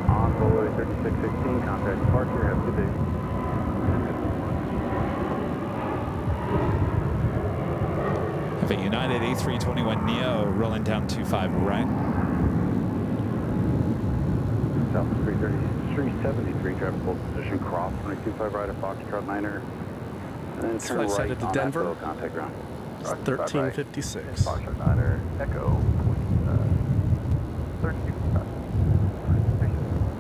Envoy 3616, contact departure, have a good day. Have a United A321neo rolling down 25 right. South 373, traffic hold position, cross 25 right at Foxtrot 9er, and then turn Flight right headed to on Denver. that contact ground. It's 1356. Foxtrot 9er, Echo, 1355.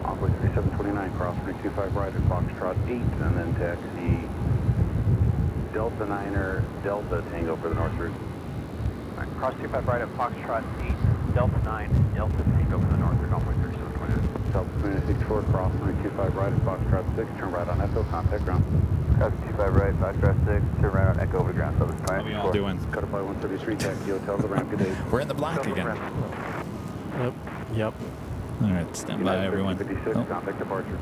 Envoy 3729, cross 325 right at Foxtrot 8, and then taxi Delta 9er, Delta Tango for the north route. Right, cross 25 right at Foxtrot 8, Delta 9, Delta Tango for the north route, Envoy 3729. South 264, cross 25 right at Foxtrot 6, turn right on Echo, contact ground. Cross 25 right, Foxtrot 6, turn right on Echo over to ground, Southern How are we all doing? Cut by 133, taxi hotel, the ramp, good day. We're in the black again. Yep. All right, stand by, everyone. 56, Oh. contact departure.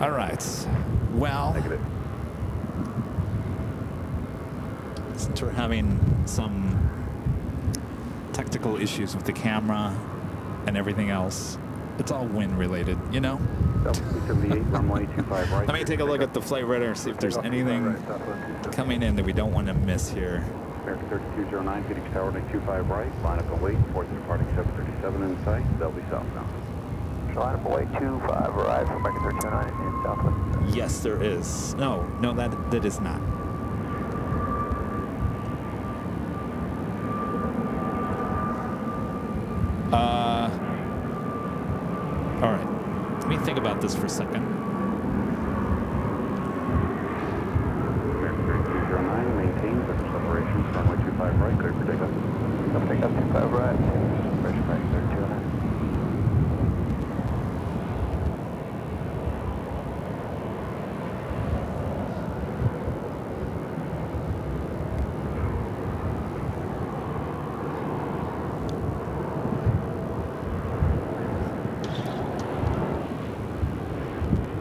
All right. Well, Negative. since we're having some technical issues with the camera and everything else, it's all wind related, you know? South 278, runway 25 right. Let me take a look at the flight radar, see if there's anything coming in that we don't want to miss here. American 3209, Phoenix Tower to 25 right, line up and wait, ports departing 737 in sight, they'll be southbound. Line up and wait, 25 right, American 3209 in southwest. Yes, there is. No, that is not. All right. Let me think about this for a second. American 3209, maintain visual separation, runway 25 right, clear for takeoff. Takeoff 25 right, separation right, 3209.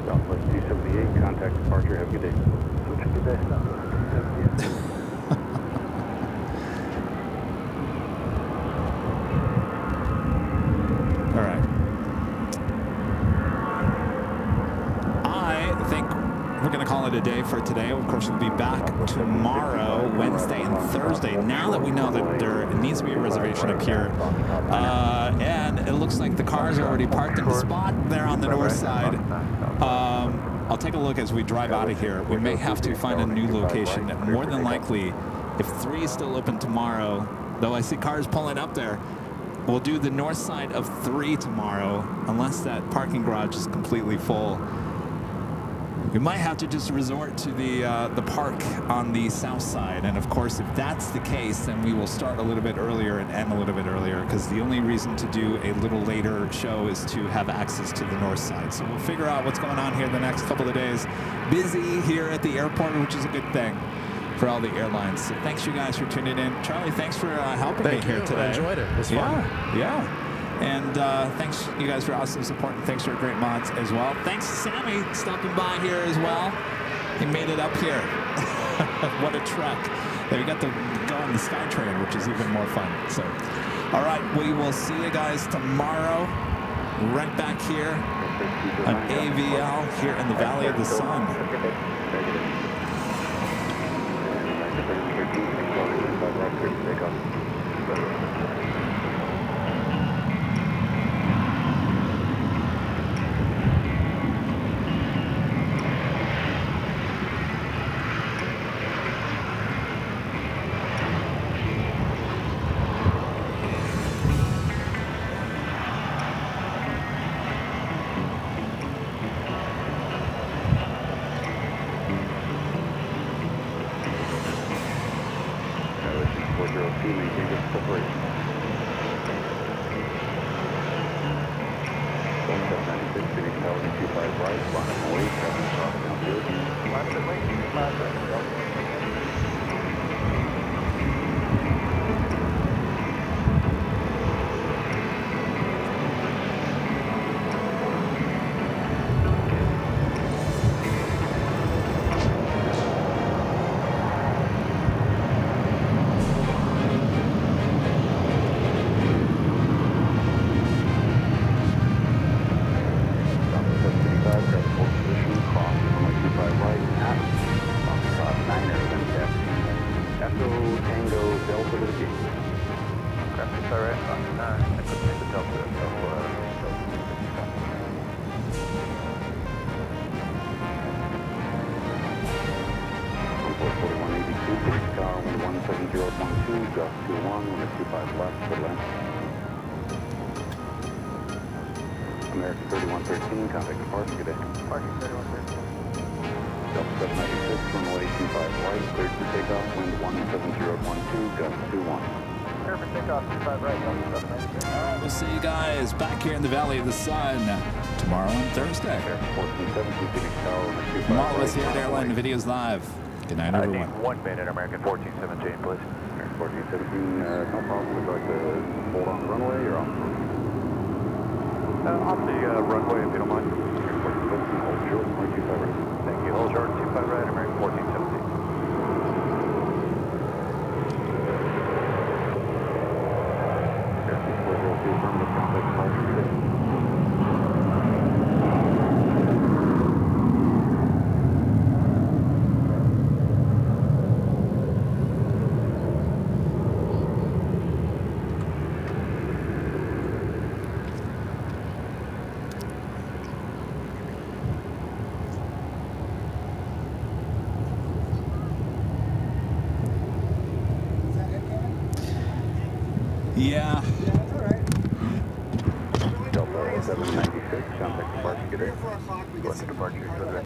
Southwest 278, contact departure, have a good day. Switch to good day, Southwest 278. All right. I think we're going to call it a day for today. Of course, we'll be back tomorrow, Wednesday, and Thursday. Now that we know that there needs to be a reservation up here, and it looks like the cars are already parked in the spot there on the north side. I'll take a look as we drive out of here. We may have to find a new location. More than likely, if 3 is still open tomorrow, though I see cars pulling up there, we'll do the north side of 3 tomorrow, unless that parking garage is completely full. We might have to just resort to the park on the south side. And of course, if that's the case, then we will start a little bit earlier and end a little bit earlier, because the only reason to do a little later show is to have access to the north side. So we'll figure out what's going on here the next couple of days. Busy here at the airport, which is a good thing for all the airlines. So thanks you guys for tuning in. Charlie, thanks for helping me here today. I enjoyed it. It was fun. Yeah. And thanks you guys for awesome support, and thanks for great mods as well. Thanks to Sammy stopping by here as well. He made it up here. What a trek. Then we got to go on the SkyTrain, which is even more fun. So, all right, we will see you guys tomorrow right back here on AVL here in the Valley of the Sun. American 3113, contact departure, good day. Departure 3113. Delta 796, runway 25 right, cleared for takeoff, wind 17012, gust 21. Cleared for takeoff, 25 right, Delta 796. All right, we'll see you guys back here in the Valley of the Sun tomorrow on Thursday. From all of us here at Airline Videos Live. Good night, everyone. 1 minute, American 1417, please. American 1417, no problem. Would you like to hold on the runway or off? Off the runway, if you don't mind. Hold short, 25 right. Thank you. Hold short, 25 right, American 1417. Yeah. That's all right. Delta 796, contact departure, good day. 4 o'clock, we get some Departure.